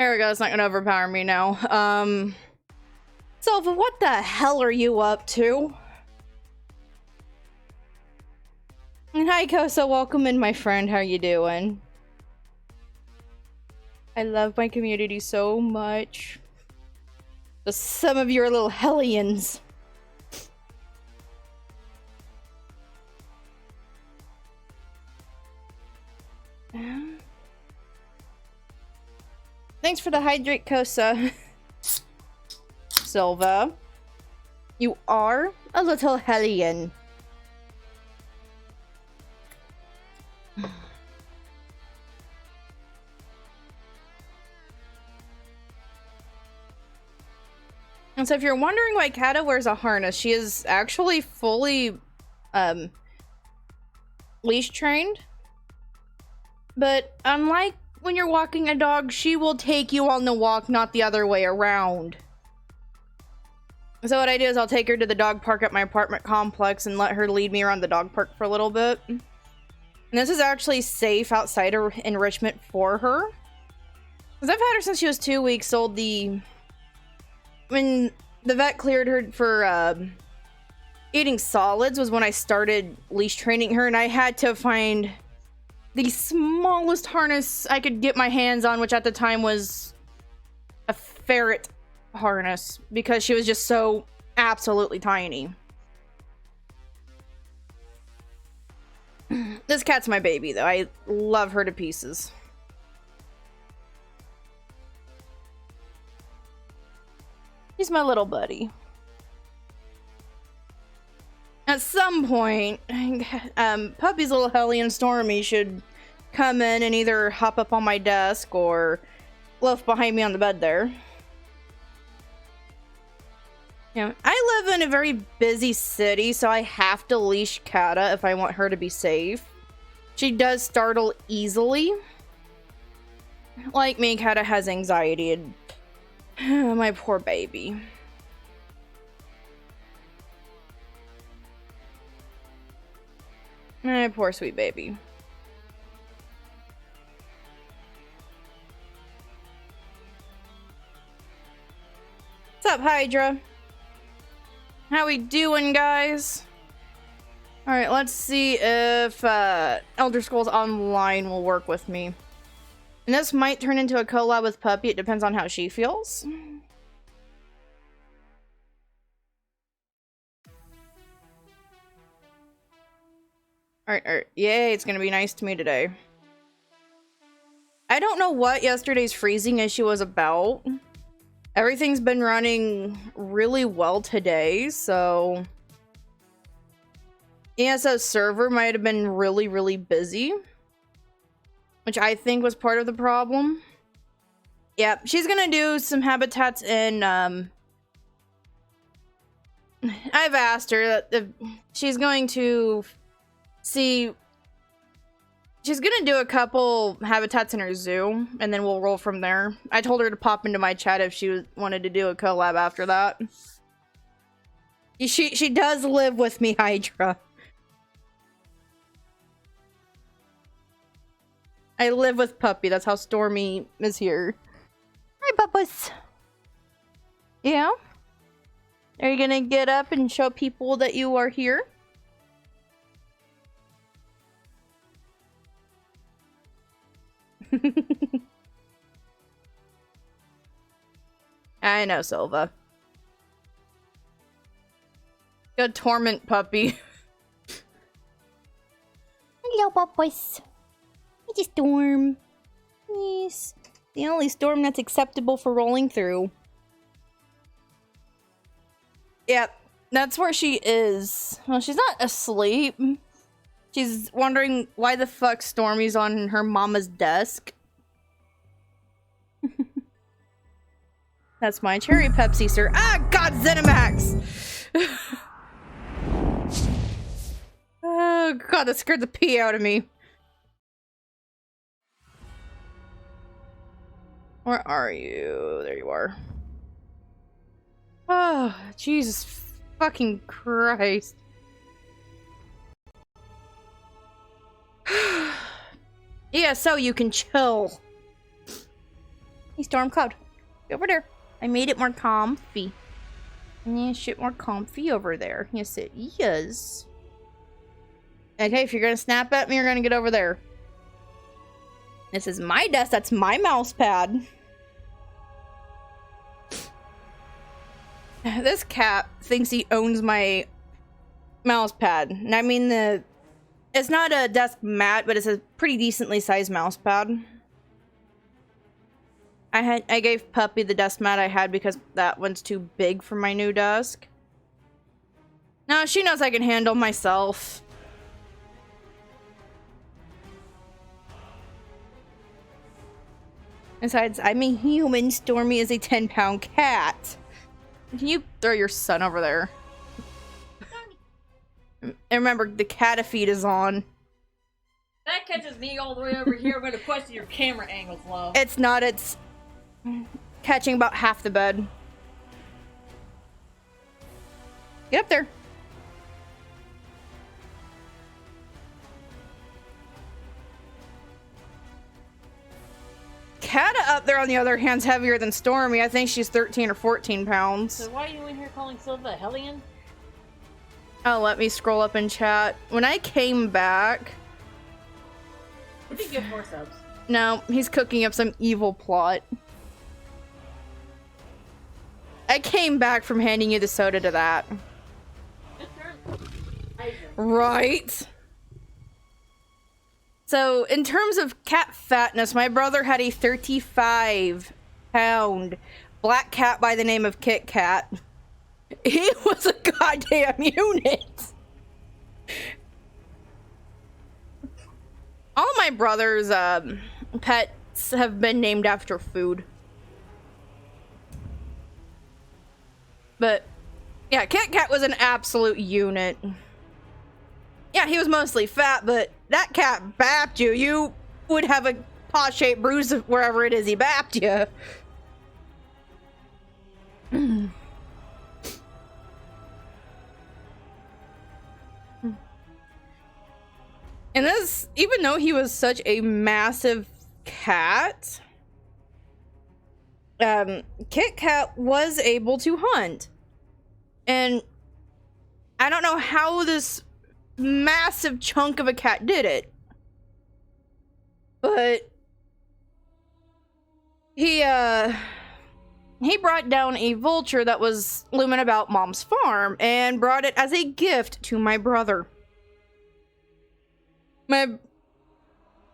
There we go, it's not gonna overpower me now. Silva, what the hell are you up to? And hi, Kosa, welcome in, my friend. How you doing? I love my community so much. But some of you are little hellions. Thanks for the hydrate, Kosa. Silva, you are a little hellion. And so if you're wondering why Kata wears a harness, she is actually fully leash trained. But unlike when you're walking a dog, she will take you on the walk, not the other way around. So what I do is I'll take her to the dog park at my apartment complex and let her lead me around the dog park for a little bit. And this is actually safe outside of enrichment for her. Because I've had her since she was 2 weeks old. When the vet cleared her for eating solids was when I started leash training her, and I had to find the smallest harness I could get my hands on, which at the time was a ferret harness, because she was just so absolutely tiny. This cat's my baby, though. I love her to pieces. He's my little buddy. At some point, Puppy's little Hellion Stormy should come in and either hop up on my desk or loaf behind me on the bed there. Yeah, I live in a very busy city, so I have to leash Kata if I want her to be safe. She does startle easily. Like me, Kata has anxiety, and my poor baby. My poor sweet baby. What's up, Hydra? How we doing, guys? Alright, let's see if Elder Scrolls Online will work with me. And this might turn into a collab with Puppy. It depends on how she feels. Alright. Yay, it's gonna be nice to me today. I don't know what yesterday's freezing issue was about. Everything's been running really well today, so... ESO server might have been really, really busy. Which I think was part of the problem. Yep, she's gonna do some habitats in, I've asked her that if she's going to see... She's gonna do a couple habitats in her zoo, and then we'll roll from there. I told her to pop into my chat if she wanted to do a collab after that. She does live with me, Hydra. I live with Puppy. That's how Stormy is here. Hi, Bubbles. Yeah? Are you gonna get up and show people that you are here? I know, Silva. Go torment Puppy. Hello, Bubbles. It's a storm. Yes. The only storm that's acceptable for rolling through. Yep, that's where she is. Well, she's not asleep. She's wondering why the fuck Stormy's on her mama's desk. That's my cherry Pepsi, sir. Ah, God, Zenimax! Oh, God, that scared the pee out of me. Where are you? There you are. Oh, Jesus fucking Christ. Yeah, so you can chill. Hey, Storm Cloud. Get over there. I made it more comfy. Yeah, shit more comfy over there. Yes, it is. Okay, if you're gonna snap at me, you're gonna get over there. This is my desk. That's my mouse pad. This cat thinks he owns my mouse pad. And I mean, it's not a desk mat, but it's a pretty decently sized mouse pad. I gave Puppy the desk mat I had because that one's too big for my new desk. No, she knows I can handle myself. Besides, I'm a human. Stormy is a 10-pound cat. Can you throw your son over there? And remember, the cat feed is on. That catches me all the way over here. I'm going to question your camera angles, love. It's not. It's catching about half the bed. Get up there. Kata up there, on the other hand, is heavier than Stormy. I think she's 13 or 14 pounds. So why are you in here calling Silva a hellion? Oh, let me scroll up in chat. When I came back... What did you get 4 subs? No, he's cooking up some evil plot. I came back from handing you the soda to that. Right? So, in terms of cat fatness, my brother had a 35-pound black cat by the name of Kit Kat. He was a goddamn unit. All my brother's pets have been named after food. But, yeah, Kit Kat was an absolute unit. Yeah, he was mostly fat, but that cat bapped you. You would have a paw-shaped bruise wherever it is he bapped you. And this, even though he was such a massive cat, Kit Kat was able to hunt. And I don't know how this massive chunk of a cat did it, but he brought down a vulture that was looming about Mom's farm and brought it as a gift to my brother.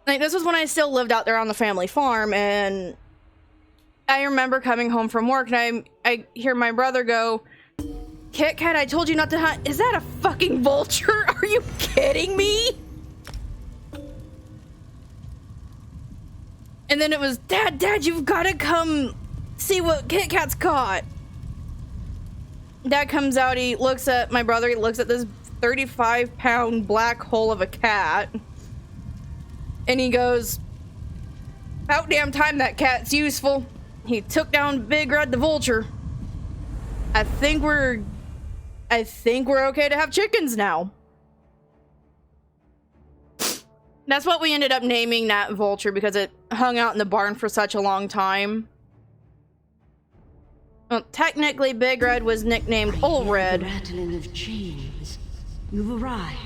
This was when I still lived out there on the family farm, and I remember coming home from work and I hear my brother go, "Kit Kat, I told you not to hunt." Is that a fucking vulture? Are you kidding me? And then it was, Dad, you've got to come see what Kit Kat's caught. Dad comes out, he looks at my brother, he looks at this 35-pound black hole of a cat. And he goes, "About damn time that cat's useful." He took down Big Red the vulture. I think we're okay to have chickens now. That's what we ended up naming that vulture, because it hung out in the barn for such a long time. Well, technically, Big Red was nicknamed Old Red. Rattling of chains. You've arrived.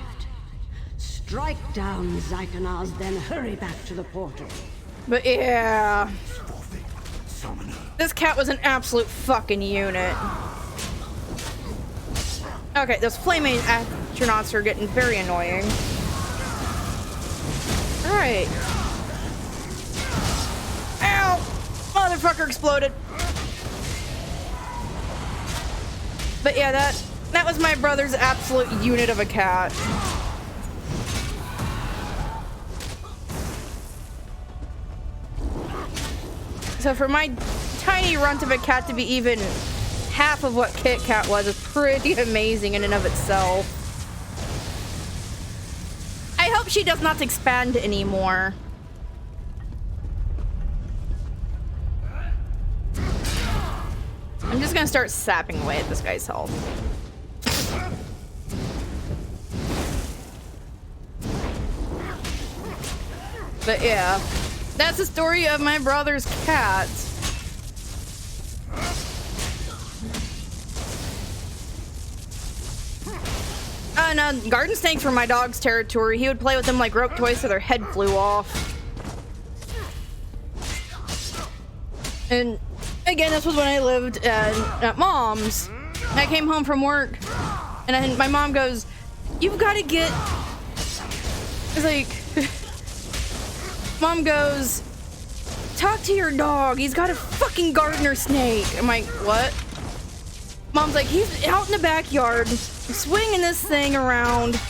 Strike down Zykanaz, then hurry back to the portal. But yeah, this cat was an absolute fucking unit. Okay, those flaming astronauts are getting very annoying. Alright. Ow! Motherfucker exploded. But yeah, that was my brother's absolute unit of a cat. So for my tiny runt of a cat to be even half of what Kit Kat was is pretty amazing in and of itself. I hope she does not expand anymore. I'm just gonna start sapping away at this guy's health. But yeah, that's the story of my brother's cat. and garden snakes were my dog's territory. He would play with them like rope toys so their head flew off. And again, this was when I lived at mom's. I came home from work, and my mom goes, "You've got to get..." It's like, Mom goes, "Talk to your dog. He's got a fucking gardener snake." I'm like, "What?" Mom's like, "He's out in the backyard, swinging this thing around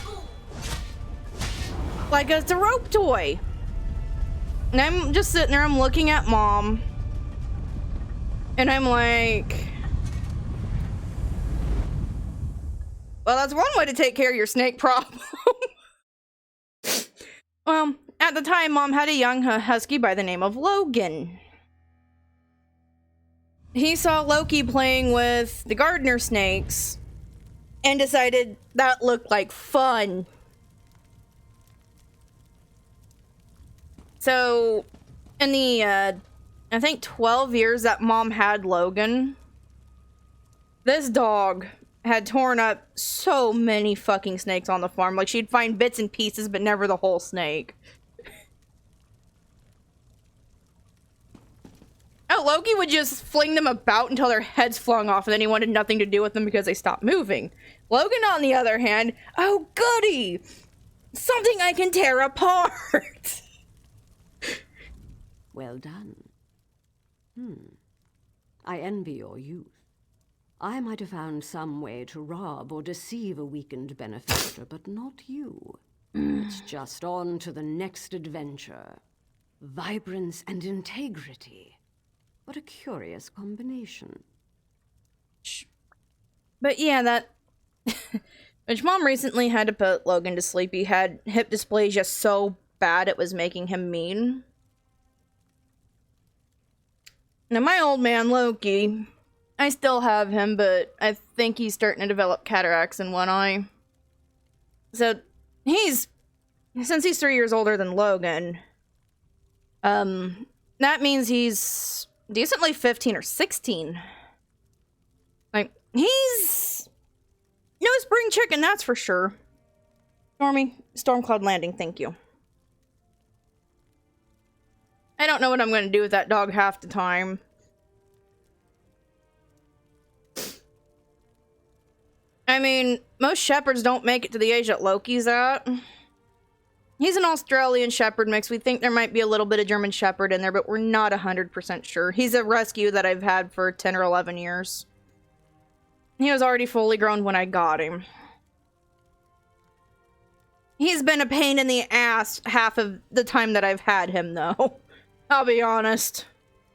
like it's a rope toy." And I'm just sitting there, I'm looking at Mom, and I'm like, well, that's one way to take care of your snake problem. Well, at the time, Mom had a young husky by the name of Logan. He saw Loki playing with the gardener snakes and decided that looked like fun. So, in the, I think 12 years that Mom had Logan, this dog had torn up so many fucking snakes on the farm. Like, she'd find bits and pieces, but never the whole snake. Oh, Loki would just fling them about until their heads flung off, and then he wanted nothing to do with them because they stopped moving. Logan, on the other hand, oh goody! Something I can tear apart! Well done. I envy your youth. I might have found some way to rob or deceive a weakened benefactor, but not you. It's just on to the next adventure. Vibrance and integrity. What a curious combination. But yeah, that... Which Mom recently had to put Logan to sleep. He had hip dysplasia so bad it was making him mean. Now, my old man, Loki, I still have him, but I think he's starting to develop cataracts in one eye. So, since he's 3 years older than Logan, that means he's decently 15 or 16. Like, he's no spring chicken, that's for sure. Stormcloud Landing, thank you. I don't know what I'm going to do with that dog half the time. I mean, most shepherds don't make it to the age that Loki's at. He's an Australian shepherd mix. We think there might be a little bit of German shepherd in there, but we're not 100% sure. He's a rescue that I've had for 10 or 11 years. He was already fully grown when I got him. He's been a pain in the ass half of the time that I've had him, though. I'll be honest.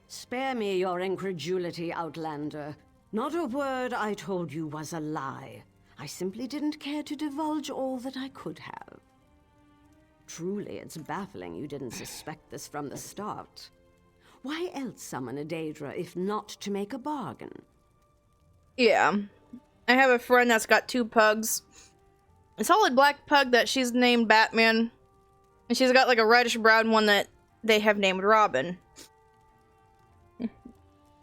Spare me your incredulity, Outlander. Not a word I told you was a lie. I simply didn't care to divulge all that I could have. Truly, it's baffling you didn't suspect this from the start. Why else summon a Daedra if not to make a bargain? Yeah. I have a friend that's got 2 pugs. A solid black pug that she's named Batman. And she's got like a reddish brown one that they have named Robin. This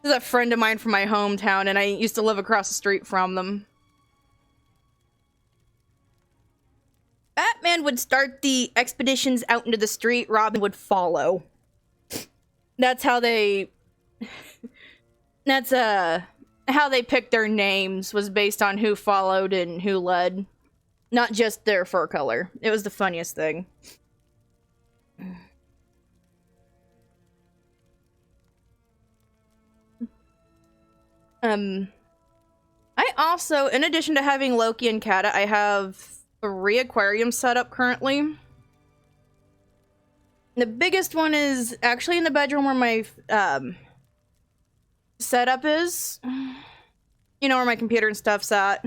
is a friend of mine from my hometown, and I used to live across the street from them. Batman would start the expeditions out into the street, Robin would follow. That's how they... That's, how they picked their names, was based on who followed and who led. Not just their fur color. It was the funniest thing. I also, in addition to having Loki and Kata, I have 3 aquariums set up currently. The biggest one is actually in the bedroom where my setup is. You know, where my computer and stuff's at.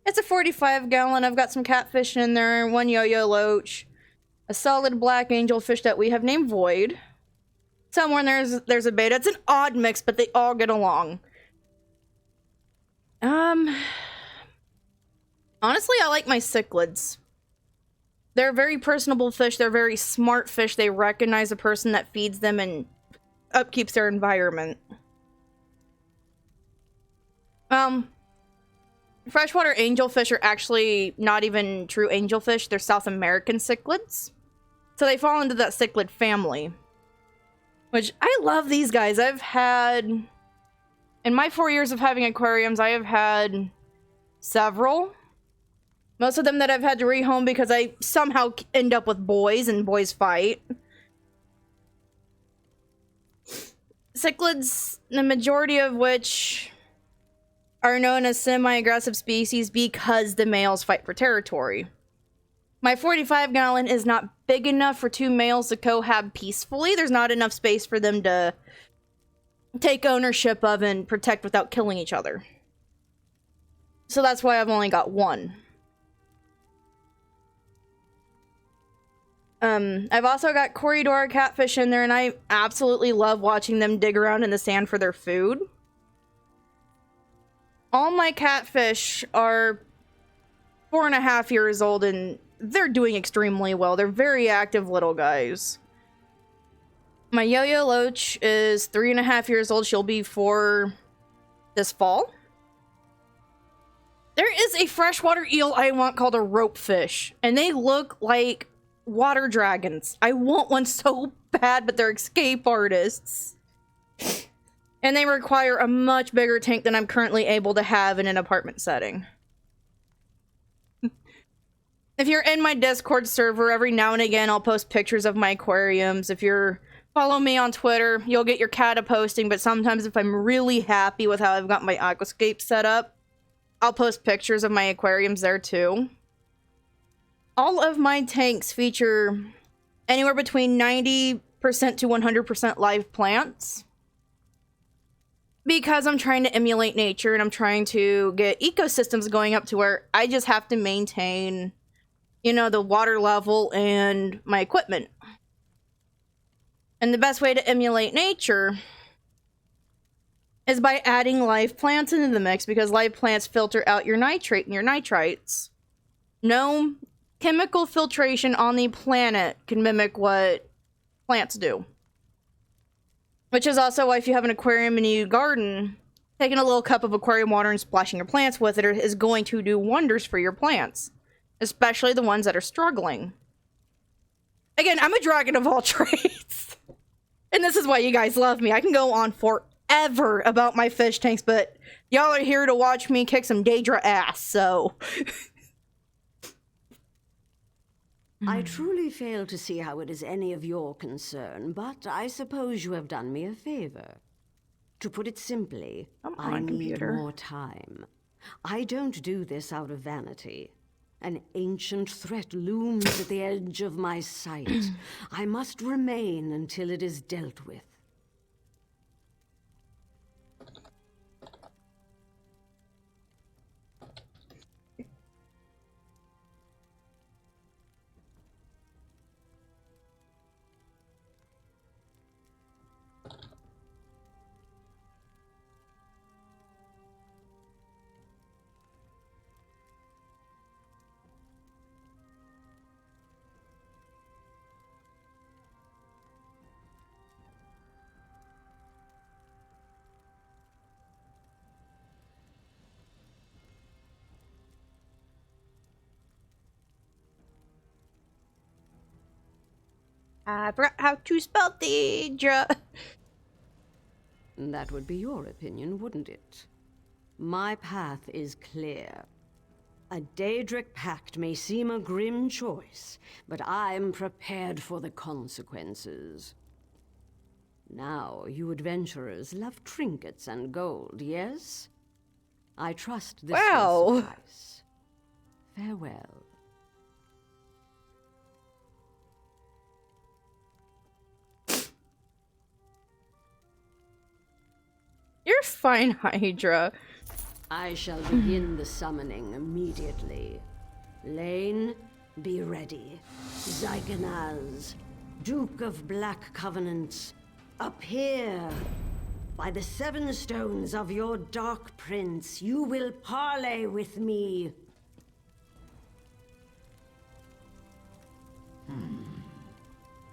It's a 45-gallon. I've got some catfish in there, 1 yo-yo loach, a solid black angelfish that we have named Void. Somewhere there's a beta. It's an odd mix, but they all get along. Honestly, I like my cichlids. They're very personable fish. They're very smart fish. They recognize a person that feeds them and upkeeps their environment. Freshwater angelfish are actually not even true angelfish. They're South American cichlids. So they fall into that cichlid family. Which, I love these guys. I've had... In my 4 years of having aquariums, I have had several. Most of them that I've had to rehome because I somehow end up with boys and boys fight. Cichlids, the majority of which are known as semi-aggressive species because the males fight for territory. My 45 gallon is not big enough for two males to cohab peacefully. There's not enough space for them to take ownership of and protect without killing each other. So that's why I've only got one. I've also got Corridor catfish in there, and I absolutely love watching them dig around in the sand for their food. All my catfish are 4.5 years old, and they're doing extremely well. They're very active little guys. My Yo-Yo Loach is 3.5 years old. She'll be 4 this fall. There is a freshwater eel I want called a rope fish, and they look like water dragons. I want one so bad, but they're escape artists. And they require a much bigger tank than I'm currently able to have in an apartment setting. If you're in my Discord server, every now and again I'll post pictures of my aquariums. If you're follow me on Twitter, you'll get your cata posting, but sometimes if I'm really happy with how I've got my aquascape set up, I'll post pictures of my aquariums there too. All of my tanks feature anywhere between 90% to 100% live plants. Because I'm trying to emulate nature and I'm trying to get ecosystems going up to where I just have to maintain, you know, the water level and my equipment. And the best way to emulate nature is by adding live plants into the mix, because live plants filter out your nitrate and your nitrites. No chemical filtration on the planet can mimic what plants do. Which is also why if you have an aquarium and you garden, taking a little cup of aquarium water and splashing your plants with it is going to do wonders for your plants. Especially the ones that are struggling. Again, I'm a dragon of all trades. And this is why you guys love me. I can go on forever about my fish tanks, but y'all are here to watch me kick some Daedra ass, so... I truly fail to see how it is any of your concern, but I suppose you have done me a favor. To put it simply, I need more time. I don't do this out of vanity. An ancient threat looms at the edge of my sight. I must remain until it is dealt with. I forgot how to spell Daedra. That would be your opinion, wouldn't it? My path is clear. A Daedric pact may seem a grim choice, but I'm prepared for the consequences. Now, you adventurers love trinkets and gold, yes? I trust this will suffice. Farewell. You're fine, Hydra. I shall begin the summoning immediately. Lane, be ready. Zyganaz, Duke of Black Covenants, appear! By the 7 stones of your Dark Prince, you will parley with me.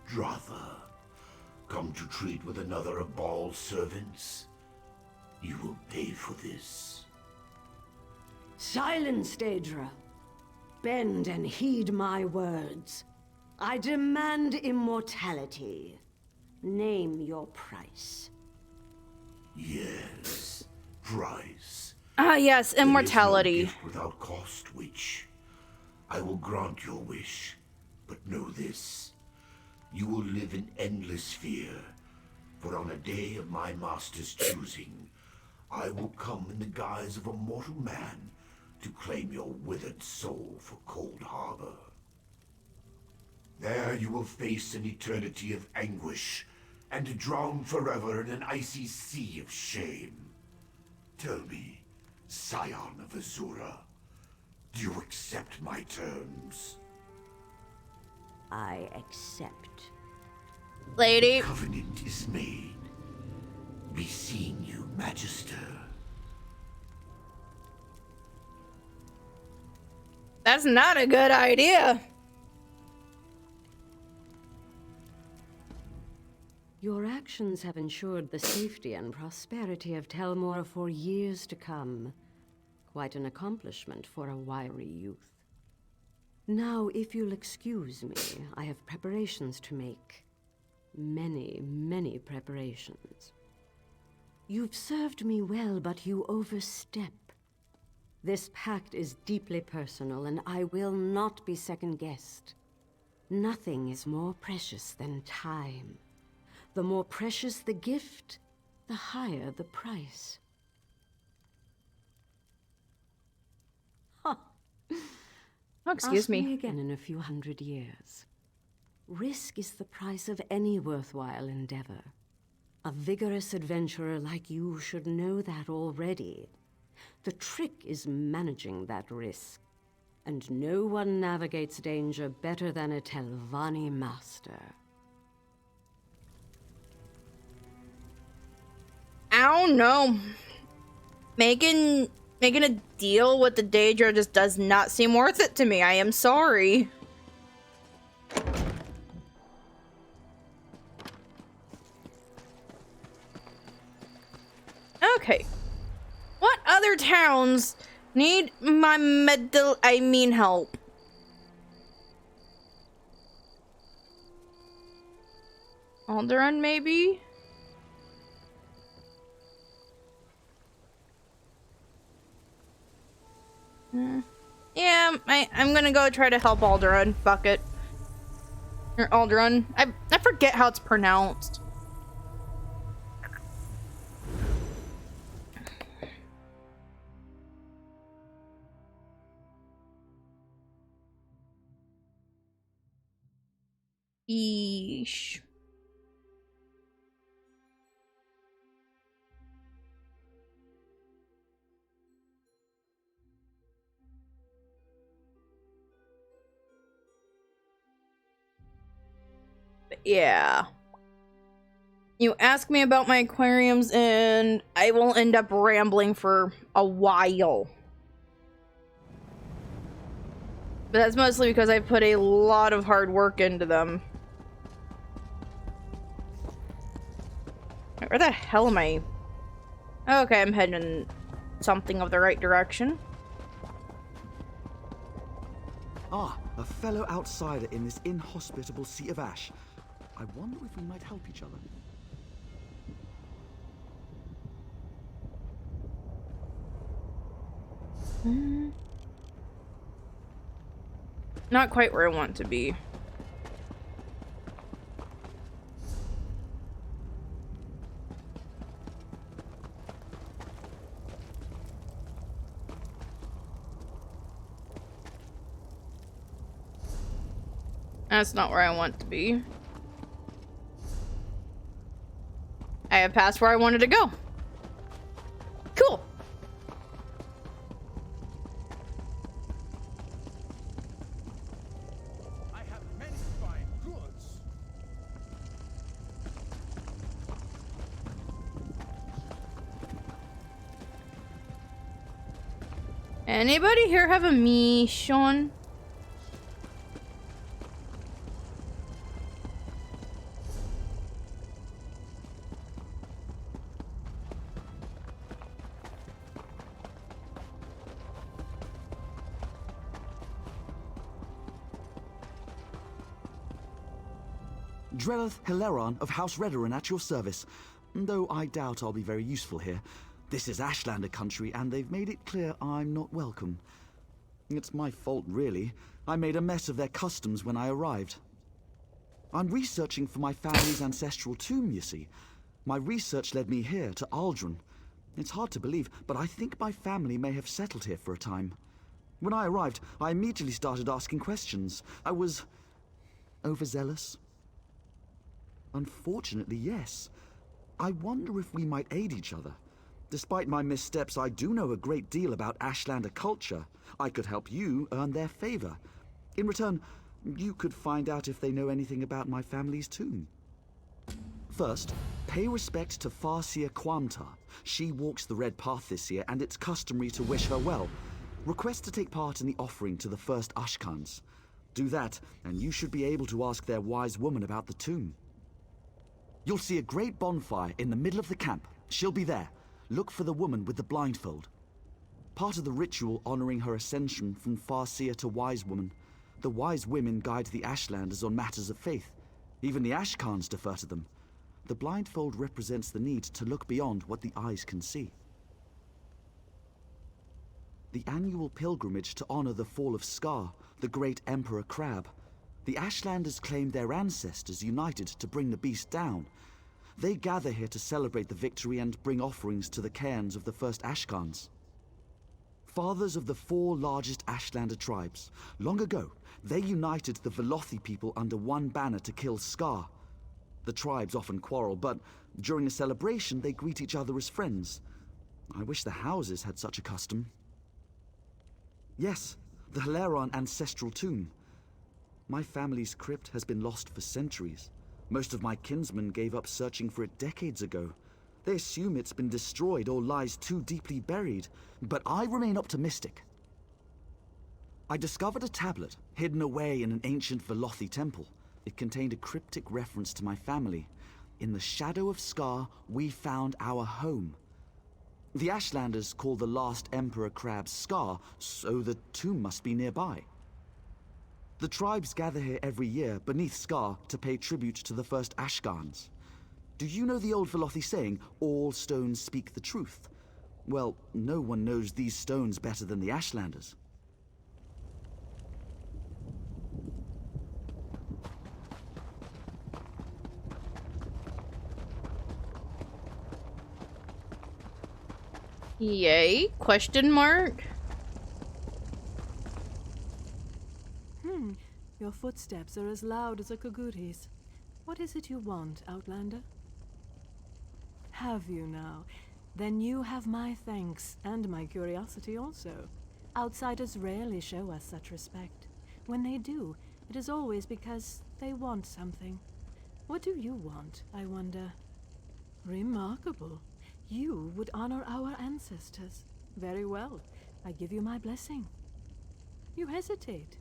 Dratha, come to treat with another of Baal's servants? You will pay for this. Silence, Daedra. Bend and heed my words. I demand immortality. Name your price. Yes, price. Ah, yes, immortality. There is no gift without cost, witch. I will grant your wish, but know this. You will live in endless fear, for on a day of my master's choosing, I will come in the guise of a mortal man to claim your withered soul for Cold Harbor. There you will face an eternity of anguish, and drown forever in an icy sea of shame. Tell me, Scion of Azura, do you accept my terms? I accept. Lady. Covenant is made. Be seen you, Magister. That's not a good idea. Your actions have ensured the safety and prosperity of Telmore for years to come. Quite an accomplishment for a wiry youth. Now, if you'll excuse me, I have preparations to make. Many, many preparations. You've served me well, but you overstep. This pact is deeply personal, and I will not be second-guessed. Nothing is more precious than time. The more precious the gift, the higher the price. Ha! Oh, excuse Ask me. me again in a few hundred years. Risk is the price of any worthwhile endeavor. A vigorous adventurer like you should know that already. The trick is managing that risk. And no one navigates danger better than a Telvanni master. I don't know. Making a deal with the Daedra just does not seem worth it to me. I am sorry. Okay. What other towns need my help? Alderaan, maybe? Yeah, I'm gonna go try to help Alderaan. Fuck it. Or Alderaan. I forget how it's pronounced. Eesh. But yeah. You ask me about my aquariums and I will end up rambling for a while. But that's mostly because I put a lot of hard work into them. Where the hell am I? Okay, I'm heading in something of the right direction. Ah, a fellow outsider in this inhospitable sea of ash. I wonder if we might help each other. Not quite where I want to be. That's not where I want to be. I have passed where I wanted to go. Cool. I have many fine goods. Anybody here have a mission? Drellith Hilaron of House Redoran at your service. Though I doubt I'll be very useful here. This is Ashlander country, and they've made it clear I'm not welcome. It's my fault, really. I made a mess of their customs when I arrived. I'm researching for my family's ancestral tomb, you see. My research led me here, to Aldrin. It's hard to believe, but I think my family may have settled here for a time. When I arrived, I immediately started asking questions. I was overzealous. Unfortunately, yes. I wonder if we might aid each other. Despite my missteps, I do know a great deal about Ashlander culture. I could help you earn their favor. In return, you could find out if they know anything about my family's tomb. First, pay respect to Farseer Quamtar. She walks the Red Path this year, and it's customary to wish her well. Request to take part in the offering to the first Ashkans. Do that, and you should be able to ask their wise woman about the tomb. You'll see a great bonfire in the middle of the camp. She'll be there. Look for the woman with the blindfold. Part of the ritual honoring her ascension from Farseer to Wise Woman. The Wise Women guide the Ashlanders on matters of faith. Even the Ashkans defer to them. The blindfold represents the need to look beyond what the eyes can see. The annual pilgrimage to honor the fall of Scar, the great Emperor Crab. The Ashlanders claim their ancestors united to bring the beast down. They gather here to celebrate the victory and bring offerings to the cairns of the first Ashkans. Fathers of the 4 largest Ashlander tribes. Long ago, they united the Velothi people under one banner to kill Scar. The tribes often quarrel, but during a celebration they greet each other as friends. I wish the houses had such a custom. Yes, the Hilaron ancestral tomb. My family's crypt has been lost for centuries. Most of my kinsmen gave up searching for it decades ago. They assume it's been destroyed or lies too deeply buried, but I remain optimistic. I discovered a tablet hidden away in an ancient Velothi temple. It contained a cryptic reference to my family. In the shadow of Scar, we found our home. The Ashlanders call the last Emperor Crab Scar, so the tomb must be nearby. The tribes gather here every year beneath Scar to pay tribute to the first Ashkans. Do you know the old Velothi saying, all stones speak the truth? Well, no one knows these stones better than the Ashlanders. Yay? Question mark? Your footsteps are as loud as a Kaguri's. What is it you want, Outlander? Have you now? Then you have my thanks, and my curiosity also. Outsiders rarely show us such respect. When they do, it is always because they want something. What do you want, I wonder? Remarkable. You would honor our ancestors. Very well. I give you my blessing. You hesitate.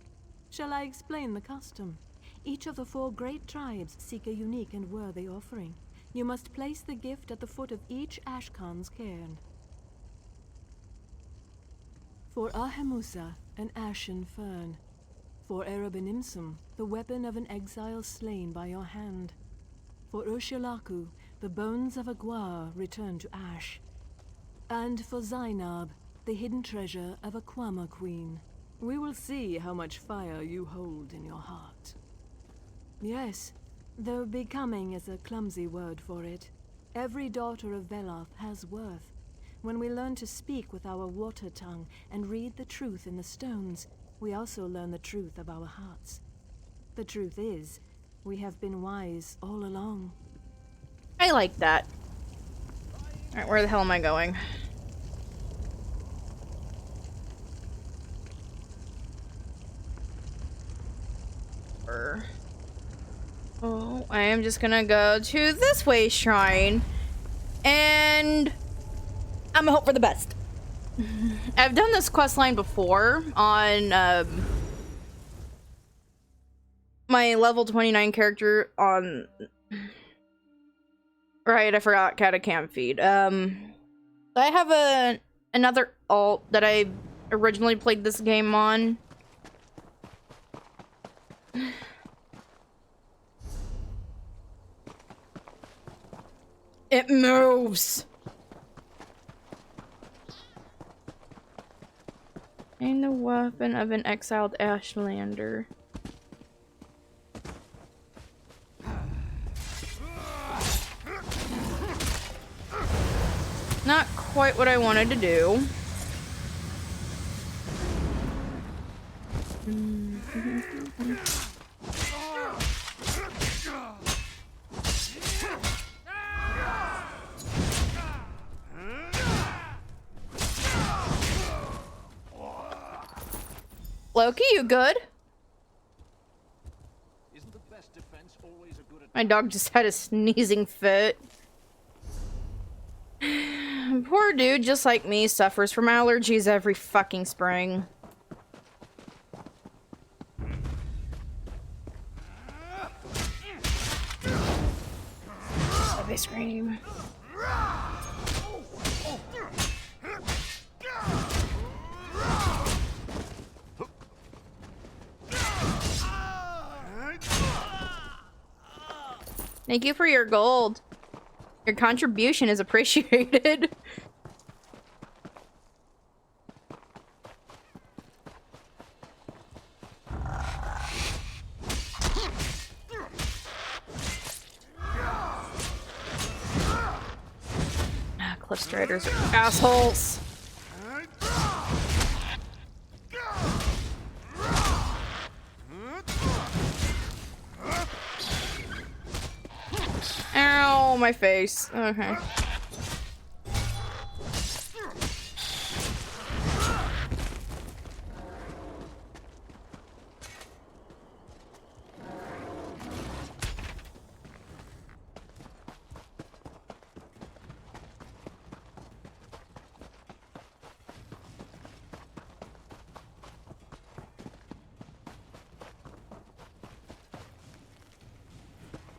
Shall I explain the custom? Each of the 4 great tribes seek a unique and worthy offering. You must place the gift at the foot of each Ashkan's cairn. For Ahemusa, an ashen fern. For Erebenimsum, the weapon of an exile slain by your hand. For Urshilaku, the bones of a Gwar returned to ash. And for Zainab, the hidden treasure of a Kwama queen. We will see how much fire you hold in your heart. Yes, though becoming is a clumsy word for it. Every daughter of Veloth has worth. When we learn to speak with our water tongue and read the truth in the stones, we also learn the truth of our hearts. The truth is, we have been wise all along. I like that. Alright, where the hell am I going? Oh, I am just gonna go to this way shrine. And I'm gonna hope for the best. I've done this quest line before on my level 29 character on... Right, I forgot Catacamp feed. I have another alt that I originally played this game on. It moves. And the weapon of an exiled Ashlander. Not quite what I wanted to do. Loki, you good? Isn't the best defense always a good My dog just had a sneezing fit. Poor dude, just like me, suffers from allergies every fucking spring. Oh, they scream. Thank you for your gold. Your contribution is appreciated. Cliff Striders are assholes. Ow, my face. Okay.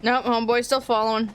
Nope, homeboy's still following.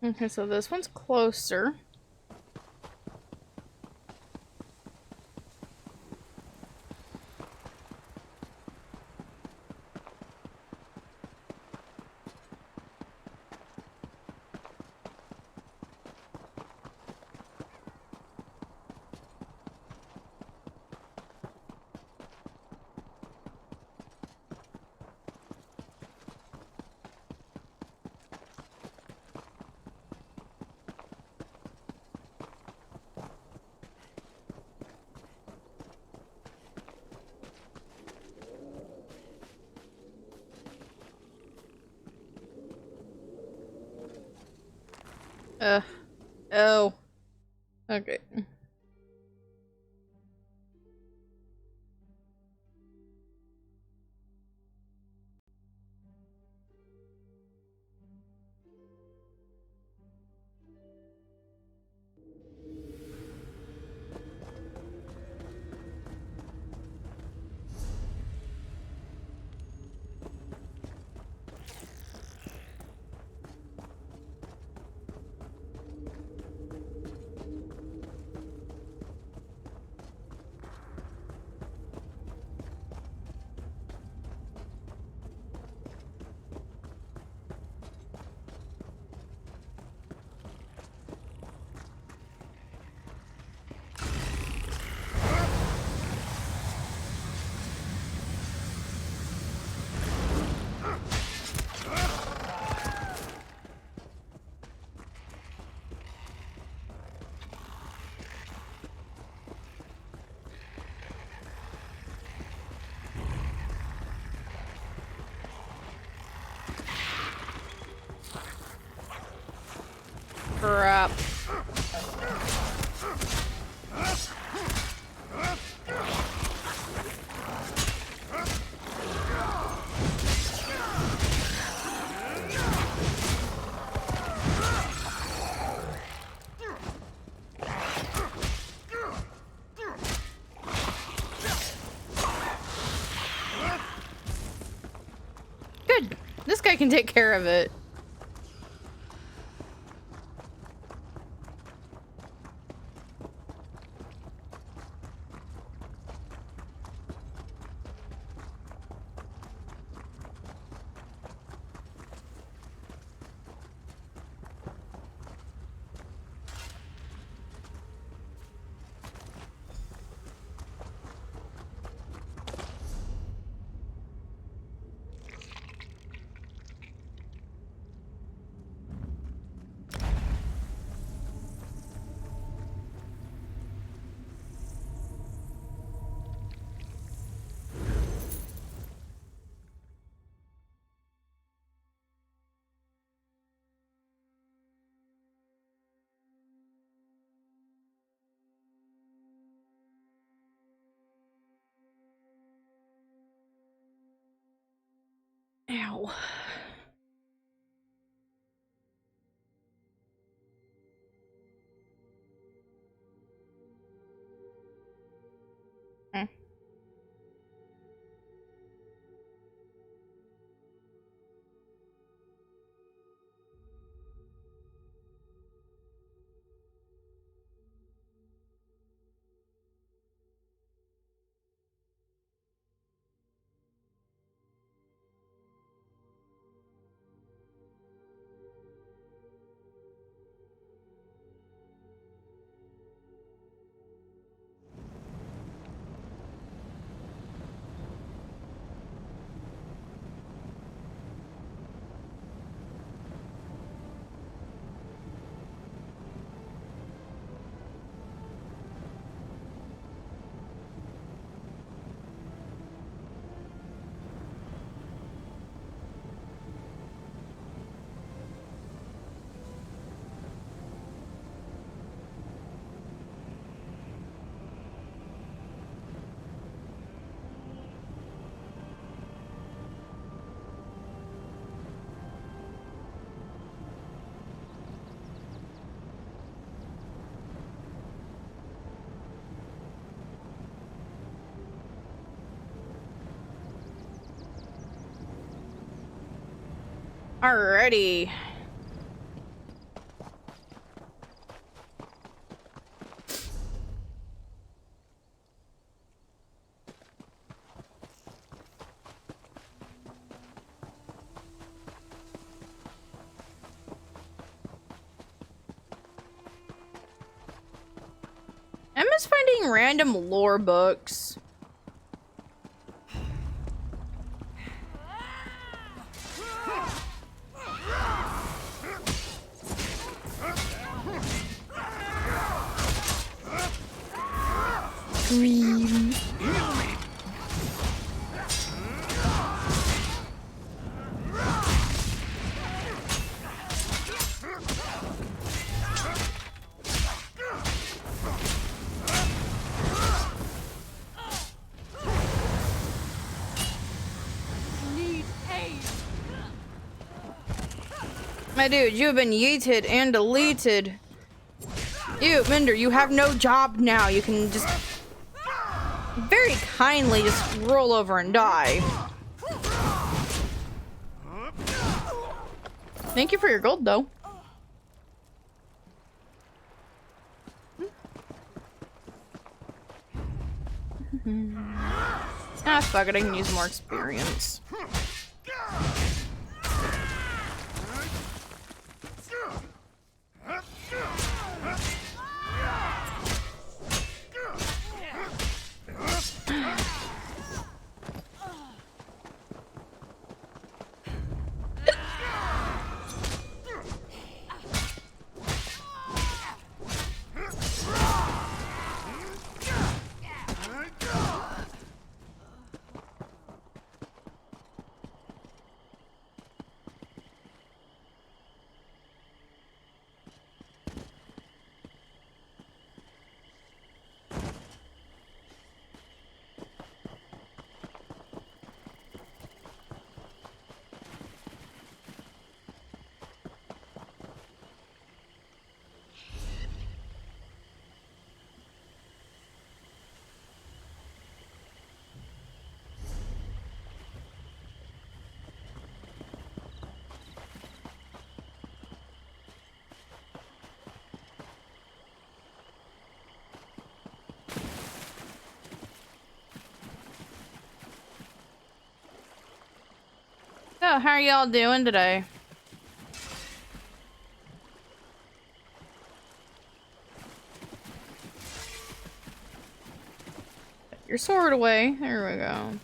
Okay, so this one's closer. Oh. Okay. crap. Good. This guy can take care of it. Ow. Hmm. Alrighty. Emma's finding random lore books. Scream. My dude, you have been yeeted and deleted. Ew, Minder, you have no job now. You can just very kindly just roll over and die. Thank you for your gold, though. Ah, fuck it, I can use more experience. So, how are y'all doing today? Put your sword away. There we go.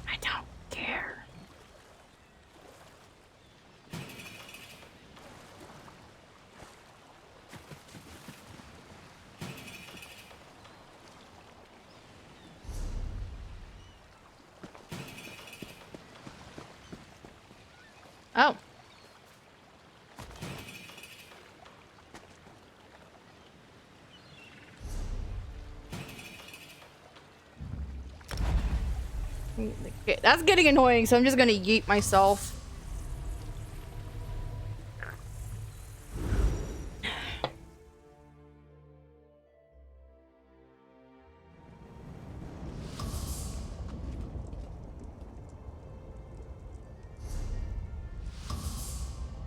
I don't care. Oh. Okay, that's getting annoying, so I'm just gonna yeet myself.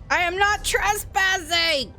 I am not trespassing!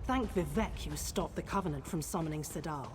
Thank Vivek you stopped the Covenant from summoning Sedal.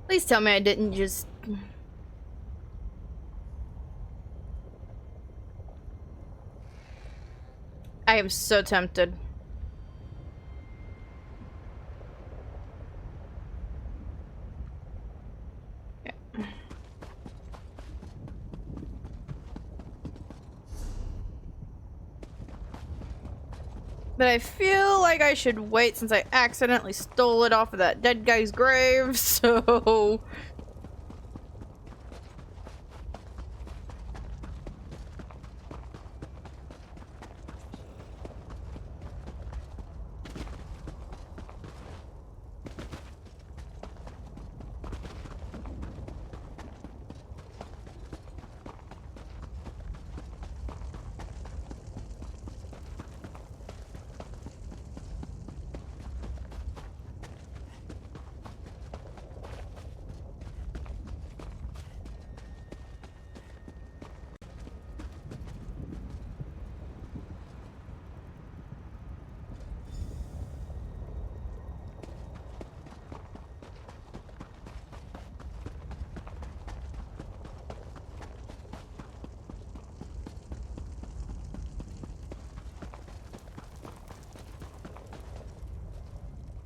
Please tell me I didn't just... I am so tempted. Okay. But I feel like I should wait since I accidentally stole it off of that dead guy's grave, so...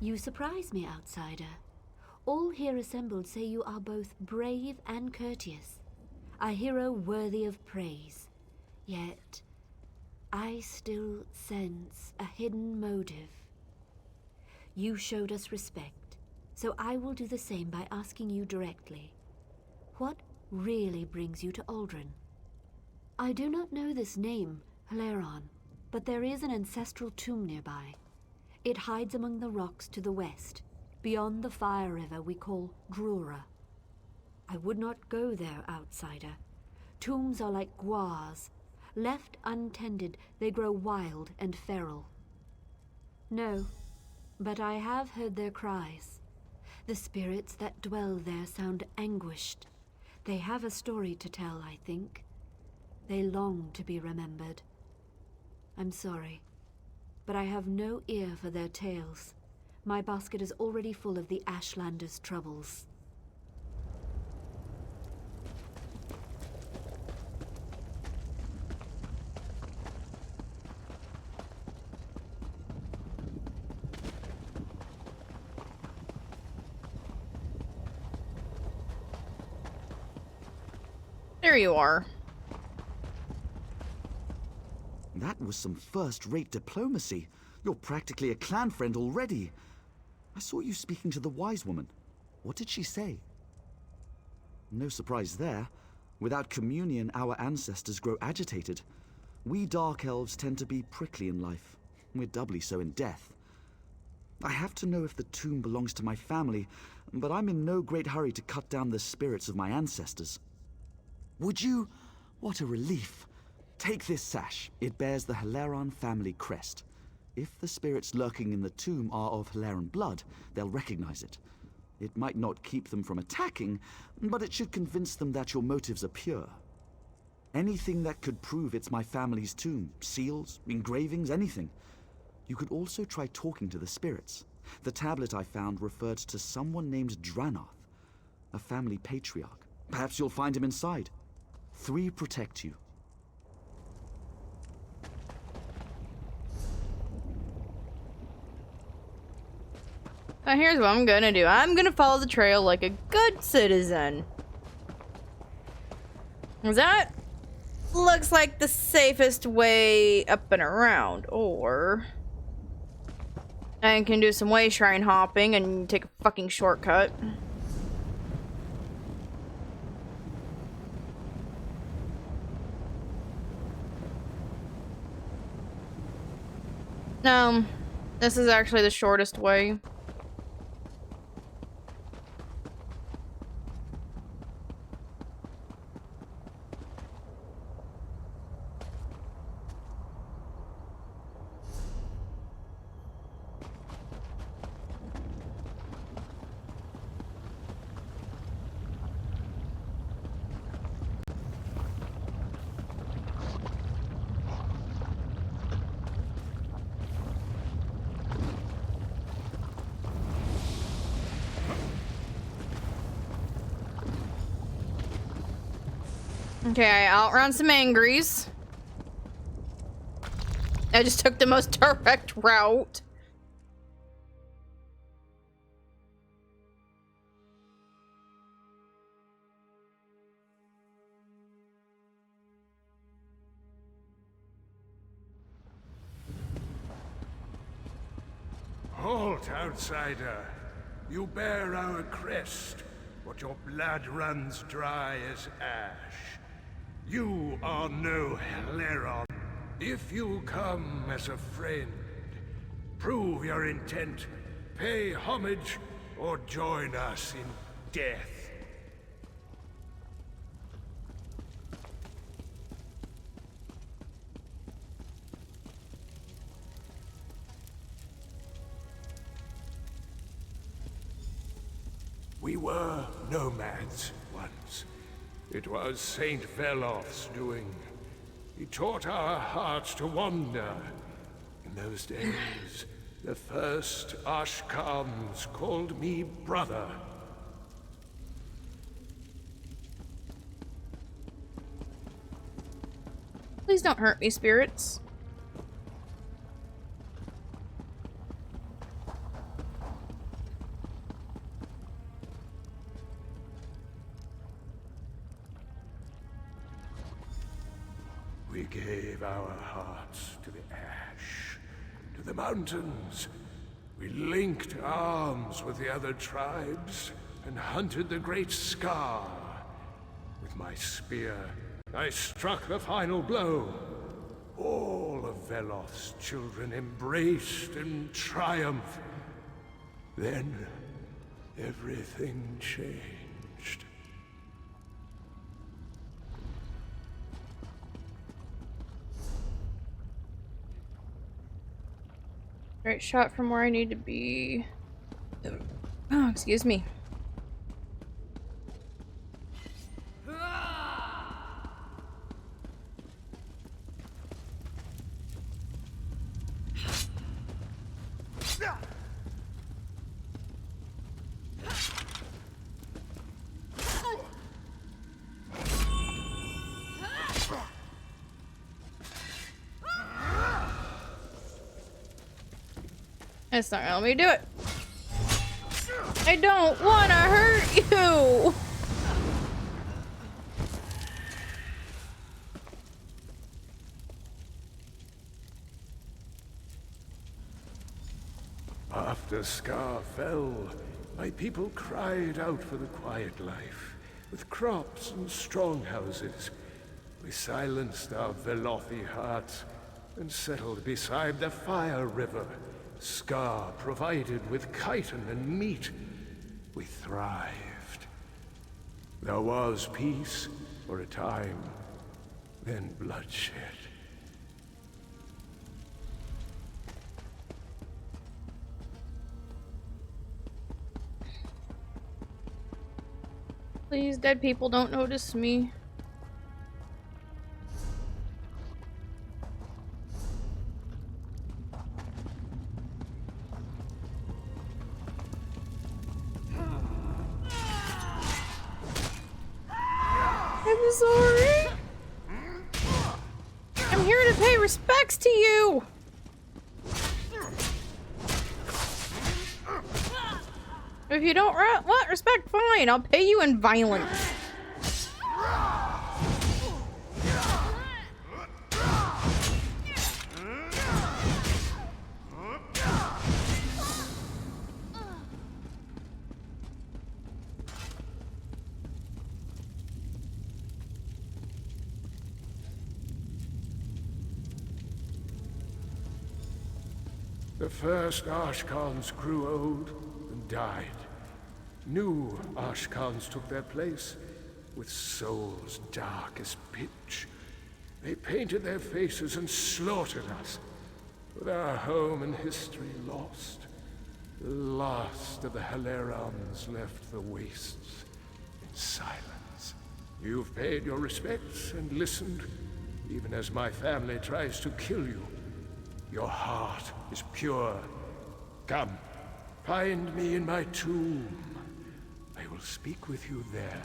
You surprise me, outsider. All here assembled say you are both brave and courteous, a hero worthy of praise. Yet, I still sense a hidden motive. You showed us respect, so I will do the same by asking you directly. What really brings you to Aldrin? I do not know this name, Haleron, but there is an ancestral tomb nearby. It hides among the rocks to the west, beyond the fire river we call Drura. I would not go there, outsider. Tombs are like guars. Left untended, they grow wild and feral. No, but I have heard their cries. The spirits that dwell there sound anguished. They have a story to tell, I think. They long to be remembered. I'm sorry, but I have no ear for their tales. My basket is already full of the Ashlanders' troubles. There you are. That was some first-rate diplomacy. You're practically a clan friend already. I saw you speaking to the wise woman. What did she say? No surprise there. Without communion, our ancestors grow agitated. We Dark Elves tend to be prickly in life. We're doubly so in death. I have to know if the tomb belongs to my family, but I'm in no great hurry to cut down the spirits of my ancestors. Would you? What a relief. Take this sash. It bears the Haleron family crest. If the spirits lurking in the tomb are of Haleron blood, they'll recognize it. It might not keep them from attacking, but it should convince them that your motives are pure. Anything that could prove it's my family's tomb, seals, engravings, anything. You could also try talking to the spirits. The tablet I found referred to someone named Dranath, a family patriarch. Perhaps you'll find him inside. 3 protect you. Now here's what I'm gonna do. I'm gonna follow the trail like a good citizen. That looks like the safest way up and around. Or I can do some way shrine hopping and take a fucking shortcut. No, this is actually the shortest way. Okay, I outrun some angries. I just took the most direct route. Halt, outsider. You bear our crest, but your blood runs dry as ash. You are no Haleron. If you come as a friend, prove your intent, pay homage, or join us in death. We were nomads once. It was Saint Veloth's doing. He taught our hearts to wander. In those days, the first Ashkams called me brother. Please don't hurt me, spirits. gave our hearts to the ash, to the mountains. We linked arms with the other tribes and hunted the great Scar. With my spear, I struck the final blow. All of Veloth's children embraced in triumph. Then, everything changed. Right shot from where I need to be. Oh, excuse me. It's not gonna let me do it. I don't wanna hurt you! After Scar fell, my people cried out for the quiet life. With crops and strong houses, we silenced our Velothi hearts and settled beside the Fire River. Scar provided with chitin and meat. We thrived. There was peace for a time, then bloodshed. Please, dead people, don't notice me. I'm sorry. I'm here to pay respects to you. If you don't want respect, fine. I'll pay you in violence. The first Ashkans grew old and died. New Ashkans took their place, with souls dark as pitch. They painted their faces and slaughtered us, with our home and history lost. The last of the Hilerons left the wastes in silence. You've paid your respects and listened, even as my family tries to kill you. Your heart is pure. Come, find me in my tomb. I will speak with you there.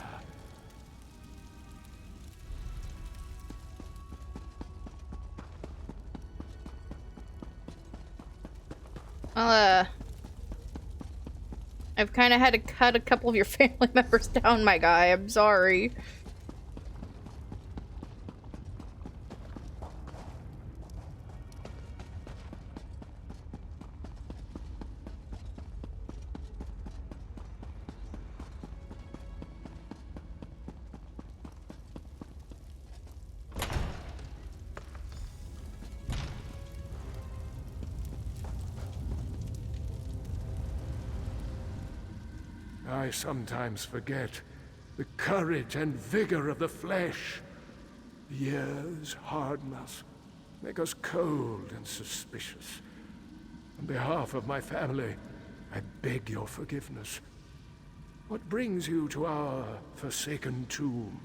I've kind of had to cut a couple of your family members down, my guy. I'm sorry. I sometimes forget the courage and vigor of the flesh. Years harden us, make us cold and suspicious. On behalf of my family, I beg your forgiveness. What brings you to our forsaken tomb?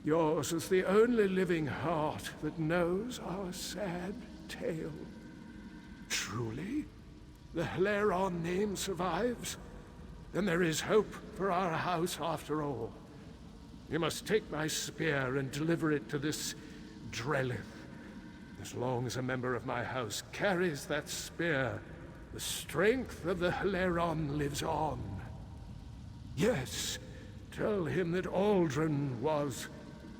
Yours is the only living heart that knows our sad tale. Truly, the Hileron name survives? Then there is hope for our house after all. You must take my spear and deliver it to this Drellith. As long as a member of my house carries that spear, the strength of the Hileron lives on. Yes, tell him that Aldrin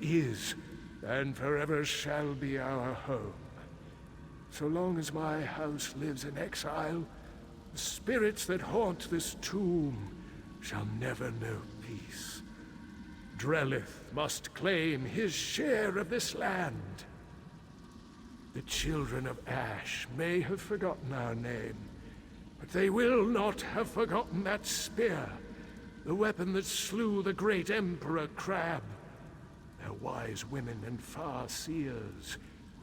is, and forever shall be our home. So long as my house lives in exile, the spirits that haunt this tomb shall never know peace. Drellith must claim his share of this land. The children of Ash may have forgotten our name, but they will not have forgotten that spear, the weapon that slew the great Emperor Crab. Their wise women and far-seers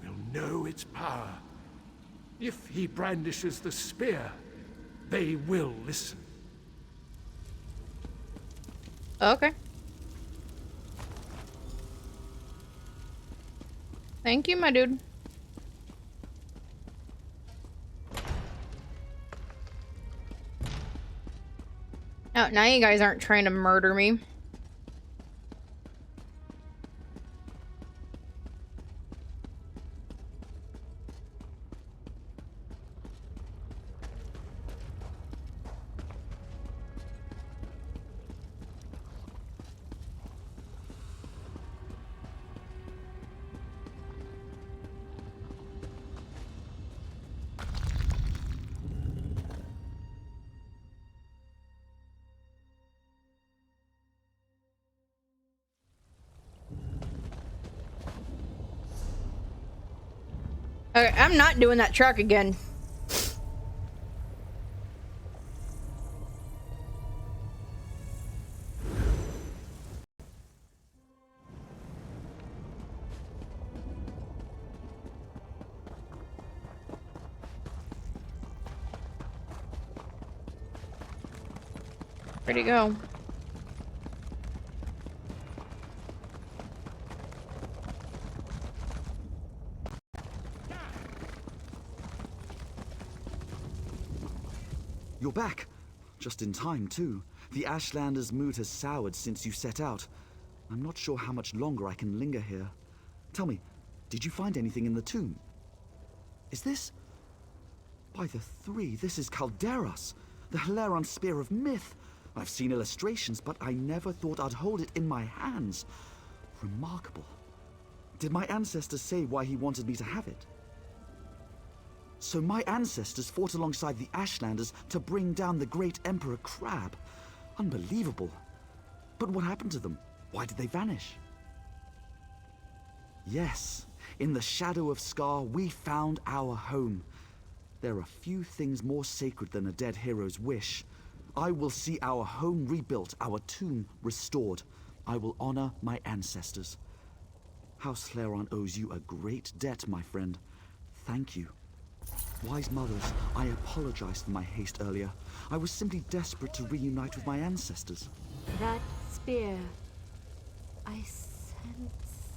will know its power. If he brandishes the spear, they will listen. Okay. Thank you, my dude. Oh, now you guys aren't trying to murder me. Okay, I'm not doing that truck again. Where'd he go? You're back. Just in time, too. The Ashlanders' mood has soured since you set out. I'm not sure how much longer I can linger here. Tell me, did you find anything in the tomb? Is this... By the three, this is Calderas, the Hilaron Spear of Myth. I've seen illustrations, but I never thought I'd hold it in my hands. Remarkable. Did my ancestors say why he wanted me to have it? So my ancestors fought alongside the Ashlanders to bring down the great Emperor Crab. Unbelievable. But what happened to them? Why did they vanish? Yes, in the shadow of Scar, we found our home. There are few things more sacred than a dead hero's wish. I will see our home rebuilt, our tomb restored. I will honor my ancestors. House Hlairon owes you a great debt, my friend. Thank you. Wise mothers, I apologize for my haste earlier. I was simply desperate to reunite with my ancestors. That spear, I sense...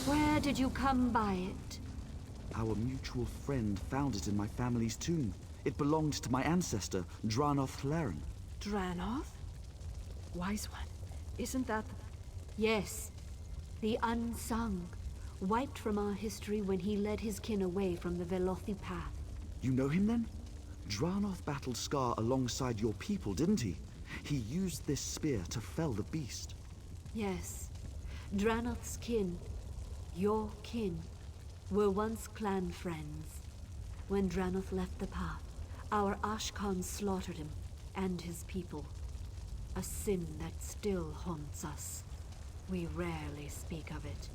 Where did you come by it? Our mutual friend found it in my family's tomb. It belonged to my ancestor, Dranoth Hlairon. Dranoth? Wise one, isn't that... Yes, the unsung. Wiped from our history when he led his kin away from the Velothi path. You know him then? Dranoth battled Scar alongside your people, didn't he? He used this spear to fell the beast. Yes. Dranoth's kin, your kin, were once clan friends. When Dranoth left the path, our Ashkan slaughtered him and his people. A sin that still haunts us. We rarely speak of it.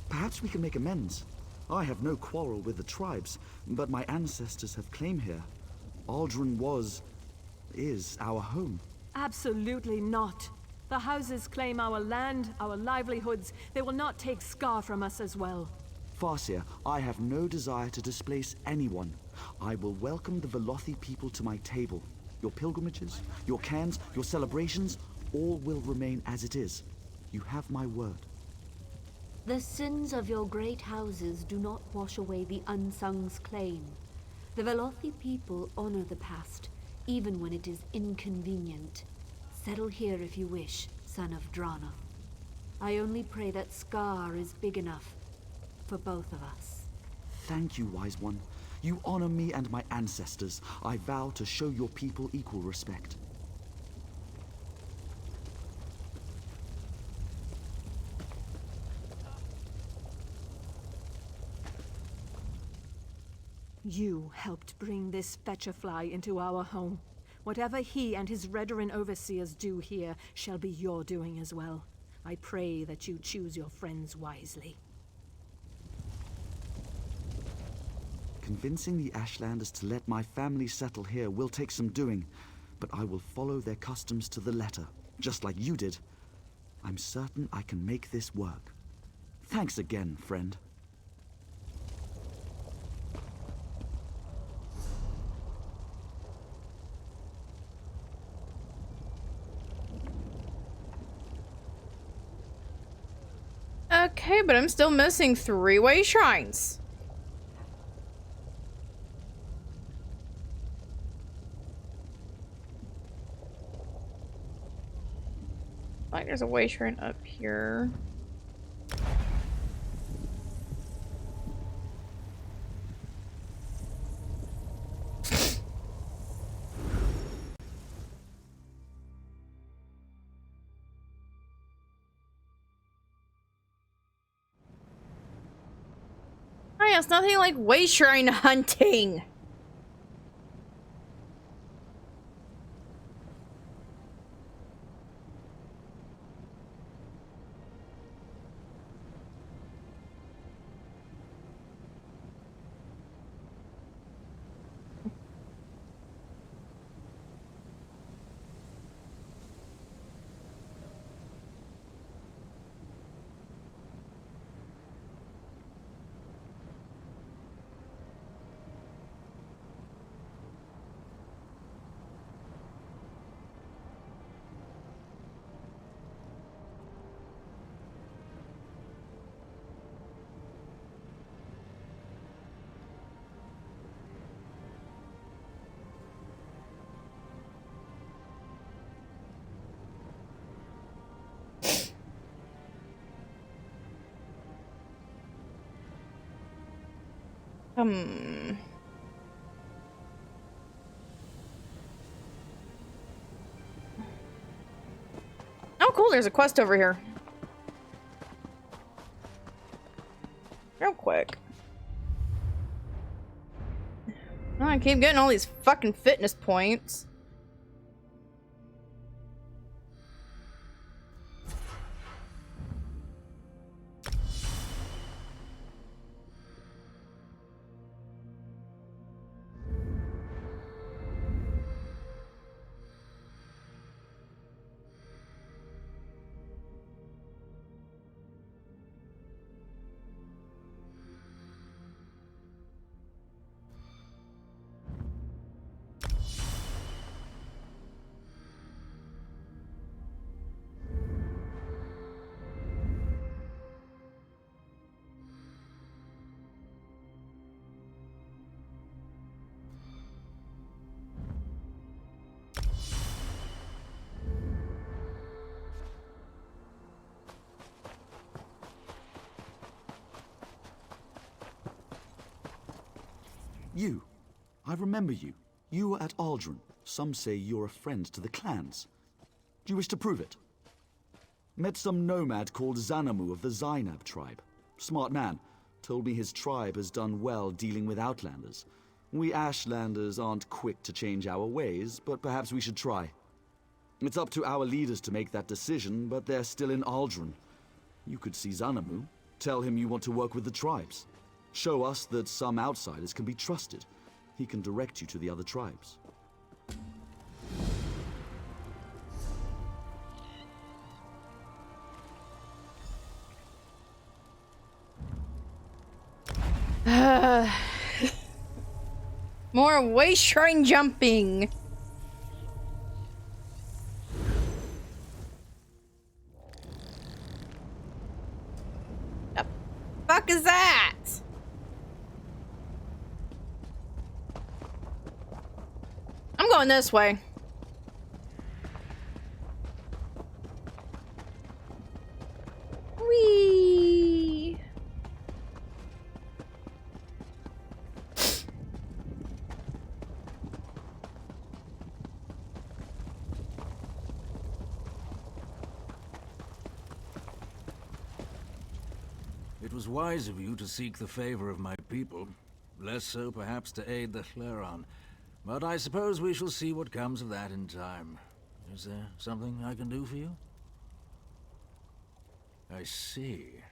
Perhaps we can make amends. I have no quarrel with the tribes, but my ancestors have claim here. Aldrin is our home. Absolutely not. The houses claim our land, our livelihoods. They will not take Scar from us as well. Farseer, I have no desire to displace anyone. I will welcome the Velothi people to my table. Your pilgrimages, your cans, your celebrations, all will remain as it is. You have my word. The sins of your great houses do not wash away the unsung's claim. The Velothi people honor the past, even when it is inconvenient. Settle here if you wish, son of Dranoth. I only pray that Scar is big enough for both of us. Thank you, Wise One. You honor me and my ancestors. I vow to show your people equal respect. You helped bring this Fetcherfly into our home. Whatever he and his Redoran overseers do here shall be your doing as well. I pray that you choose your friends wisely. Convincing the Ashlanders to let my family settle here will take some doing, but I will follow their customs to the letter, just like you did. I'm certain I can make this work. Thanks again, friend. Okay, but I'm still missing 3-way shrines. Like there's a way shrine up here. Oh yeah, it's nothing like way shrine hunting. Oh, cool. There's a quest over here. Real quick. Oh, I keep getting all these fucking fitness points. You. I remember you. You were at Aldrin. Some say you're a friend to the clans. Do you wish to prove it? Met some nomad called Xanamu of the Zainab tribe. Smart man. Told me his tribe has done well dealing with Outlanders. We Ashlanders aren't quick to change our ways, but perhaps we should try. It's up to our leaders to make that decision, but they're still in Aldrin. You could see Xanamu. Tell him you want to work with the tribes. Show us that some outsiders can be trusted. He can direct you to the other tribes. More way shrine jumping. The fuck is that? I'm going this way. Whee! It was wise of you to seek the favor of my people. Less so, perhaps, to aid the Chleron. But I suppose we shall see what comes of that in time. Is there something I can do for you? I see.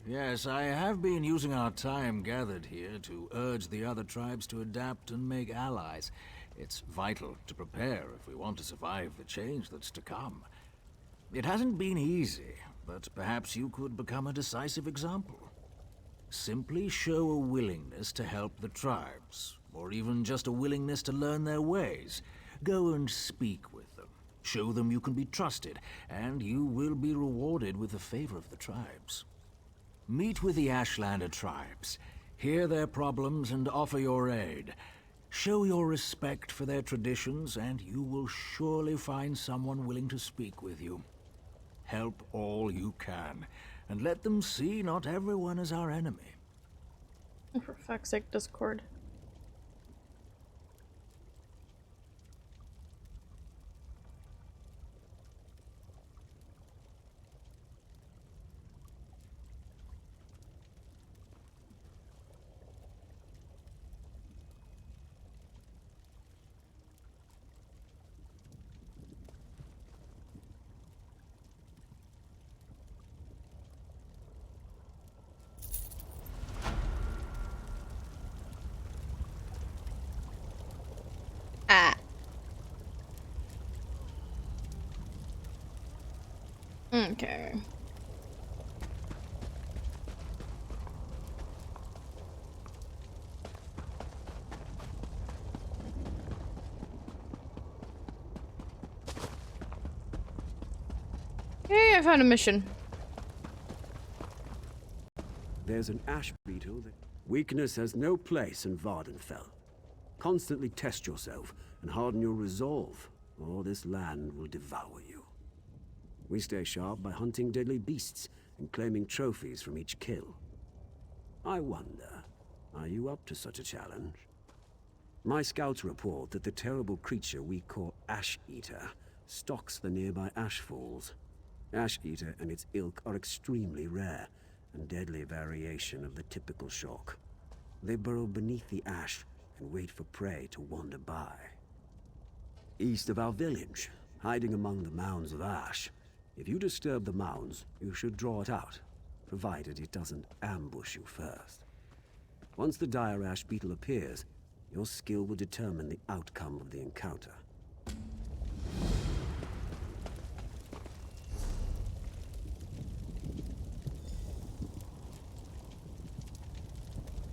Yes, I have been using our time gathered here to urge the other tribes to adapt and make allies. It's vital to prepare if we want to survive the change that's to come. It hasn't been easy, but perhaps you could become a decisive example. Simply show a willingness to help the tribes, or even just a willingness to learn their ways. Go and speak with them. Show them you can be trusted, and you will be rewarded with the favor of the tribes. Meet with the Ashlander tribes, hear their problems, and offer your aid. Show your respect for their traditions, and you will surely find someone willing to speak with you. Help all you can, and let them see not everyone is our enemy. For fuck's sake, Discord. Ah. Okay. Hey, I found a mission. There's an ash beetle that... Weakness has no place in Vardenfell. Constantly test yourself and harden your resolve, or this land will devour you. We stay sharp by hunting deadly beasts and claiming trophies from each kill. I wonder, are you up to such a challenge? My scouts report that the terrible creature we call Ash Eater stalks the nearby ash falls. Ash Eater and its ilk are extremely rare, and deadly variation of the typical shock. They burrow beneath the ash and wait for prey to wander by. East of our village, hiding among the mounds of ash. If you disturb the mounds, you should draw it out, provided it doesn't ambush you first. Once the dire ash beetle appears, your skill will determine the outcome of the encounter.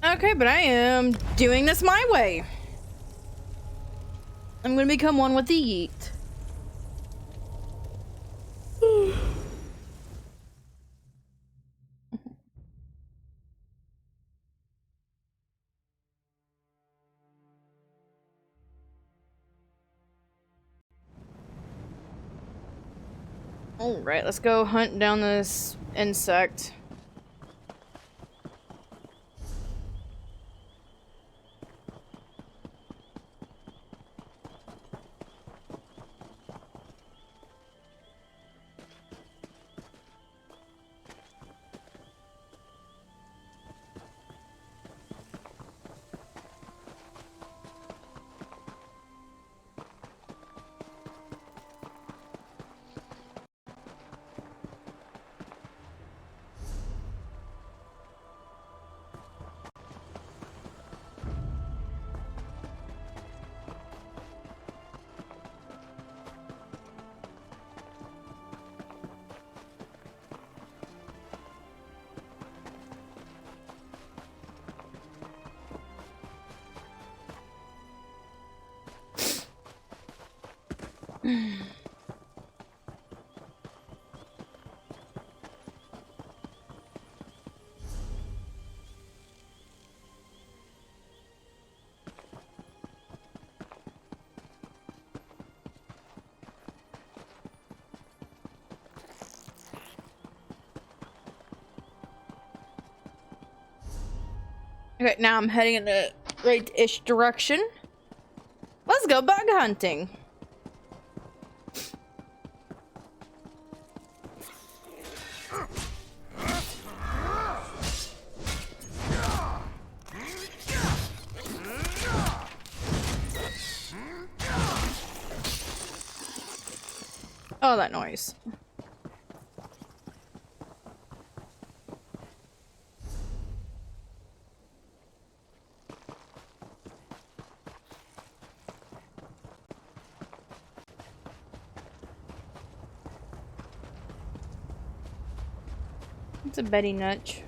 Okay, but I am doing this my way. I'm gonna become one with the yeet. Alright, let's go hunt down this insect. Okay, now I'm heading in the right-ish direction. Let's go bug hunting. Oh, that noise. It's a Betty Nutch.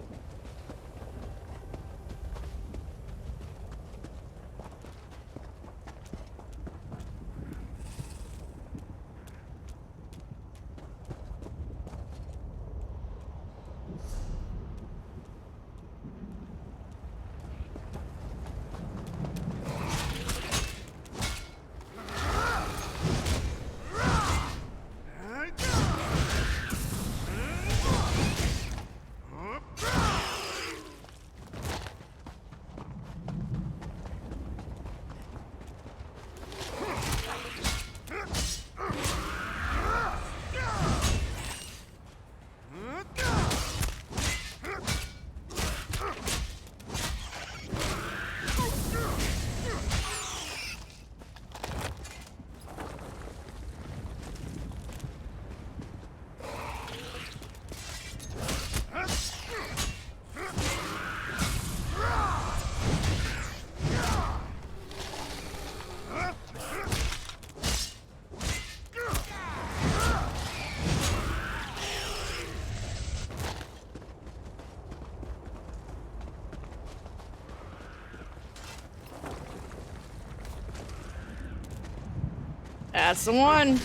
That's the one.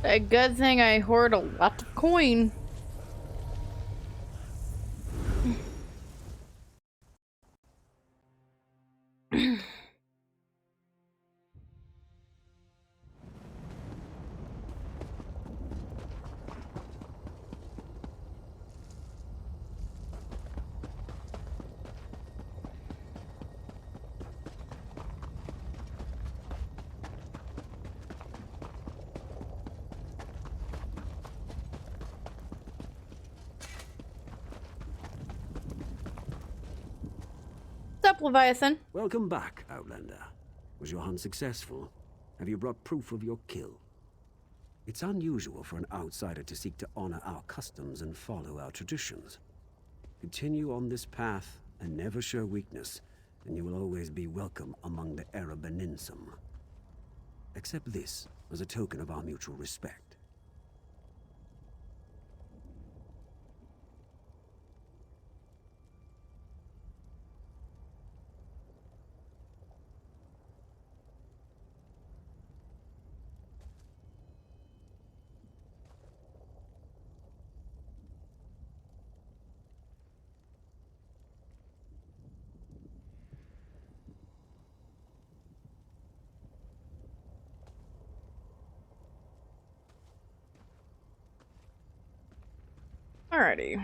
A good thing I hoard a lot of coin. What's up, Leviathan? Welcome back, Outlander. Was your hunt successful? Have you brought proof of your kill? It's unusual for an outsider to seek to honor our customs and follow our traditions. Continue on this path and never show weakness, and you will always be welcome among the Erabeninsum. Accept this as a token of our mutual respect. Alrighty.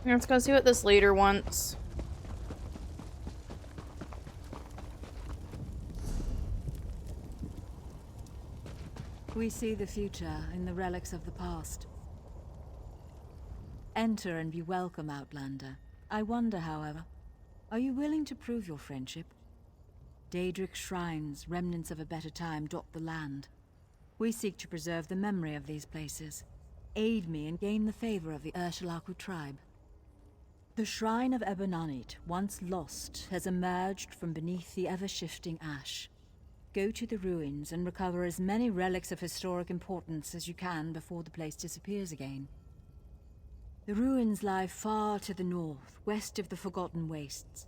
Let's go see what this leader wants. We see the future in the relics of the past. Enter and be welcome, Outlander. I wonder, however, are you willing to prove your friendship? Daedric shrines, remnants of a better time, dot the land. We seek to preserve the memory of these places. Aid me and gain the favor of the Ursulaku tribe. The Shrine of Ebonanit, once lost, has emerged from beneath the ever-shifting ash. Go to the ruins and recover as many relics of historic importance as you can before the place disappears again. The ruins lie far to the north, west of the Forgotten Wastes.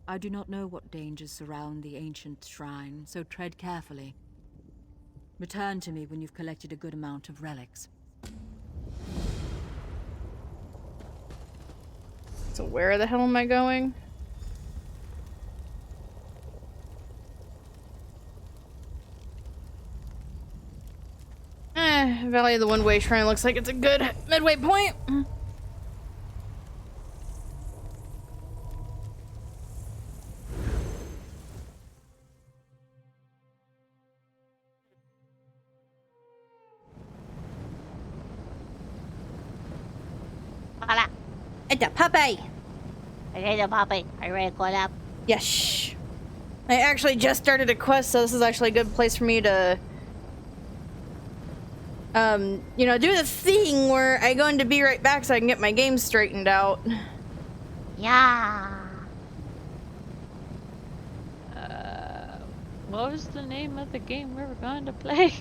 I do not know what dangers surround the ancient shrine, so tread carefully. Return to me when you've collected a good amount of relics. So where the hell am I going? Valley of the One-Way Shrine looks like it's a good midway point. Hola. It's a puppy! Okay, the puppy. Are you ready to call up? Yes. I actually just started a quest, so this is actually a good place for me to you know, do the thing where I go into be right back so I can get my game straightened out. Yeah. What was the name of the game we were going to play?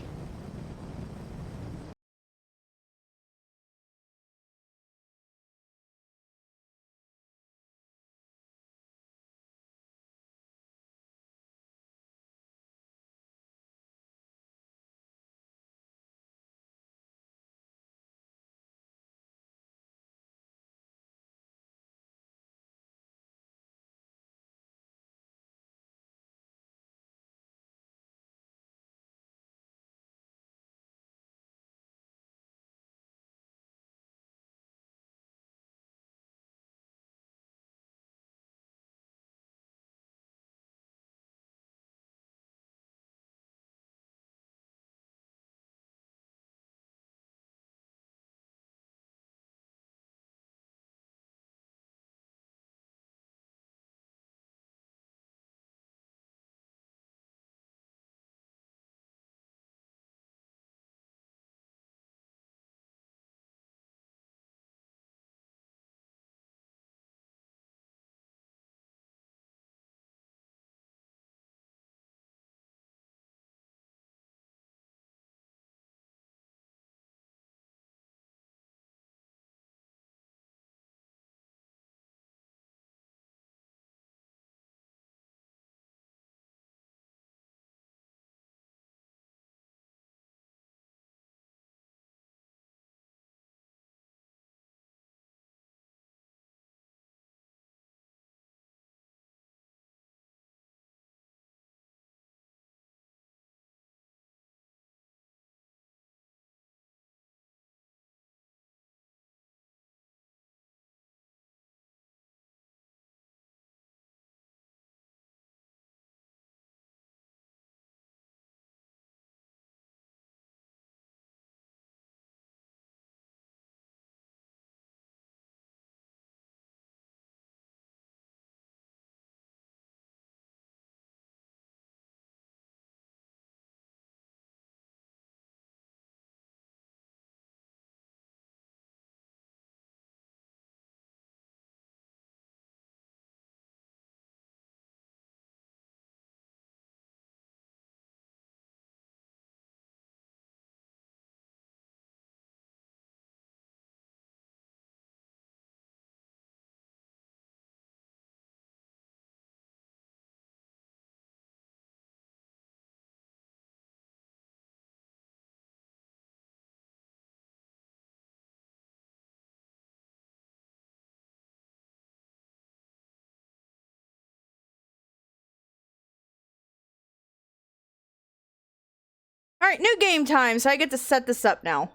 Alright, new game time, so I get to set this up now.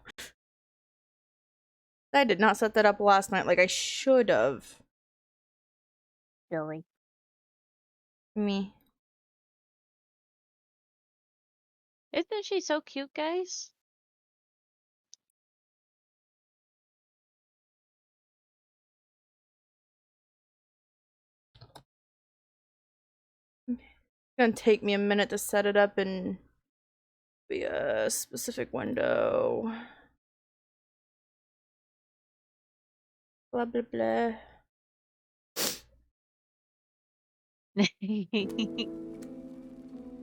I did not set that up last night like I should have. Silly. Me. Isn't she so cute, guys? It's gonna take me a minute to set it up and be a specific window. Blah blah blah.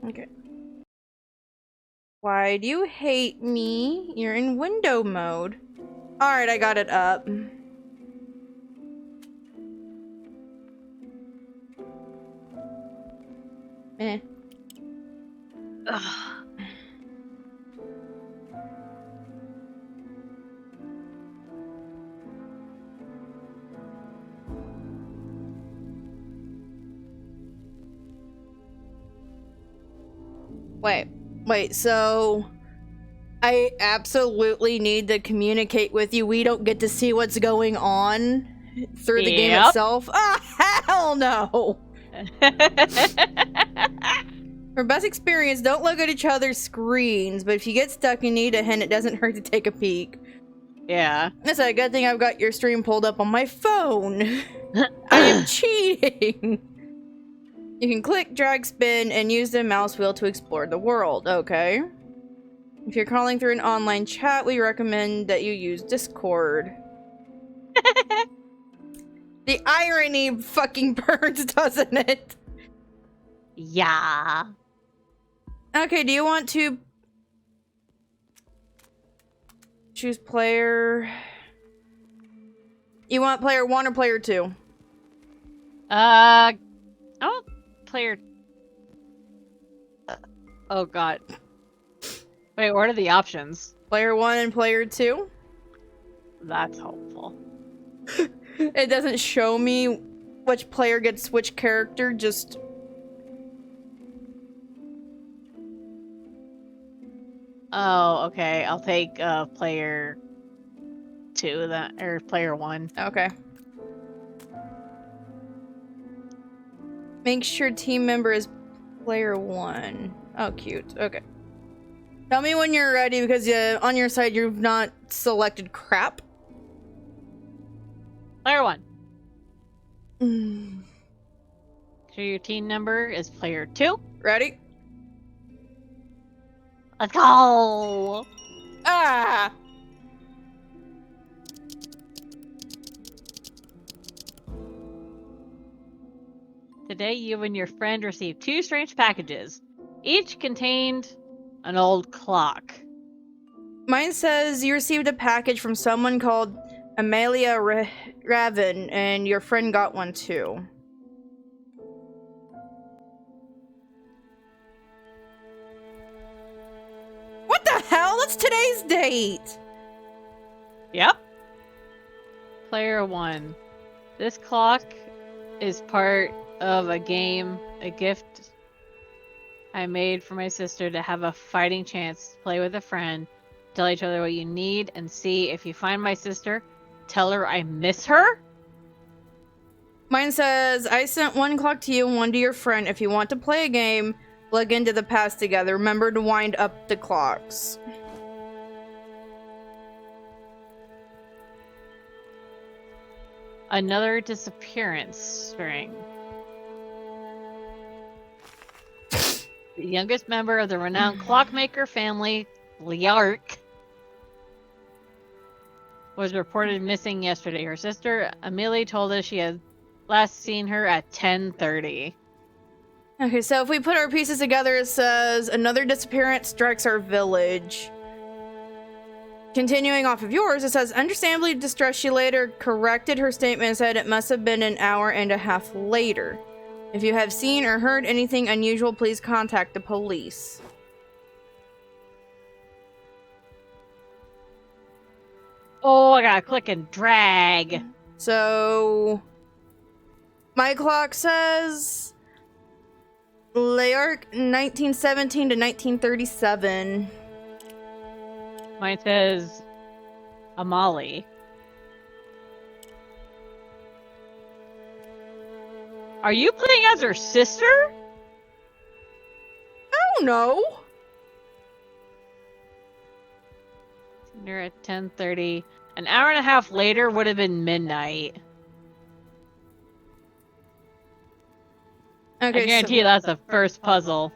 Okay. Why do you hate me? You're in window mode. Alright, I got it up. Eh. Ugh. Wait, so I absolutely need to communicate with you. We don't get to see what's going on through the game itself? Ah, hell no! For best experience, don't look at each other's screens, but if you get stuck and need a hint, it doesn't hurt to take a peek. Yeah. That's a good thing I've got your stream pulled up on my phone. I am cheating! You can click, drag, spin, and use the mouse wheel to explore the world, okay? If you're calling through an online chat, we recommend that you use Discord. The irony fucking burns, doesn't it? Yeah. Okay, do you want to choose player? You want player 1 or player 2? Oh, player. Oh god. Wait, what are the options? Player 1 and player 2? That's helpful. It doesn't show me which player gets which character, just... Oh, okay. I'll take player 2 then, or player 1. Okay. Make sure team member is player 1. Oh, cute. Okay. Tell me when you're ready, because on your side you've not selected crap. Player 1. So your team number is player 2. Ready? Let's go! Ah! Today you and your friend received 2 strange packages. Each contained an old clock. Mine says you received a package from someone called Amelia Raven, and your friend got one too. What the hell? That's today's date! Yep. Player 1. This clock is part of a game, a gift I made for my sister to have a fighting chance to play with a friend. Tell each other what you need and see if you find my sister. Tell her I miss her. Mine says, I sent one clock to you and one to your friend. If you want to play a game, plug into the past together. Remember to wind up the clocks. Another disappearance string. The youngest member of the renowned clockmaker family, Liark, was reported missing yesterday. Her sister, Amelie, told us she had last seen her at 10:30. Okay, so if we put our pieces together, it says, another disappearance strikes our village. Continuing off of yours, it says, understandably distressed, she later corrected her statement and said it must have been an hour and a half later. If you have seen or heard anything unusual, please contact the police. Oh, I gotta click and drag. So, my clock says Leark 1917 to 1937. Mine says Amali. Are you playing as her sister? Oh no. Dinner at 10:30. An hour and a half later would have been midnight. Okay, I guarantee you that's the first puzzle.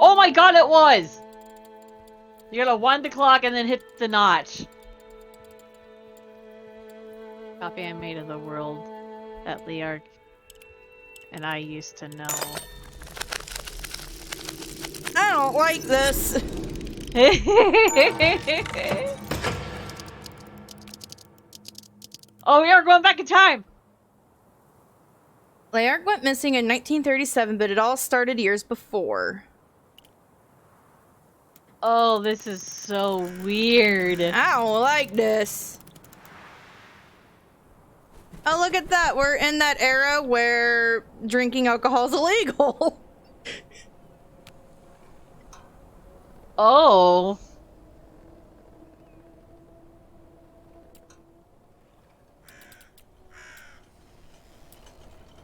Oh my god, it was! You gotta wind the clock and then hit the notch. Copy I made of the world that Leark and I used to know. I don't like this. Oh, we are going back in time! Leark went missing in 1937, but it all started years before. Oh, this is so weird. I don't like this. Oh, look at that. We're in that era where drinking alcohol is illegal. Oh.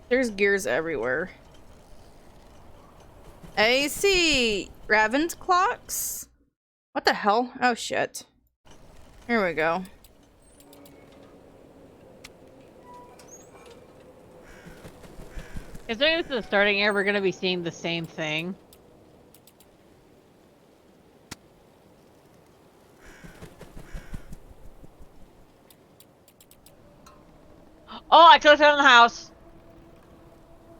There's gears everywhere. AC! Raven's clocks? What the hell? Oh shit. Here we go. Considering this is the starting era, we're gonna be seeing the same thing. Oh, I clicked on the house.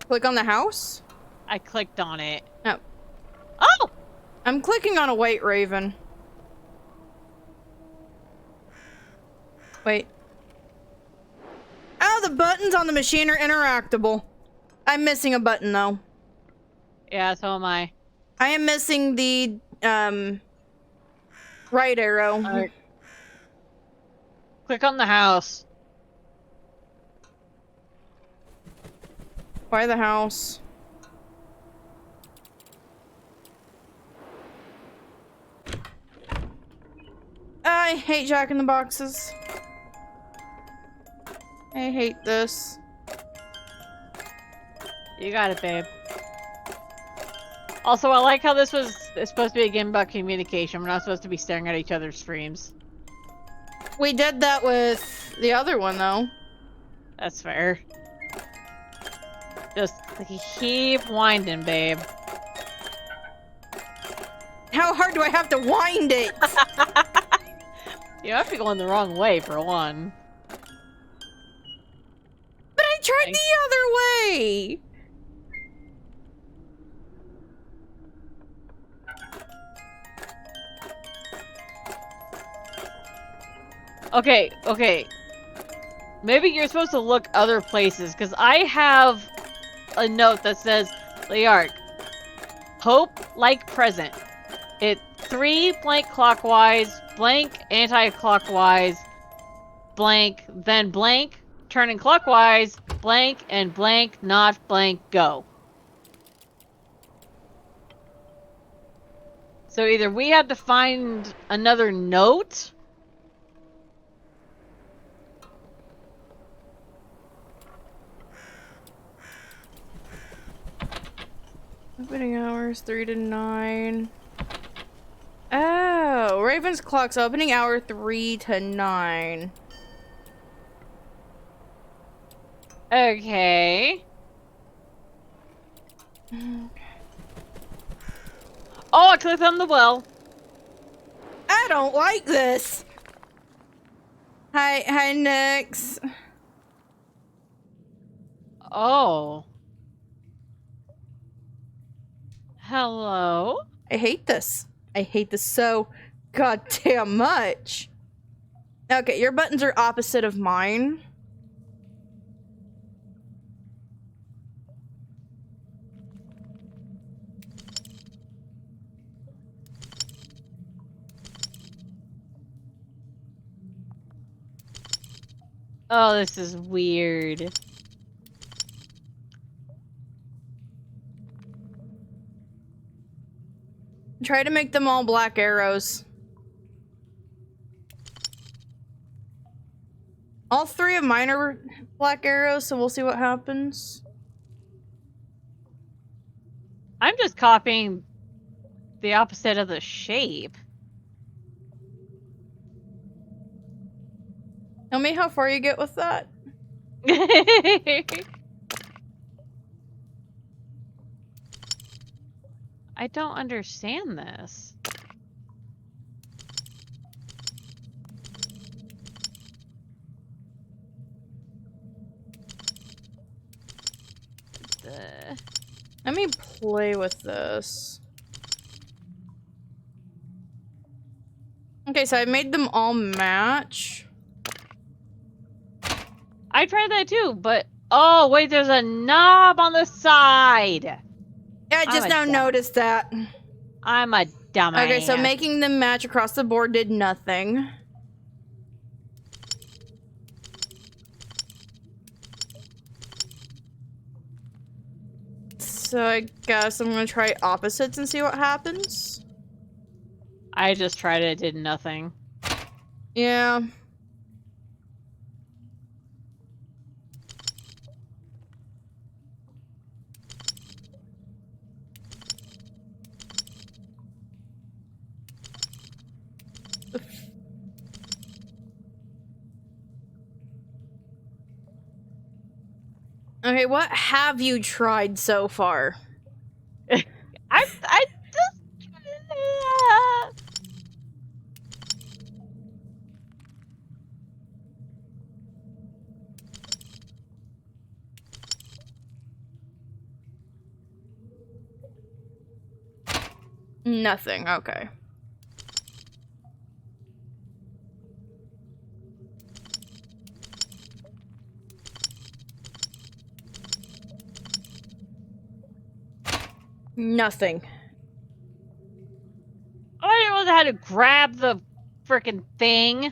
Click on the house? I clicked on it. No. Oh! I'm clicking on a white raven. Wait. Oh, the buttons on the machine are interactable. I'm missing a button, though. Yeah, so am I. I am missing the, right arrow. Right. Click on the house. Why the house? I hate Jack in the Boxes. I hate this. You got it, babe. Also, I like how this was supposed to be a game about communication. We're not supposed to be staring at each other's streams. We did that with the other one, though. That's fair. Just keep winding, babe. How hard do I have to wind it? You have to be going the wrong way, for one. But I tried the other way! Okay, okay. Maybe you're supposed to look other places, because I have a note that says, Leark, hope like present. It 3 blank clockwise, blank anti-clockwise, blank, then blank, turning clockwise, blank, and blank, not blank, go. So either we had to find another note. Opening hours 3 to 9. Oh, Raven's clock's opening hour 3 to 9. Okay. Oh, I clicked on the well. I don't like this. Hi, Nix. Oh. Hello? I hate this. I hate this so goddamn much. Okay, your buttons are opposite of mine. Oh, this is weird. Try to make them all black arrows. All 3 of mine are black arrows, so we'll see what happens. I'm just copying the opposite of the shape. Tell me how far you get with that. I don't understand this. Let me play with this. Okay, so I made them all match. I tried that too, but oh wait, there's a knob on the side. Yeah, I just now noticed that. I'm a dumbass. Okay, so making them match across the board did nothing. So I guess I'm gonna try opposites and see what happens. I just tried it, did nothing. Yeah. Okay, what have you tried so far? I just... Nothing, okay. Nothing. I don't know how to grab the frickin' thing.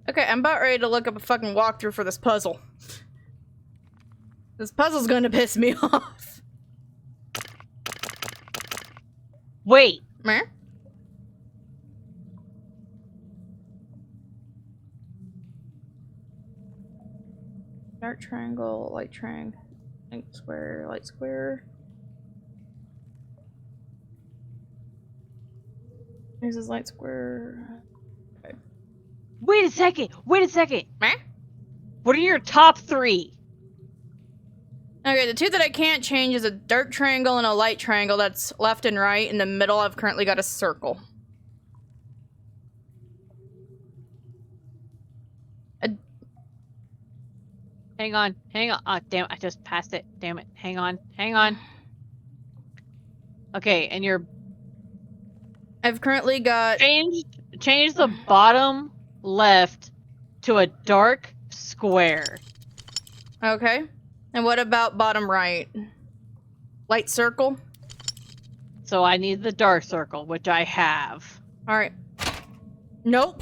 Okay, I'm about ready to look up a fucking walkthrough for this puzzle. This puzzle's gonna piss me off. Wait. Meh? Dark triangle, light triangle, light square, light square. Here's his light square. Okay. Wait a second. Wait a second. Meh? What are your top 3? Okay, the 2 that I can't change is a dark triangle and a light triangle that's left and right. In the middle, I've currently got a circle. Hang on. Hang on. Oh, damn it. I just passed it. Damn it. Hang on. Hang on. Okay, and you're... I've currently got... Change the bottom left to a dark square. Okay. And what about bottom right? Light circle? So I need the dark circle, which I have. Alright. Nope.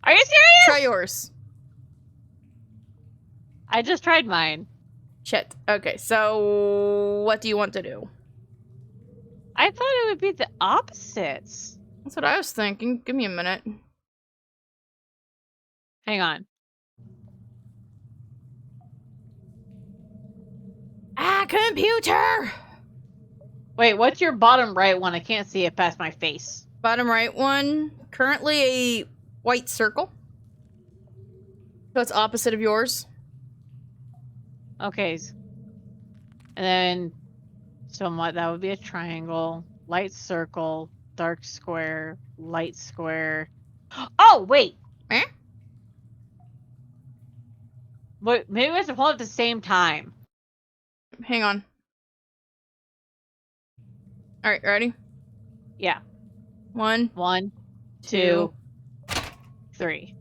Are you serious? Try yours. I just tried mine. Shit. Okay, so what do you want to do? I thought it would be the opposites. That's what I was thinking. Give me a minute. Hang on. Ah, computer! Wait, what's your bottom right one? I can't see it past my face. Bottom right one, currently a white circle. So it's opposite of yours. Okay. And then, somewhat, that would be a triangle, light circle, dark square, light square. Oh, wait! Eh? Wait, maybe we have to pull it at the same time. Hang on. Alright, ready? Yeah. 1, 2, 3.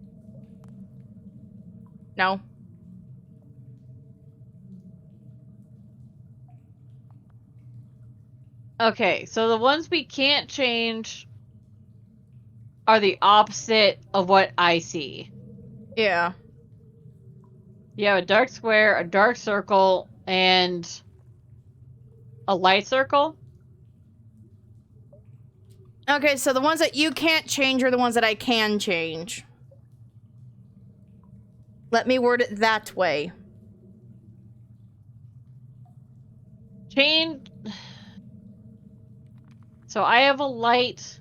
No. Okay, so the ones we can't change are the opposite of what I see. Yeah. You have a dark square, a dark circle, and a light circle. Okay, so the ones that you can't change are the ones that I can change. Let me word it that way. Change. So I have a light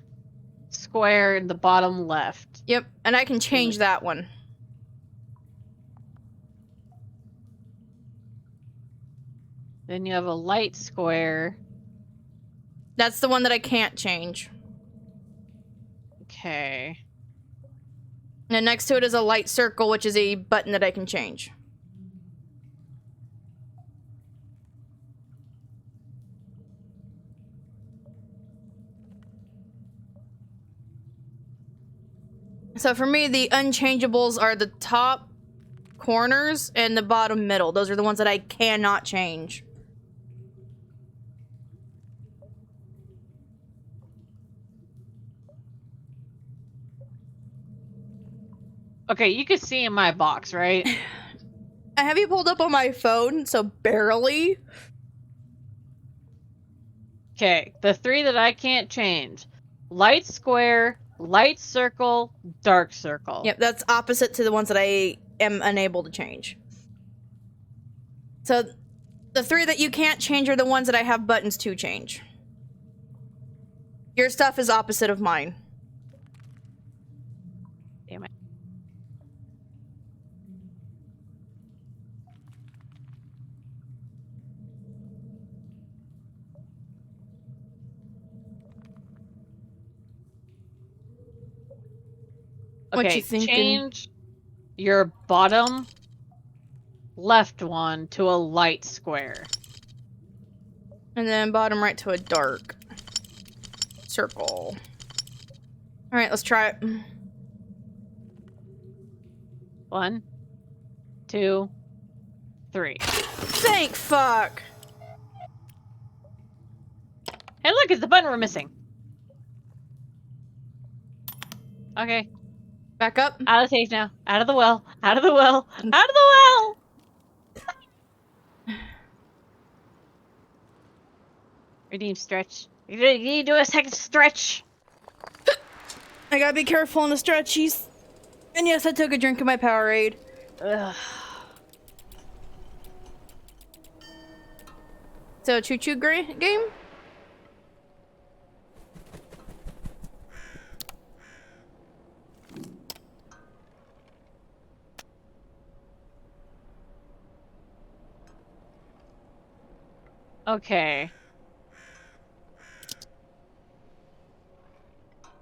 square in the bottom left. Yep, and I can change that one. Then you have a light square. That's the one that I can't change. Okay. And next to it is a light circle, which is a button that I can change. So for me, the unchangeables are the top corners and the bottom middle. Those are the ones that I cannot change. Okay, you can see in my box, right? I have you pulled up on my phone, so barely. Okay, the 3 that I can't change. Light square, light circle, dark circle. Yep, that's opposite to the ones that I am unable to change. So the 3 that you can't change are the ones that I have buttons to change. Your stuff is opposite of mine. Damn it. What Okay, you thinking? change your bottom left one to a light square. And then bottom right to a dark circle. Alright, let's try it. 1, 2, 3. Thank fuck! Hey, look, it's the button we're missing. Okay. Back up. Out of the safe now. Out of the well. Out of the well. Out of the well! Redeem stretch. You need to do a second stretch. I gotta be careful on the stretchies. And yes, I took a drink of my Powerade. Ugh. So, choo-choo game? Okay.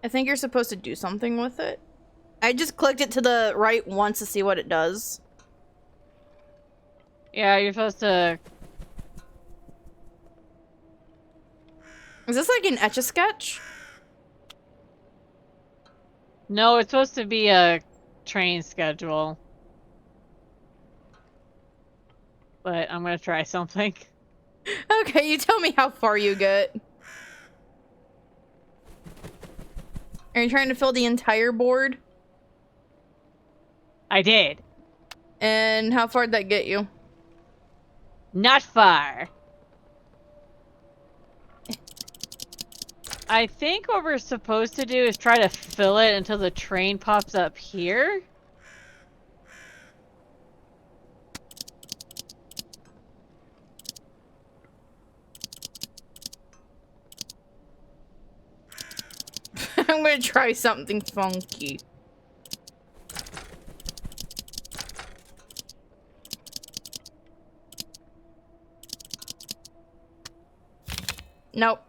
I think you're supposed to do something with it. I just clicked it to the right once to see what it does. Yeah, you're supposed to... Is this like an Etch-a-Sketch? No, it's supposed to be a train schedule. But I'm gonna try something. Okay, you tell me how far you get. Are you trying to fill the entire board? I did. And how far did that get you? Not far. I think what we're supposed to do is try to fill it until the train pops up here. I'm gonna try something funky. Nope.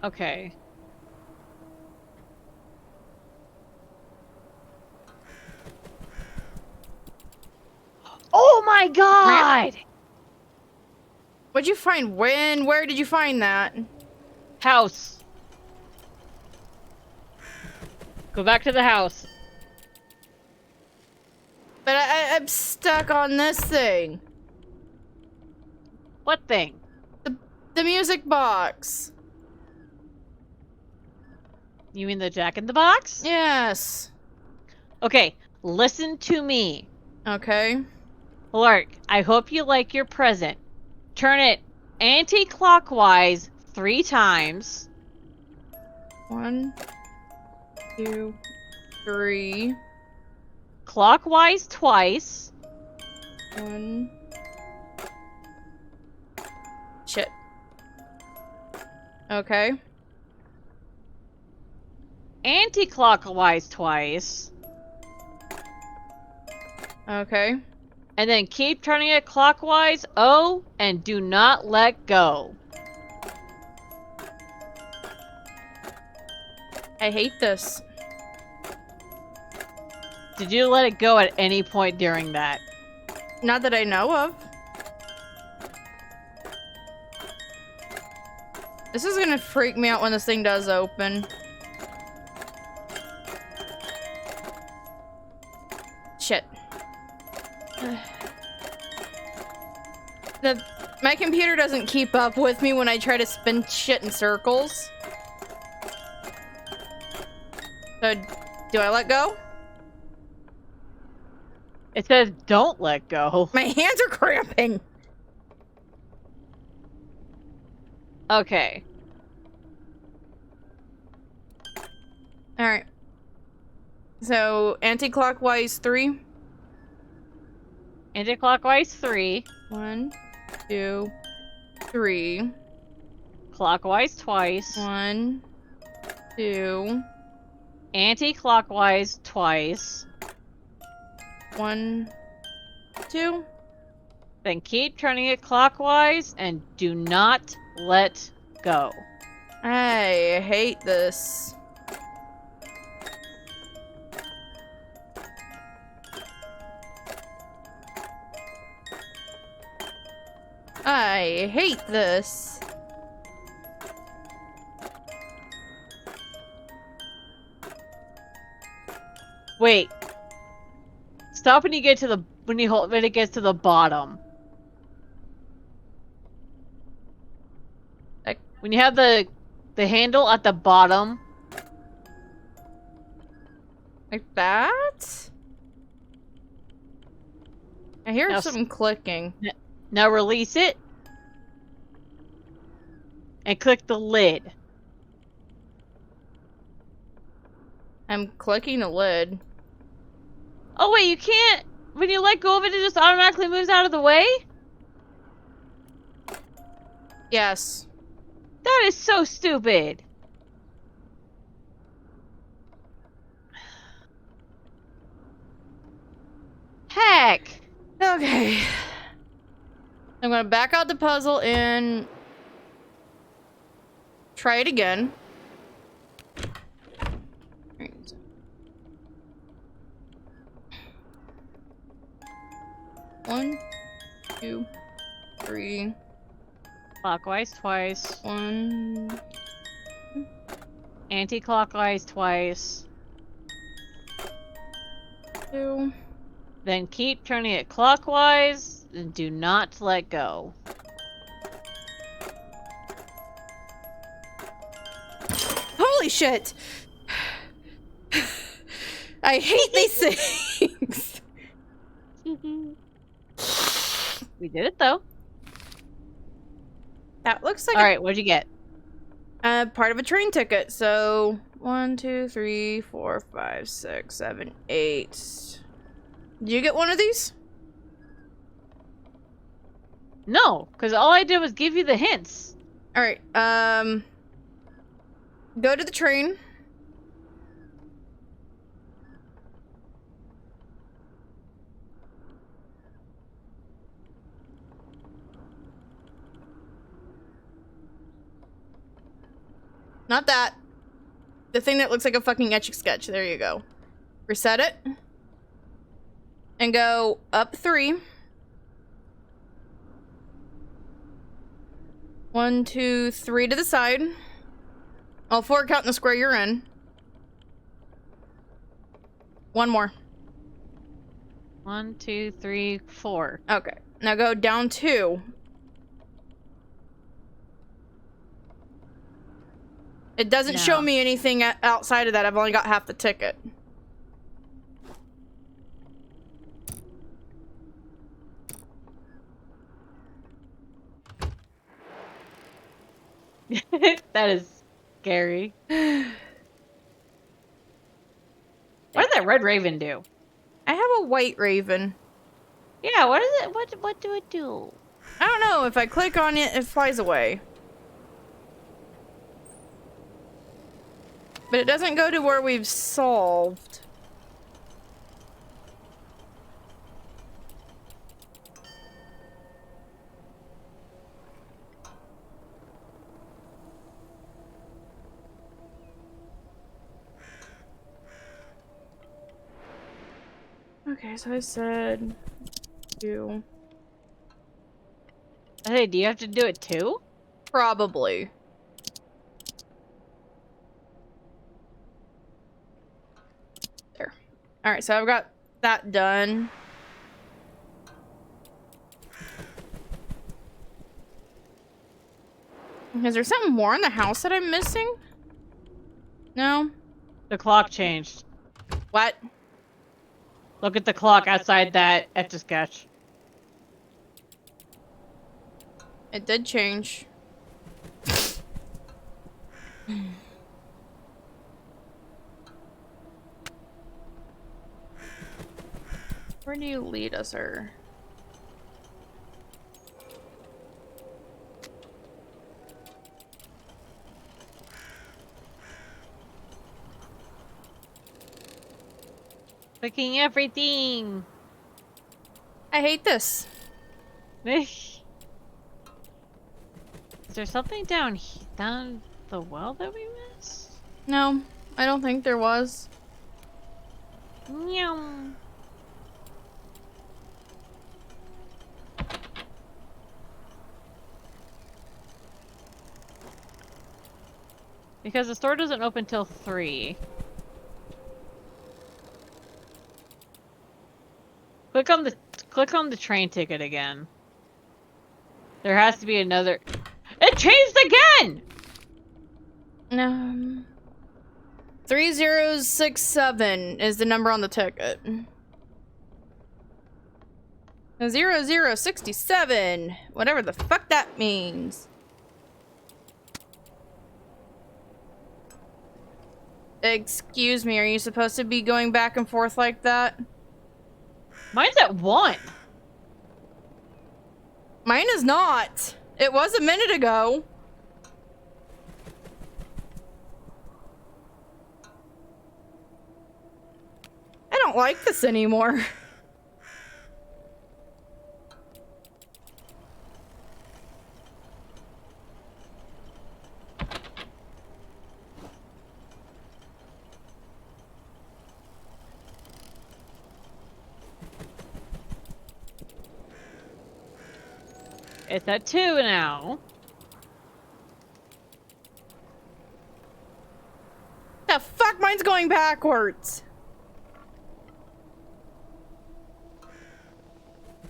Okay. Oh my god! What'd you find? When? Where did you find that? House. Go back to the house. But I'm stuck on this thing. What thing? The music box. You mean the Jack in the Box? Yes. Okay, listen to me. Okay. Lark, I hope you like your present. Turn it anti-clockwise 3 times. 1, 2, 3. Clockwise twice. 1. Shit. Okay. Anti-clockwise twice. Okay. And then keep turning it clockwise. Oh, and do not let go. I hate this. Did you let it go at any point during that? Not that I know of. This is gonna freak me out when this thing does open. Shit. My computer doesn't keep up with me when I try to spin shit in circles. So, do I let go? It says don't let go. My hands are cramping. Okay. Alright. So, anti-clockwise 3. Anti-clockwise 3. 1, 2, 3. Clockwise twice. 1, 2. Anti-clockwise twice. 1, 2. Then keep turning it clockwise and do not let go. I hate this. I hate this. Wait. Stop when you get to the when it gets to the bottom. Like when you have the handle at the bottom. Like that? I hear Now something clicking. Now release it. And click the lid. I'm clicking the lid. Oh wait, you can't. When you let go of it, it just automatically moves out of the way? Yes. That is so stupid. Heck. Okay. I'm gonna back out the puzzle and try it again. One, 2, 3. Clockwise twice. 1. Anti-clockwise twice. 2. Then keep turning it clockwise and do not let go. Holy shit! I hate these things! We did it though. That looks like Alright, what'd you get? part of a train ticket. So 1, 2, 3, 4, 5, 6, 7, 8. Did you get one of these? No, because all I did was give you the hints. Alright, go to the train. Not that. The thing that looks like a fucking Etch-a-Sketch. There you go. Reset it. And go up 3. 1, 2, 3 to the side. All 4 count in the square you're in. 1 more. 1, 2, 3, 4. Okay. Now go down 2. It doesn't show me anything outside of that. I've only got half the ticket. That is scary. What did that red raven do? I have a white raven. Yeah, what is it? What do it do? I don't know. If I click on it, it flies away. But it doesn't go to where we've solved. Okay, so I said 2. Hey, do you have to do it too? Probably. There. Alright, so I've got that done. Is there something more in the house that I'm missing? No? The clock changed. What? Look at the clock outside that Etch-a-Sketch. It did change. Where do you lead us, sir? Clicking everything. I hate this. Is there something down the well that we missed? No, I don't think there was. Meow. Because the store doesn't open till 3. Click on the train ticket again. There has to be another. It changed again. 3067 is the number on the ticket. 0067, whatever the fuck that means. Excuse me, are you supposed to be going back and forth like that? Mine's at 1. Mine is not. It was a minute ago. I don't like this anymore. It's at 2 now. The fuck? Mine's going backwards.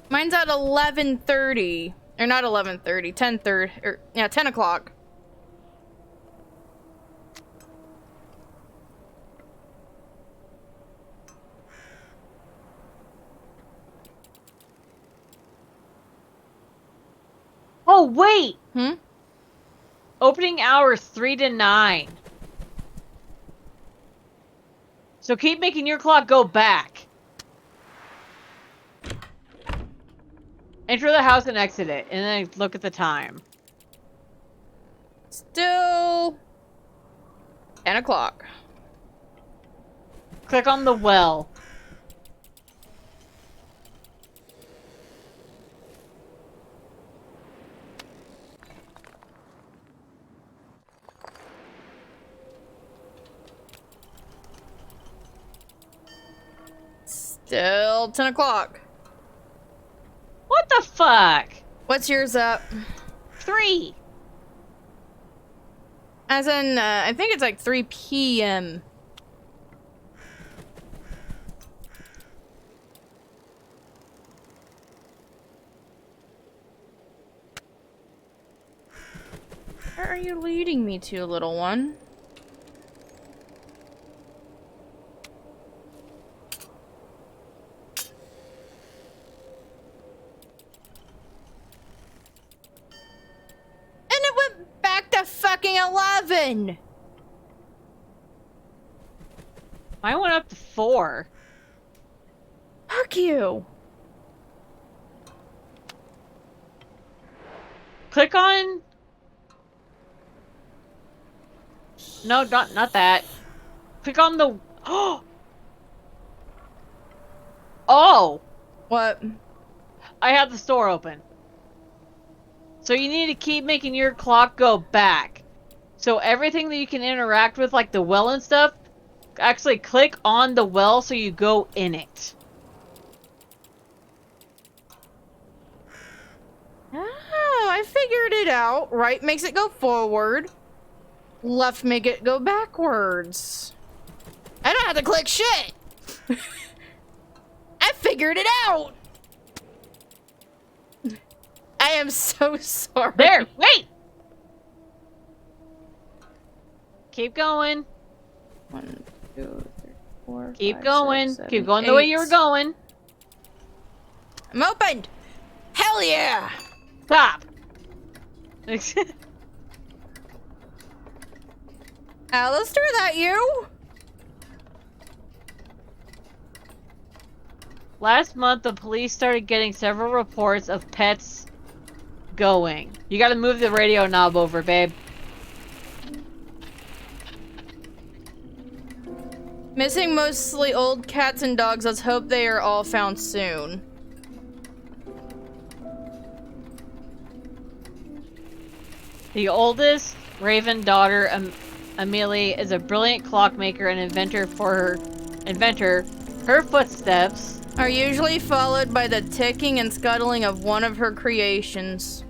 Mine's at 11:30. Or not 11:30, 10:30. Or, yeah, 10 o'clock. Oh, wait! Hmm? Opening hours 3 to 9. So keep making your clock go back. Enter the house and exit it, and then look at the time. Still 10 o'clock. Click on the well. Still 10 o'clock. What the fuck? What's yours up? 3. As in, I think it's like 3 p.m. Where are you leading me to, little one? 11. Mine went up to 4. Fuck you. Click on... No, not that. Click on the... Oh! What? I have the store open. So you need to keep making your clock go back. So everything that you can interact with, like the well and stuff, actually click on the well so you go in it. Oh, I figured it out. Right makes it go forward. Left make it go backwards. I don't have to click shit. I figured it out. I am so sorry. There, wait! Keep going. 1, 2, 3, 4, Keep 5, going. 6, 7, Keep going the way you were 8. going. I'm opened. Hell yeah. Stop. Alistair, that you? Last month, the police started getting several reports of pets going. You gotta move the radio knob over, babe. Missing mostly old cats and dogs. Let's hope they are all found soon. The oldest Raven daughter, Amelie, is a brilliant clockmaker and inventor. Her footsteps are usually followed by the ticking and scuttling of one of her creations.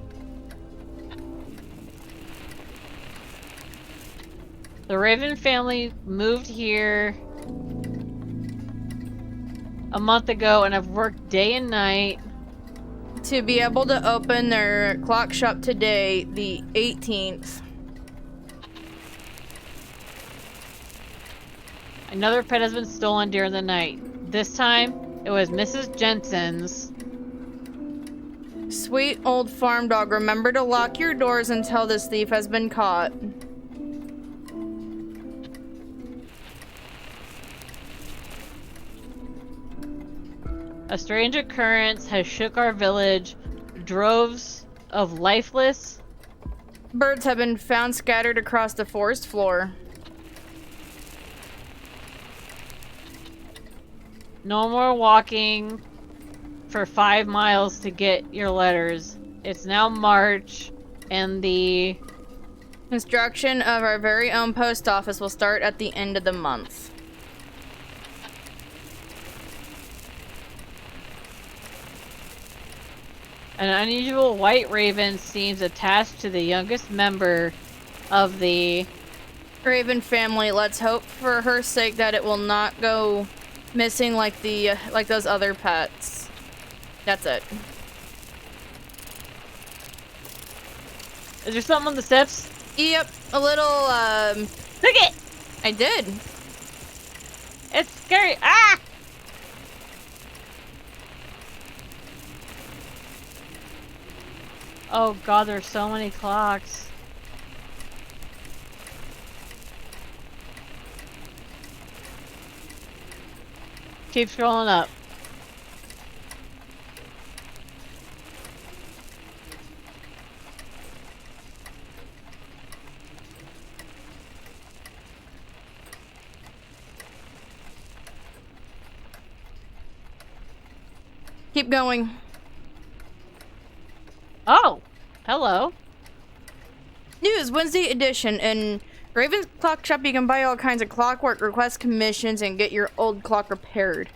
The Raven family moved here a month ago and have worked day and night to be able to open their clock shop today, the 18th. Another pet has been stolen during the night. This time, it was Mrs. Jensen's. Sweet old farm dog, remember to lock your doors until this thief has been caught. A strange occurrence has shook our village. Droves of lifeless birds have been found scattered across the forest floor. No more walking for 5 miles to get your letters. It's now March, and the construction of our very own post office will start at the end of the month. An unusual white raven seems attached to the youngest member of the Raven family. Let's hope for her sake that it will not go missing like those other pets. That's it. Is there something on the steps? Yep, a little Look it! I did. It's scary. Ah! Oh god, there's so many clocks. Keep scrolling up. Keep going. Oh! Hello. News, Wednesday edition. In Raven's Clock Shop, you can buy all kinds of clockwork, request commissions, and get your old clock repaired.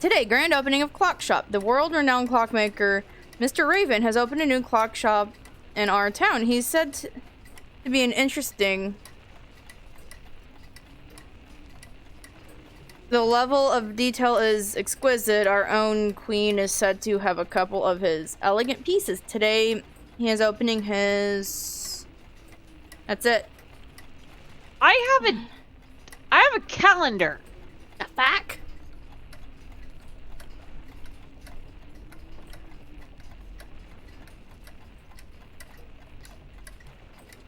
Today, grand opening of Clock Shop. The world-renowned clockmaker, Mr. Raven, has opened a new clock shop in our town. He's said to be an interesting... The level of detail is exquisite. Our own queen is said to have a couple of his elegant pieces. Today, he is opening his... That's it. I have a calendar. Back.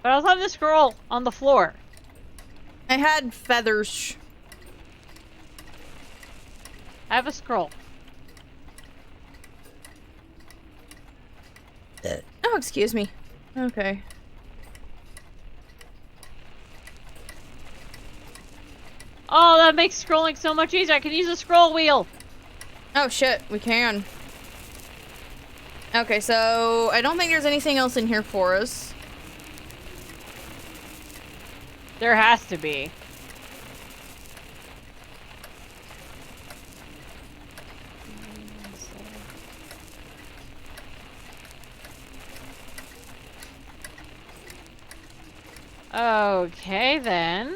But I also have the scroll on the floor. I had feathers. I have a scroll. Oh, excuse me. Okay. Oh, that makes scrolling so much easier. I can use a scroll wheel. Oh shit, we can. Okay, so I don't think there's anything else in here for us. There has to be. Okay, then.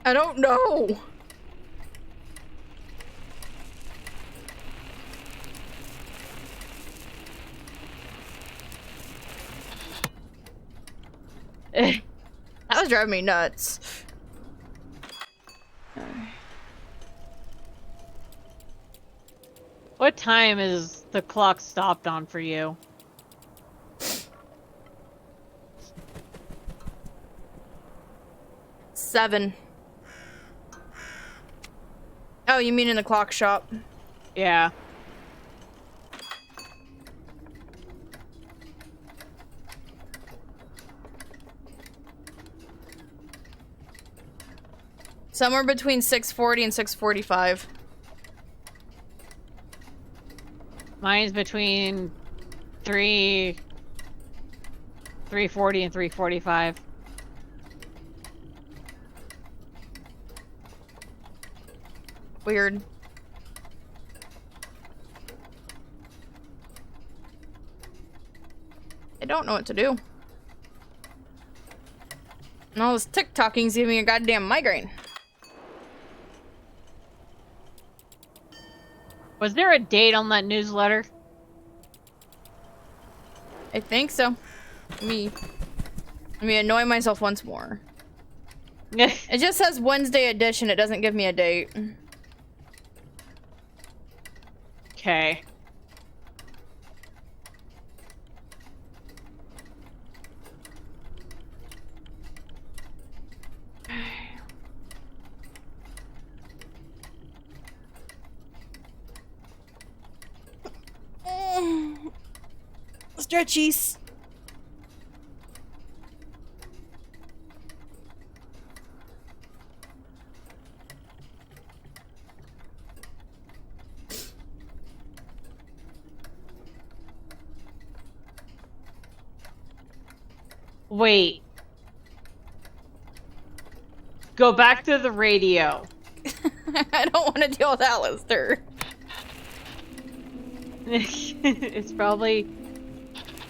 I don't know. That was driving me nuts. What time is the clock stopped on for you? Seven. Oh, you mean in the clock shop? Yeah. Somewhere between 6:40 and 6:45. Mine's between 3:40 and 3:45. Weird. I don't know what to do. And all this TikToking's giving me a goddamn migraine. Was there a date on that newsletter? I think so. Let me annoy myself once more. It just says Wednesday edition. It doesn't give me a date. Okay. Stretchies. Wait. Go back to the radio. I don't want to deal with Alistair. It's probably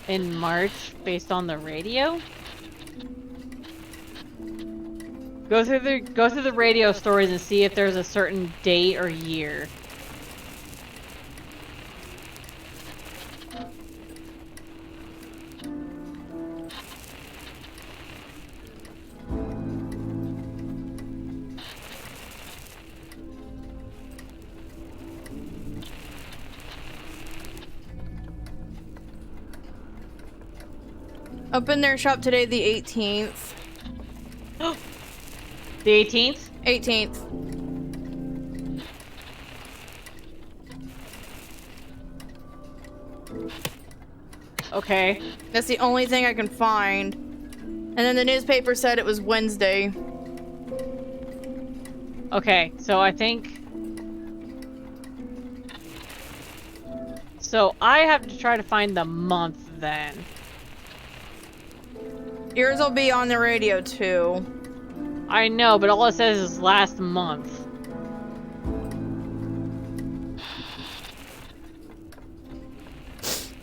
in March based on the radio. Go through the radio stories and see if there's a certain date or year. Open their shop today, the 18th. The 18th? 18th. Okay. That's the only thing I can find. And then the newspaper said it was Wednesday. Okay, so I think... So I have to try to find the month then. Yours will be on the radio too. I know, but all it says is last month.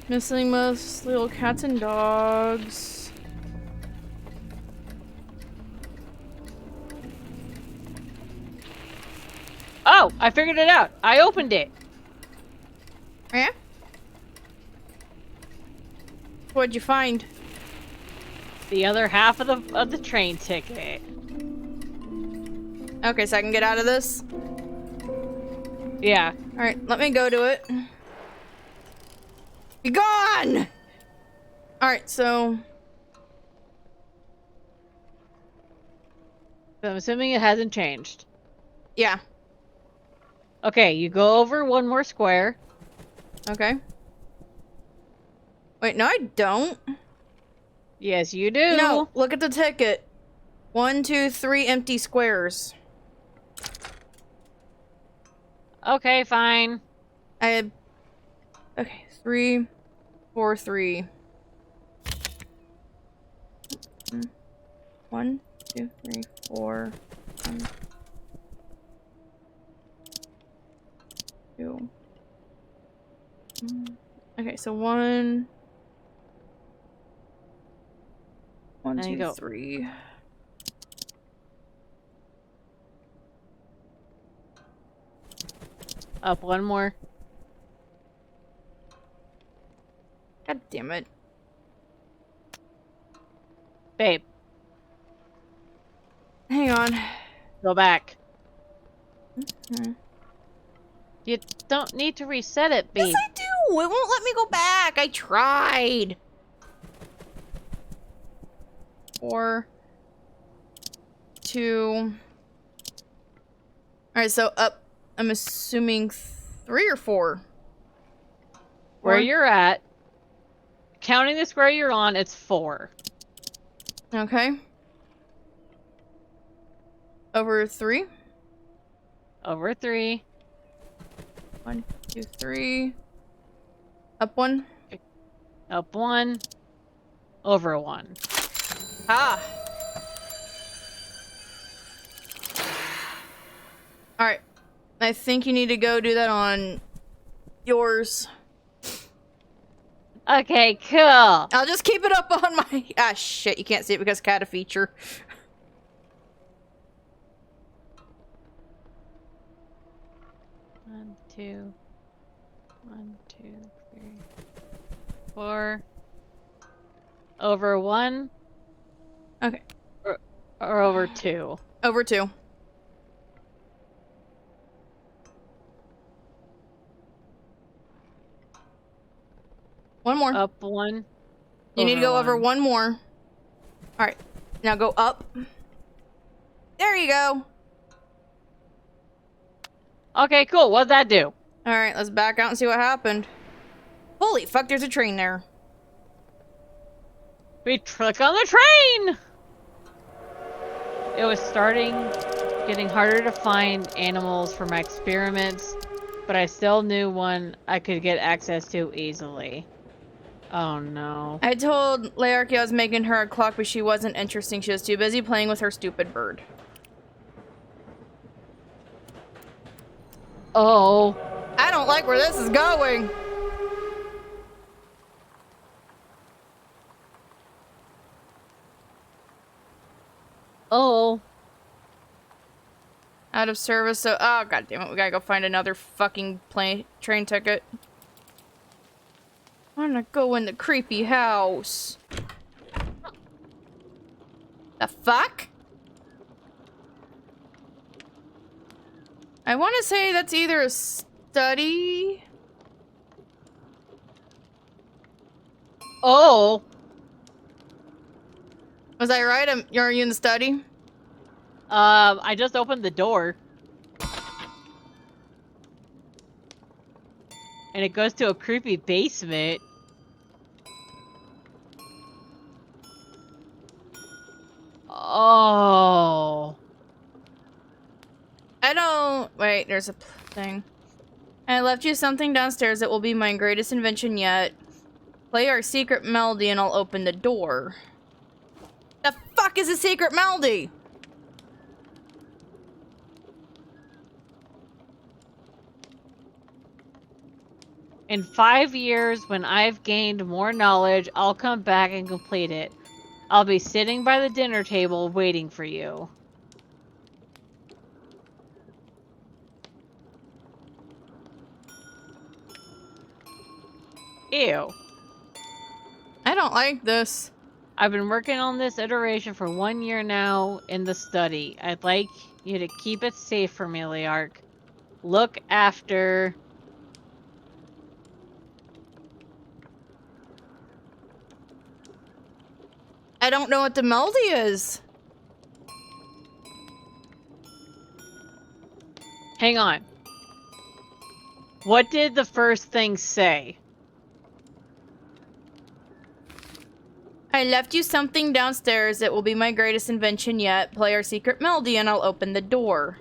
Missing most little cats and dogs. Oh, I figured it out. I opened it. Yeah? What'd you find? The other half of the train ticket. Okay, so I can get out of this? Yeah. Alright, let me go to it. Be gone! Alright, so... I'm assuming it hasn't changed. Yeah. Okay, you go over one more square. Okay. Wait, no I don't. Yes, you do. No, look at the ticket. 1, 2, 3 empty squares. Okay, fine. Okay, 3, 4, 3. 1, 2, 3, 4. 1, 2. Okay, so 1, 2, 3. Up one more. God damn it. Babe. Hang on. Go back. Mm-hmm. You don't need to reset it, babe. Yes, I do! It won't let me go back! I tried! 4, 2... Alright, so up, I'm assuming 3 or 4? Where you're at, counting the square you're on, it's 4. Okay. Over 3? Over 3. 1, 2, 3. Up 1? Up 1. Over 1. Ah! Alright. I think you need to go do that on yours. Okay, cool. I'll just keep it up on my... Ah, shit. You can't see it because cat a feature. 1, 2. 1, 2, 3, 4. Over 1. Okay. Or over 2. Over 2. One more. Up 1. You need to go over 1. one more. Alright. Now go up. There you go. Okay, cool. What'd that do? Alright, let's back out and see what happened. Holy fuck, there's a train there. We click on the train! It was getting harder to find animals for my experiments, but I still knew one I could get access to easily. Oh no. I told Learky I was making her a clock, but she wasn't interesting. She was too busy playing with her stupid bird. Oh. I don't like where this is going. Oh. Out of service, so... Oh, god damn it. We gotta go find another fucking train ticket. I wanna go in the creepy house. The fuck? I want to say that's either a study... Oh! Was I right? Are you in the study? I just opened the door. And it goes to a creepy basement. Oh. I don't... Wait, there's a thing. I left you something downstairs that will be my greatest invention yet. Play our secret melody and I'll open the door. The fuck is a secret melody? In 5 years, when I've gained more knowledge, I'll come back and complete it. I'll be sitting by the dinner table waiting for you. Ew. I don't like this. I've been working on this iteration for 1 year now in the study. I'd like you to keep it safe for me, Leark. Look after. I don't know what the melody is. Hang on. What did the first thing say? I left you something downstairs. It will be my greatest invention yet. Play our secret melody and I'll open the door.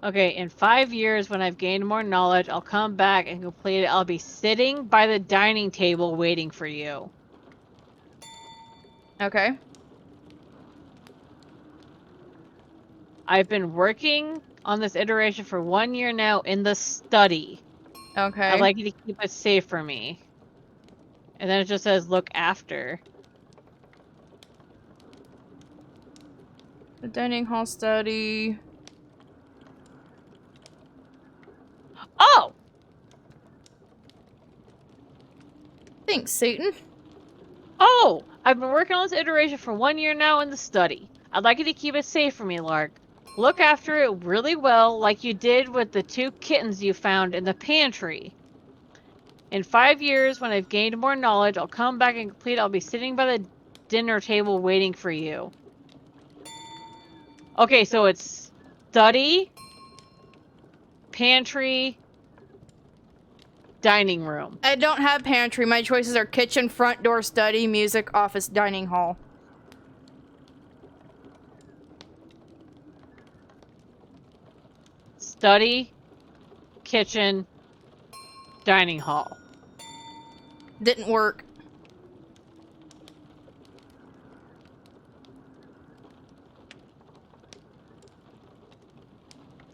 Okay, in 5 years, when I've gained more knowledge, I'll come back and complete it. I'll be sitting by the dining table waiting for you. Okay. I've been working on this iteration for 1 year now in the study. Okay. I'd like you to keep it safe for me. And then it just says, look after. The dining hall study. Oh! Thanks, Satan. Oh! I've been working on this iteration for 1 year now in the study. I'd like you to keep it safe for me, Lark. Look after it really well, like you did with the 2 kittens you found in the pantry. In 5 years, when I've gained more knowledge, I'll come back and complete. I'll be sitting by the dinner table waiting for you. Okay, so it's study, pantry, dining room. I don't have pantry. My choices are kitchen, front door, study, music, office, dining hall. Study, kitchen, dining hall. Didn't work.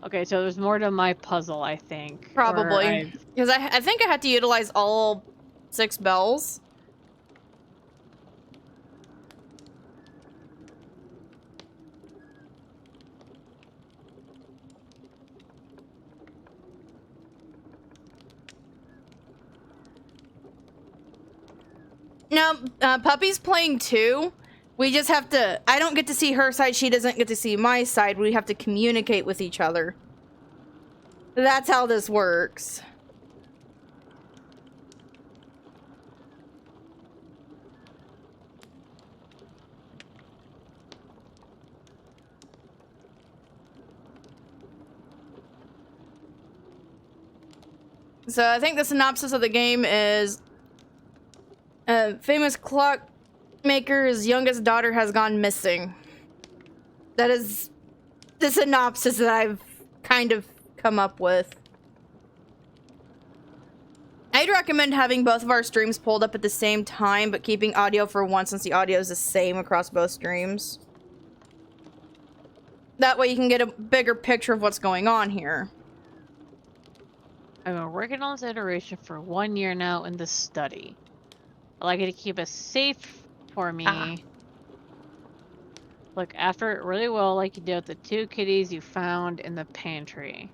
Okay, so there's more to my puzzle, I think. Probably. Because I think I had to utilize all 6 bells. No, Puppy's playing too. We just have to... I don't get to see her side. She doesn't get to see my side. We have to communicate with each other. That's how this works. So I think the synopsis of the game is... famous clockmaker's youngest daughter has gone missing. That is the synopsis that I've kind of come up with. I'd recommend having both of our streams pulled up at the same time, but keeping audio for one since the audio is the same across both streams. That way you can get a bigger picture of what's going on here. I've been working on this iteration for 1 year now in the study. I'd like you to keep it safe for me. Look after it really well like you did with the 2 kitties you found in the pantry.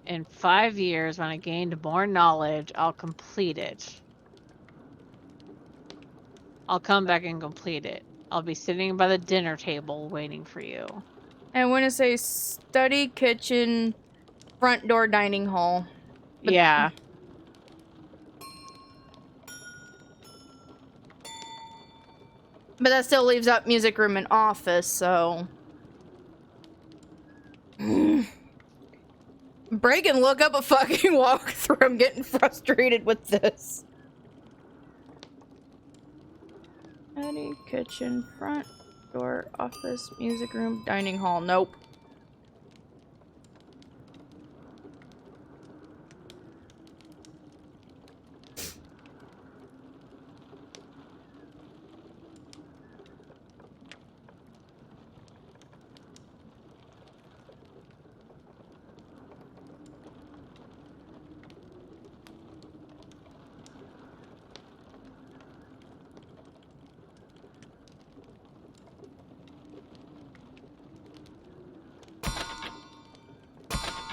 In 5 years, when I gained more knowledge, I'll complete it. I'll come back and complete it. I'll be sitting by the dinner table waiting for you. I want to say study, kitchen, front door, dining hall. But yeah. But that still leaves out music room and office, so... Break and look up a fucking walkthrough. I'm getting frustrated with this. Study, kitchen, front door, office, music room, dining hall. Nope.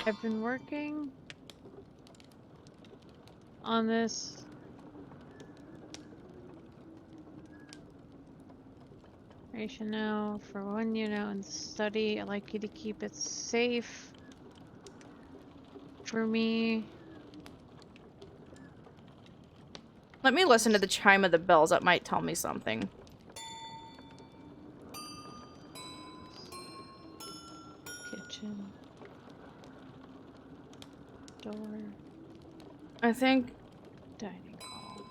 I've been working on this Ration now for when you know in the study. I'd like you to keep it safe for me. Let me listen to the chime of the bells. That might tell me something. Kitchen. Door. I think Dining hall.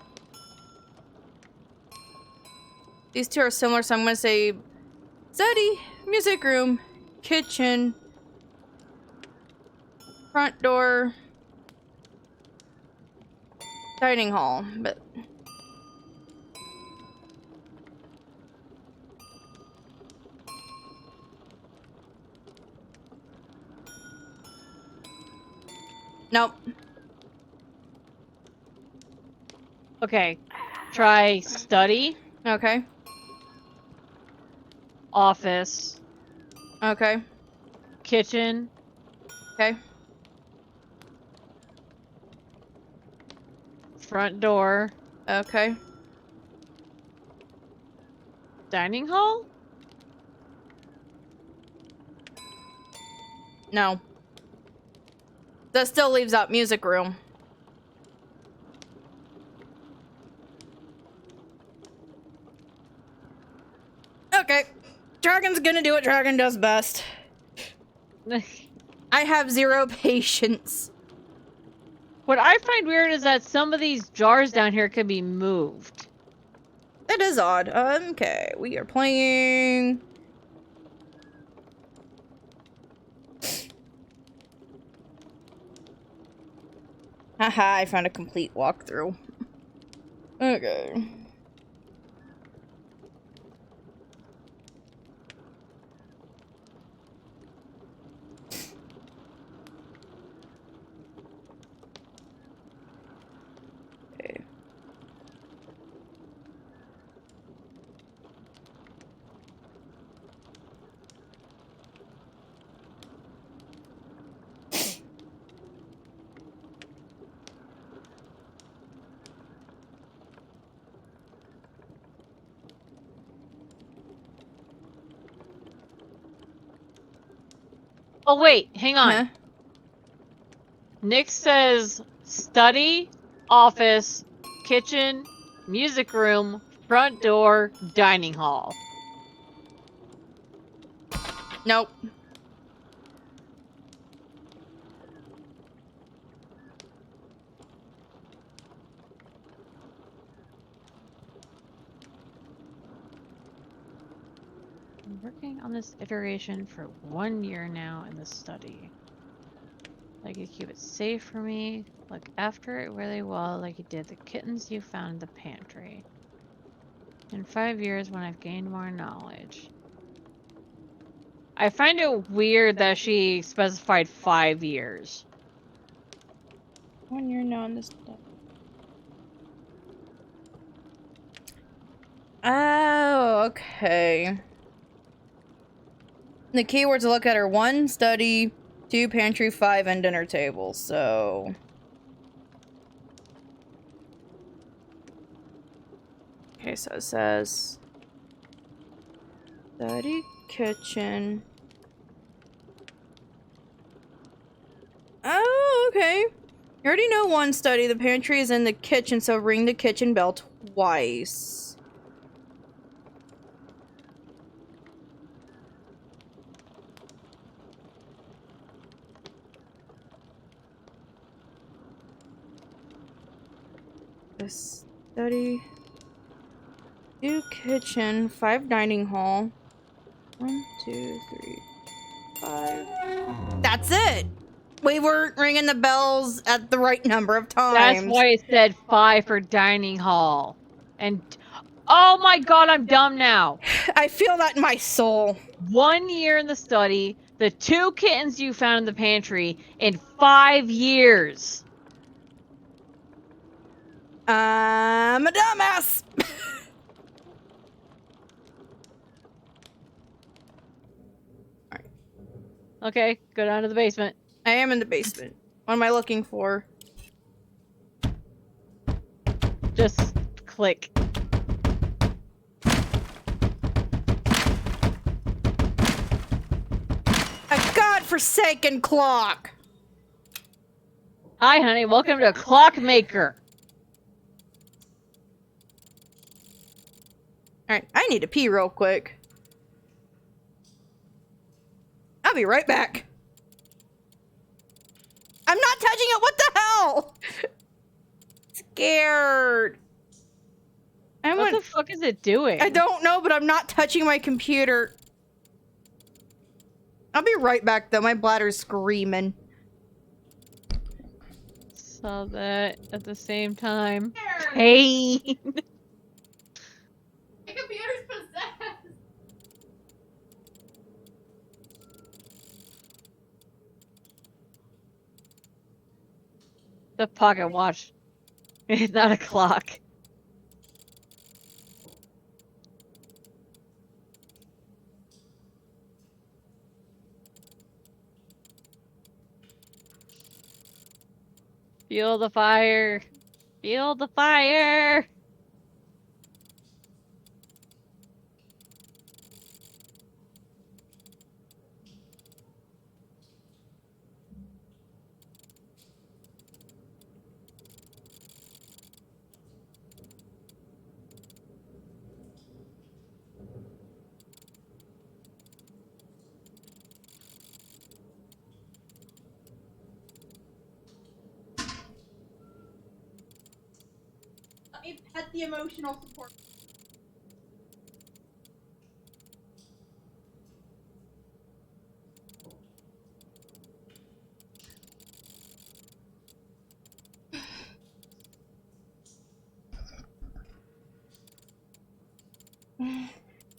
these two are similar, so I'm gonna say study, music room, kitchen, front door, dining hall, but nope. Okay. Try study. Okay. Office. Okay. Kitchen. Okay. Front door. Okay. Dining hall? No. That still leaves out music room. Okay. Dragon's gonna do what Dragon does best. I have 0 patience. What I find weird is that some of these jars down here can be moved. That is odd. Okay, we are playing... Haha, I found a complete walkthrough. Okay. Okay. Oh wait, hang on. Huh? Nick says study, office, kitchen, music room, front door, dining hall. Nope. I'm working on this iteration for 1 year now in the study. Like you keep it safe for me. Look after it really well, like you did the kittens you found in the pantry. In 5 years, when I've gained more knowledge. I find it weird that she specified 5 years. 1 year now on this stuff. Oh, okay. The keywords to look at are 1, study, 2, pantry, 5, and dinner table, so... Okay, so it says... Study, kitchen... Oh, okay. You already know 1 study. The pantry is in the kitchen, so ring the kitchen bell twice. The study, 2 kitchen, 5 dining hall. 1, 2, 3, 5. That's it. We weren't ringing the bells at the right number of times. That's why it said 5 for dining hall. And oh my god, I'm dumb now. I feel that in my soul. 1 year in the study, the 2 kittens you found in the pantry in 5 years. I'm a dumbass. Alright. Okay, go down to the basement. I am in the basement. What am I looking for? Just click. godforsaken clock! Hi, honey. Welcome to Clockmaker. Alright, I need to pee real quick. I'll be right back. I'm not touching it! What the hell? Scared. What the fuck is it doing? I don't know, but I'm not touching my computer. I'll be right back, though. My bladder's screaming. Saw that at the same time. Pain. My computer's possessed. The pocket watch. It's not a clock. Feel the fire. Feel the fire. Let me pet the emotional support.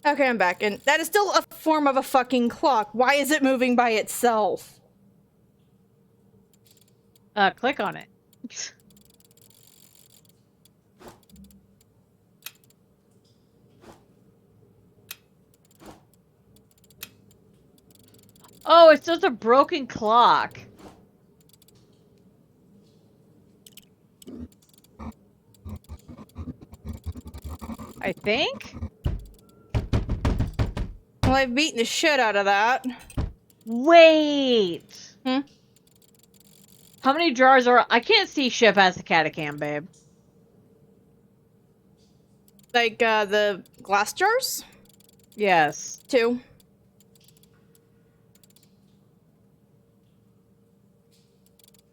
Okay, I'm back, and that is still a form of a fucking clock. Why is it moving by itself? Click on it. Oh, it's just a broken clock. I think? Well, I've beaten the shit out of that. Wait! Hmm? How many jars are... I can't see ship as a catacam, babe. Like, the glass jars? Yes. 2.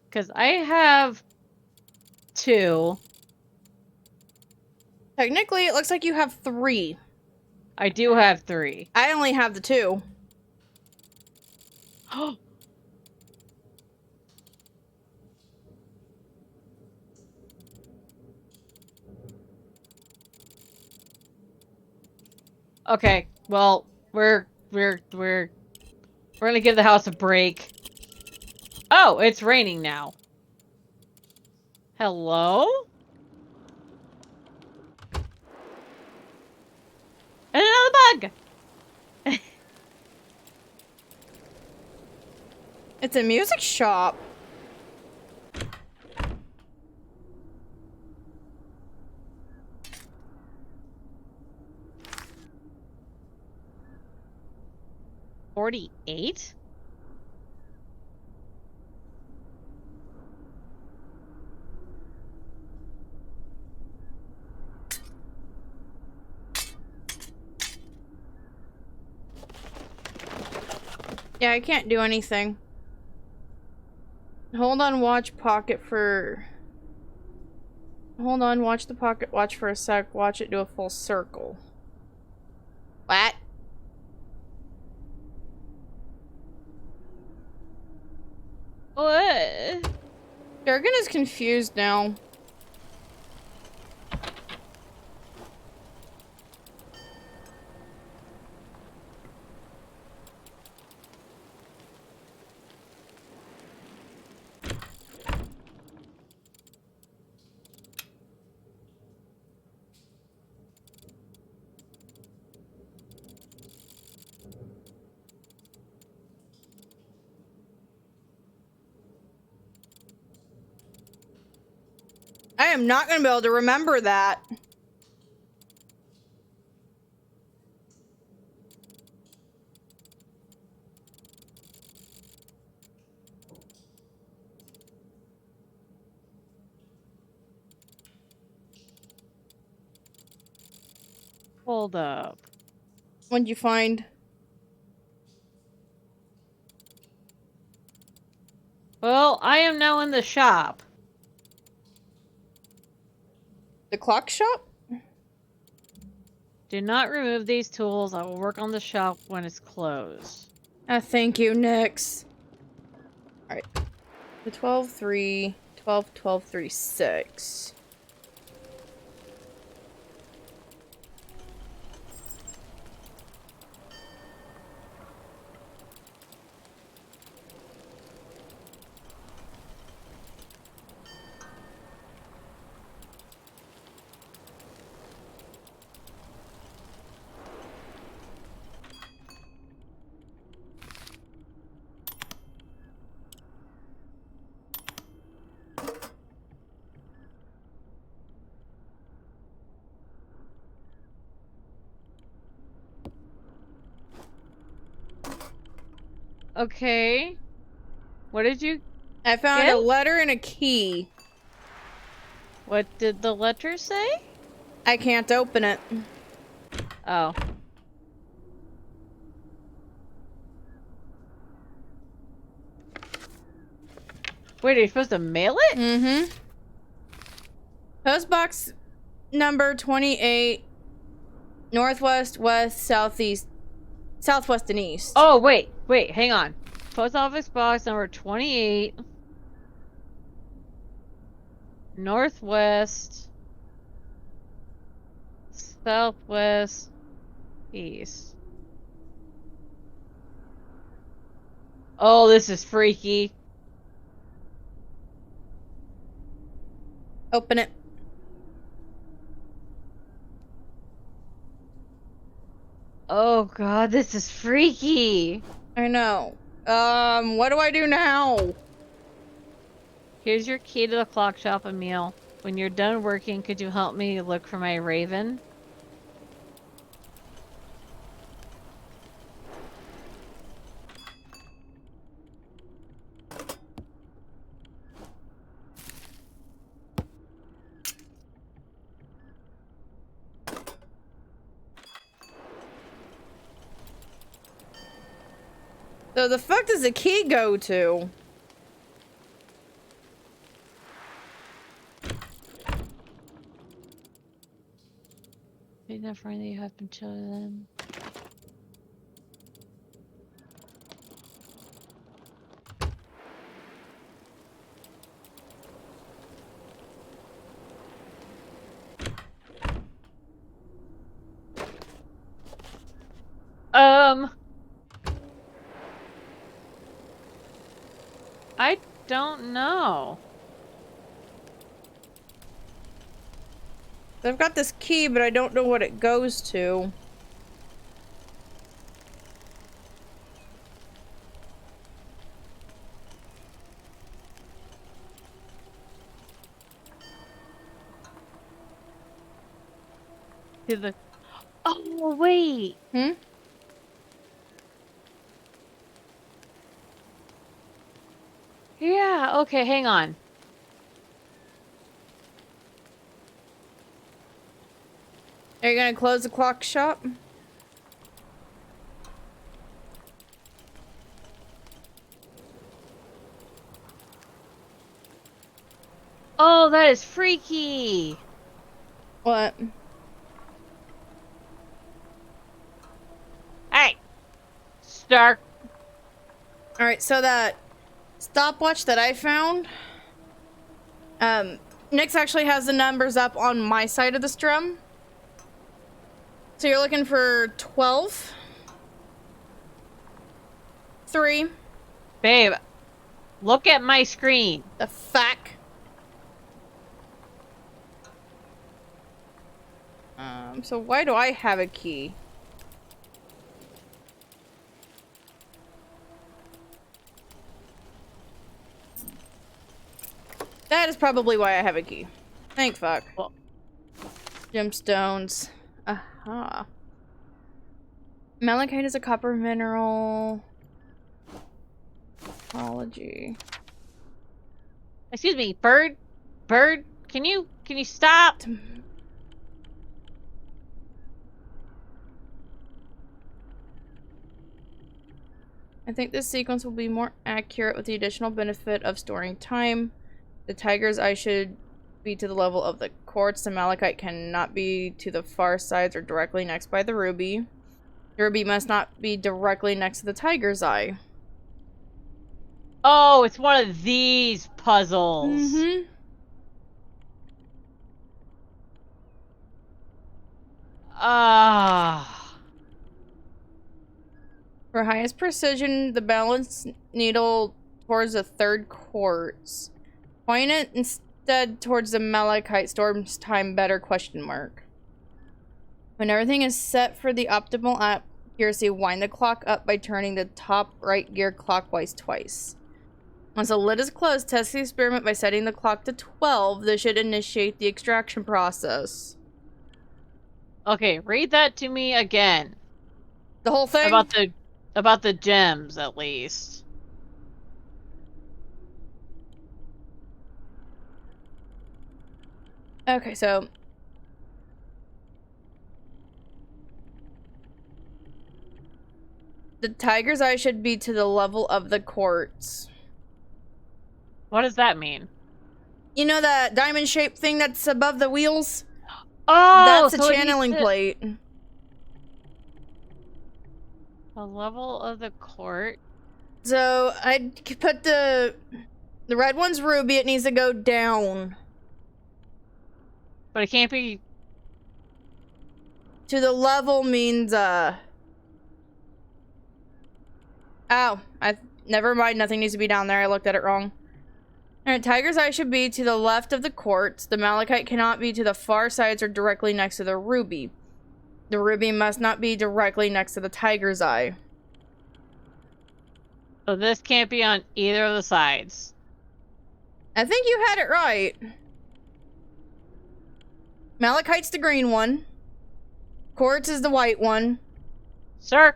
Because I have 2. Technically, it looks like you have 3. I do have 3. I only have the 2. Okay, well, we're gonna give the house a break. Oh, it's raining now. Hello? And another bug! It's a music shop. $48? Yeah, I can't do anything. Hold on, watch pocket for... Hold on, watch the pocket watch for a sec. Watch it do a full circle. What? What? Durgan is confused now. I am not going to be able to remember that. Hold up. What'd you find? Well, I am now in the shop. The clock shop? Do not remove these tools. I will work on the shop when it's closed. Thank you, Nix. Alright. The 12-3, 12-12-3-6. Okay. What did you I found get? a letter and a key. What did the letter say? I can't open it. Oh. Wait, are you supposed to mail it? Mm-hmm. Post box number 28. Northwest, west, southeast. Southwest and east. Oh, wait, hang on. Post office box number 28. Northwest. Southwest. East. Oh, this is freaky. Open it. Oh god, this is freaky. I know. What do I do now? Here's your key to the clock shop, Emil. When you're done working, could you help me look for my raven? So the fuck does the key go to? Be that friend that you have been chosen. I don't know. I've got this key, but I don't know what it goes to. To the... Oh, wait. Hmm? Yeah, okay, hang on. Are you gonna close the clock shop? Oh, that is freaky. What? Hey, Stark. Alright, so that stopwatch that I found, Nyx actually has the numbers up on my side of the strum. So you're looking for 12, 3. Babe, look at my screen. The fuck? So why do I have a key? That is probably why I have a key. Thank fuck. Well, gemstones. Aha. Malachite is a copper mineral. Apology. excuse me, bird? Bird, can you stop? I think this sequence will be more accurate with the additional benefit of storing time. The tiger's eye should be to the level of the quartz. The malachite cannot be to the far sides or directly next by the ruby. The ruby must not be directly next to the tiger's eye. Oh, it's one of these puzzles. Mm-hmm. For highest precision, the balance needle towards the third quartz. Point it instead towards the malachite. Storm's time better, question mark. When everything is set for the optimal accuracy, wind the clock up by turning the top right gear clockwise twice. Once the lid is closed, test the experiment by setting the clock to 12. This should initiate the extraction process. Okay, read that to me again. The whole thing? About the gems, at least. Okay, so the tiger's eye should be to the level of the quartz. What does that mean? You know that diamond-shaped thing that's above the wheels? Oh, that's a channeling plate. The level of the court. So I'd put the red one's ruby. It needs to go down. But it can't be. To the level means Oh, never mind. Nothing needs to be down there. I looked at it wrong. Alright, tiger's eye should be to the left of the quartz. The malachite cannot be to the far sides or directly next to the ruby. The ruby must not be directly next to the tiger's eye. So this can't be on either of the sides. I think you had it right. Malachite's the green one. Quartz is the white one. Sir.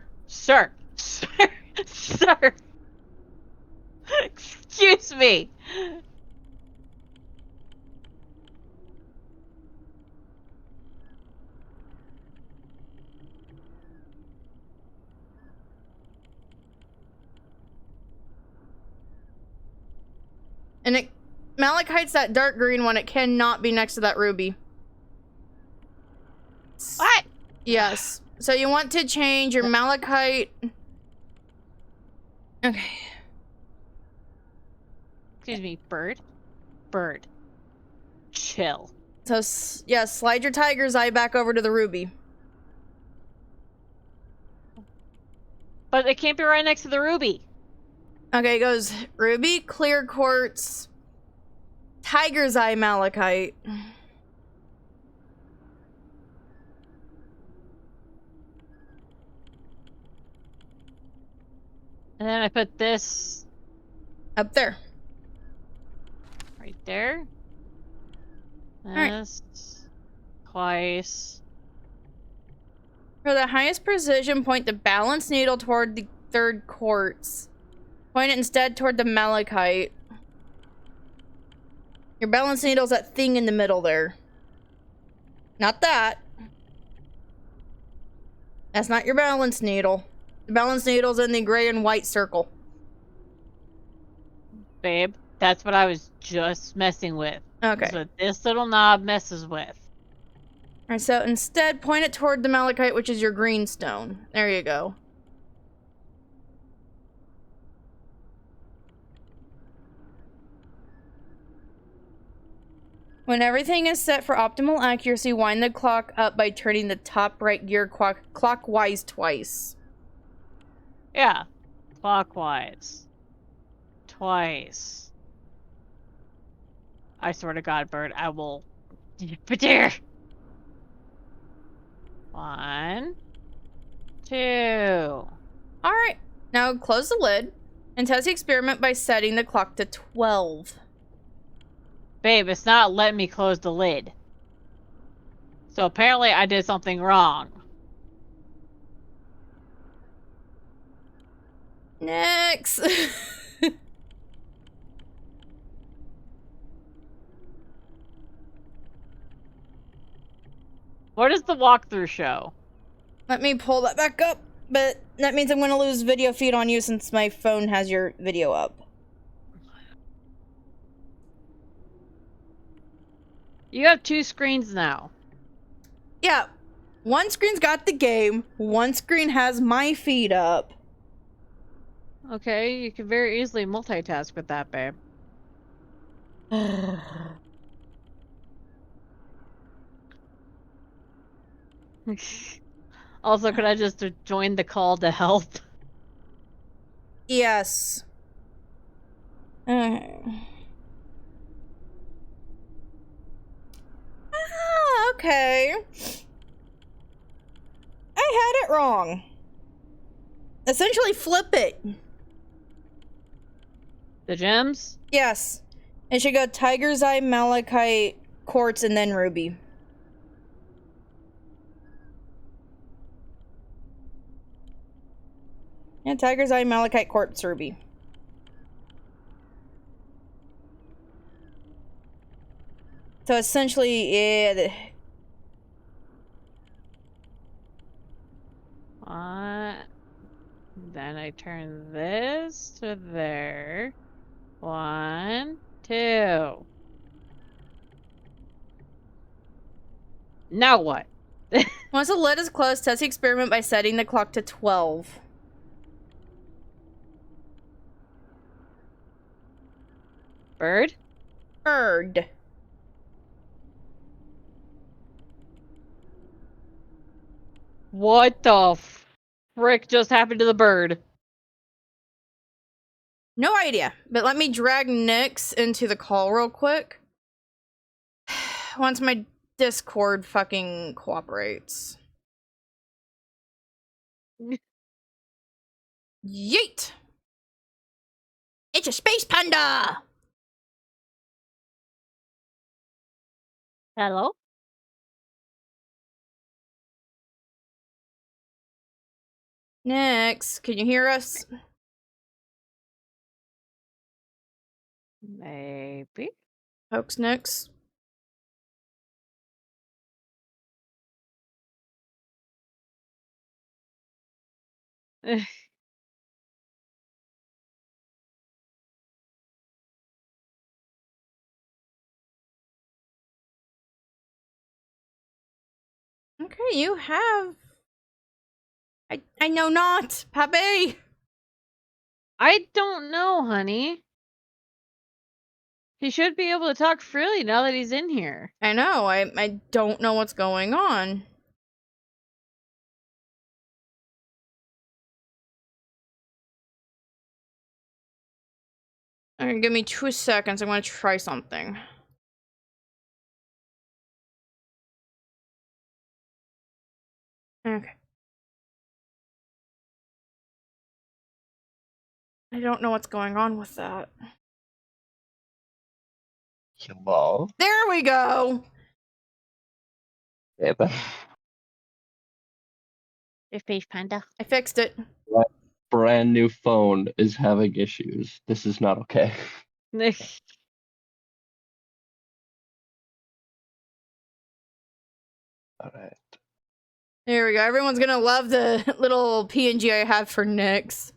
Excuse me. And malachite's that dark green one. It cannot be next to that ruby. What? Yes. So you want to change your malachite. Okay. Excuse me, bird. Chill. So, yeah, slide your tiger's eye back over to the ruby. But it can't be right next to the ruby. Okay, it goes ruby, clear quartz, tiger's eye, malachite. And then I put this up there. Right there. This twice. For the highest precision, point the balance needle toward the third quartz. Point it instead toward the malachite. Your balance needle's that thing in the middle there. Not that. That's not your balance needle. The balance needle's in the gray and white circle. Babe, that's what I was just messing with. Okay. That's what this little knob messes with. Alright, so instead, point it toward the malachite, which is your green stone. There you go. When everything is set for optimal accuracy, wind the clock up by turning the top right gear clockwise twice. Yeah. Clockwise. Twice. I swear to God, Bird, I will... But there! 1, 2. Alright, now close the lid and test the experiment by setting the clock to 12. Babe, it's not letting me close the lid. So apparently I did something wrong. Next! What does the walkthrough show? Let me pull that back up. But that means I'm gonna lose video feed on you since my phone has your video up. You have 2 screens now. Yeah. One screen's got the game, one screen has my feed up. Okay, you can very easily multitask with that, babe. Also, could I just join the call to help? Yes. Okay. I had it wrong. Essentially flip it. The gems? Yes. It should go Tiger's Eye, Malachite, Quartz, and then Ruby. Yeah, Tiger's Eye, Malachite, Quartz, Ruby. So essentially, yeah. Then I turn this to there. 1, 2. Now what? Once the lid is closed, test the experiment by setting the clock to 12. Bird? Bird. What the frick just happened to the bird? No idea, but let me drag Nyx into the call real quick. Once my Discord fucking cooperates. Yeet! It's a space panda! Hello? Nyx, can you hear us? Maybe. Folks, Nyx. Okay, you have... I know not, Pape! I don't know, honey. He should be able to talk freely now that he's in here. I know, I don't know what's going on. Alright, give me 2 seconds, I'm gonna try something. Okay. I don't know what's going on with that. Hello? There we go! Yeah, The space panda. I fixed it. my brand new phone is having issues. This is not okay. Alright. There we go. Everyone's gonna love the little PNG I have for Nyx.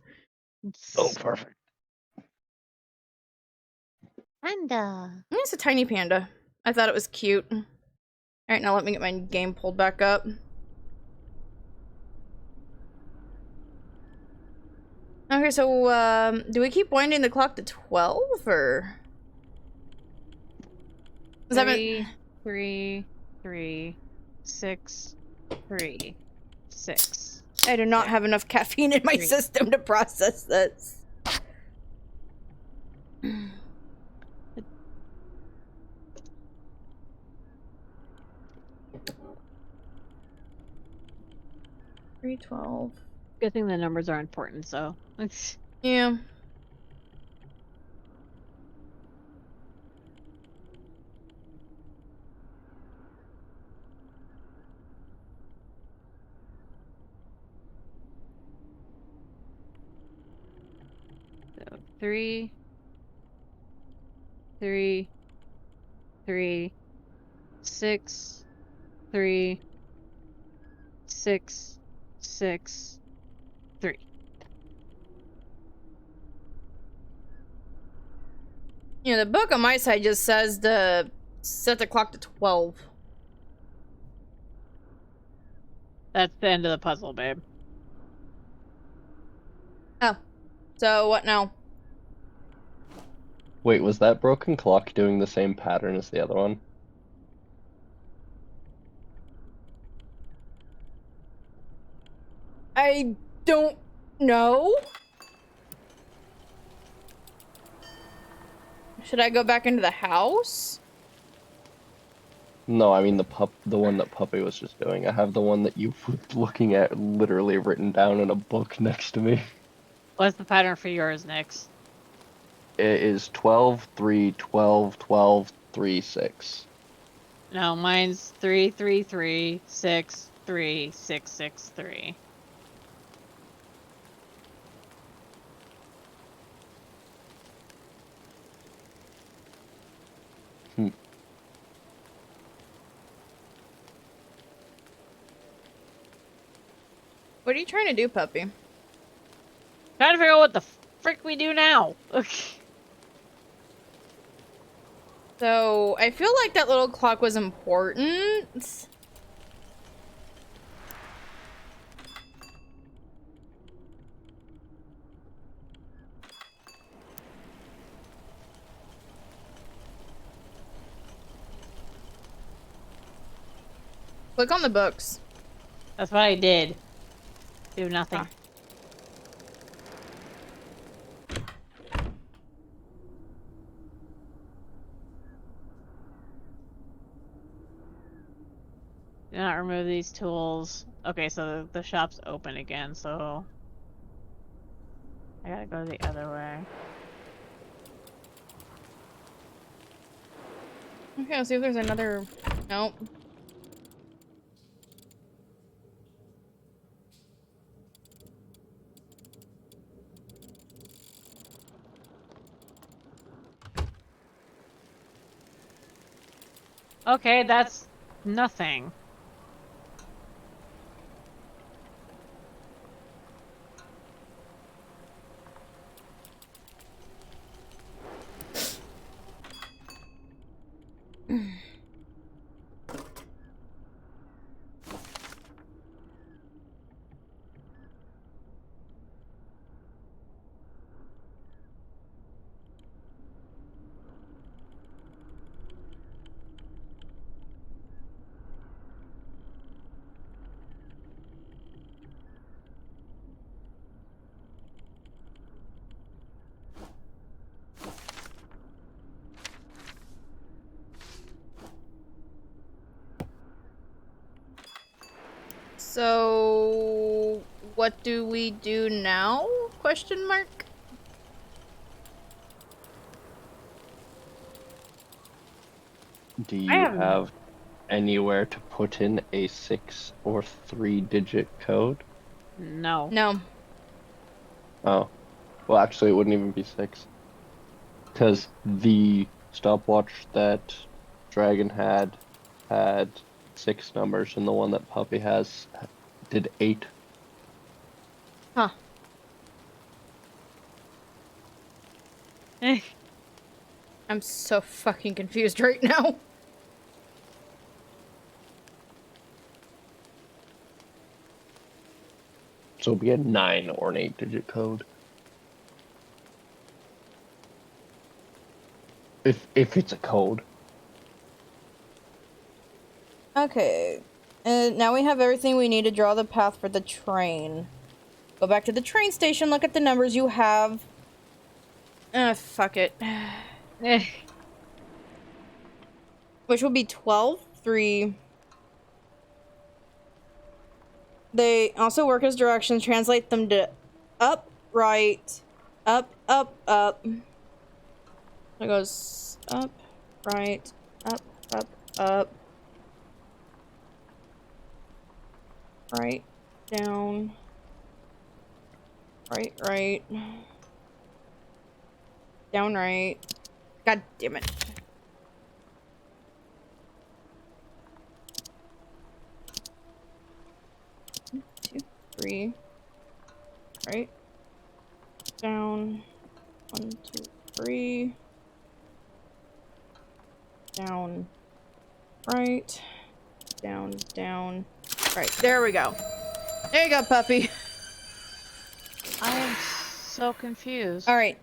Oh, perfect. Panda. It's a tiny panda. I thought it was cute. Alright, now let me get my game pulled back up. Okay, so, do we keep winding the clock to 12, or? 3, 3, 3, 6, 3, 6. I do not have enough caffeine in my 3. system to process this. Three 12. Good thing the numbers are important, so. Yeah. So 3, 3, 3, 6, 3, 6, 6, Yeah, the book on my side just says to set the clock to 12. That's the end of the puzzle, babe. Oh. So what now? Wait, was that broken clock doing the same pattern as the other one? I don't know. Should I go back into the house? No, I mean the one that Puppy was just doing. I have the one that you were looking at literally written down in a book next to me. What's the pattern for yours, Nyx? It is 12, 3, 12, 12, 3, 6. No, mine's 3, 3, 3, 6, 3, 6, 6, 3. What are you trying to do, Puppy? Trying to figure out what the frick we do now. So, I feel like that little clock was important. Click on the books. That's what I did. Do nothing. Ah. Do not remove these tools. Okay, so the shop's open again, so I gotta go the other way. Okay, let's see if there's another... Nope. Okay, that's nothing. So... What do we do now? Question mark? Do you have anywhere to put in a 6 or 3-digit code? No. No. Oh. Well, actually, it wouldn't even be 6. Because the stopwatch that Dragon had 6 numbers, and the one that Puppy has did 8. Huh. I'm so fucking confused right now. So it'd be a 9 or an 8-digit code. If it's a code. Okay. Now we have everything we need to draw the path for the train. Go back to the train station, look at the numbers you have. Fuck it. Which will be 12, 3. They also work as directions. Translate them to up, right, up, up, up. It goes up, right, up, up, up. Right, down. Right, right. Down, right. God damn it. One, 2, 3. Right. Down. 1, 2, 3. down, right, down, down, right. There we go. There you go, puppy. I am so confused. All right,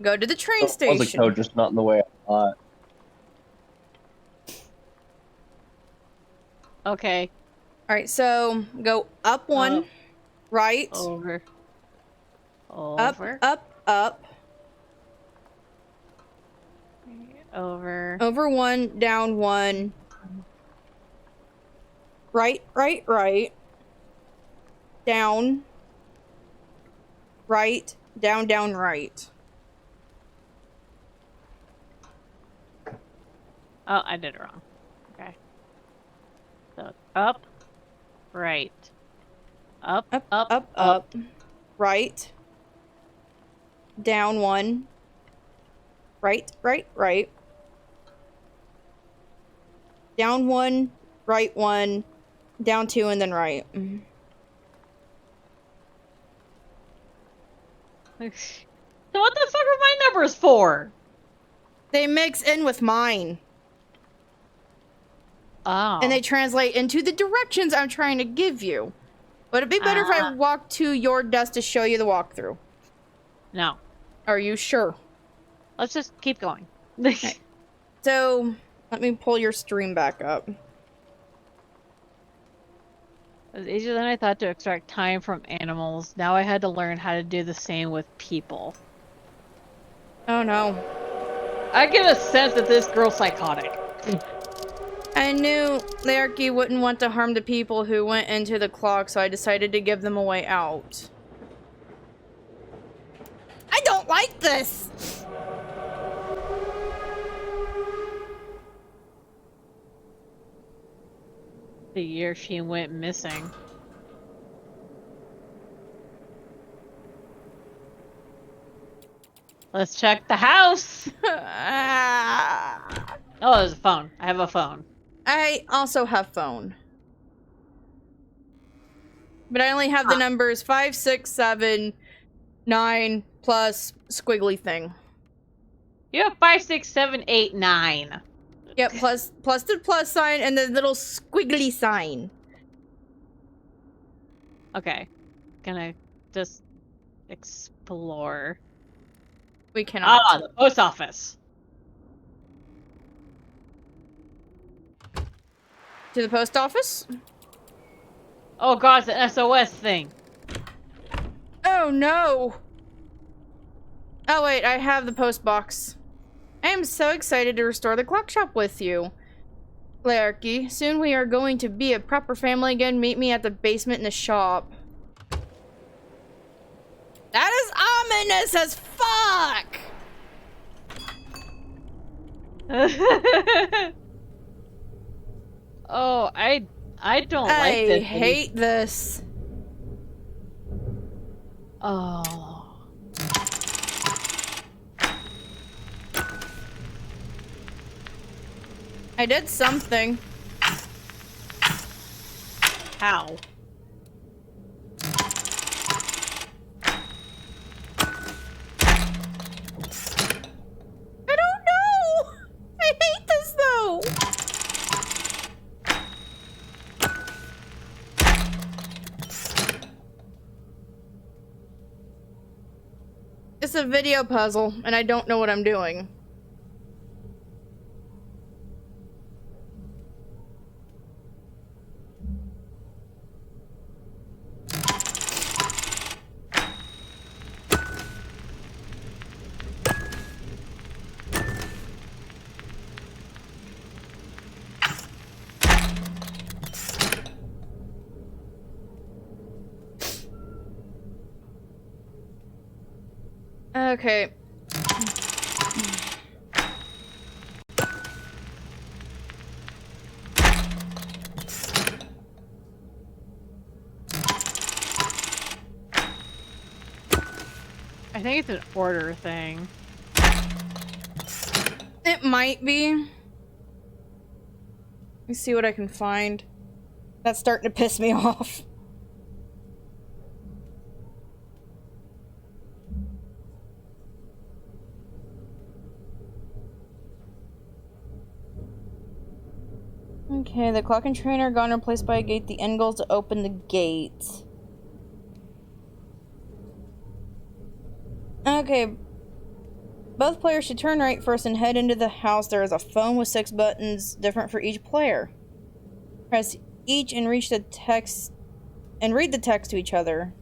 go to the train So it was a station. code, just not in the way I thought. Okay. All right, so go up one, right, Over. up, Over. up, up, Over. over one, down one, right, right, right, down, right, down, down, right. Oh, I did it wrong. Okay. So up, right. Up, Up, up, up, up. up, right, down one, right, right, right, down one, right one, down two, and then right. So what the fuck are my numbers for? They mix in with mine. Oh. And they translate into the directions I'm trying to give you. Would it be better if I walked to your desk to show you the walkthrough? No. Are you sure? Let's just keep going. Okay. So, let me pull your stream back up. It was easier than I thought to extract time from animals. Now I had to learn how to do the same with people. Oh no. I get a sense that this girl's psychotic. I knew Laerke wouldn't want to harm the people who went into the clock, so I decided to give them a way out. I don't like this! The year she went missing. Let's check the house! Oh, there's a phone. I have a phone. I also have phone. But I only have the numbers 5, 6, 7, 9 plus squiggly thing. You have 5, 6, 7, 8, 9. Yep, plus the plus sign and the little squiggly sign. Okay. Gonna just explore. We cannot. Ah, the post office. To the post office? Oh god, it's an SOS thing. Oh no! Oh wait, I have the post box. I am so excited to restore the clock shop with you. Laerke, soon we are going to be a proper family again. Meet me at the basement in the shop. That is ominous as fuck! Oh, I don't like I this. hate this. Oh. I did something. How? I don't know! I hate this though! It's a video puzzle, and I don't know what I'm doing. Okay. I think it's an order thing. It might be. Let me see what I can find. That's starting to piss me off. Okay, the clock and trainer are gone, replaced by a gate. The end goal is to open the gate. Okay. Both players should turn right first and head into the house. There is a phone with 6 buttons, different for each player. Press each and reach the text and read the text to each other.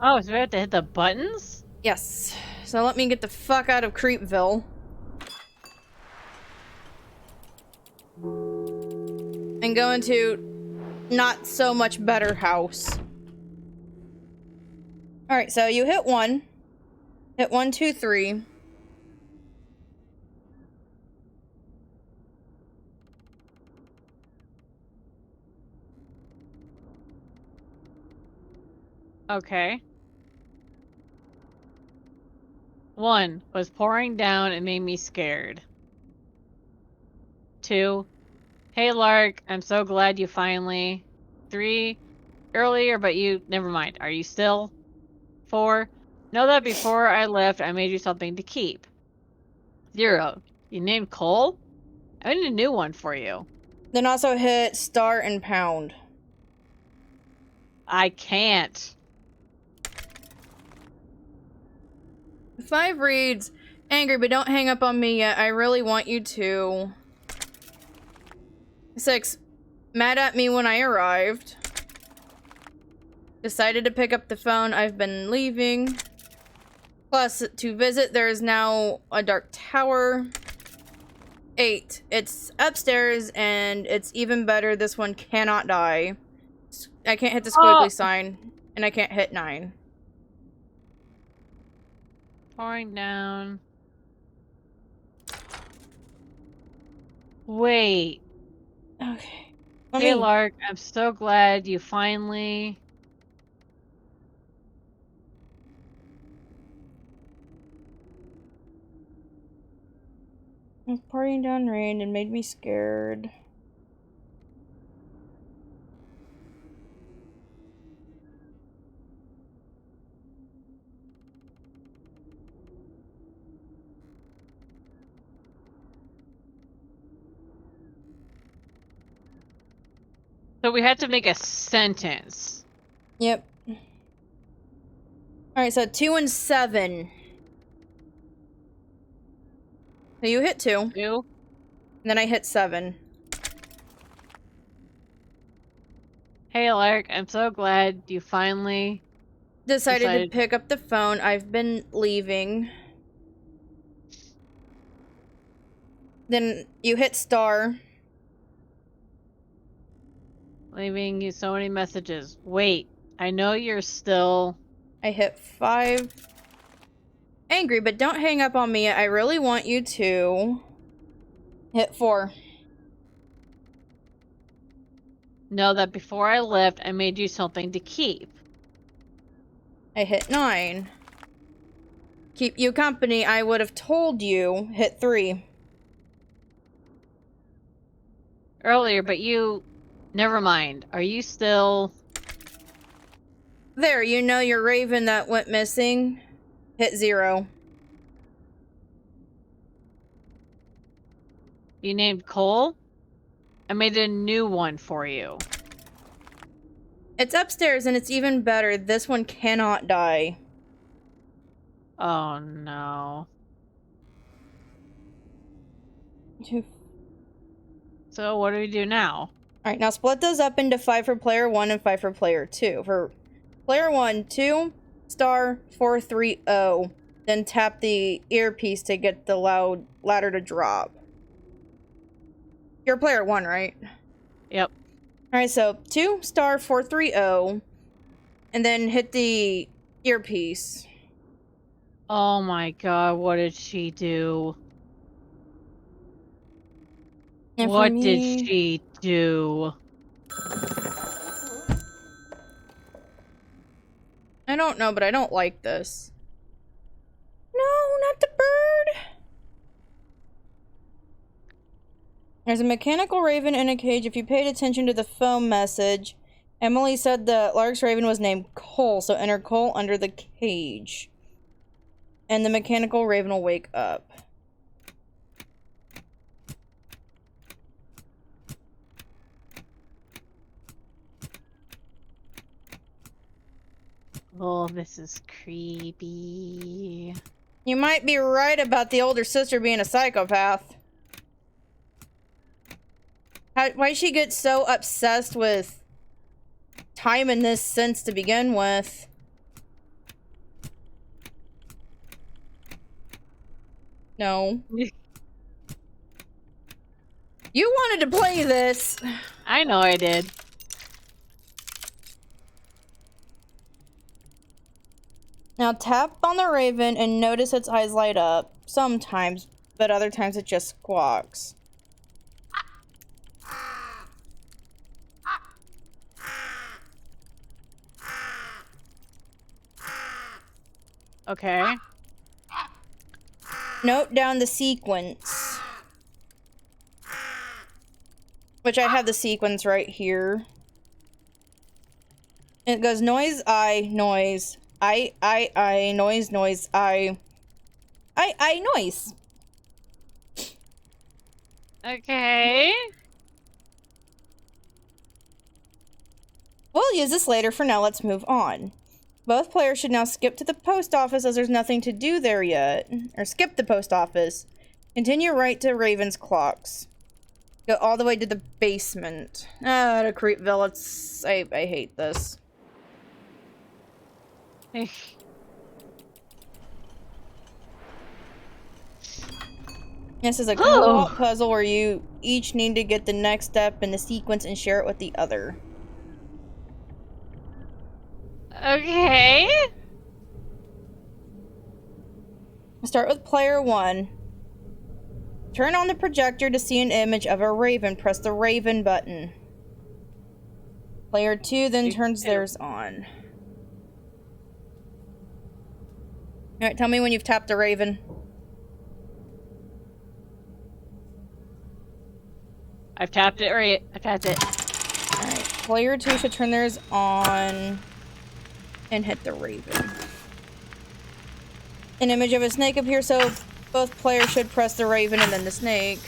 Oh, so we have to hit the buttons? Yes. So let me get the fuck out of Creepville. And go into not so much better house. Alright, so you hit 1. Hit 1, 2, 3. Okay. 1 was pouring down and made me scared. 2, hey Lark, I'm so glad you finally. 3, earlier, but you, never mind. Are you still? 4, know that before I left, I made you something to keep. 0, you named Cole? I made a new one for you. Then also hit star and pound. I can't. 5 reads, angry, but don't hang up on me yet. I really want you to. 6, mad at me when I arrived. Decided to pick up the phone. I've been leaving. Plus, to visit, there is now a dark tower. 8, it's upstairs, and it's even better. This one cannot die. I can't hit the squiggly sign, and I can't hit 9. Pouring down. Wait. Okay. Hey Lark, I'm so glad you finally... It's pouring down rain and made me scared. So we had to make a sentence. Yep. Alright, so 2 and 7. So you hit 2. 2. And then I hit 7. Hey Lark, I'm so glad you finally... Decided to pick up the phone. I've been leaving. Then you hit star. Leaving you so many messages. Wait, I know you're still... I hit 5. Angry, but don't hang up on me. I really want you to... Hit 4. Know that before I left, I made you something to keep. I hit 9. Keep you company, I would have told you. Hit 3. Earlier, but you... Never mind. Are you still... There, you know your raven that went missing. Hit 0. You named Cole? I made a new one for you. It's upstairs and it's even better. This one cannot die. Oh no. 2. So what do we do now? Alright, now split those up into 5 for player 1 and 5 for player 2. For player 1, 2, star, 4, 3, O. Then tap the earpiece to get the ladder to drop. You're player 1, right? Yep. Alright, so 2, star, 4, 3, O. And then hit the earpiece. Oh my god, what did she do? And what did she do? I don't know, but I don't like this. No, not the bird! There's a mechanical raven in a cage. If you paid attention to the phone message, Emily said that Lark's raven was named Cole, so enter Cole under the cage. And the mechanical raven will wake up. Oh, this is creepy. You might be right about the older sister being a psychopath. Why'd she get so obsessed with time in this sense to begin with? No. You wanted to play this. I know I did. Now tap on the raven and notice its eyes light up. Sometimes, but other times it just squawks. Okay. Note down the sequence. Which I have the sequence right here. It goes noise, I, noise. I, noise, noise, I, noise. Okay. We'll use this later. For now, let's move on. Both players should now skip to the post office as there's nothing to do there yet. Or skip the post office. Continue right to Raven's clocks. Go all the way to the basement. Ah, to Creepville. I hate this. This is a co-op puzzle where you each need to get the next step in the sequence and share it with the other. Okay. Start with player 1. Turn on the projector to see an image of a raven. Press the raven button. Player 2 then turns theirs on. Alright, tell me when you've tapped the raven. I've tapped it, right? I've tapped it. Alright, player 2 should turn theirs on and hit the raven. An image of a snake appears, so both players should press the raven and then the snake.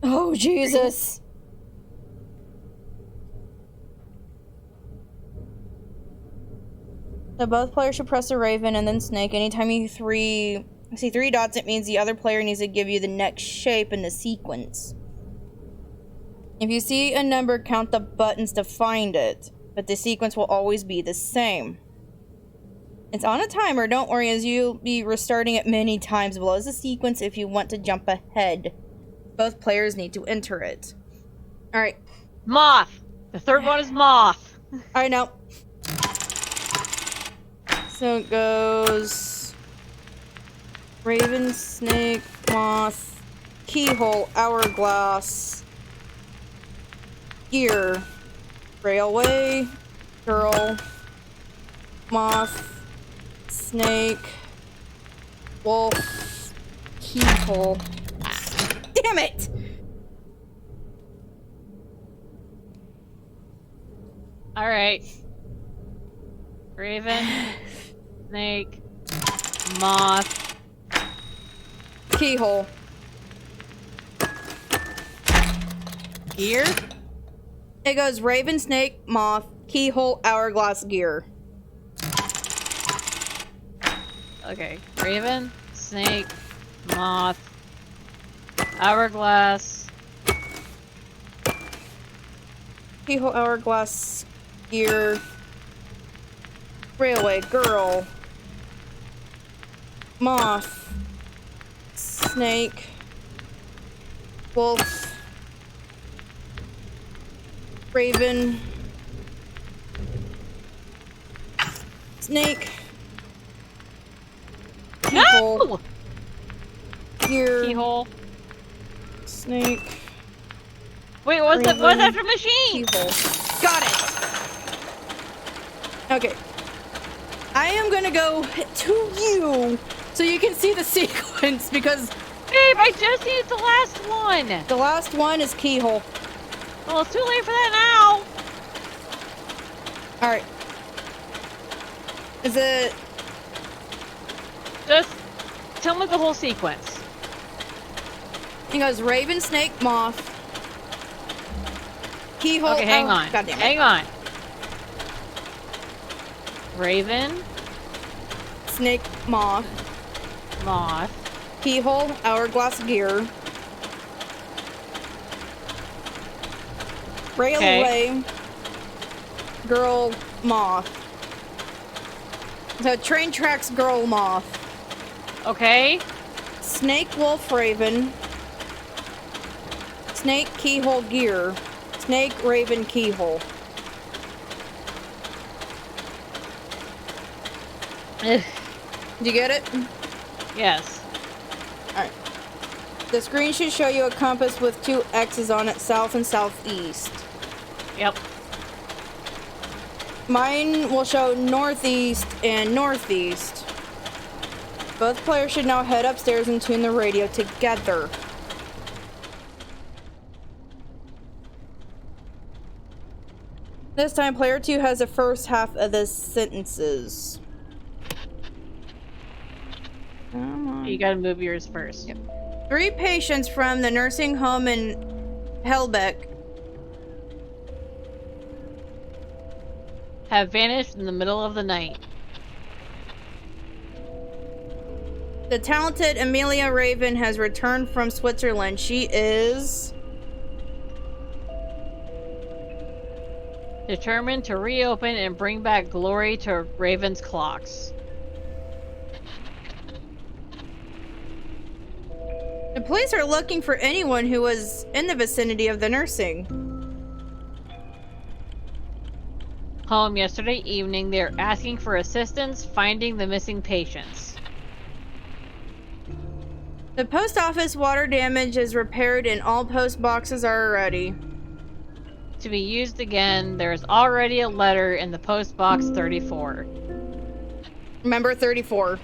Oh, Jesus. So both players should press the raven and then snake. Anytime you see 3 dots, it means the other player needs to give you the next shape in the sequence. If you see a number, count the buttons to find it, but the sequence will always be the same. It's on a timer, don't worry, as you'll be restarting it many times. Below is the sequence if you want to jump ahead. Both players need to enter it. Alright. Moth! The third one is moth! I know. So it goes... Raven, snake, moth, keyhole, hourglass, gear, railway, girl, moth, snake, wolf, keyhole. Damn it! Alright. Raven, snake, moth, keyhole. Gear? It goes raven, snake, moth, keyhole, hourglass, gear. Okay. Raven, snake, moth, hourglass, Keyhole, hourglass, gear, railway, girl, moth, snake, wolf, raven, snake, keyhole, no! Gear, keyhole, snake. Wait, what's after machine? Keyhole. Got it. Okay. I am gonna go to you so you can see the sequence because. Babe, I just needed the last one. The last one is keyhole. Well, it's too late for that now. Alright. Is it. Just tell me the whole sequence. It goes raven, snake, moth, Keyhole. Okay, hang oh, on. God damn it. Hang on. Raven. Snake, moth. Moth. Keyhole, hourglass gear. Railway. Girl, moth. So train tracks, girl, moth. Okay. Snake, wolf, raven. Snake, keyhole, gear. Snake, raven, keyhole. Ugh. Did you get it? Yes. Alright. The screen should show you a compass with 2 X's on it, south and southeast. Yep. Mine will show northeast and northeast. Both players should now head upstairs and tune the radio together. This time, player 2 has the first half of the sentences. Come on. You gotta move yours first. Yep. 3 patients from the nursing home in Helbeck have vanished in the middle of the night. The talented Amelia Raven has returned from Switzerland. She is determined to reopen and bring back glory to Raven's clocks. The police are looking for anyone who was in the vicinity of the nursing home yesterday evening. They're asking for assistance finding the missing patients. The post office water damage is repaired and all post boxes are ready to be used again. There's already a letter in the post box 34. Remember 34.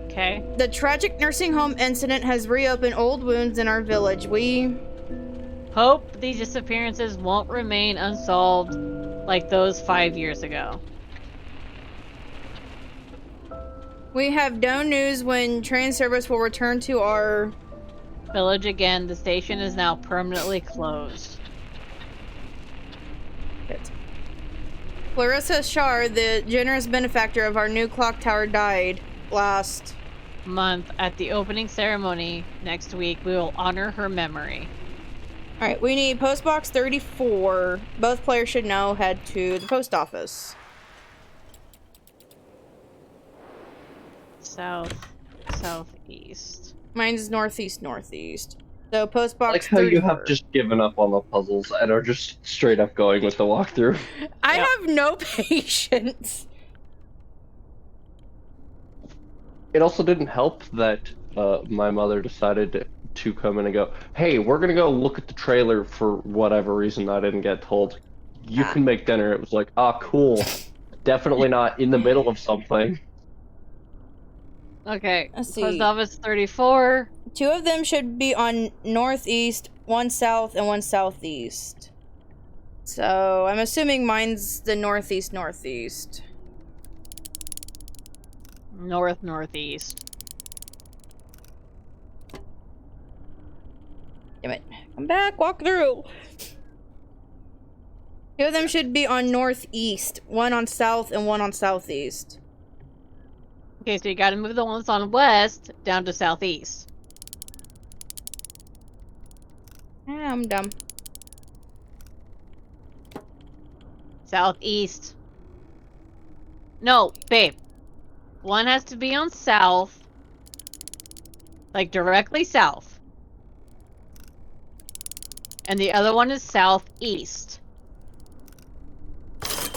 Okay. The tragic nursing home incident has reopened old wounds in our village. We hope these disappearances won't remain unsolved like those 5 years ago. We have no news when train service will return to our village again. The station is now permanently closed. Clarissa Shard, the generous benefactor of our new clock tower, died last month. At the opening ceremony next week, we will honor her memory. Alright, we need post box 34. Both players should now head to the post office. Southeast. Mine's northeast. So post box. I like how 34. you have just given up on the puzzles and are just straight up going with the walkthrough. I have no patience. It also didn't help that my mother decided to come in and go, hey, we're gonna go look at the trailer for whatever reason I didn't get told. You can make dinner. It was like, ah, cool. Definitely not in the middle of something. Okay, let's see. Post office 34. 2 of them should be on northeast, 1 south, and 1 southeast. So I'm assuming mine's the northeast. Northeast. Damn it. Come back, walk through. 2 of them should be on northeast, 1 on south, and 1 on southeast. Okay, so you gotta move the ones on west down to southeast. I'm dumb. Southeast. No, babe. One has to be on south. Like directly south. And the other one is southeast.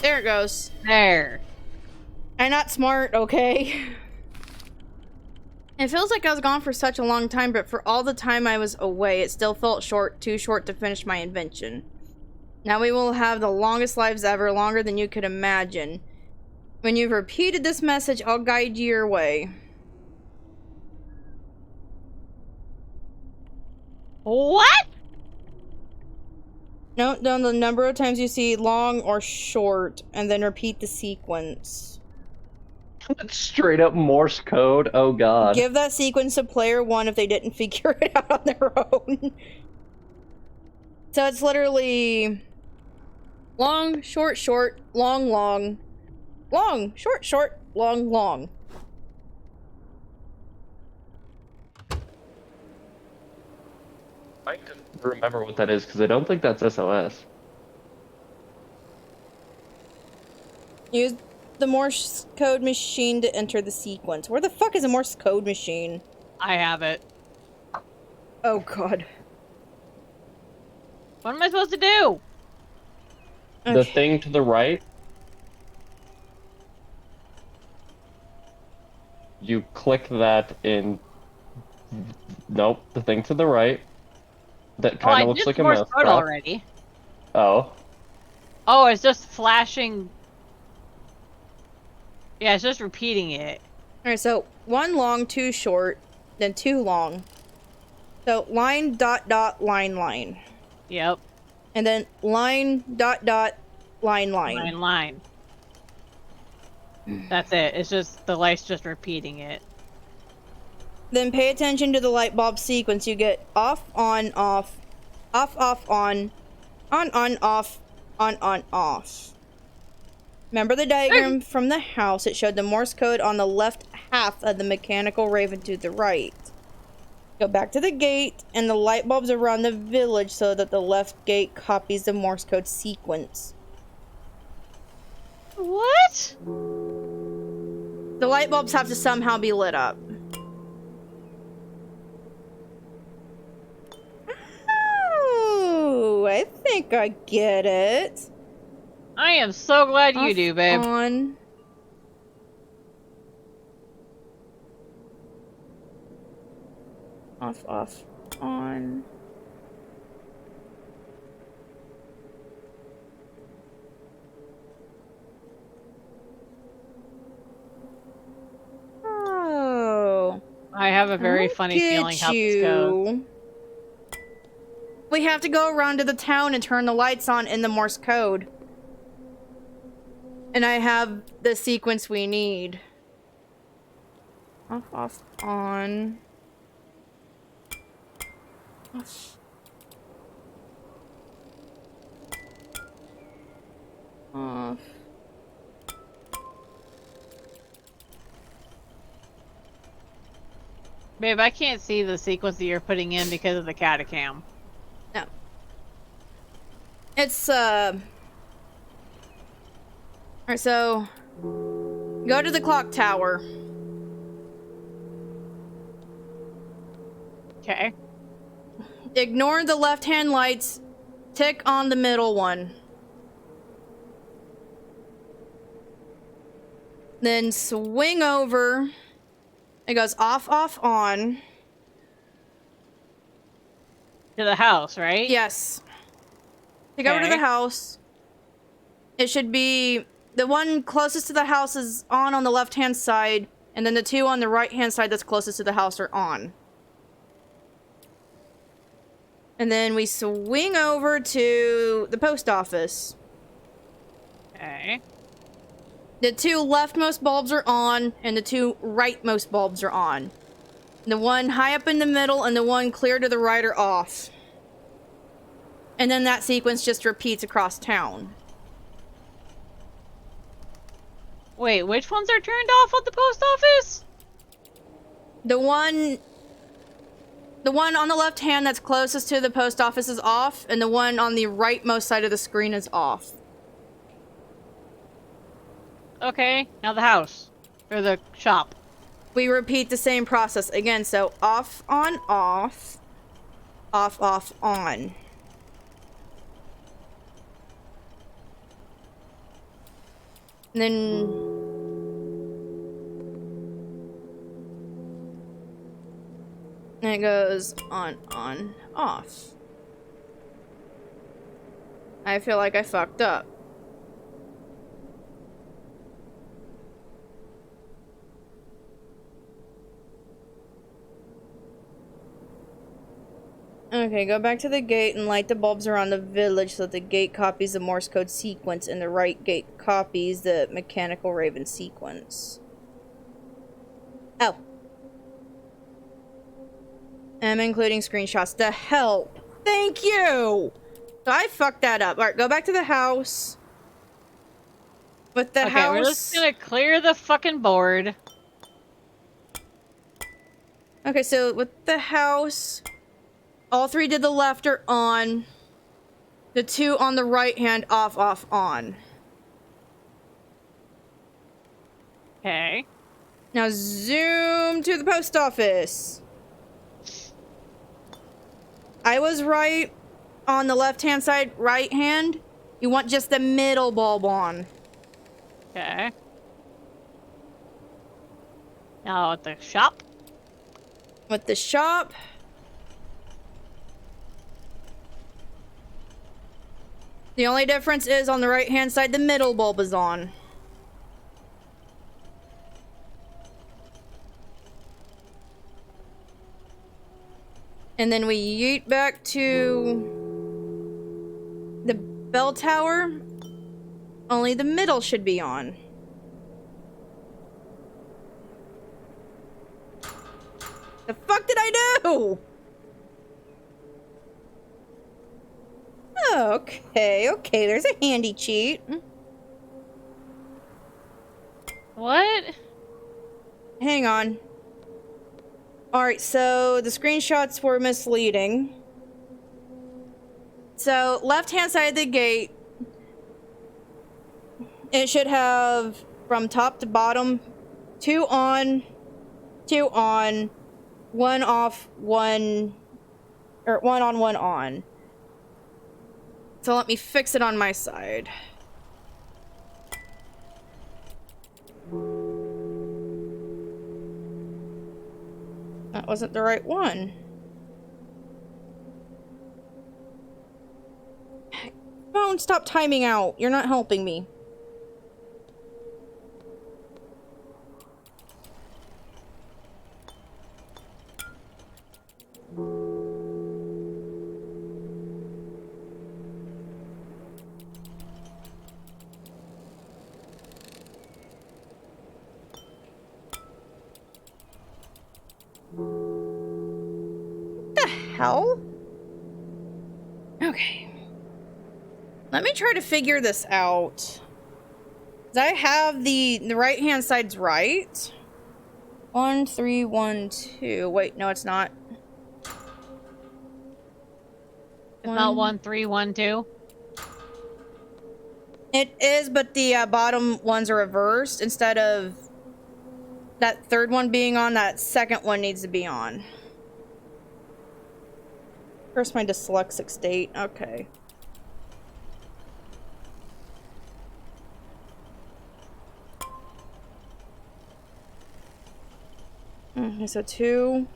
There it goes. There. I'm not smart, okay? It feels like I was gone for such a long time, but for all the time I was away, it still felt too short to finish my invention. Now we will have the longest lives ever, longer than you could imagine. When you've repeated this message, I'll guide you your way. What? Note down the number of times you see long or short, and then repeat the sequence. Straight up Morse code. Oh god. Give that sequence to player 1 if they didn't figure it out on their own. So it's literally long, short, short, long, long, long, short, short, long, long. I couldn't remember what that is because I don't think that's SOS. Use the Morse code machine to enter the sequence. Where the fuck is a Morse code machine? I have it. Oh god. What am I supposed to do? The Okay. thing to the right, you click that in. Nope, the thing to the right that Oh, kind I of looks did like a Morse mouse code trap. already. Oh, Oh, it's just flashing. Yeah, it's just repeating it. Alright, so 1 long, 2 short, then 2 long. So line, dot, dot, line, line. Yep. And then line, dot, dot, line, line. Line. That's it. It's just the light's just repeating it. Then pay attention to the light bulb sequence. You get off, on, off, off, on, off, on, off. Remember the diagram from the house? It showed the Morse code on the left half of the mechanical raven to the right. Go back to the gate and the light bulbs around the village so that the left gate copies the Morse code sequence. What? The light bulbs have to somehow be lit up. Oh, I think I get it. I am so glad you do, babe. On. Off, on. Oh. I have a very funny feeling how this goes. We have to go around to the town and turn the lights on in the Morse code. And I have the sequence we need. Off, on. Off. Babe, I can't see the sequence that you're putting in because of the catacam. No. It's, Alright, so... Go to the clock tower. Okay. Ignore the left-hand lights. Tick on the middle one. Then swing over. It goes off, on. To the house, right? Yes. Take over to the house. It should be... The one closest to the house is on the left-hand side, and then the two on the right-hand side that's closest to the house are on. And then we swing over to the post office. Okay. The two leftmost bulbs are on, and the two rightmost bulbs are on. The one high up in the middle and the one clear to the right are off. And then that sequence just repeats across town. Wait, which ones are turned off at the post office? The one on the left hand that's closest to the post office is off, and the one on the rightmost side of the screen is off. Okay, now the house. Or the shop. We repeat the same process again, so off, on, off. Off, on. And then... And it goes on, off. I feel like I fucked up. Okay, go back to the gate and light the bulbs around the village so that the gate copies the Morse code sequence and the right gate copies the mechanical raven sequence. Oh. I'm including screenshots to help. Thank you! So I fucked that up. Alright, go back to the house. With the Okay, we're just gonna clear the fucking board. Okay, so with the house, all 3 did the left are on. The 2 on the right hand, off, off, on. Okay. Now zoom to the post office. I was right on the left-hand side, right hand. You want just the middle bulb on. Okay. Now at the shop. With the shop. The only difference is on the right-hand side, the middle bulb is on. And then we yeet back to the bell tower. Only the middle should be on. The fuck did I do? Okay, there's a handy cheat. What? Hang on. Alright, so the screenshots were misleading. So, left-hand side of the gate, it should have, from top to bottom, 2 on, 2 on, 1 off, 1... Or 1 on, 1 on. So let me fix it on my side. That wasn't the right one. Phone, stop timing out. You're not helping me. Hell? Okay. Let me try to figure this out. I have the right hand side's right. 1, 3, 1, 2. Wait, no, it's not. It's not 1, 3, 1, 2. It is, but the bottom ones are reversed. Instead of that third one being on, that second one needs to be on. First, my dyslexic state. Okay. Okay, so 2,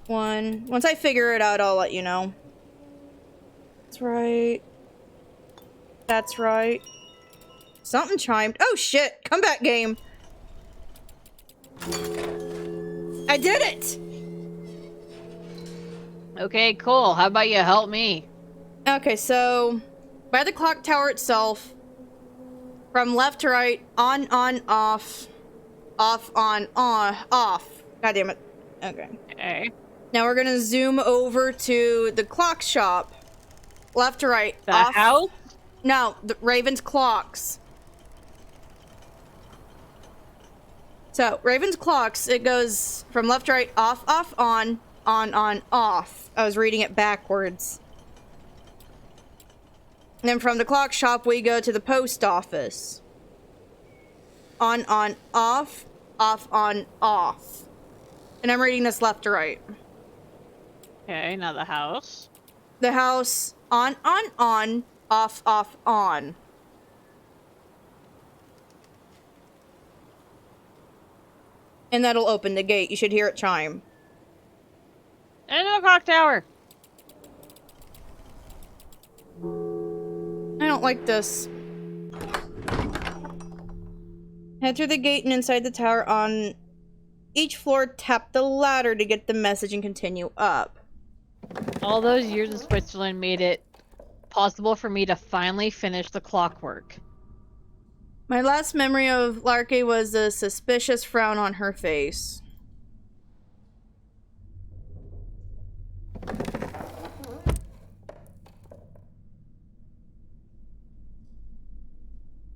1. Once I figure it out, I'll let you know. That's right. That's right. Something chimed. Oh shit! Comeback game. I did it! Okay, cool. How about you help me? Okay, so by the clock tower itself, from left to right, on, off, off, on, off. God damn it. Okay. Okay. Now we're gonna zoom over to the clock shop. Left to right. The off. house? No, the Raven's clocks. So, Raven's clocks, it goes from left to right, off, on, off. I was reading it backwards. And then from the clock shop, we go to the post office. On, off, on, off. And I'm reading this left to right. Okay, now the house. The house, on, off, on. And that'll open the gate. You should hear it chime. And the clock tower. I don't like this. Head through the gate and inside the tower. On each floor, tap the ladder to get the message and continue up. All those years in Switzerland made it possible for me to finally finish the clockwork. My last memory of Larke was a suspicious frown on her face.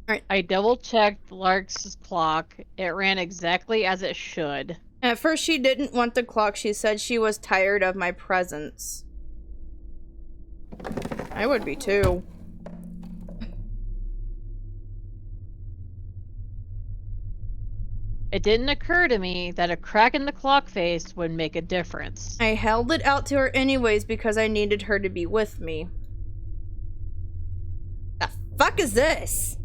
I double-checked Lark's clock. It ran exactly as it should. At first, she didn't want the clock. She said she was tired of my presence. I would be too. It didn't occur to me that a crack in the clock face would make a difference. I held it out to her anyways because I needed her to be with me. The fuck is this?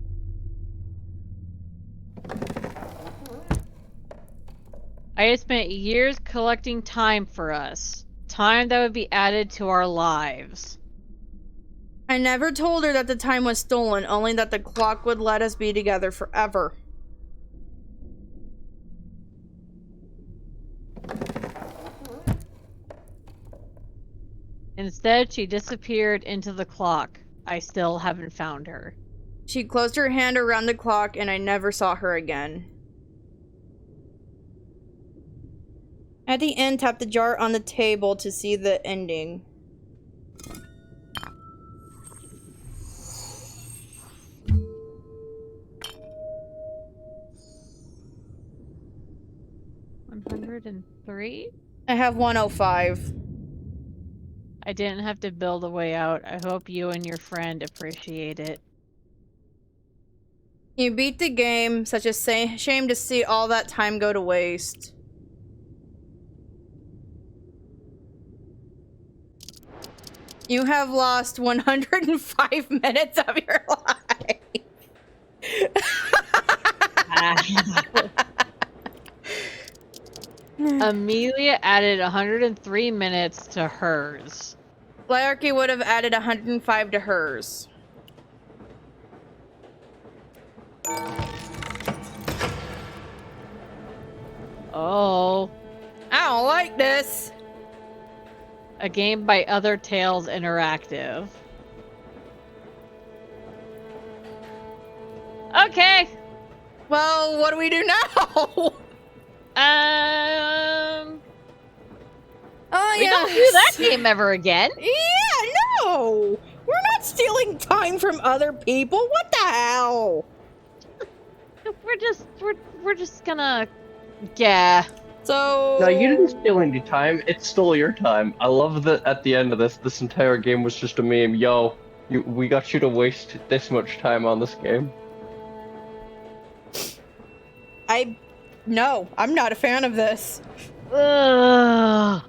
I had spent years collecting time for us. Time that would be added to our lives. I never told her that the time was stolen, only that the clock would let us be together forever. Instead, she disappeared into the clock. I still haven't found her. She closed her hand around the clock and I never saw her again. At the end, tap the jar on the table to see the ending. $103? I have 105. I didn't have to build a way out. I hope you and your friend appreciate it. You beat the game. Such a shame to see all that time go to waste. You have lost 105 minutes of your life. Amelia added 103 minutes to hers. Flyarchy would have added 105 to hers. Oh. I don't like this. A game by Other Tales Interactive. Okay. Well, what do we do now? Oh, we don't do that game ever again. Yeah, no. We're not stealing time from other people. What the hell? We're just gonna, yeah. So no, you didn't steal any time. It stole your time. I love that at the end of this entire game was just a meme. Yo, we got you to waste this much time on this game. No, I'm not a fan of this. Ugh.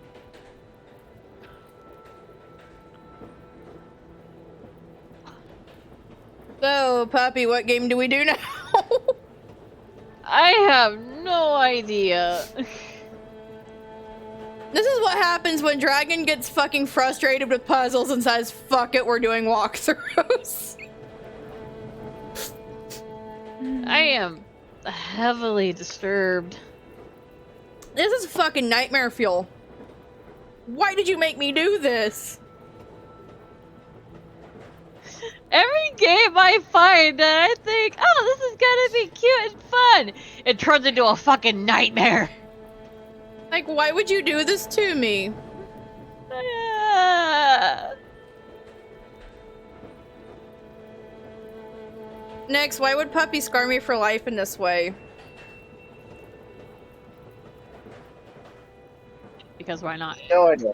So, puppy, what game do we do now? I have no idea. This is what happens when Dragon gets fucking frustrated with puzzles and says, fuck it, we're doing walkthroughs. I am heavily disturbed. This is fucking nightmare fuel. Why did you make me do this? Every game I find and I think, oh, this is gonna be cute and fun, it turns into a fucking nightmare. Like, why would you do this to me? Next, why would Puppy scar me for life in this way? Because why not? No idea.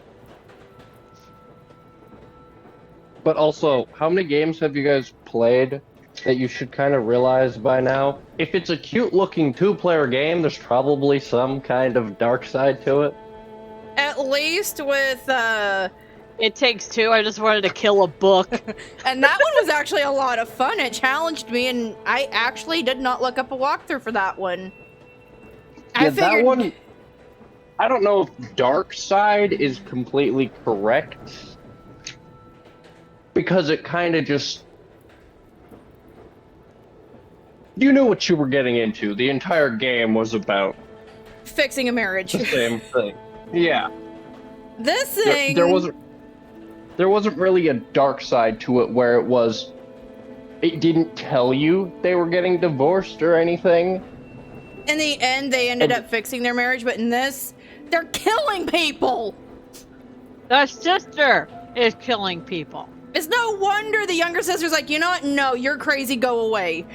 But also, how many games have you guys played that you should kind of realize by now? If it's a cute-looking two-player game, there's probably some kind of dark side to it. At least with, It Takes Two, I just wanted to kill a book. And that one was actually a lot of fun. It challenged me, and I actually did not look up a walkthrough for that one. Yeah, that one... I don't know if dark side is completely correct. Because it kind of just... You knew what you were getting into. The entire game was about... fixing a marriage. The same thing. Yeah. This thing... There wasn't really a dark side to it where it was... It didn't tell you they were getting divorced or anything. In the end, they ended up fixing their marriage, but in this, they're killing people! The sister is killing people. It's no wonder the younger sister's like, you know what? No, you're crazy. Go away.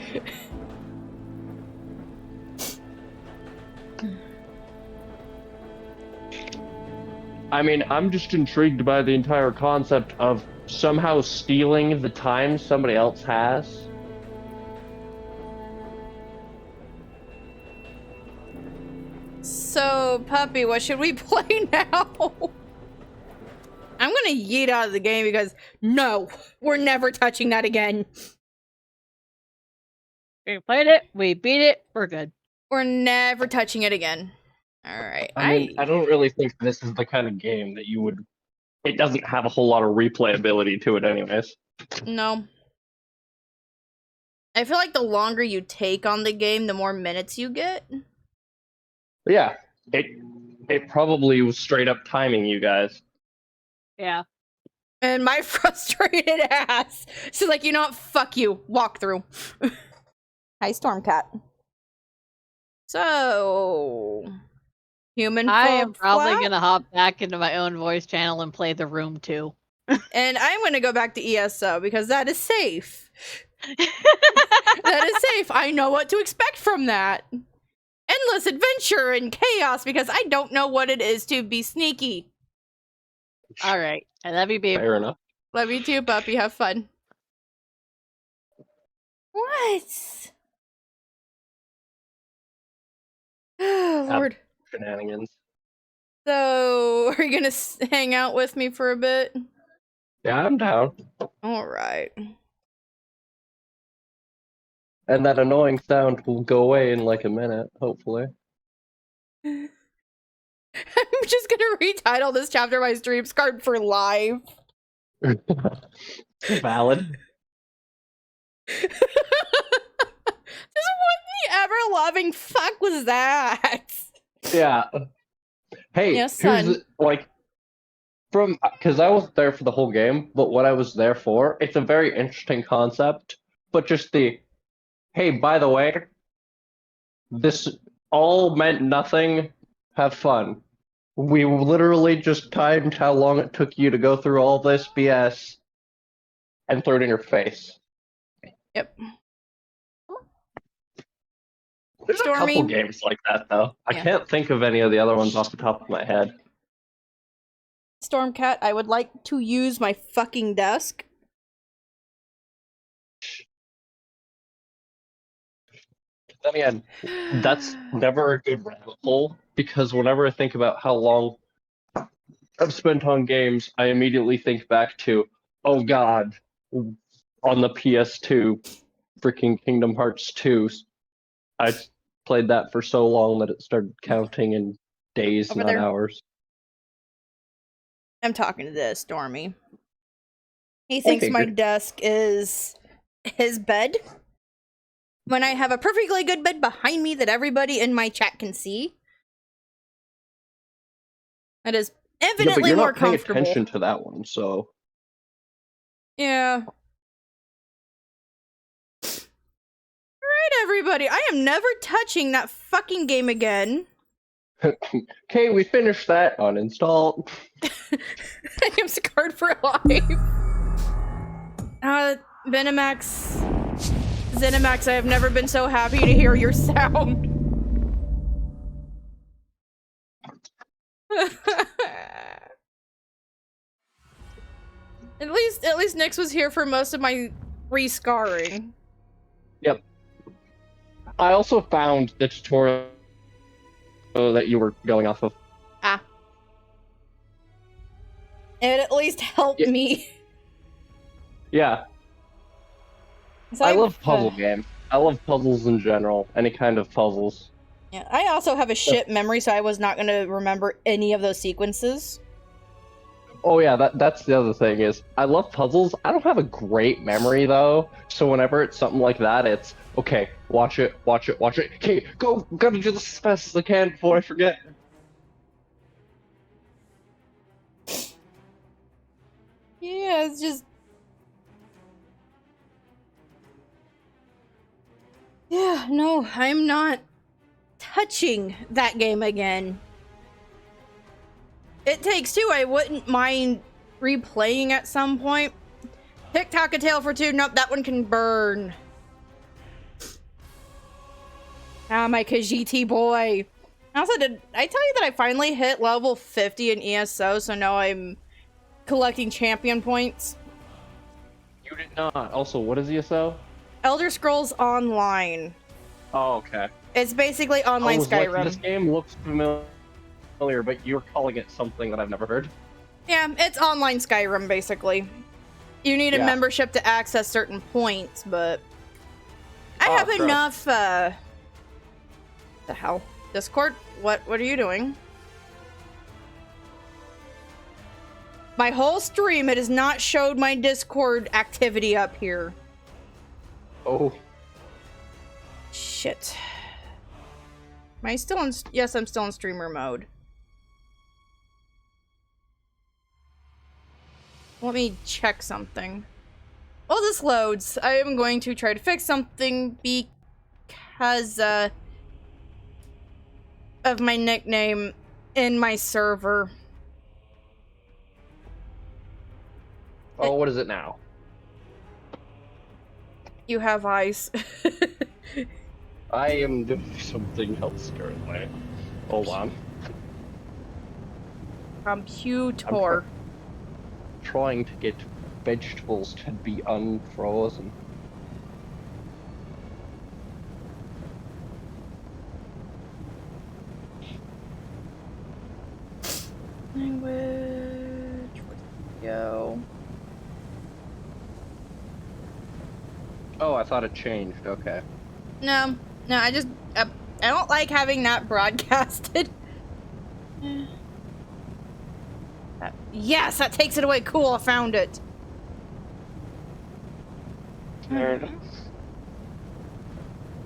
I mean, I'm just intrigued by the entire concept of somehow stealing the time somebody else has. So, puppy, what should we play now? I'm gonna yeet out of the game because no, we're never touching that again. We played it, we beat it, we're good. We're never touching it again. Alright. I mean, I don't really think this is the kind of game that you would... It doesn't have a whole lot of replayability to it anyways. No. I feel like the longer you take on the game, the more minutes you get. Yeah, it probably was straight up timing you guys. Yeah. And my frustrated ass. She's like, you know what? Fuck you. Walk through. Hi, Stormcat. So... Human I am probably flat? gonna hop back into my own voice channel and play The Room 2. And I'm gonna go back to ESO because that is safe. That is safe. I know what to expect from that. Endless adventure and chaos because I don't know what it is to be sneaky. Alright. I love you, babe. Fair enough. Love you too, puppy. Have fun. What? Lord. Shenanigans. So, are you gonna hang out with me for a bit? Yeah, I'm down. Alright. And that annoying sound will go away in like a minute, hopefully. I'm just gonna retitle this chapter my streams card for live. Valid. Just what the ever-loving fuck was that? Yeah. Hey, yes, here's son. like because I wasn't there for the whole game, but what I was there for, it's a very interesting concept. But just hey, by the way, this all meant nothing. Have fun. We literally just timed how long it took you to go through all this BS and threw it in your face. Yep. There's a couple games like that, though. I can't think of any of the other ones off the top of my head. Stormcat, I would like to use my fucking desk. Then again, that's never a good rabbit hole, because whenever I think about how long I've spent on games, I immediately think back to, oh god, on the PS2, freaking Kingdom Hearts 2. I played that for so long that it started counting in days, not hours. I'm talking to this, Stormy. He thinks my desk is his bed. When I have a perfectly good bed behind me that everybody in my chat can see. That is infinitely more comfortable. You're not paying attention to that one, so... Yeah. Alright, everybody. I am never touching that fucking game again. Okay, we finished that. Uninstall. I am scarred for life. Zenimax, I have never been so happy to hear your sound. At least Nyx was here for most of my re-scarring. Yep. I also found the tutorial that you were going off of. Ah. It at least helped me. Yeah. So I love puzzle games. I love puzzles in general. Any kind of puzzles. Yeah, I also have a shit memory, so I was not going to remember any of those sequences. Oh yeah, that's the other thing is, I love puzzles. I don't have a great memory though, so whenever it's something like that, it's, okay, watch it. Okay, go, gotta do this as fast as I can before I forget. Yeah, it's just... Yeah, no, I'm not touching that game again. It Takes Two, I wouldn't mind replaying at some point. TikTok a tail for 2. Nope, that one can burn. Ah, my Khajiit boy. Also, did I tell you that I finally hit level 50 in ESO, so now I'm collecting champion points? You did not. Also, what is ESO? Elder Scrolls Online. Oh, okay. It's basically online Skyrim. Like, this game looks familiar, but you're calling it something that I've never heard. Yeah, it's online Skyrim, basically. You need a membership to access certain points, but I have enough, the hell? Discord? What are you doing? My whole stream, it has not showed my Discord activity up here. Oh. Shit. Am I still in? Yes, I'm still in streamer mode. Let me check something. While this loads, I am going to try to fix something because of my nickname in my server. Oh, what is it now? You have eyes. I am doing something else currently. Hold on. Computer. Trying to get vegetables to be unfrozen. Language. Go. Oh, I thought it changed. Okay. No, I just I don't like having that broadcasted. Yes, that takes it away. Cool, I found it. There it is.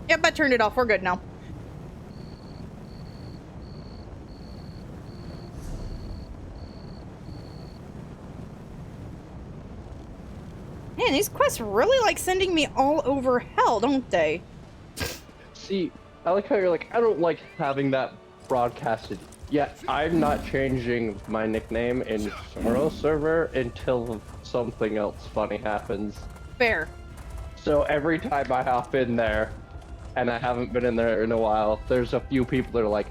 Yep, I turned it off. We're good now. Man, these quests really like sending me all over hell, don't they? See, I like how you're like, I don't like having that broadcasted. Yeah, I'm not changing my nickname in Soro server until something else funny happens. Fair. So every time I hop in there, and I haven't been in there in a while, there's a few people that are like,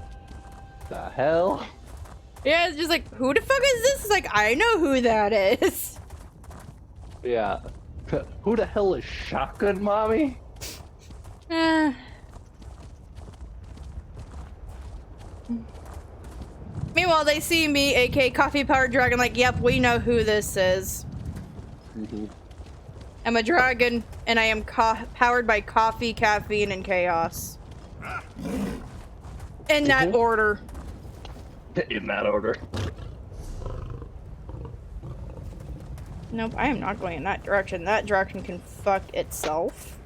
the hell? Yeah, it's just like, who the fuck is this? It's like, I know who that is. Yeah. Who the hell is Shotgun Mommy? Meanwhile, they see me, aka Coffee Powered Dragon, like, yep, we know who this is. I'm a dragon, and I am powered by coffee, caffeine, and chaos. In that order. In that order. Nope, I am not going in that direction. That direction can fuck itself.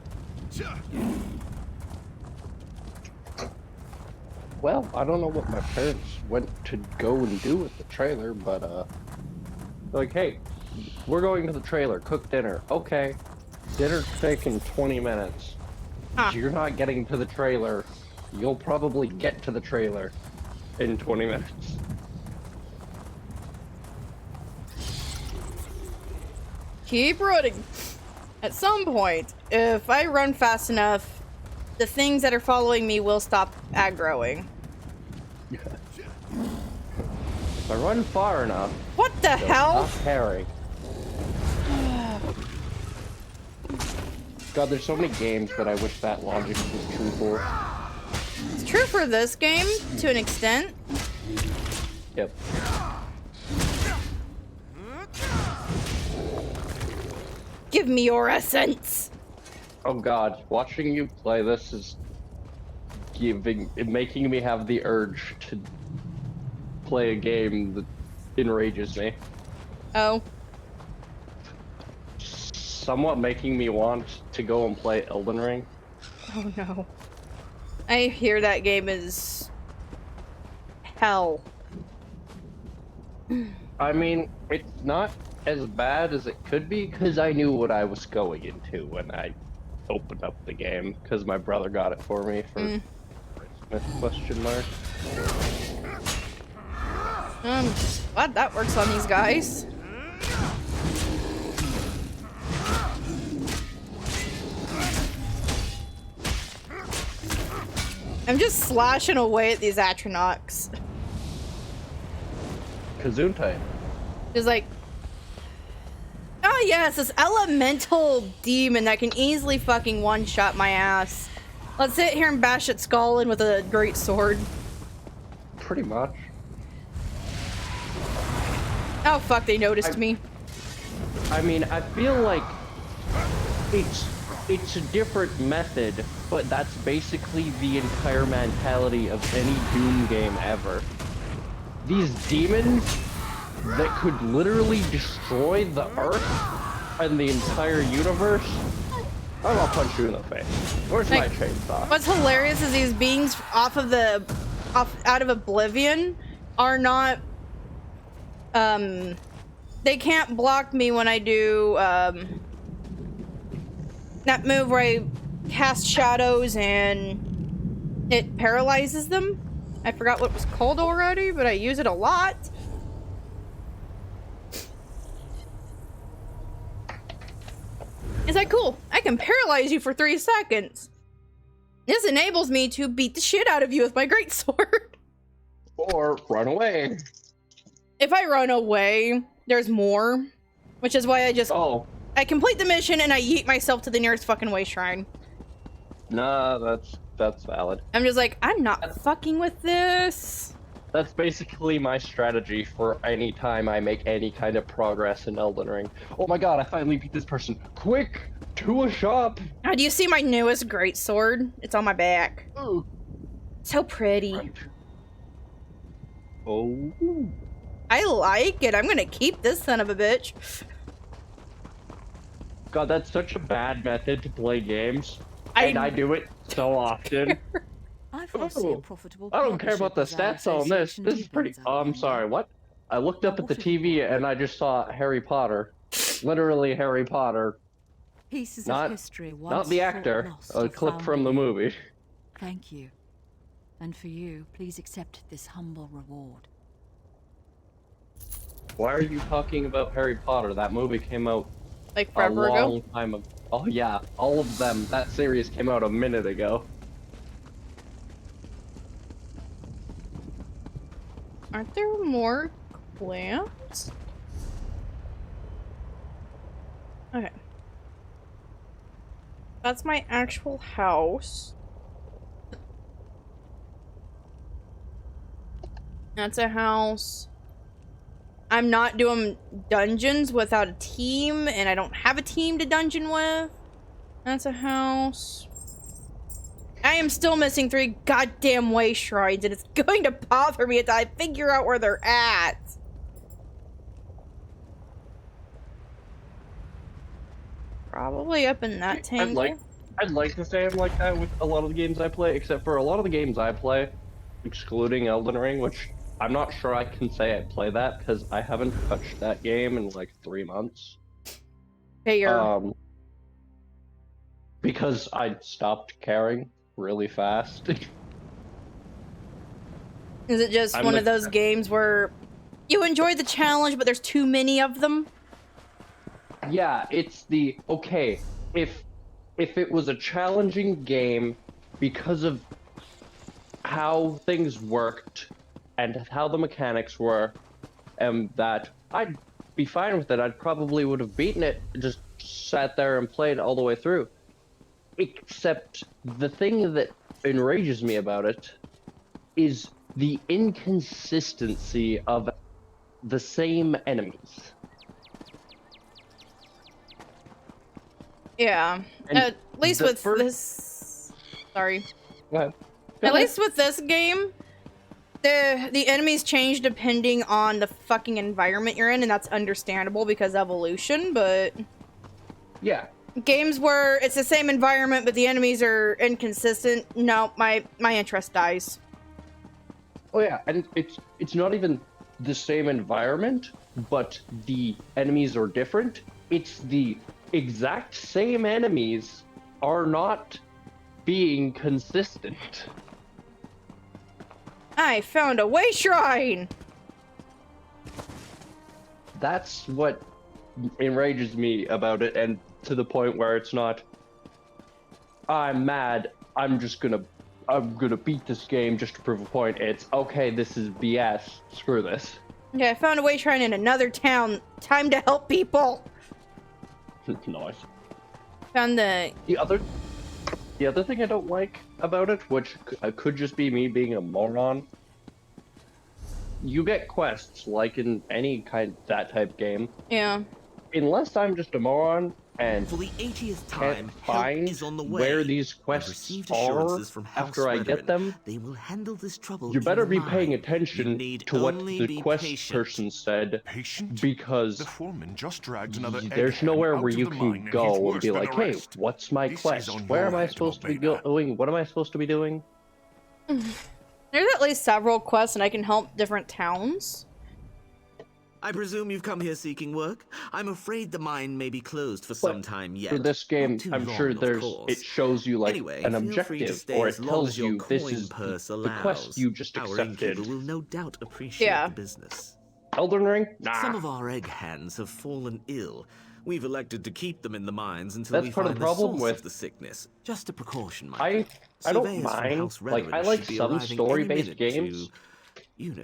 Well, I don't know what my parents went to go and do with the trailer, but, like, hey, we're going to the trailer, cook dinner. Okay, dinner's taking 20 minutes. You're not getting to the trailer. You'll probably get to the trailer in 20 minutes. Keep running. At some point, if I run fast enough, the things that are following me will stop aggroing. If I run far enough... What the hell? Stop herring. God, there's so many games that I wish that logic was true for. It's true for this game, to an extent. Yep. Give me your essence. Oh God, watching you play this is making me have the urge to play a game that enrages me. Oh. Somewhat making me want to go and play Elden Ring. Oh no. I hear that game is hell. I mean, it's not as bad as it could be because I knew what I was going into when I opened up the game because my brother got it for me for Christmas, question mark. Glad that works on these guys. I'm just slashing away at these Atronachs. Gesundheit. Just like, oh yes, this elemental demon that can easily fucking one-shot my ass. Let's sit here and bash its skull in with a great sword. Pretty much. Oh fuck, they noticed me. I mean, I feel like it's a different method, but that's basically the entire mentality of any Doom game ever. These demons that could literally destroy the Earth and the entire universe. I'm gonna punch you in the face. Where's my chainsaw? What's hilarious is these beings out of Oblivion are not they can't block me when I do that move where I cast shadows and it paralyzes them. I forgot what it was called already, but I use it a lot. It's like, cool, I can paralyze you for 3 seconds. This enables me to beat the shit out of you with my greatsword. Or run away. If I run away, there's more. Which is why I just... Oh. I complete the mission and I yeet myself to the nearest fucking way shrine. Nah, that's valid. I'm just like, I'm not fucking with this. That's basically my strategy for any time I make any kind of progress in Elden Ring. Oh my god, I finally beat this person. Quick! To a shop! Oh, do you see my newest greatsword? It's on my back. Ooh. So pretty. Right. Oh. I like it. I'm gonna keep this son of a bitch. God, that's such a bad method to play games. And I do it so often. I foresee a profitable I don't care about the partnership stats on this. association This is pretty... deepens Oh, I'm sorry, what? I looked up at the TV and I just saw Harry Potter. Literally Harry Potter. Pieces Not, of history not the actor. A clip from the movie. Thank you. And for you, please accept this humble reward. Why are you talking about Harry Potter? That movie came out like forever a long ago? time ago. Oh yeah, all of them. That series came out a minute ago. Aren't there more plants? Okay. That's my actual house. That's a house. I'm not doing dungeons without a team, and I don't have a team to dungeon with. That's a house. I am still missing 3 goddamn way shrines, and it's going to bother me until I figure out where they're at. Probably up in that tangle. I'd like to say I'm like that with a lot of the games I play, except for a lot of the games I play, excluding Elden Ring, which I'm not sure I can say I play that because I haven't touched that game in like 3 months. Hey, because I stopped caring really fast. Is it just one of those games where you enjoy the challenge, but there's too many of them? Yeah, it's the, okay, if it was a challenging game because of how things worked and how the mechanics were, and that I'd be fine with it. I probably would have beaten it, just sat there and played all the way through. Except the thing that enrages me about it is the inconsistency of the same enemies. Yeah, at least with this... Sorry. Go ahead. At least with this game, the enemies change depending on the fucking environment you're in, and that's understandable because evolution, but... Yeah. Games where it's the same environment, but the enemies are inconsistent, no, my interest dies. Oh yeah, and it's not even the same environment, but the enemies are different. It's the exact same enemies are not being consistent. I found a way shrine! That's what enrages me about it, and to the point where it's not, I'm mad, I'm I'm gonna beat this game just to prove a point. It's okay, this is BS. Screw this. Okay, I found a way shrine in another town. Time to help people. Nice. Found the other thing I don't like about it, which could just be me being a moron. You get quests like in any that type game. Yeah. Unless I'm just a moron and for the 80th can't find where these quests are after I get them, they will handle this trouble. You better be paying attention to what the quest person said, because the foreman just dragged another there's nowhere where you can go and be like, hey, what's my quest? Where am I supposed to be going? What am I supposed to be doing? There's at least several quests and I can help different towns. I presume you've come here seeking work? I'm afraid the mine may be closed for some time yet. For this game, I'm sure it shows you like anyway, an objective, or it tells you this is the quest you just accepted. Our will no doubt appreciate the business. Elden Ring? Nah. Some of our egg hands have fallen ill. We've elected to keep them in the mines until we part find of the problem source with of the sickness. Just a precaution, I don't mind. Like, I like some story-based games,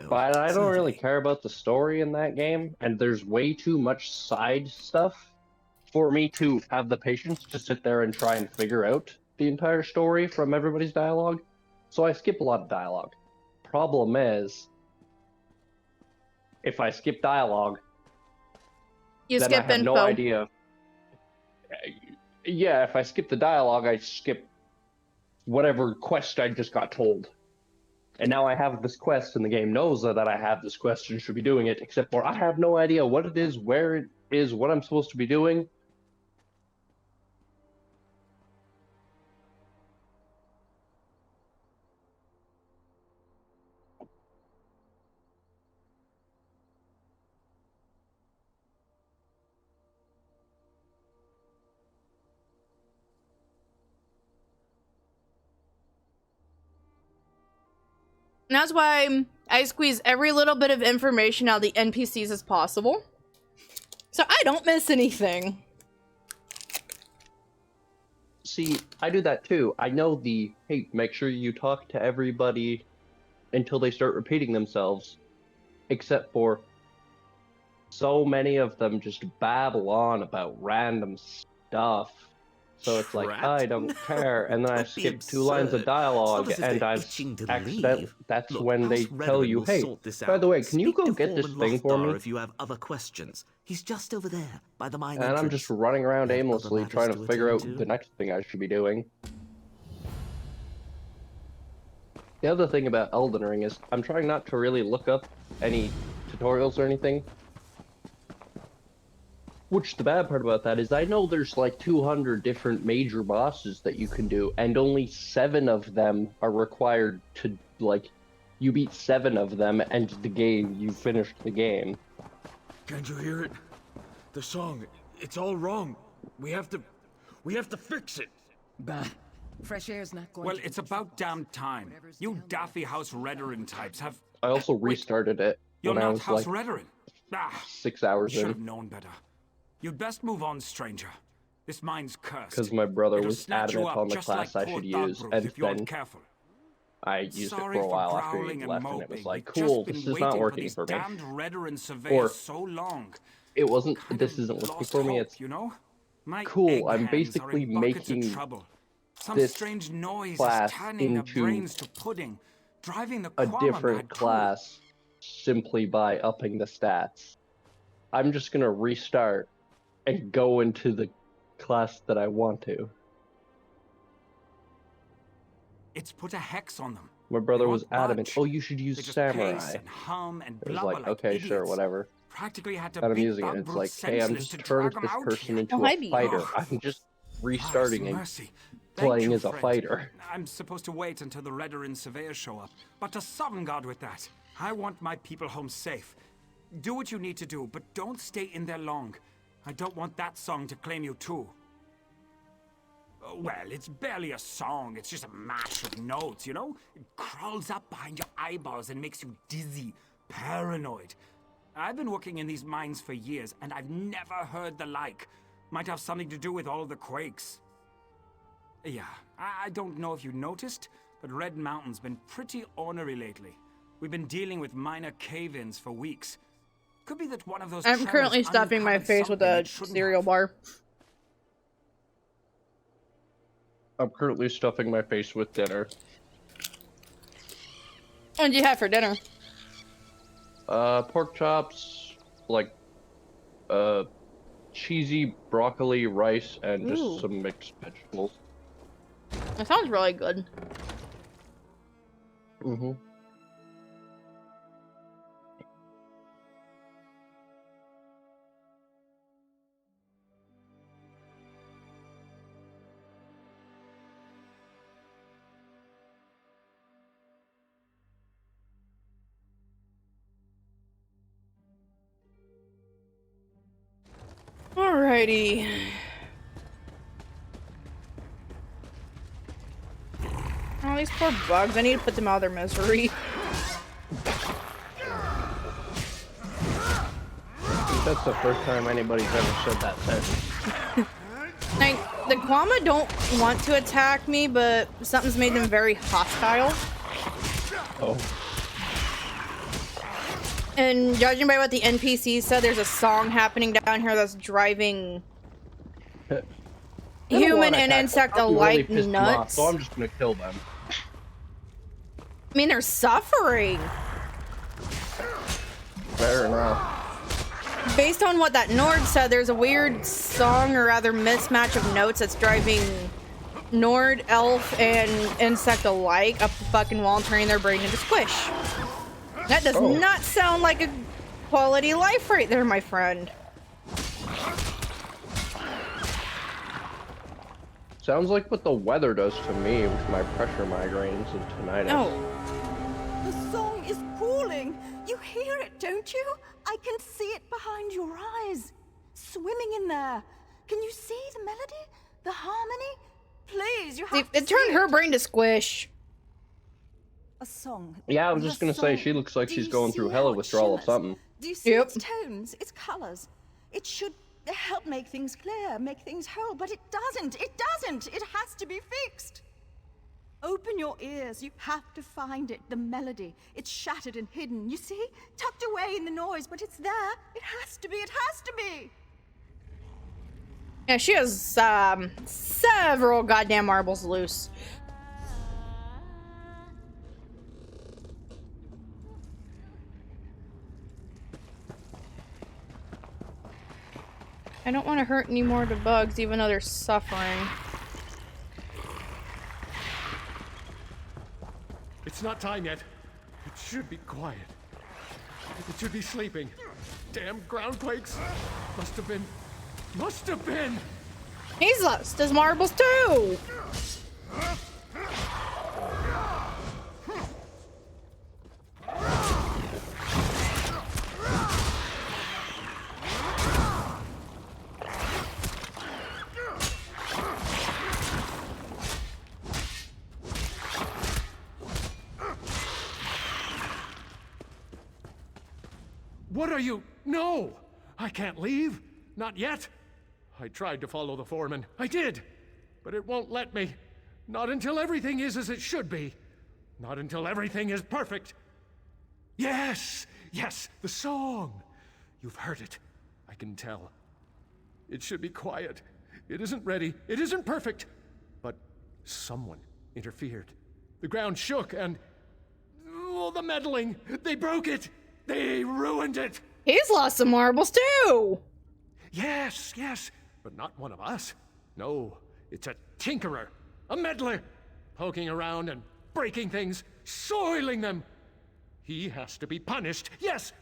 but I don't really care about the story in that game, and there's way too much side stuff for me to have the patience to sit there and try and figure out the entire story from everybody's dialogue. So I skip a lot of dialogue. Problem is, if I skip dialogue, you then skip I have info. no idea. Yeah, if I skip the dialogue, I skip whatever quest I just got told. And now I have this quest, and the game knows that I have this quest and should be doing it, except for I have no idea what it is, where it is, what I'm supposed to be doing. And that's why I squeeze every little bit of information out of the NPCs as possible. So I don't miss anything. See, I do that too. I know hey, make sure you talk to everybody until they start repeating themselves. Except for so many of them just babble on about random stuff. So it's like, I don't care, and then I skip 2 lines of dialogue, and that's when they tell you, hey, by the way, can you go get this thing for me? If you have other questions. He's just over there, by the mine and I'm just running around aimlessly trying to figure out the next thing I should be doing. The other thing about Elden Ring is, I'm trying not to really look up any tutorials or anything. Which, the bad part about that is I know there's like 200 different major bosses that you can do, and only 7 of them are required to, like, you beat 7 of them, and you finished the game. Can't you hear it? The song, it's all wrong. We have to fix it. Bah. Fresh air's not going Well, it's about damn time. You daffy House Redoran types have... I also restarted it when I was House like Redoran. 6 hours You should in. have known better. You'd best move on, stranger. This mine's cursed. Because my brother It'll was snatch you adamant up on the just class like I should poor use, Dogbrooth and if you aren't then careful. I used it Sorry for a while after growling he left, and it moping. was like, We've cool, just this been is not waiting working these for me. damned Redoran surveyors so long. It wasn't, this isn't working for me, it's, you know? My cool, I'm egg hands basically are in buckets of making trouble. Some this strange noise class is turning the into brains to pudding, driving the a qualm different mad class simply by upping the stats. I'm just gonna restart and go into the class that I want to. It's put a hex on them. My brother They was won't adamant, budge. oh, you should use They just Samurai. pace and hum and I was blubber like, okay, sure, idiots. whatever. Practically had to And I'm beat using it, it's Dogbrooth like, hey, I'm senseless just to turning drag 'em this out person here. into a fighter. I'm just restarting and mercy. Thank playing you, as a friend. fighter. I'm supposed to wait until the Redoran surveyors show up. But to some God with that. I want my people home safe. Do what you need to do, but don't stay in there long. I don't want that song to claim you too. Well, it's barely a song. It's just a mash of notes, you know? It crawls up behind your eyeballs and makes you dizzy, paranoid. I've been working in these mines for years, and I've never heard the like. Might have something to do with all the quakes. Yeah, I don't know if you noticed, but Red Mountain's been pretty ornery lately. We've been dealing with minor cave-ins for weeks. Could be that one of those. I'm currently stuffing my face with a cereal bar. I'm currently stuffing my face with dinner. What did you have for dinner? Pork chops, like, cheesy broccoli, rice, and just Ooh. some mixed vegetables. That sounds really good. Mm-hmm. Alrighty. Oh, these poor bugs. I need to put them out of their misery. That's the first time anybody's ever said that sentence. Like, the Kwama don't want to attack me, but something's made them very hostile. Oh. And judging by what the NPCs said, there's a song happening down here that's driving human and insect alike really nuts. off, so I'm just gonna kill them. I mean, they're suffering. Fair enough. Based on what that Nord said, there's a weird song, or rather mismatch of notes that's driving Nord, elf, and insect alike up the fucking wall and turning their brain into squish. That does not sound like a quality life right there, my friend. Sounds like what the weather does to me with my pressure migraines and tinnitus. Oh. The song is calling. You hear it, don't you? I can see it behind your eyes. Swimming in there. Can you see the melody? The harmony? Please, you have to it turned her brain to squish. A song. Yeah, I was just gonna say, she looks like she's going through hella withdrawal of something. Do you see its tones, its colors? It should help make things clear, make things whole, but it doesn't. It doesn't. It has to be fixed. Open your ears. You have to find it. The melody. It's shattered and hidden. You see? Tucked away in the noise, but it's there. It has to be. It has to be. Yeah, she has several goddamn marbles loose. I don't want to hurt any more of the bugs, even though they're suffering. It's not time yet. It should be quiet. It should be sleeping. Damn ground quakes. Must have been. He's lost his marbles too! What are you? No! I can't leave. Not yet. I tried to follow the foreman. I did. But it won't let me. Not until everything is as it should be. Not until everything is perfect. Yes! Yes, the song. You've heard it. I can tell. It should be quiet. It isn't ready. It isn't perfect. But someone interfered. The ground shook and... oh, the meddling. They broke it. They ruined it! He's lost some marbles too! Yes, yes, but not one of us. No, it's a tinkerer, a meddler, poking around and breaking things, soiling them. He has to be punished. Yes,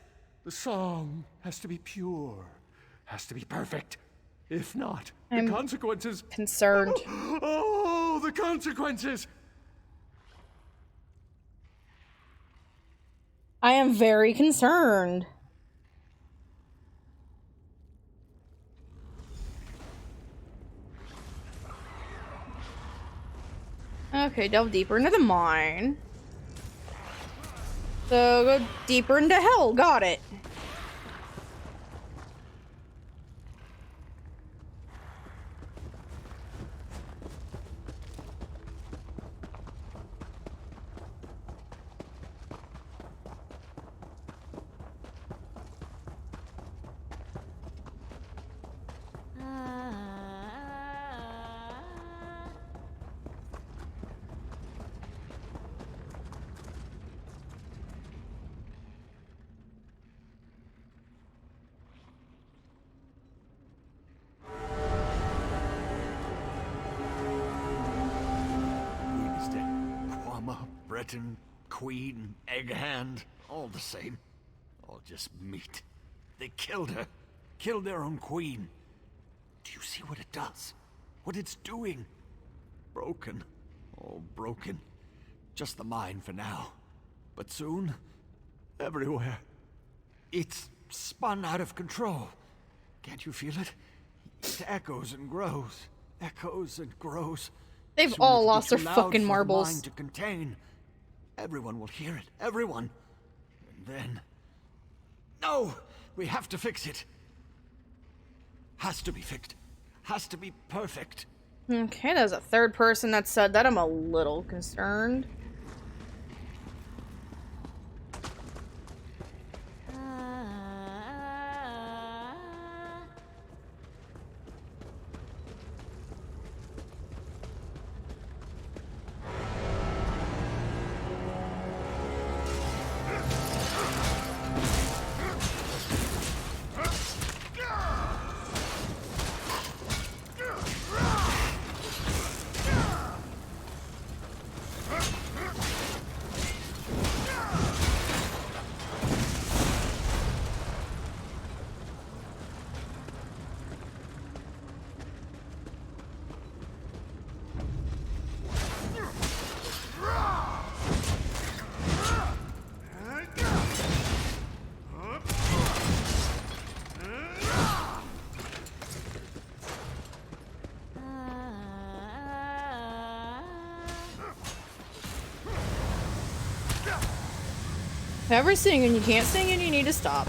the song has to be pure, has to be perfect. If not, the consequences... concerned. Oh, the consequences! I am very concerned. Okay, delve deeper into the mine. So go deeper into hell. Got it. skeleton, queen, egg hand, all the same. All just meat. They killed her. Killed their own queen. Do you see what it does? What it's doing? Broken. All broken. Just the mind for now. But soon, everywhere. It's spun out of control. Can't you feel it? It echoes and grows. Echoes and grows. They've Soon all it'll be lost their too loud fucking for the marbles. mind to contain. Everyone will hear it. Everyone. And then... No! We have to fix it. Has to be fixed. Has to be perfect. Okay, that was a third person that said that. I'm a little concerned. If ever sing and you can't sing and you need to stop.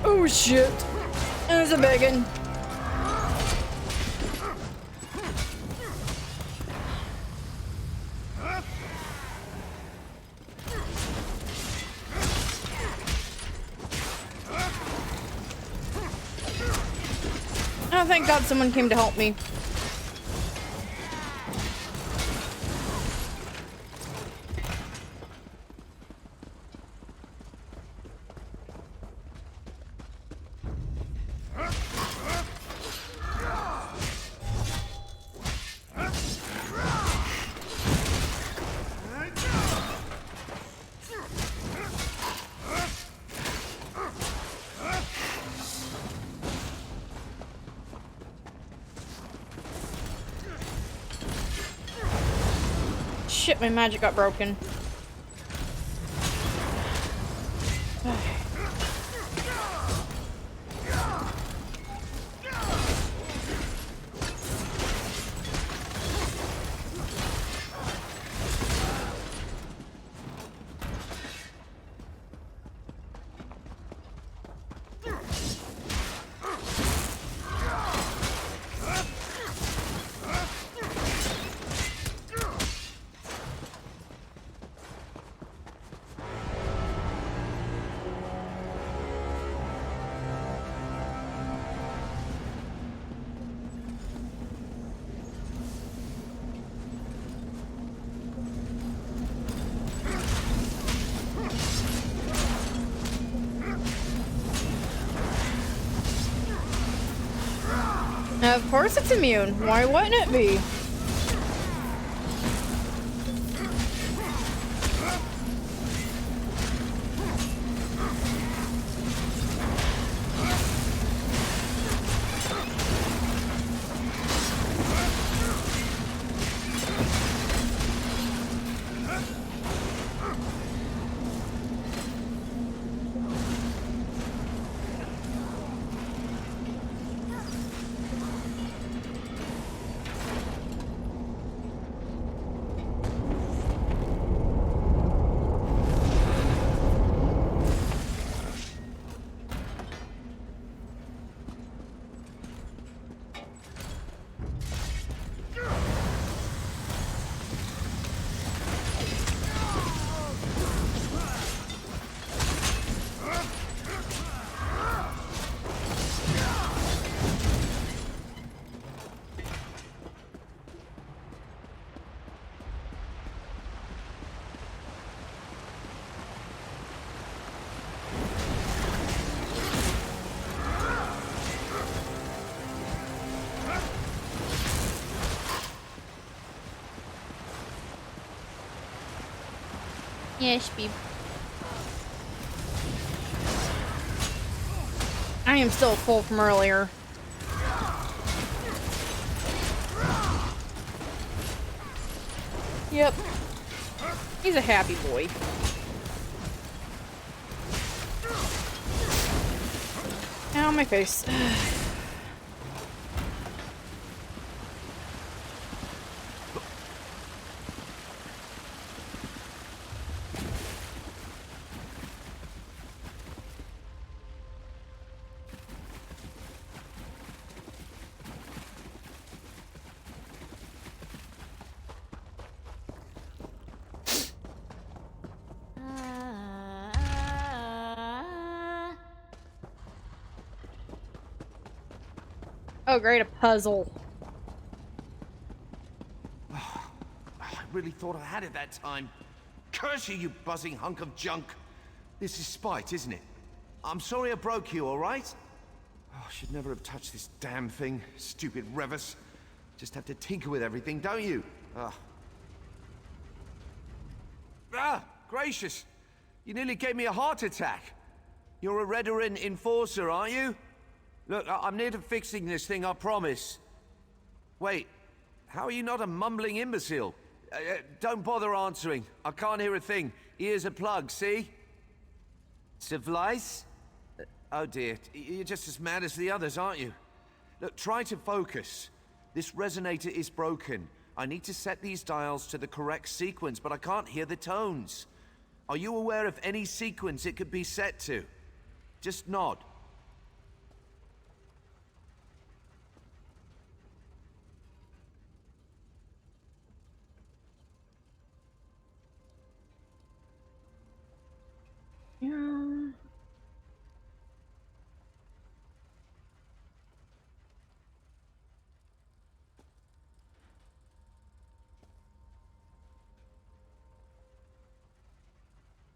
Oh shit. There's a begging. Oh, thank God someone came to help me. Shit, my magic got broken. Of course it's immune. Why wouldn't it be? Yes, babe. I am still full from earlier. Yep. He's a happy boy. Ow, my face. Oh, great, a puzzle. I really thought I had it that time. Curse you, you buzzing hunk of junk. This is spite, isn't it? I'm sorry I broke you, all right? Oh, I should never have touched this damn thing. Stupid Revis. Just have to tinker with everything, don't you? Gracious. You nearly gave me a heart attack. You're a Redoran enforcer, aren't you? Look, I'm near to fixing this thing, I promise. Wait, how are you not a mumbling imbecile? Don't bother answering. I can't hear a thing. Ears are plugged, see? Civilized? Oh dear, you're just as mad as the others, aren't you? Look, try to focus. This resonator is broken. I need to set these dials to the correct sequence, but I can't hear the tones. Are you aware of any sequence it could be set to? Just nod. Yeah.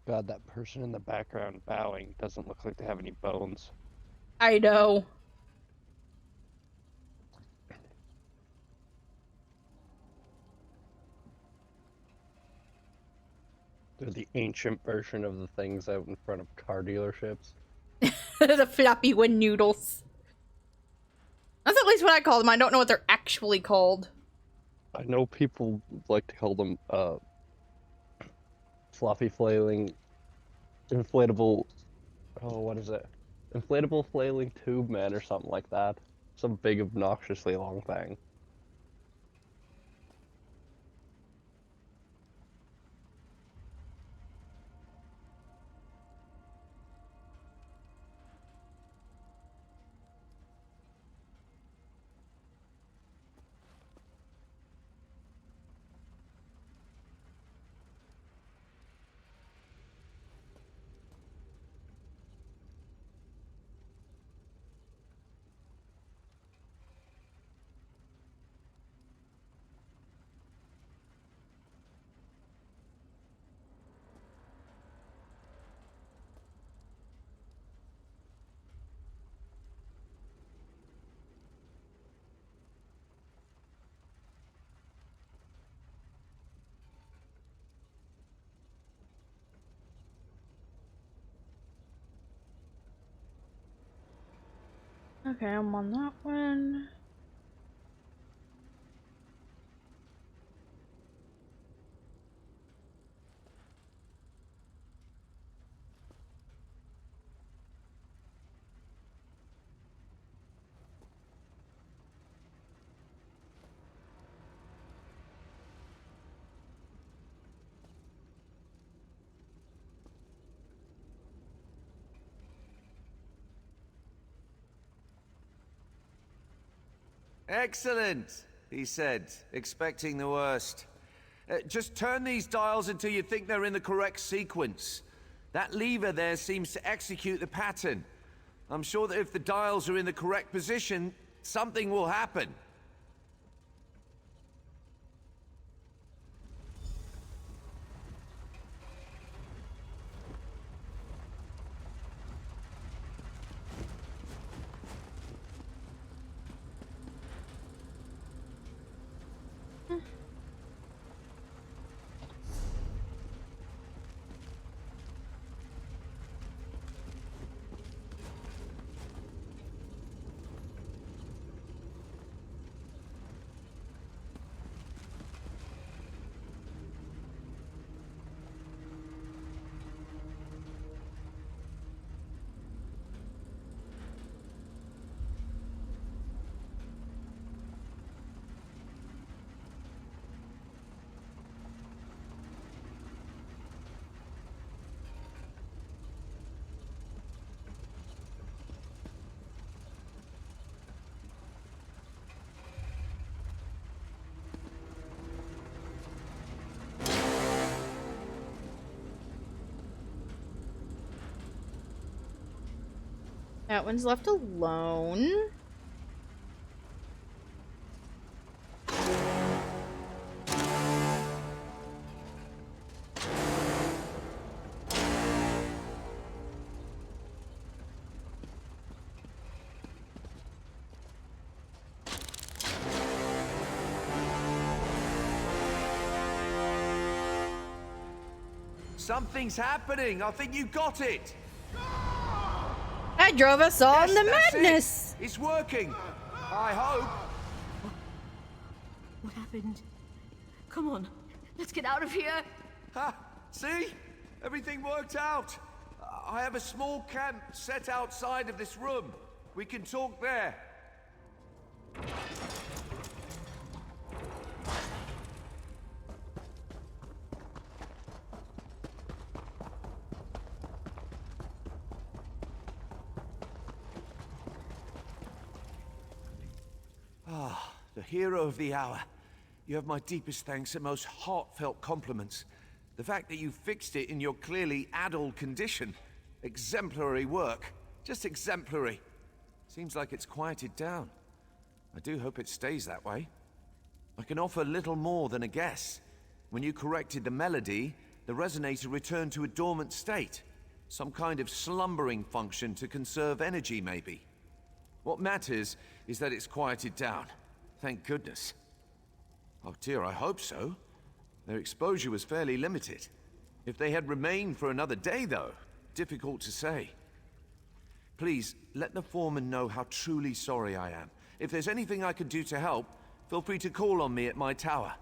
God, that person in the background bowing doesn't look like they have any bones. I know. They're the ancient version of the things out in front of car dealerships. The floppy wind noodles. That's at least what I call them. I don't know what they're actually called. I know people like to call them floppy flailing inflatable, oh, what is it? Inflatable flailing tube man or something like that. Some big obnoxiously long thing. Okay, I'm on that one. Excellent, he said, expecting the worst. Just turn these dials until you think they're in the correct sequence. That lever there seems to execute the pattern. I'm sure that if the dials are in the correct position, something will happen. That one's left alone. Something's happening. I think you got it. That drove us all into that's madness. It's working. I hope. What happened? Come on, let's get out of here. Ha! See? Everything worked out. I have a small camp set outside of this room. We can talk there. Ah, the hero of the hour. You have my deepest thanks and most heartfelt compliments. The fact that you fixed it in your clearly addled condition. Exemplary work. Just exemplary. Seems like it's quieted down. I do hope it stays that way. I can offer little more than a guess. When you corrected the melody, the resonator returned to a dormant state. Some kind of slumbering function to conserve energy, maybe. What matters is that it's quieted down. Thank goodness. Oh dear, I hope so. Their exposure was fairly limited. If they had remained for another day, though, difficult to say. Please, let the foreman know how truly sorry I am. If there's anything I can do to help, feel free to call on me at my tower.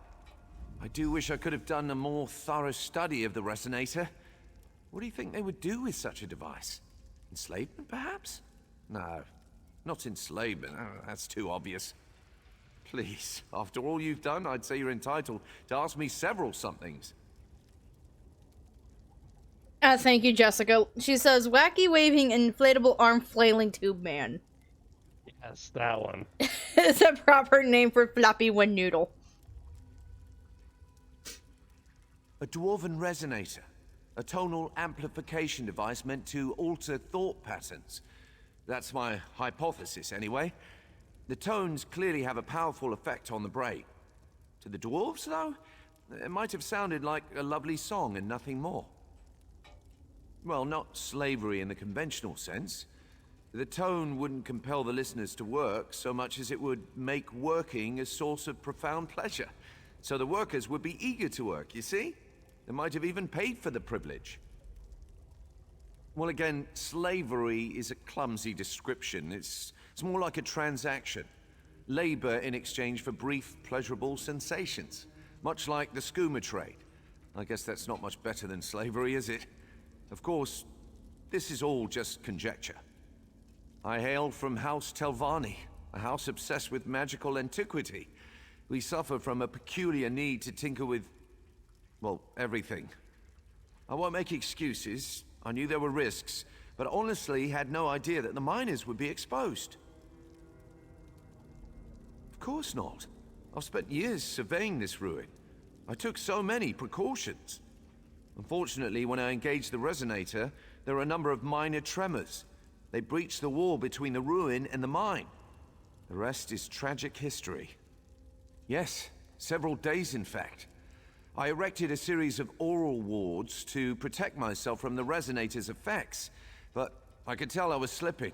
I do wish I could have done a more thorough study of the resonator. What do you think they would do with such a device? Enslavement, perhaps? No, not enslavement. Oh, that's too obvious. Please, after all you've done, I'd say you're entitled to ask me several somethings. Thank you, Jessica. She says, wacky waving inflatable arm flailing tube man. Yes, that one. It's a proper name for floppy one noodle. A dwarven resonator. A tonal amplification device meant to alter thought patterns. That's my hypothesis, anyway. The tones clearly have a powerful effect on the brain. To the dwarves, though, it might have sounded like a lovely song and nothing more. Well, not slavery in the conventional sense. The tone wouldn't compel the listeners to work so much as it would make working a source of profound pleasure. So the workers would be eager to work, you see? They might have even paid for the privilege. Well, again, slavery is a clumsy description. It's more like a transaction. Labor in exchange for brief, pleasurable sensations. Much like the skooma trade. I guess that's not much better than slavery, is it? Of course, this is all just conjecture. I hail from House Telvanni, a house obsessed with magical antiquity. We suffer from a peculiar need to tinker with, well, everything. I won't make excuses. I knew there were risks, but honestly had no idea that the miners would be exposed. Of course not. I've spent years surveying this ruin. I took so many precautions. Unfortunately, when I engaged the resonator, there were a number of minor tremors. They breached the wall between the ruin and the mine. The rest is tragic history. Yes, several days in fact. I erected a series of oral wards to protect myself from the resonator's effects, but I could tell I was slipping.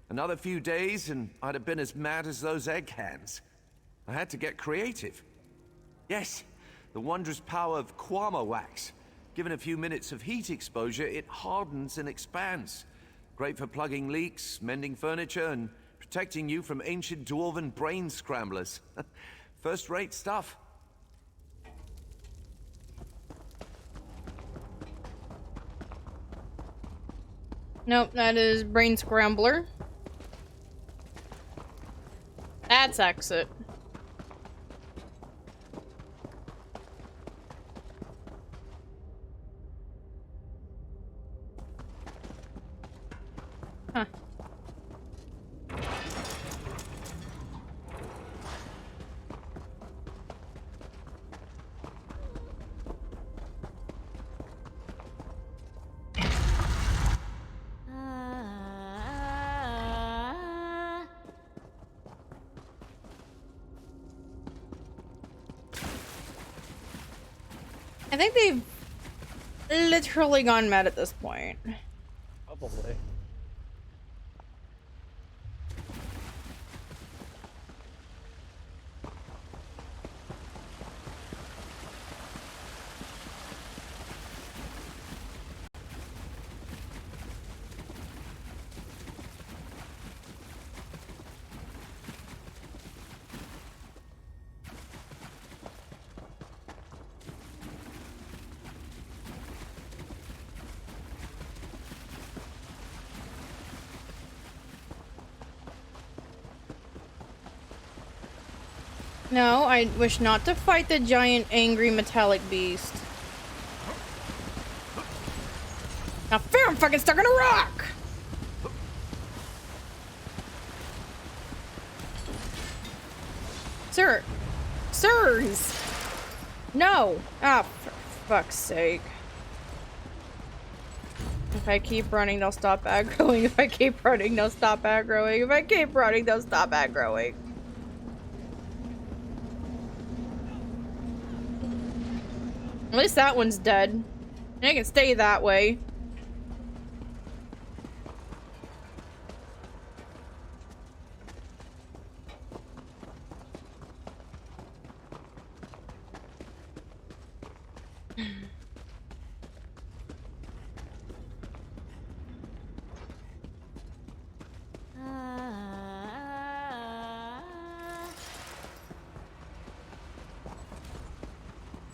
Another few days and I'd have been as mad as those egg hands. I had to get creative. Yes, the wondrous power of Kwama wax. Given a few minutes of heat exposure, it hardens and expands. Great for plugging leaks, mending furniture, and protecting you from ancient dwarven brain scramblers. First-rate stuff. Nope, that is brain scrambler. That's exit. Huh. I think they've literally gone mad at this point. Probably. No, I wish not to fight the giant angry metallic beast. Now fair, I'm fucking stuck on a rock! Sir. Sirs! No! Ah, for fuck's sake. If I keep running, they'll stop aggroing. If I keep running, they'll stop aggroing. If I keep running, they'll stop aggroing. At least that one's dead. And I can stay that way.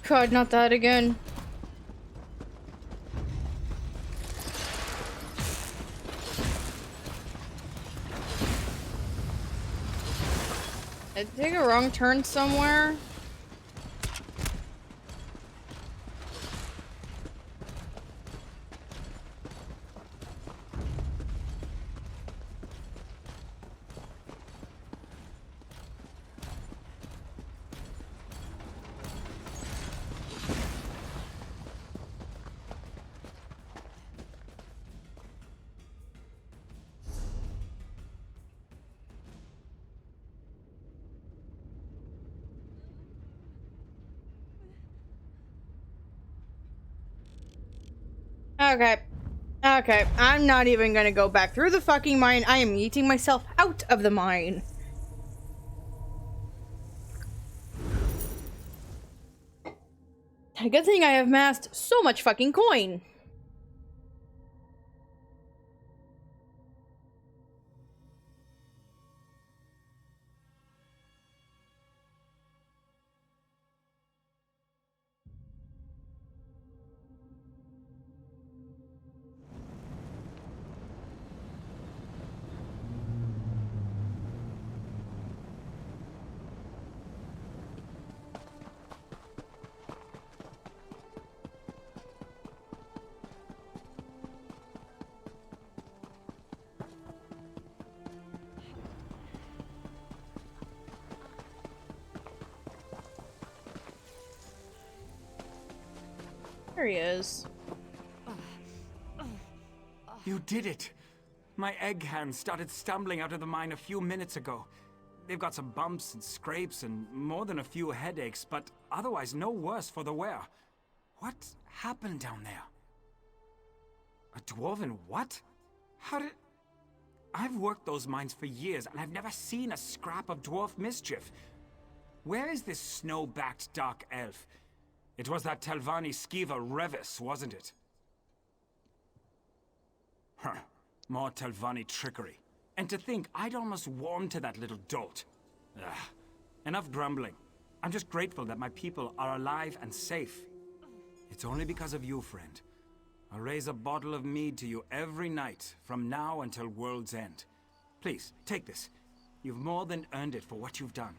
God, not that again. Did I take a wrong turn somewhere? Okay. Okay, I'm not even gonna go back through the fucking mine. I am yeeting myself out of the mine. Good thing I have amassed so much fucking coin. There he is. You did it! My egg hands started stumbling out of the mine a few minutes ago. They've got some bumps and scrapes and more than a few headaches, but otherwise no worse for the wear. What happened down there? A dwarven what? How did... I've worked those mines for years, and I've never seen a scrap of dwarf mischief. Where is this snow-backed dark elf? It was that Telvanni skeever Revis, wasn't it? Huh. More Telvanni trickery. And to think I'd almost warmed to that little dolt. Ugh. Enough grumbling. I'm just grateful that my people are alive and safe. It's only because of you, friend. I'll raise a bottle of mead to you every night, from now until world's end. Please, take this. You've more than earned it for what you've done.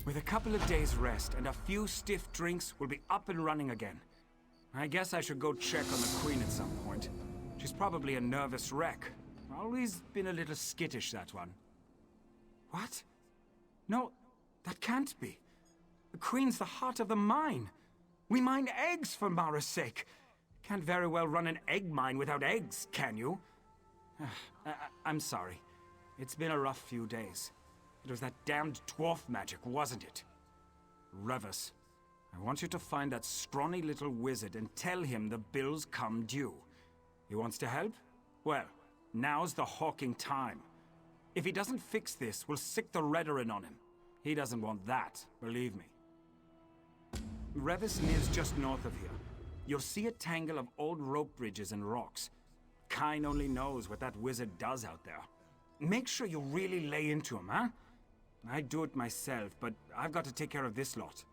With a couple of days' rest and a few stiff drinks, we'll be up and running again. I guess I should go check on the Queen at some point. She's probably a nervous wreck. Always been a little skittish, that one. What? No, that can't be. The Queen's the heart of the mine. We mine eggs for Mara's sake. Can't very well run an egg mine without eggs, can you? I'm sorry. It's been a rough few days. It was that damned dwarf magic, wasn't it? Revis. I want you to find that scrawny little wizard and tell him the bills come due. He wants to help? Well, now's the hawking time. If he doesn't fix this, we'll sick the Redarin on him. He doesn't want that, believe me. Revis lives just north of here. You'll see a tangle of old rope bridges and rocks. Kine only knows what that wizard does out there. Make sure you really lay into him, huh? I'd do it myself, but I've got to take care of this lot.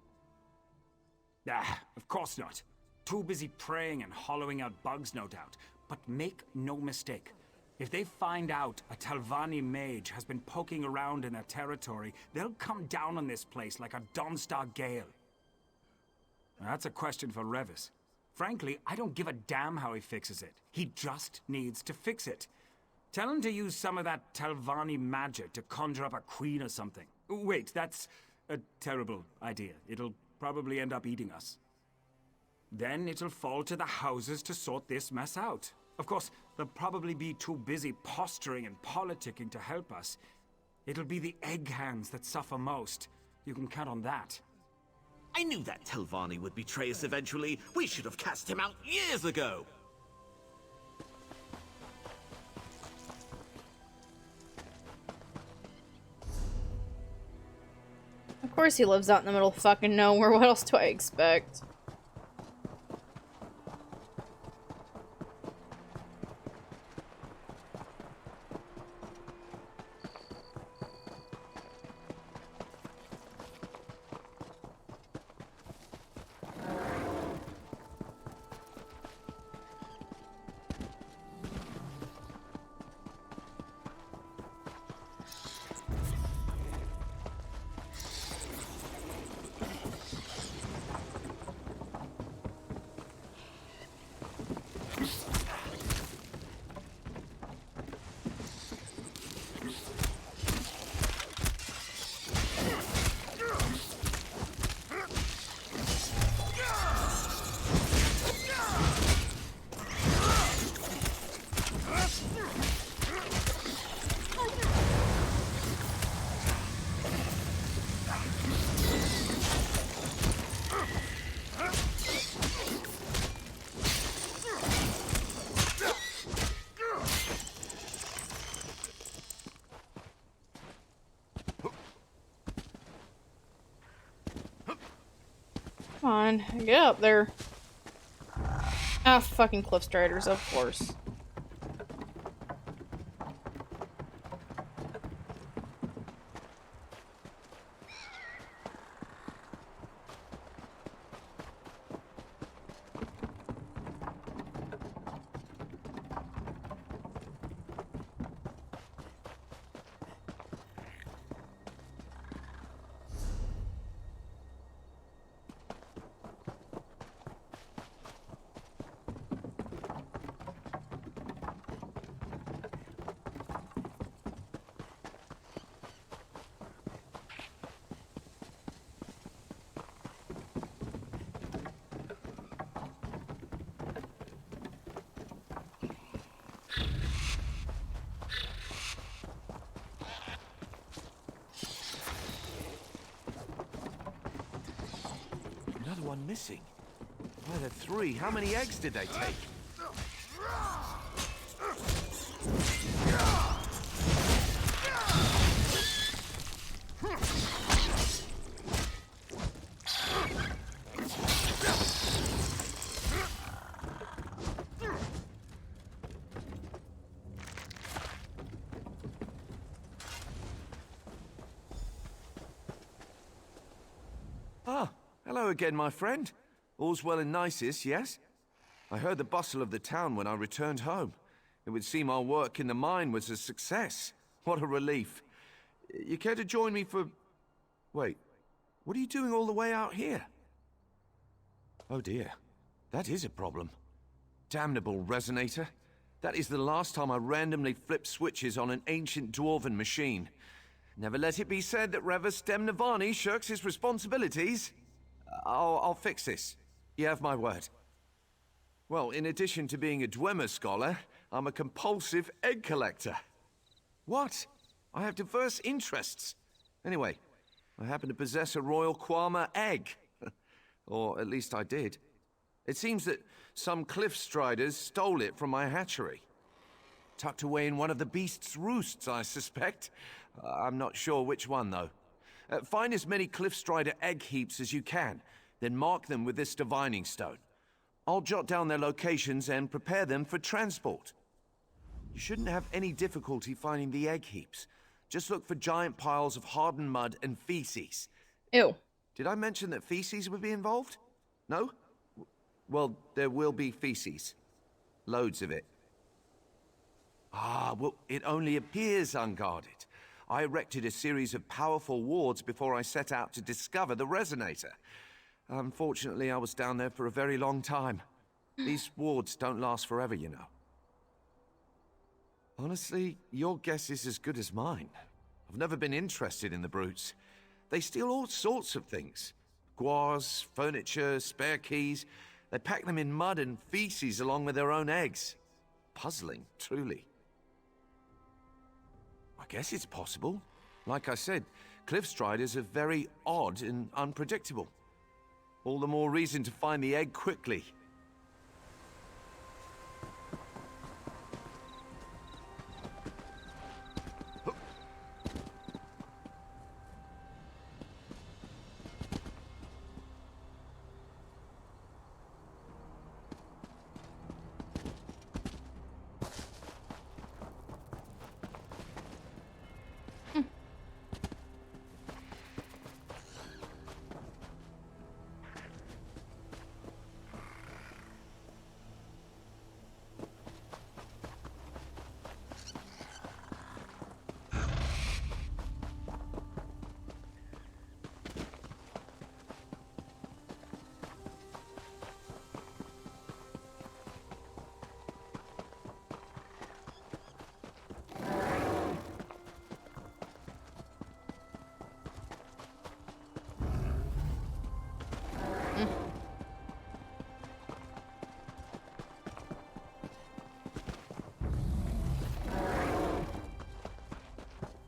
Ah, of course not. Too busy praying and hollowing out bugs, no doubt. But make no mistake. If they find out a Talvani mage has been poking around in their territory, they'll come down on this place like a Dawnstar gale. That's a question for Revis. Frankly, I don't give a damn how he fixes it. He just needs to fix it. Tell him to use some of that Talvani magic to conjure up a queen or something. Wait, that's a terrible idea. It'll probably end up eating us. Then it'll fall to the houses to sort this mess out. Of course, they'll probably be too busy posturing and politicking to help us. It'll be the egg hands that suffer most. You can count on that. I knew that Telvanni would betray us eventually. We should have cast him out years ago. Of course he lives out in the middle of fucking nowhere. What else do I expect? Come on, get up there. Ah, fucking cliff striders, of course. Another one missing. Why, there are three. How many eggs did they take? Ah, hello again, my friend. All's well and nicest, yes? I heard the bustle of the town when I returned home. It would seem our work in the mine was a success. What a relief. You care to join me for... Wait, what are you doing all the way out here? Oh dear, that is a problem. Damnable resonator. That is the last time I randomly flipped switches on an ancient dwarven machine. Never let it be said that Revis Demnavani shirks his responsibilities. I'll fix this. You have my word. Well, in addition to being a Dwemer scholar, I'm a compulsive egg collector. What? I have diverse interests. Anyway, I happen to possess a Royal Quama egg. Or at least I did. It seems that some cliff striders stole it from my hatchery. Tucked away in one of the beast's roosts, I suspect. I'm not sure which one, though. Find as many cliff strider egg heaps as you can, then mark them with this divining stone. I'll jot down their locations and prepare them for transport. You shouldn't have any difficulty finding the egg heaps. Just look for giant piles of hardened mud and feces. Ew. Did I mention that feces would be involved? No? Well, there will be feces. Loads of it. Ah, well, it only appears unguarded. I erected a series of powerful wards before I set out to discover the resonator. Unfortunately, I was down there for a very long time. These wards don't last forever, you know. Honestly, your guess is as good as mine. I've never been interested in the brutes. They steal all sorts of things. Guars, furniture, spare keys. They pack them in mud and feces along with their own eggs. Puzzling, truly. I guess it's possible. Like I said, cliff striders are very odd and unpredictable. All the more reason to find the egg quickly.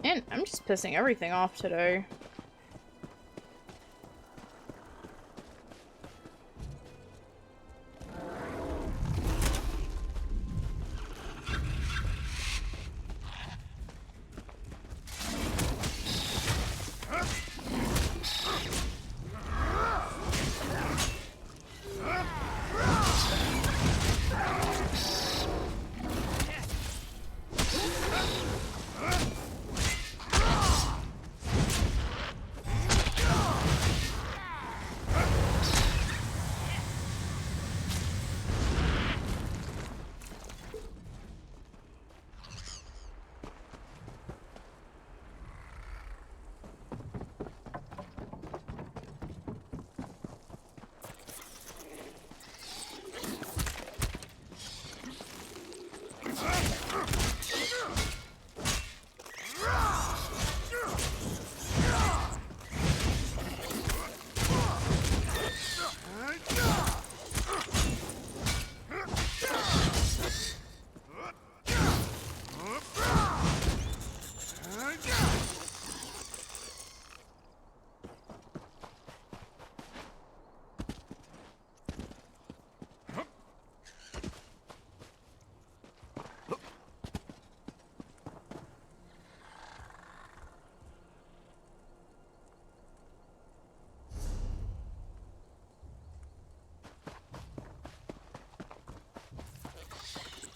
Man, I'm just pissing everything off today.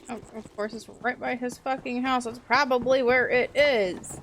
Oh, of course, it's right by his fucking house. That's probably where it is.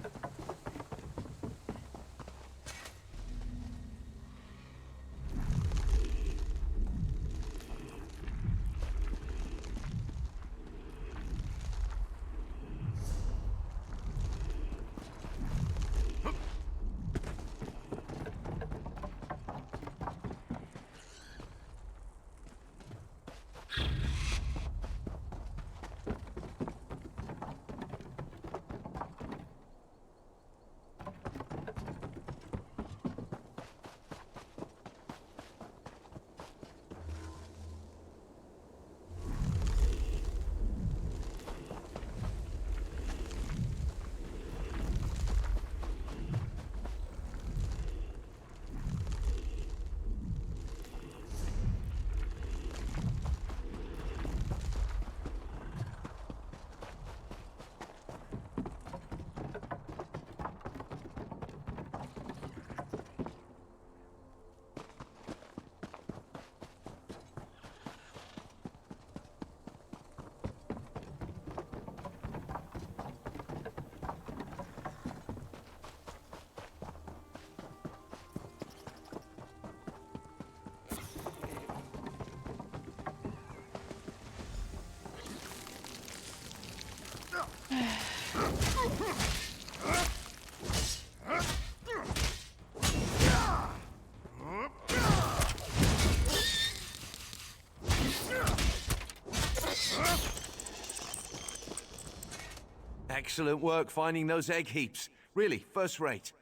excellent work finding those egg heaps. Really, first rate.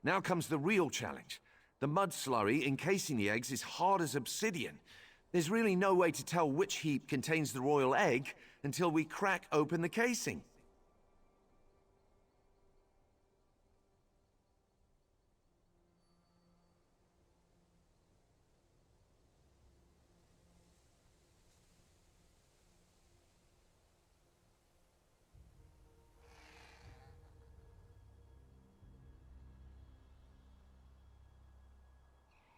Now comes the real challenge. The mud slurry encasing the eggs is hard as obsidian. There's really no way to tell which heap contains the royal egg until we crack open the casing.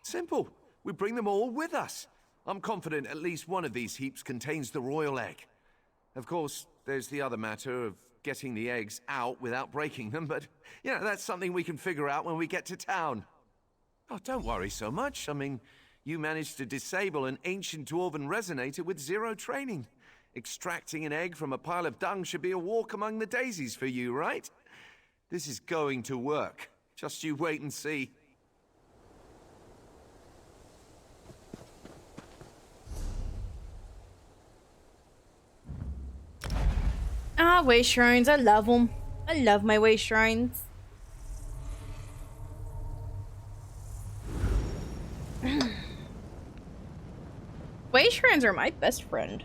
Simple. We bring them all with us. I'm confident at least one of these heaps contains the royal egg. Of course, there's the other matter of getting the eggs out without breaking them, but, you know, that's something we can figure out when we get to town. Oh, don't worry so much. I mean, you managed to disable an ancient dwarven resonator with 0 training. Extracting an egg from a pile of dung should be a walk among the daisies for you, right? This is going to work. Just you wait and see. Ah, way shrines. I love them. I love my way shrines. Way shrines are my best friend.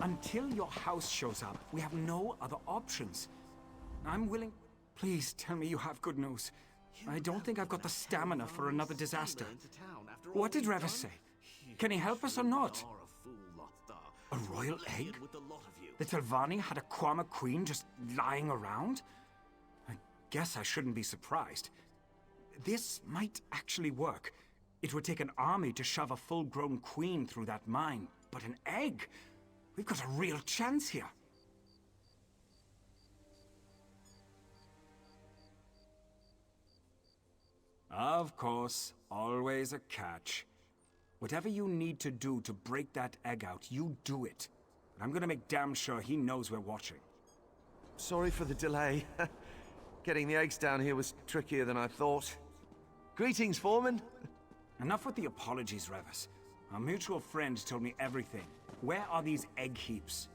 Until your house shows up, we have no other options. I'm willing... Please tell me you have good news. I don't think I've got the stamina for another disaster. What did Revis say? Can he help us or not? A royal egg? The Telvanni had a Kwama queen just lying around? I guess I shouldn't be surprised. This might actually work. It would take an army to shove a full-grown queen through that mine. But an egg? We've got a real chance here. Of course, always a catch. Whatever you need to do to break that egg out, you do it. But I'm gonna make damn sure he knows we're watching. Sorry for the delay. Getting the eggs down here was trickier than I thought. Greetings, Foreman. Enough with the apologies, Revis. Our mutual friend told me everything. Where are these egg heaps?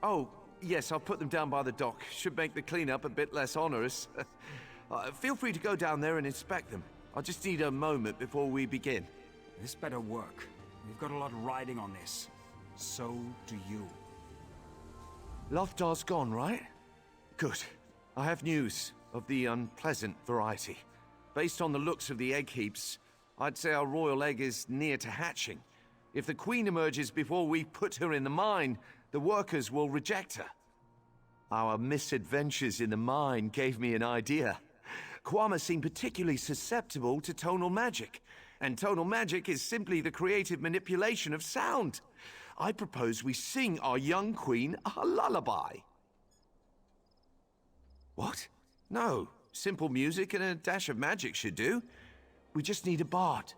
Oh, yes, I'll put them down by the dock. Should make the cleanup a bit less onerous. Feel free to go down there and inspect them. I'll just need a moment before we begin. This better work. We've got a lot riding on this. So do you. Loftar's gone, right? Good. I have news of the unpleasant variety. Based on the looks of the egg heaps, I'd say our royal egg is near to hatching. If the queen emerges before we put her in the mine, the workers will reject her. Our misadventures in the mine gave me an idea. Kwama seem particularly susceptible to tonal magic, and tonal magic is simply the creative manipulation of sound. I propose we sing our young queen a lullaby. What? No. Simple music and a dash of magic should do. We just need a bard.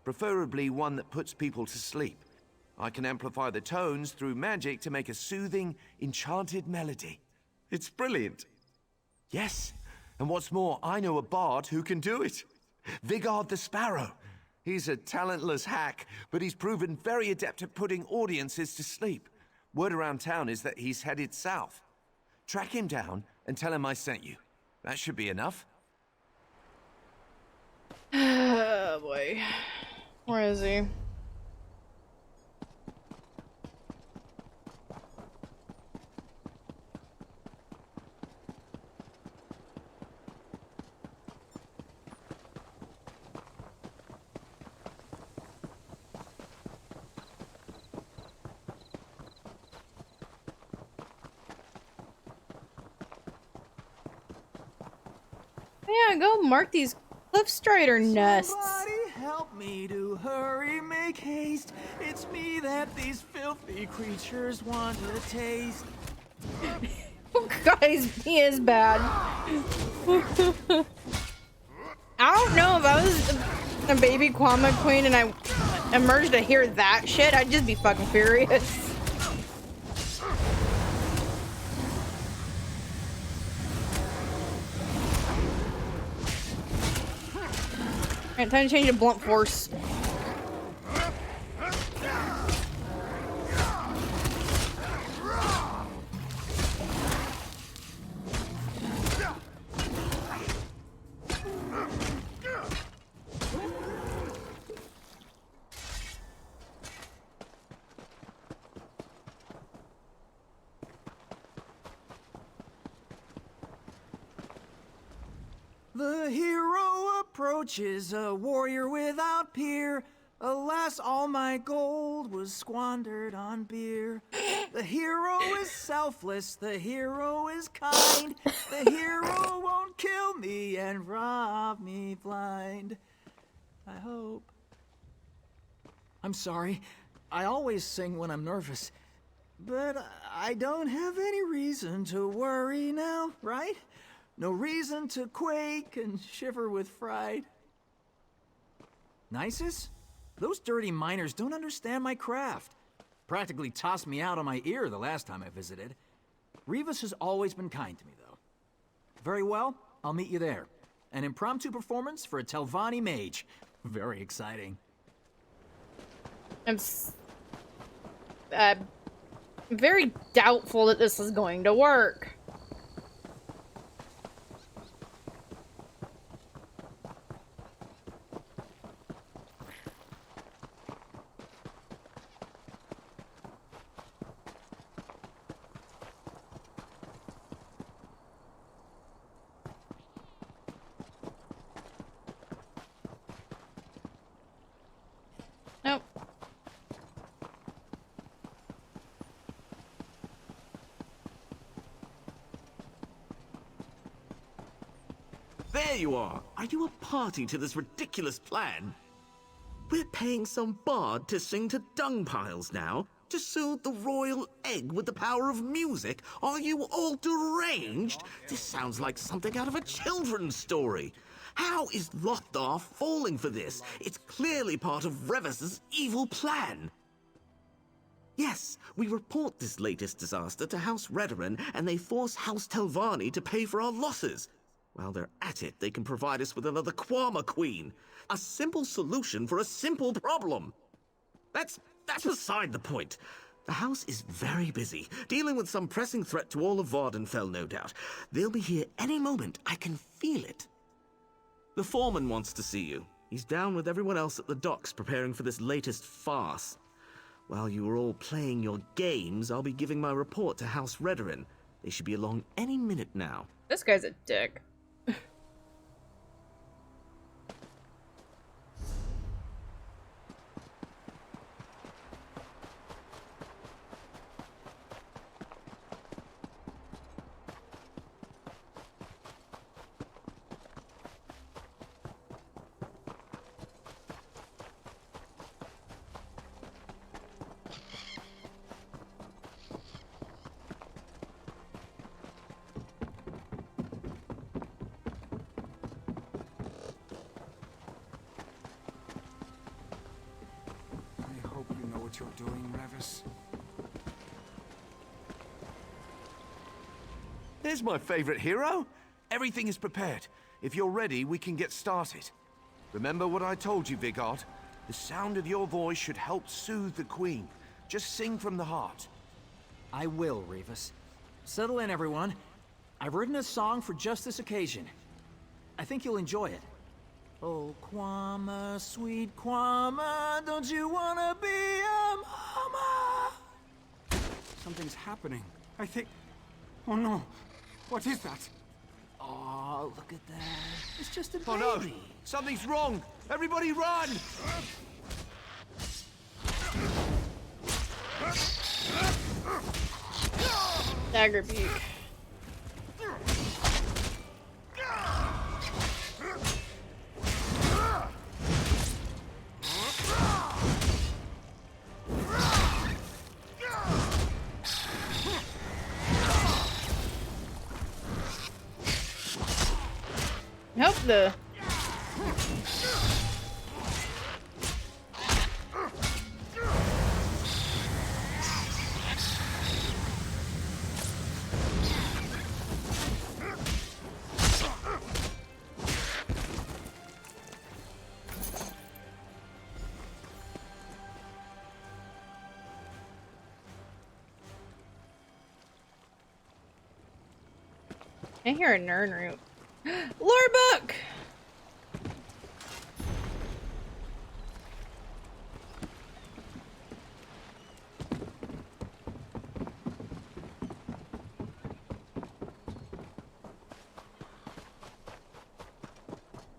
Preferably one that puts people to sleep. I can amplify the tones through magic to make a soothing, enchanted melody. It's brilliant. Yes, and what's more, I know a bard who can do it. Vigard the Sparrow. He's a talentless hack, but he's proven very adept at putting audiences to sleep. Word around town is that he's headed south. Track him down and tell him I sent you. That should be enough. Oh boy. Where is he? Yeah, go mark these cliffstrider nests. Somebody help me to hurry, make haste. It's me that these filthy creatures want to taste. Guys, he is bad. I don't know if I was a baby Kwama queen and I emerged to hear that shit, I'd just be fucking furious. Alright, time to change to blunt force. The hero approaches, a warrior without peer. Alas, all my gold was squandered on beer. The hero is selfless, the hero is kind. The hero won't kill me and rob me blind. I hope. I'm sorry. I always sing when I'm nervous. But I don't have any reason to worry now, right? No reason to quake and shiver with fright. Nisus? Those dirty miners don't understand my craft. Practically tossed me out on my ear the last time I visited. Rivas has always been kind to me, though. Very well, I'll meet you there. An impromptu performance for a Telvanni mage. Very exciting. I'm very doubtful that this is going to work. Nope. There you are! Are you a party to this ridiculous plan? We're paying some bard to sing to dung piles now? To soothe the royal egg with the power of music? Are you all deranged? This sounds like something out of a children's story. How is Lothar falling for this? It's clearly part of Revis's evil plan. Yes, we report this latest disaster to House Redoran, and they force House Telvanni to pay for our losses. While they're at it, they can provide us with another Kwama Queen. A simple solution for a simple problem. That's beside the point. The house is very busy, dealing with some pressing threat to all of Vardenfell, no doubt. They'll be here any moment. I can feel it. The foreman wants to see you. He's down with everyone else at the docks preparing for this latest farce. While you are all playing your games, I'll be giving my report to House Redoran. They should be along any minute now. This guy's a dick. You're doing, Revis. There's my favorite hero. Everything is prepared. If you're ready, we can get started. Remember what I told you, Vigard? The sound of your voice should help soothe the Queen. Just sing from the heart. I will, Rivas. Settle in, everyone. I've written a song for just this occasion. I think you'll enjoy it. Oh, Kwama, sweet Kwama, don't you wanna be a mama? Something's happening. I think... Oh no. What is that? Oh, look at that. It's just a baby. Oh no! Something's wrong! Everybody run! Dagger beak. Hope the... I hear a Nern root. Lore book!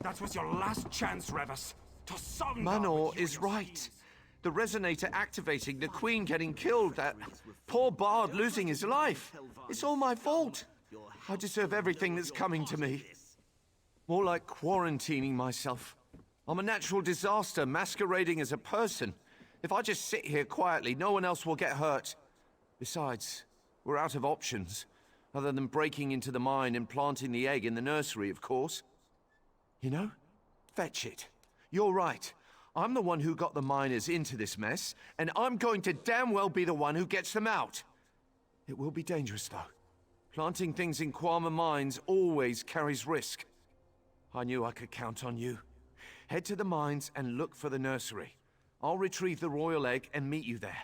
That was your last chance, Revis. To Sovngarde Manor is right. The resonator activating, the queen getting killed, that poor bard losing his life. It's all my fault. I deserve everything that's coming to me. More like quarantining myself. I'm a natural disaster masquerading as a person. If I just sit here quietly, no one else will get hurt. Besides, we're out of options. Other than breaking into the mine and planting the egg in the nursery, of course. You know? Fetch it. You're right. I'm the one who got the miners into this mess, and I'm going to damn well be the one who gets them out. It will be dangerous, though. Planting things in Kwama mines always carries risk. I knew I could count on you. Head to the mines and look for the nursery. I'll retrieve the royal egg and meet you there.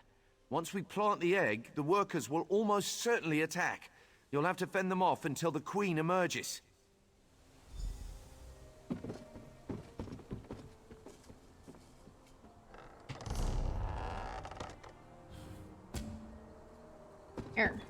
Once we plant the egg, the workers will almost certainly attack. You'll have to fend them off until the queen emerges. Here.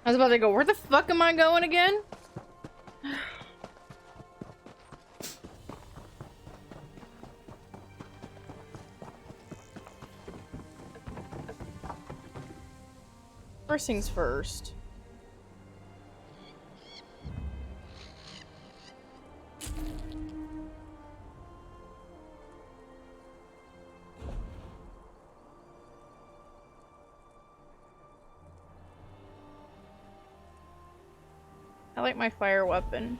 I was about to go, where the fuck am I going again? First things first. I like my fire weapon.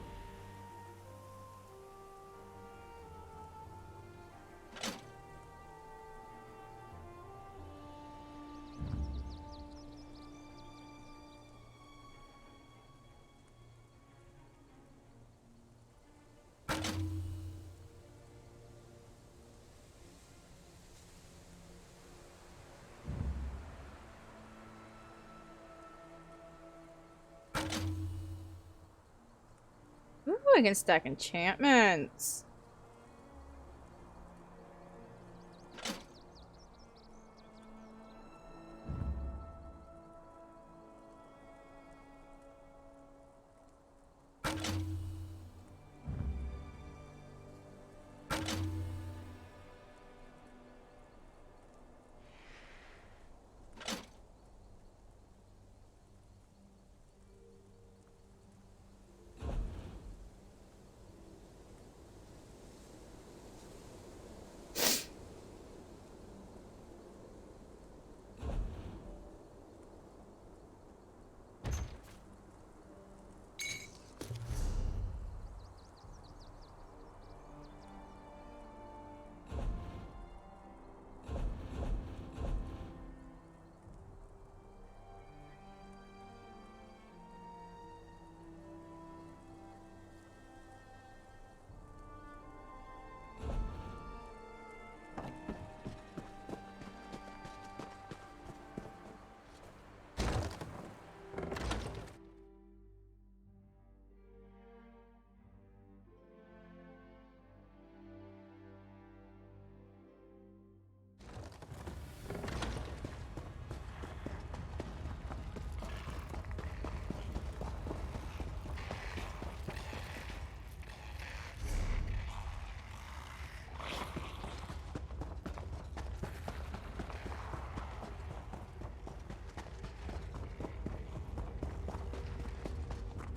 Ooh, I can stack enchantments.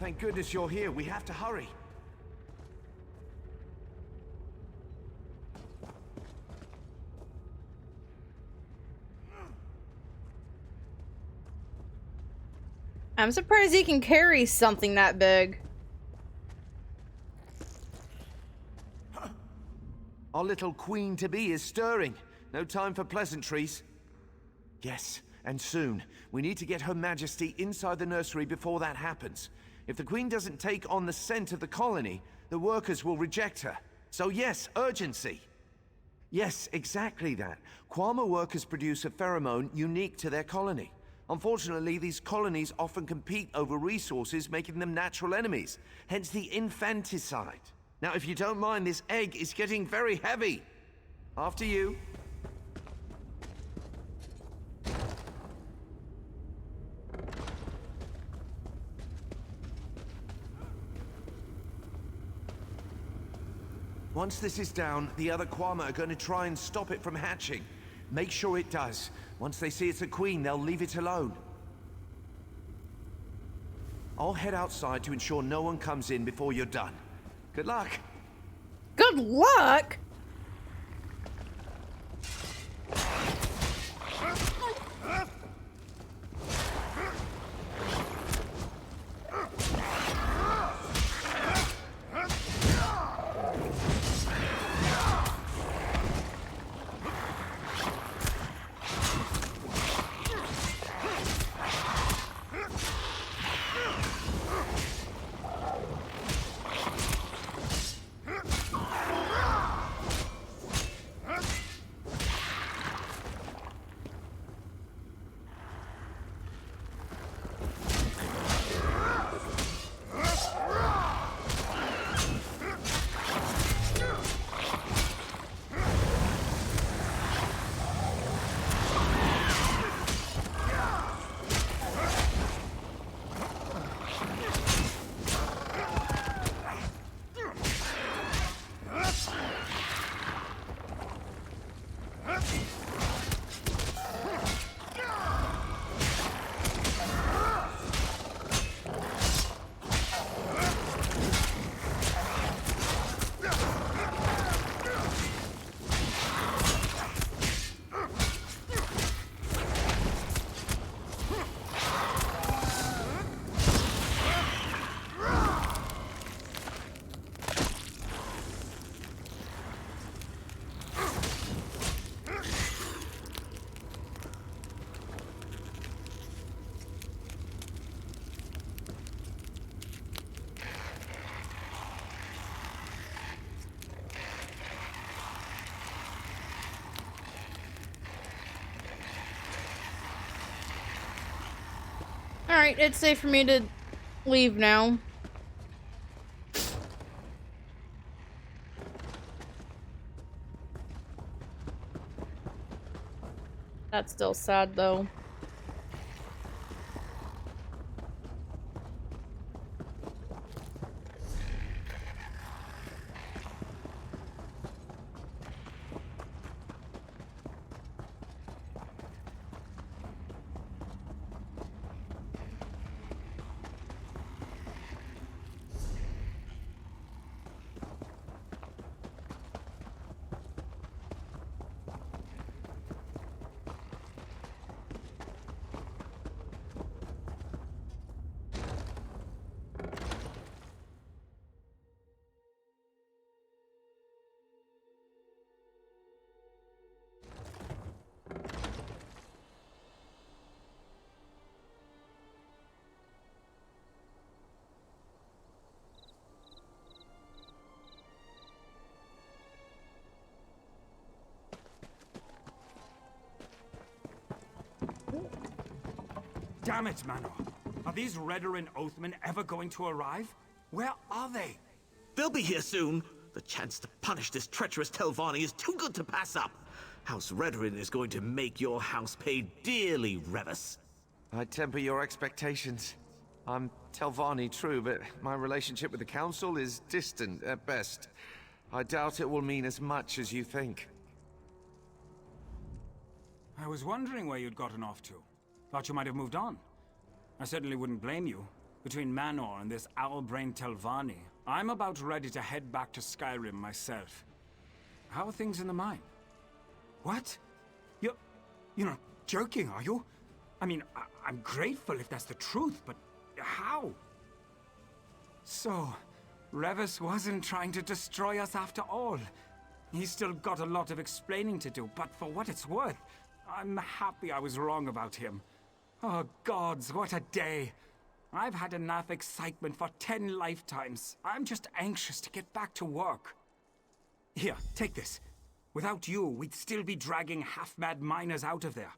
thank goodness you're here. We have to hurry. I'm surprised he can carry something that big. Our little queen-to-be is stirring. No time for pleasantries. Yes, and soon. We need to get Her Majesty inside the nursery before that happens. If the queen doesn't take on the scent of the colony, the workers will reject her. So yes, urgency. Yes, exactly that. Kwama workers produce a pheromone unique to their colony. Unfortunately, these colonies often compete over resources, making them natural enemies. Hence the infanticide. Now, if you don't mind, this egg is getting very heavy. After you. Once this is down, the other Kwama are going to try and stop it from hatching. Make sure it does. Once they see it's a queen, they'll leave it alone. I'll head outside to ensure no one comes in before you're done. Good luck. Good luck? Alright, it's safe for me to leave now. That's still sad though. Damn it, Manor. Are these Redarin Oathmen ever going to arrive? Where are they? They'll be here soon. The chance to punish this treacherous Telvanni is too good to pass up. House Redarin is going to make your house pay dearly, Remus. I temper your expectations. I'm Telvanni, true, but my relationship with the Council is distant at best. I doubt it will mean as much as you think. I was wondering where you'd gotten off to. Thought you might have moved on. I certainly wouldn't blame you. Between Manor and this owl-brained Telvanni, I'm about ready to head back to Skyrim myself. How are things in the mine? What? You're not joking, are you? I mean, I'm grateful if that's the truth, but how? So, Revis wasn't trying to destroy us after all. He's still got a lot of explaining to do, but for what it's worth, I'm happy I was wrong about him. Oh gods, what a day. I've had enough excitement for 10 lifetimes. I'm just anxious to get back to work. Here, take this. Without you, we'd still be dragging half-mad miners out of there.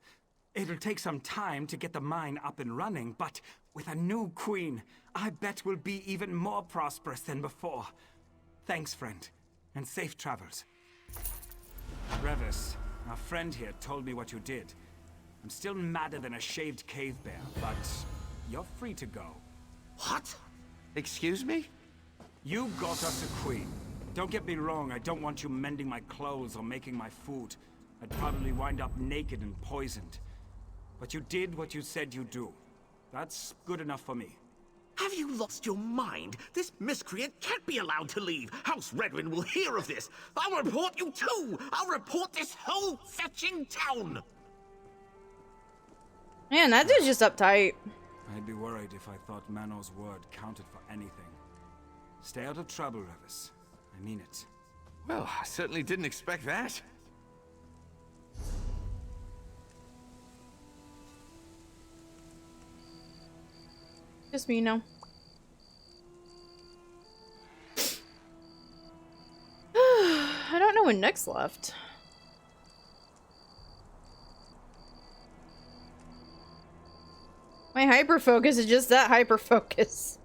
It'll take some time to get the mine up and running, but with a new queen, I bet we'll be even more prosperous than before. Thanks, friend, and safe travels. Revis, our friend here told me what you did. I'm still madder than a shaved cave bear, but you're free to go. What? Excuse me? You got us a queen. Don't get me wrong, I don't want you mending my clothes or making my food. I'd probably wind up naked and poisoned. But you did what you said you'd do. That's good enough for me. Have you lost your mind? This miscreant can't be allowed to leave. House Redwin will hear of this. I'll report you too. I'll report this whole fetching town. Man, that dude's just uptight. I'd be worried if I thought Manor's word counted for anything. Stay out of trouble, Revis. I mean it. Well, I certainly didn't expect that. Just me now. I don't know when Nick's left. My hyper-focus is just that hyper-focus.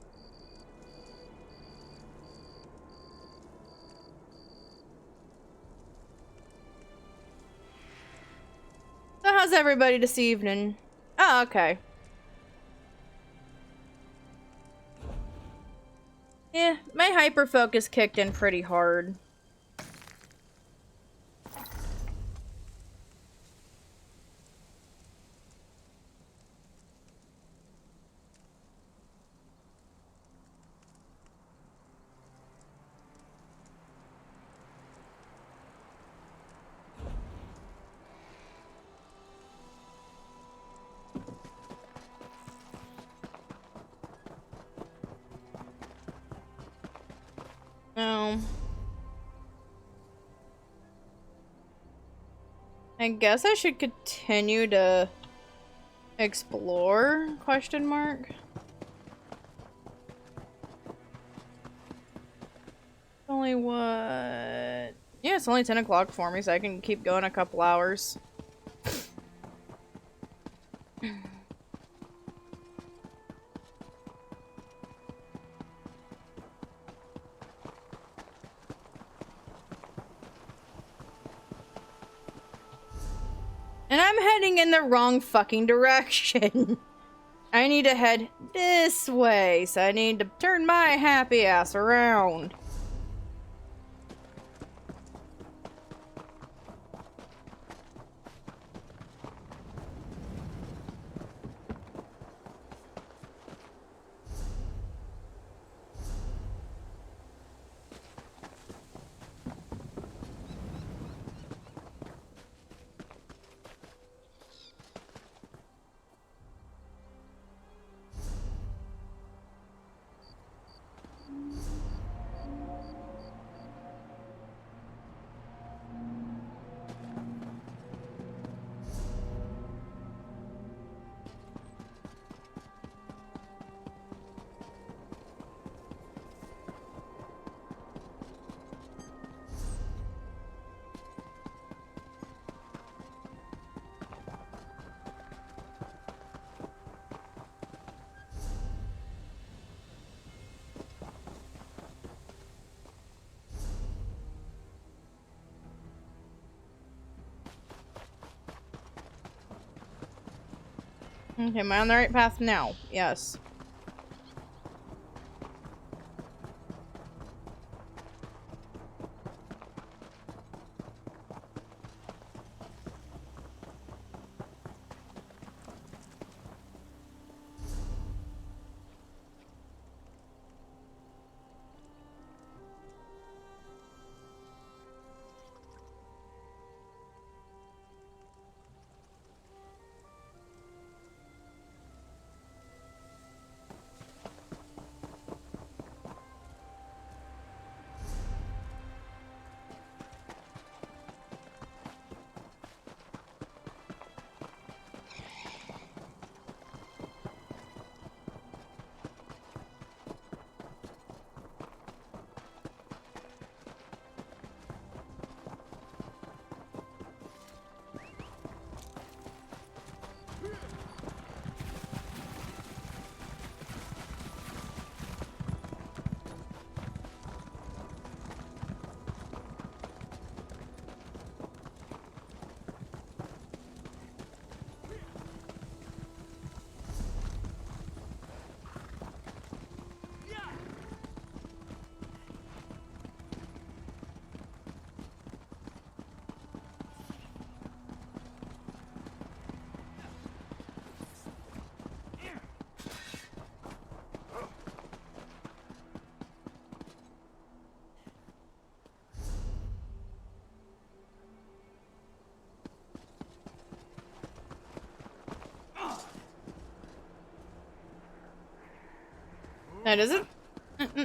So how's everybody this evening? Oh, okay. Yeah, my hyper-focus kicked in pretty hard. I guess I should continue to explore, question mark. Only what? Yeah, it's only 10 o'clock for me, so I can keep going a couple hours. And I'm heading in the wrong fucking direction. I need to head this way, so I need to turn my happy ass around. Okay, am I on the right path now? Yes. That isn't.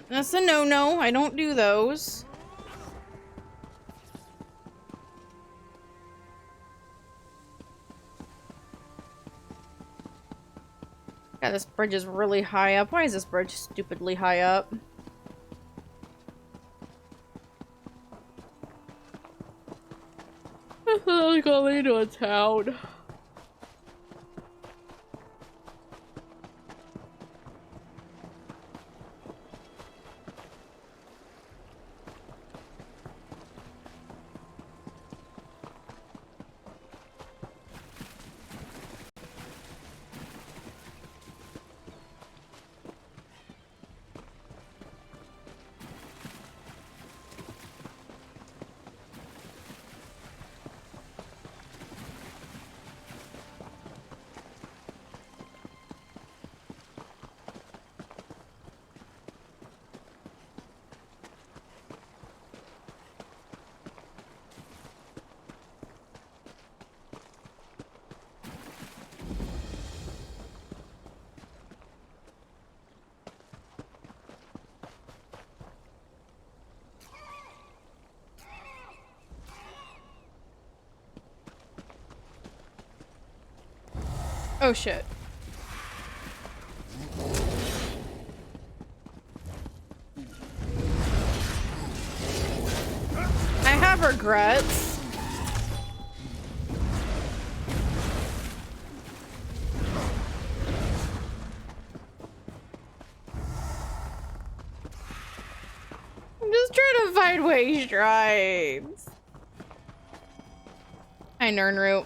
That's a no-no. I don't do those. Yeah, this bridge is really high up. Why is this bridge stupidly high up? I thought I was going into a town. Oh shit. I have regrets. I'm just trying to find way shrines. Hi, Nernroot.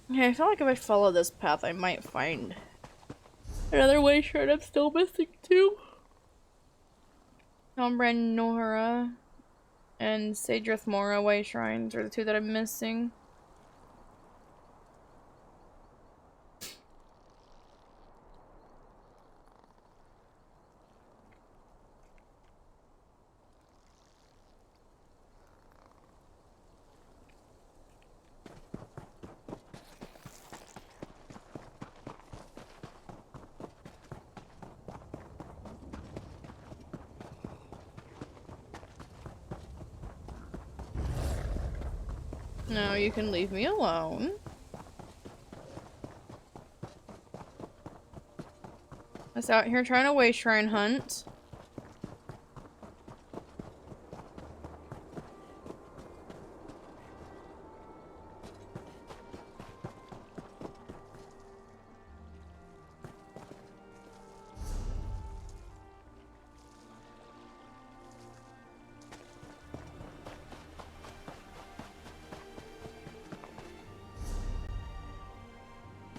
Okay, I feel like if I follow this path, I might find another way shrine I'm still missing too. Sombran Nora and Sadrith Mora way shrines are the two that I'm missing. No, you can leave me alone. I was out here trying to way shrine hunt.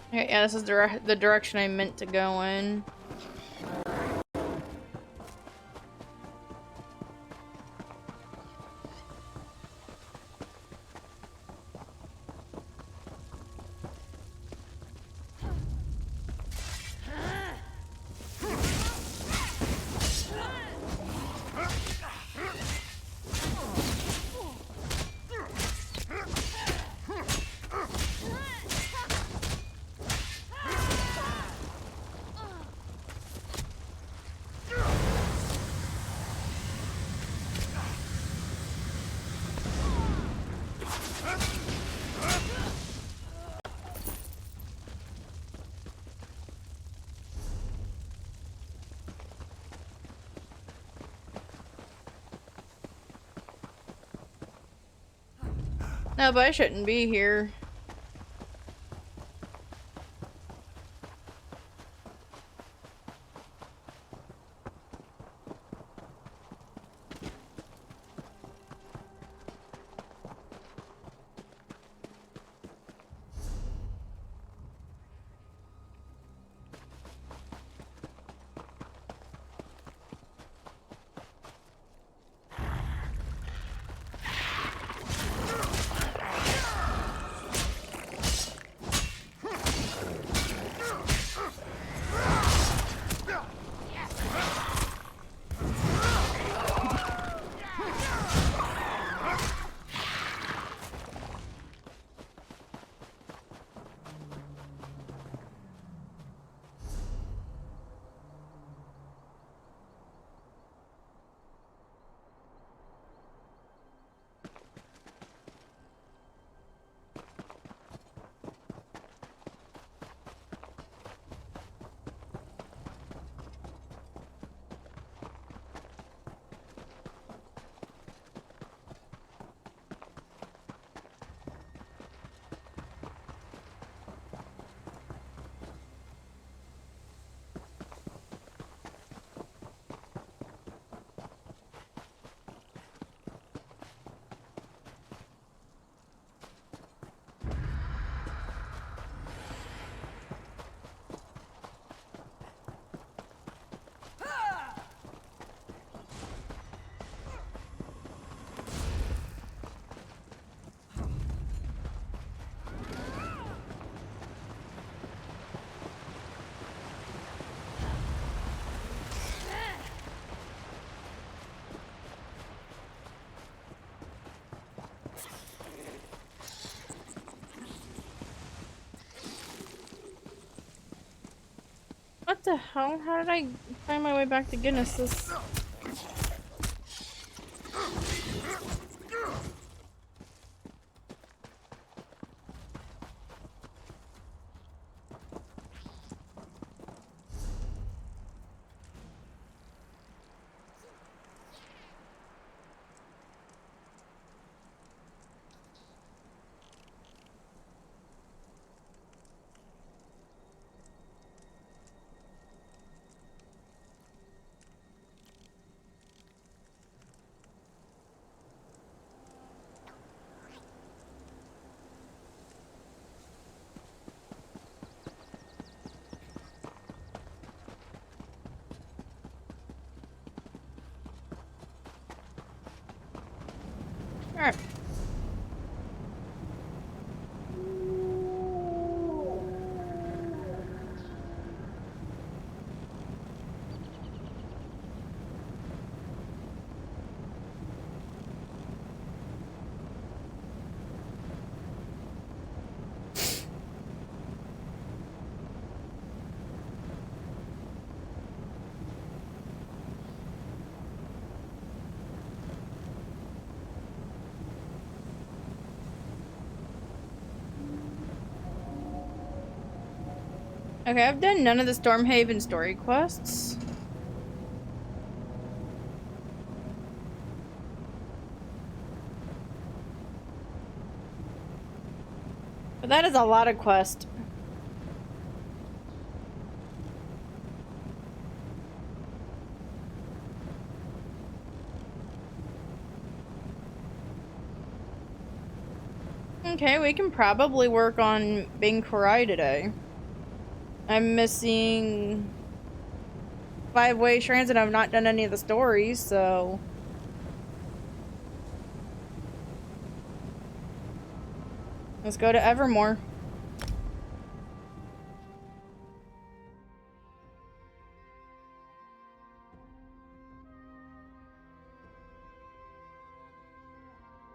Okay, yeah, this is the direction I meant to go in. No, but I shouldn't be here. What the hell? How did I find my way back to Guinness's? Alright. Okay, I've done none of the Stormhaven story quests. But that is a lot of quests. Okay, we can probably work on being Karai today. I'm missing 5-way shrines and I've not done any of the stories, so... Let's go to Evermore.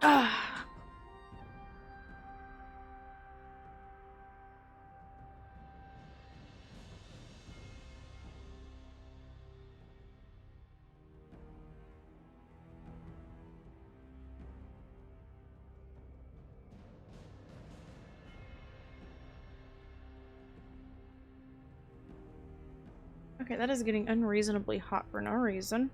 Ah. Okay, that is getting unreasonably hot for no reason.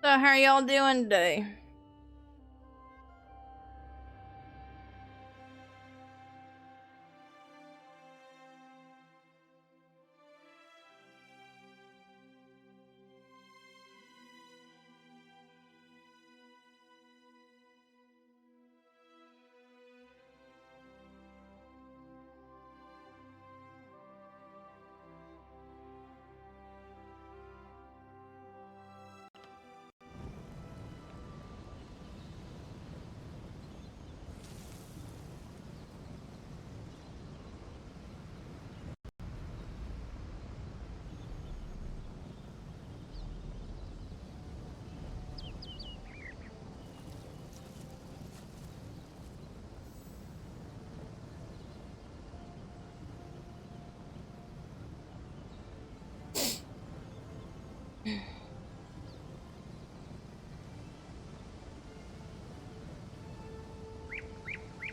So how are y'all doing today?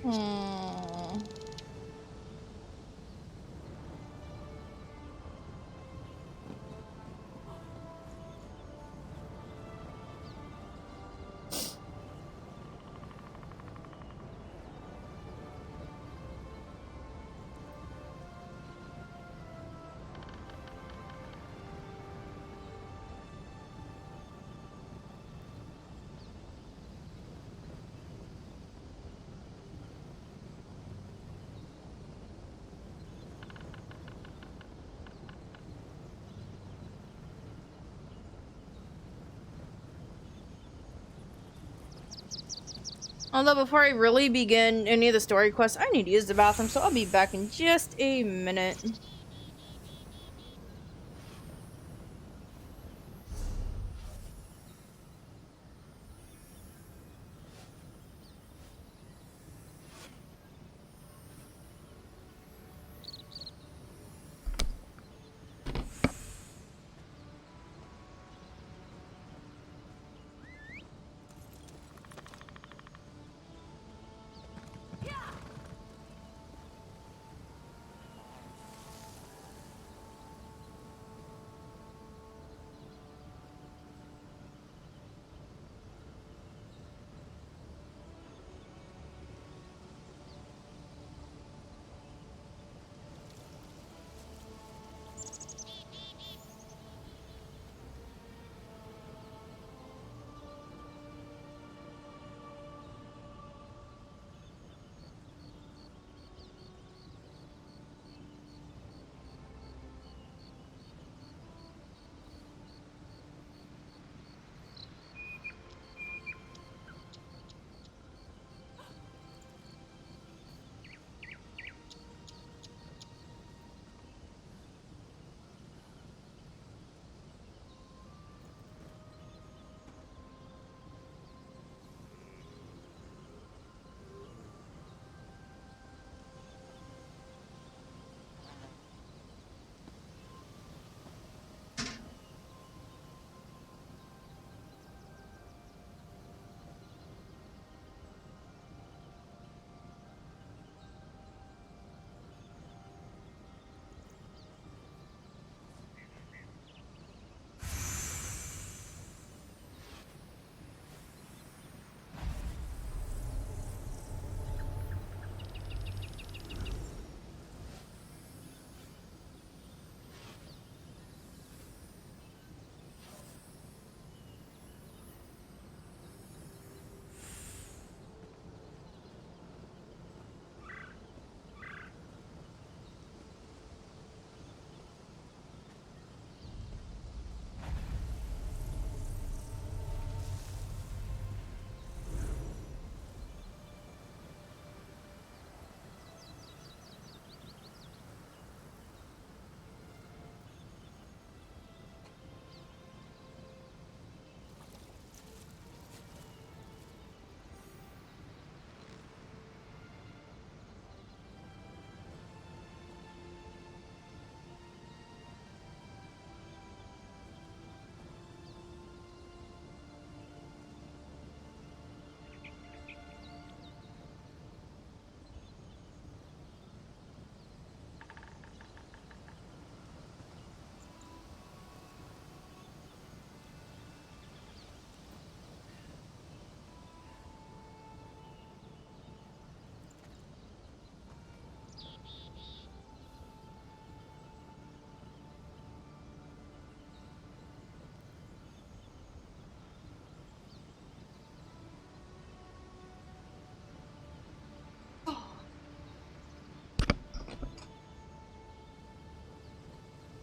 Hmm. Although before I really begin any of the story quests, I need to use the bathroom, so I'll be back in just a minute.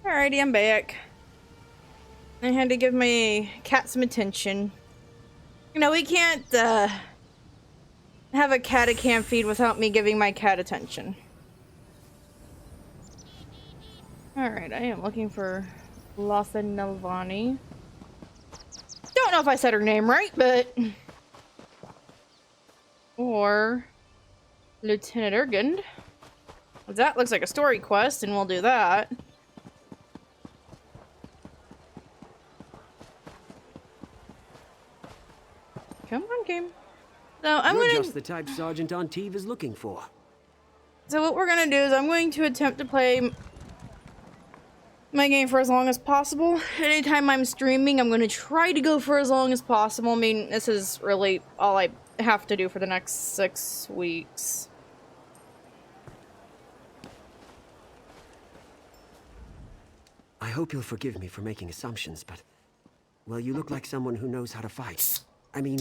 Alrighty, I'm back. I had to give my cat some attention. You know, we can't, have a cat feed without me giving my cat attention. Alright, I am looking for Latha Nelvani. Don't know if I said her name right, but... Or... Lieutenant Ergund. That looks like a story quest, and we'll do that. Come on, game. So You're just the type Sergeant Anteve is looking for. So what we're gonna do is I'm going to attempt to play my game for as long as possible. Anytime I'm streaming, I'm gonna try to go for as long as possible. I mean, this is really all I have to do for the next 6 weeks. I hope you'll forgive me for making assumptions, but... Well, you look like someone who knows how to fight. I mean,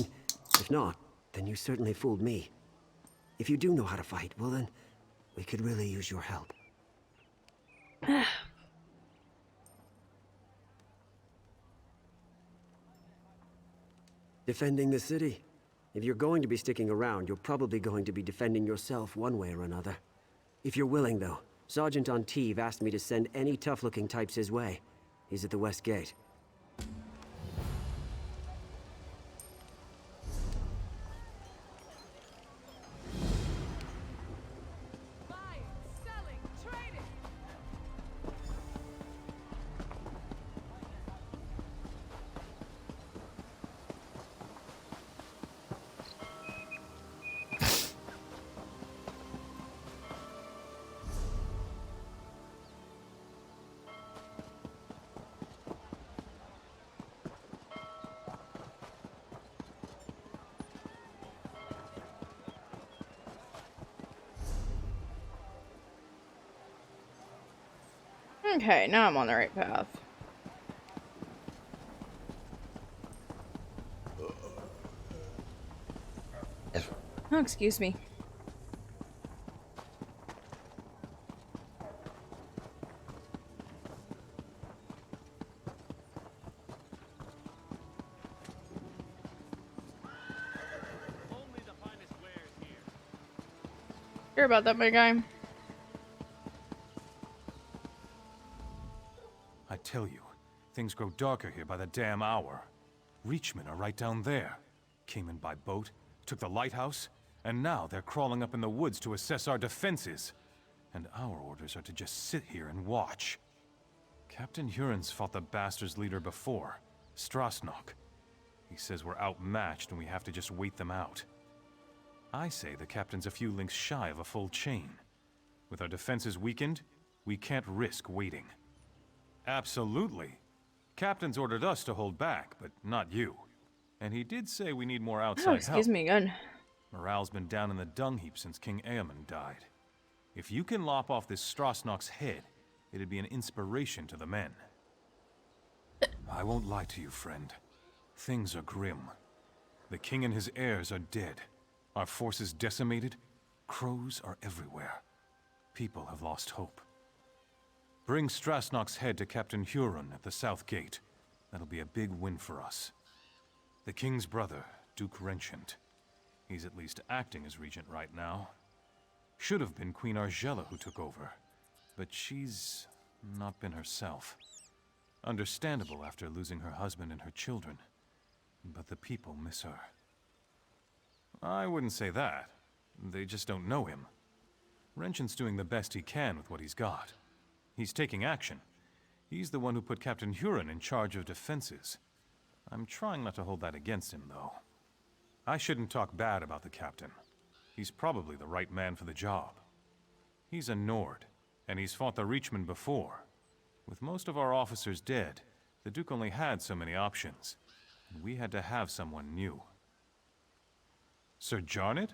if not, then you certainly fooled me. If you do know how to fight, well then, we could really use your help. Defending the city. If you're going to be sticking around, you're probably going to be defending yourself one way or another. If you're willing, though, Sergeant Anteve asked me to send any tough-looking types his way. He's at the West Gate. Okay, now I'm on the right path. Oh, excuse me. Hear about that, big guy? I tell you, things grow darker here by the damn hour. Reachmen are right down there. Came in by boat, took the lighthouse, and now they're crawling up in the woods to assess our defenses. And our orders are to just sit here and watch. Captain Huron's fought the bastards' leader before, Strasnock. He says we're outmatched and we have to just wait them out. I say the captain's a few links shy of a full chain. With our defenses weakened, we can't risk waiting. Absolutely. Captain's ordered us to hold back, but not you. And he did say we need more outside help. Excuse me again. Morale's been down in the dung heap since King Eamon died. If you can lop off this Strasnock's head, it'd be an inspiration to the men. I won't lie to you, friend. Things are grim. The king and his heirs are dead. Our forces decimated. Crows are everywhere. People have lost hope. Bring Strasnock's head to Captain Huron at the South Gate. That'll be a big win for us. The king's brother, Duke Renchant. He's at least acting as regent right now. Should have been Queen Argella who took over, but she's not been herself. Understandable after losing her husband and her children, but the people miss her. I wouldn't say that. They just don't know him. Renchant's doing the best he can with what he's got. He's taking action. He's the one who put Captain Huron in charge of defenses. I'm trying not to hold that against him, though. I shouldn't talk bad about the captain. He's probably the right man for the job. He's a Nord, and he's fought the Reachmen before. With most of our officers dead, the Duke only had so many options, and we had to have someone new. Sir Jarnet?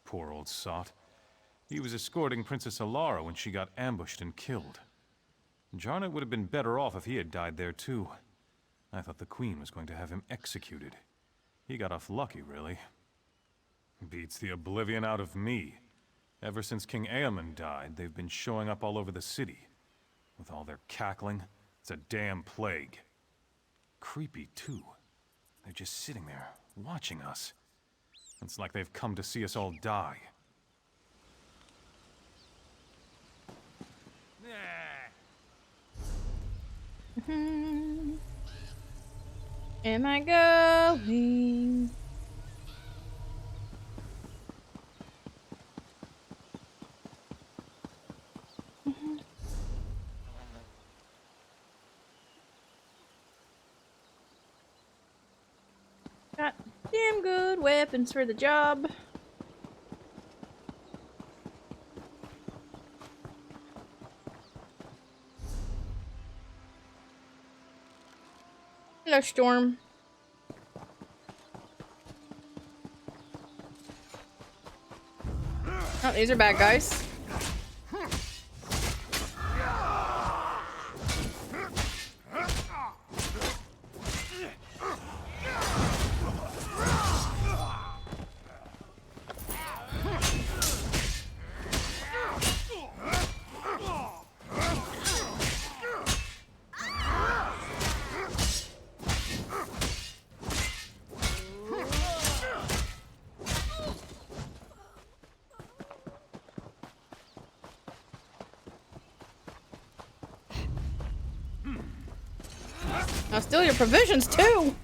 Poor old sot. He was escorting Princess Alara when she got ambushed and killed. Jarnet would have been better off if he had died there too. I thought the Queen was going to have him executed. He got off lucky, really. Beats the oblivion out of me. Ever since King Eamon died, they've been showing up all over the city. With all their cackling, it's a damn plague. Creepy, too. They're just sitting there, watching us. It's like they've come to see us all die. Am I going? Got damn good weapons for the job. Hello, Storm. Oh, these are bad guys. I'll steal your provisions too.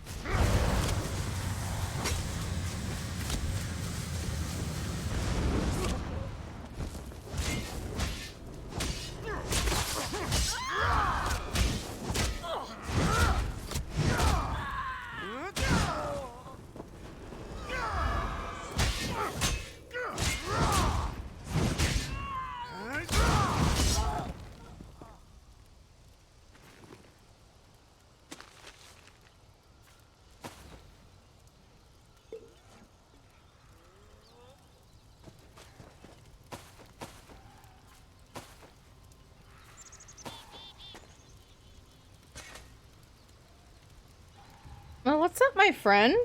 Well, what's up, my friend?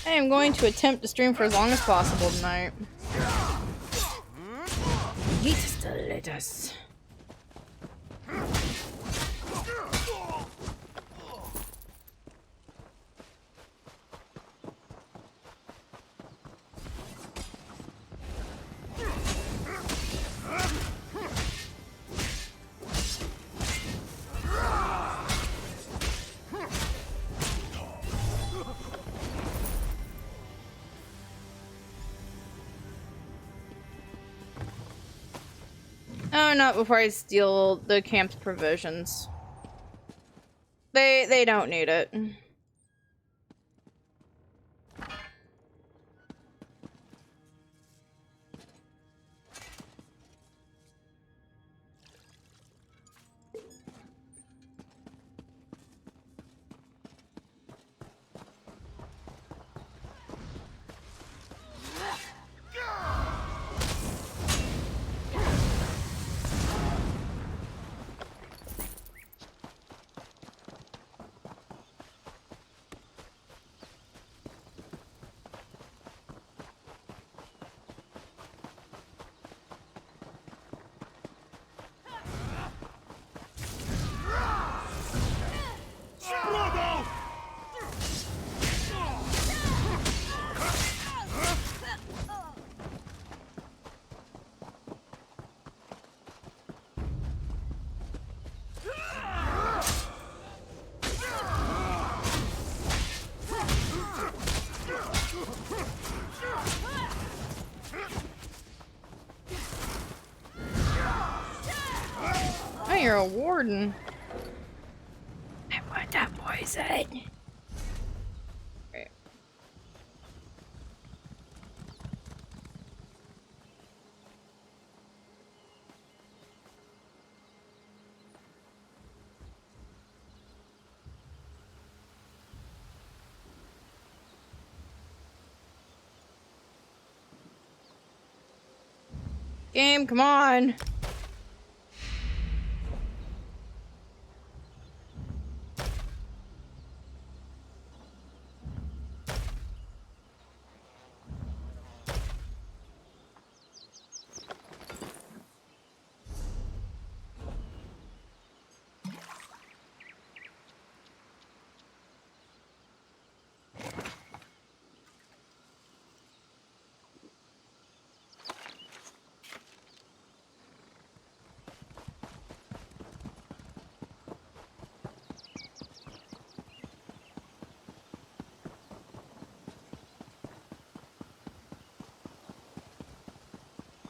I am going to attempt to stream for as long as possible tonight. Eat the lettuce. Oh, not before I steal the camp's provisions. They don't need it. Oh, you're a warden. I want that poison. Right. Game, come on.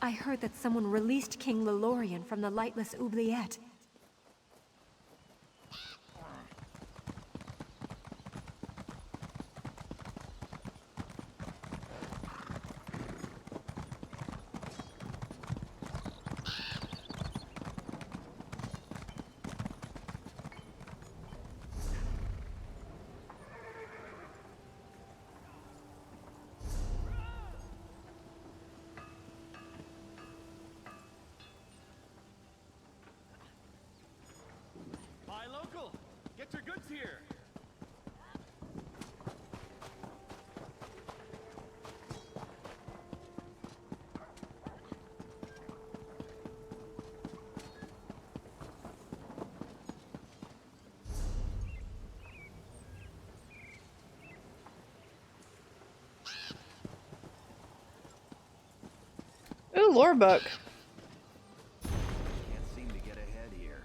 I heard that someone released King Lelorian from the lightless oubliette. Buy local. Get your goods here. Ooh, lore book. Can't seem to get ahead here.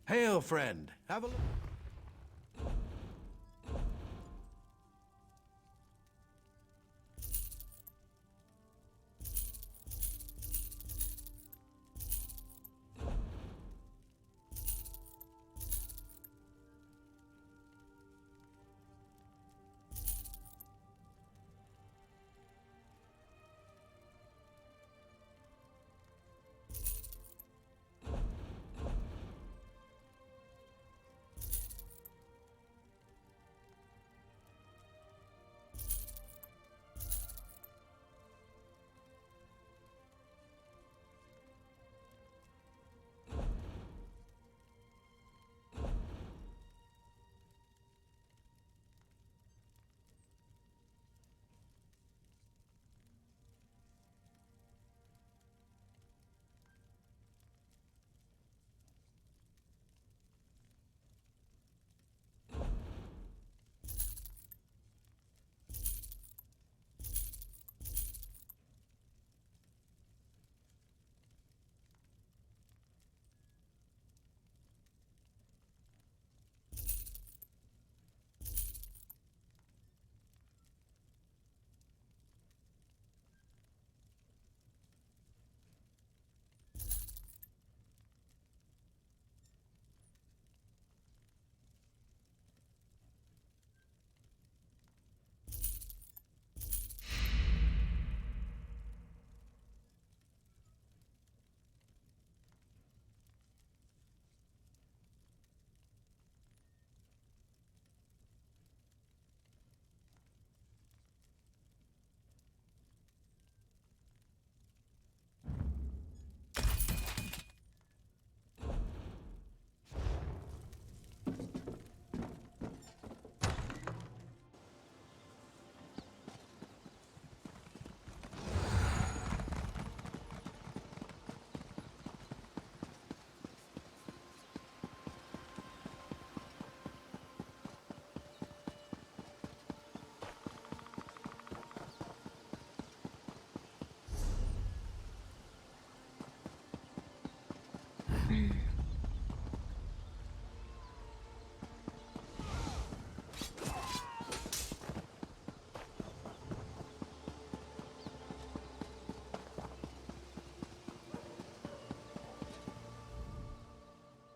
Hail, friend. Have a look.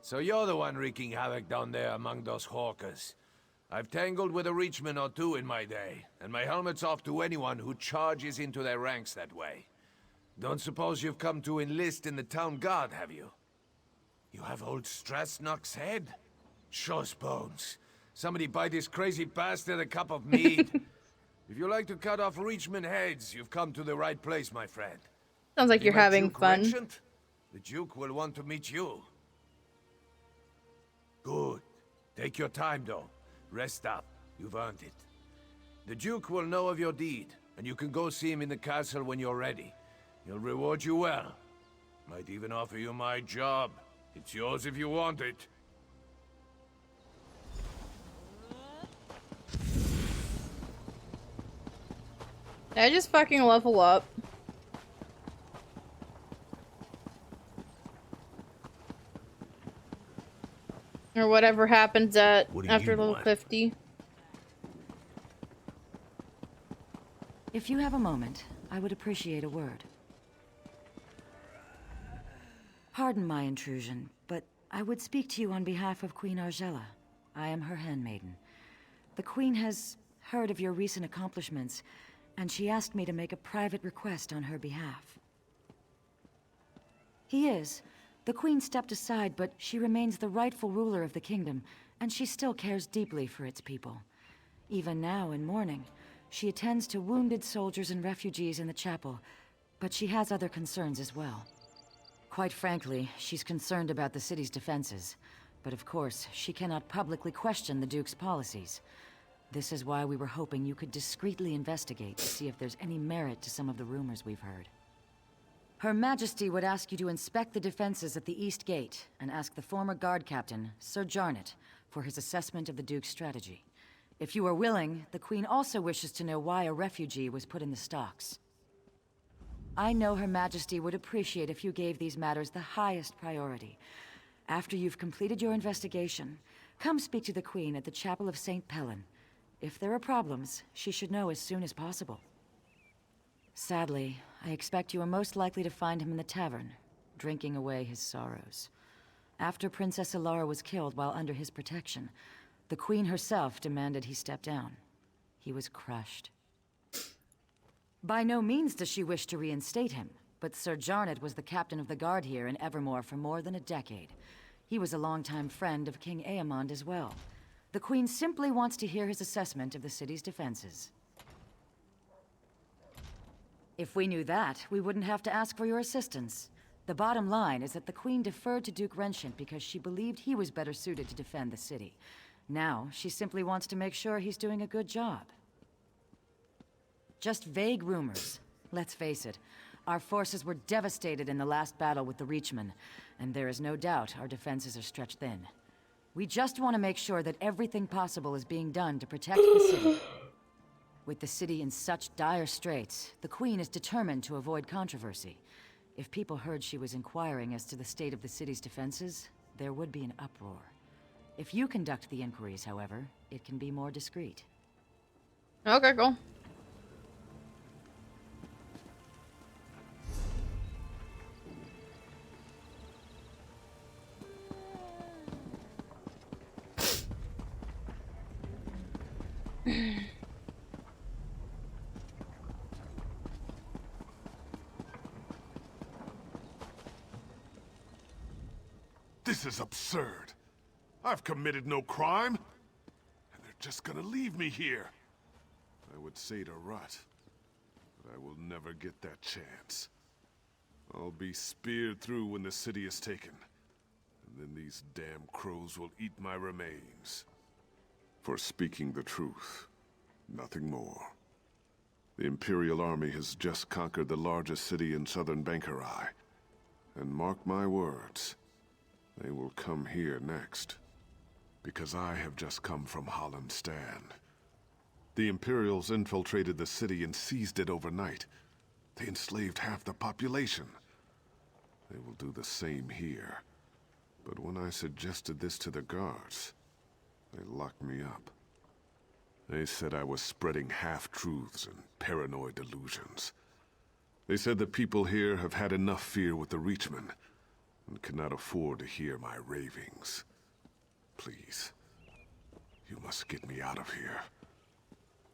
So you're the one wreaking havoc down there among those hawkers. I've tangled with a reachman or two in my day, and my helmet's off to anyone who charges into their ranks that way. Don't suppose you've come to enlist in the town guard, have you? You have old Strasnock's head? Shows bones. Somebody buy this crazy bastard a cup of mead. If you like to cut off reachman heads, you've come to the right place, my friend. Sounds like You you're met having Duke fun. Regent? The Duke will want to meet you. Good. Take your time, though. Rest up. You've earned it. The Duke will know of your deed, and you can go see him in the castle when you're ready. He'll reward you well. Might even offer you my job. It's yours if you want it. Did I just fucking level up? Or whatever happens at after level 50. If you have a moment, I would appreciate a word. Pardon my intrusion, but I would speak to you on behalf of Queen Argella. I am her handmaiden. The Queen has heard of your recent accomplishments, and she asked me to make a private request on her behalf. He is. The Queen stepped aside, but she remains the rightful ruler of the kingdom, and she still cares deeply for its people. Even now, in mourning, she attends to wounded soldiers and refugees in the chapel, but she has other concerns as well. Quite frankly, she's concerned about the city's defenses, but of course, she cannot publicly question the Duke's policies. This is why we were hoping you could discreetly investigate to see if there's any merit to some of the rumors we've heard. Her Majesty would ask you to inspect the defenses at the East Gate and ask the former guard captain, Sir Jarnet, for his assessment of the Duke's strategy. If you are willing, the Queen also wishes to know why a refugee was put in the stocks. I know Her Majesty would appreciate if you gave these matters the highest priority. After you've completed your investigation, come speak to the Queen at the Chapel of St. Pellin. If there are problems, she should know as soon as possible. Sadly, I expect you are most likely to find him in the tavern, drinking away his sorrows. After Princess Ilara was killed while under his protection, the Queen herself demanded he step down. He was crushed. By no means does she wish to reinstate him, but Sir Jarnet was the captain of the guard here in Evermore for more than a decade. He was a longtime friend of King Aemond as well. The Queen simply wants to hear his assessment of the city's defenses. If we knew that, we wouldn't have to ask for your assistance. The bottom line is that the Queen deferred to Duke Renshent because she believed he was better suited to defend the city. Now, she simply wants to make sure he's doing a good job. Just vague rumors. Let's face it, our forces were devastated in the last battle with the Reachmen, and there is no doubt our defenses are stretched thin. We just want to make sure that everything possible is being done to protect the city. With the city in such dire straits, the Queen is determined to avoid controversy. If people heard she was inquiring as to the state of the city's defenses, there would be an uproar. If you conduct the inquiries, however, it can be more discreet. Okay, cool. This is absurd. I've committed no crime, and they're just gonna leave me here. I would say to Rut, but I will never get that chance. I'll be speared through when the city is taken, and then these damn crows will eat my remains. For speaking the truth, nothing more. The Imperial Army has just conquered the largest city in southern Bankarai, and mark my words, they will come here next. Because I have just come from Holland Stand. The Imperials infiltrated the city and seized it overnight. They enslaved half the population. They will do the same here. But when I suggested this to the guards, they locked me up. They said I was spreading half-truths and paranoid delusions. They said the people here have had enough fear with the Reachmen. and cannot afford to hear my ravings. Please, you must get me out of here.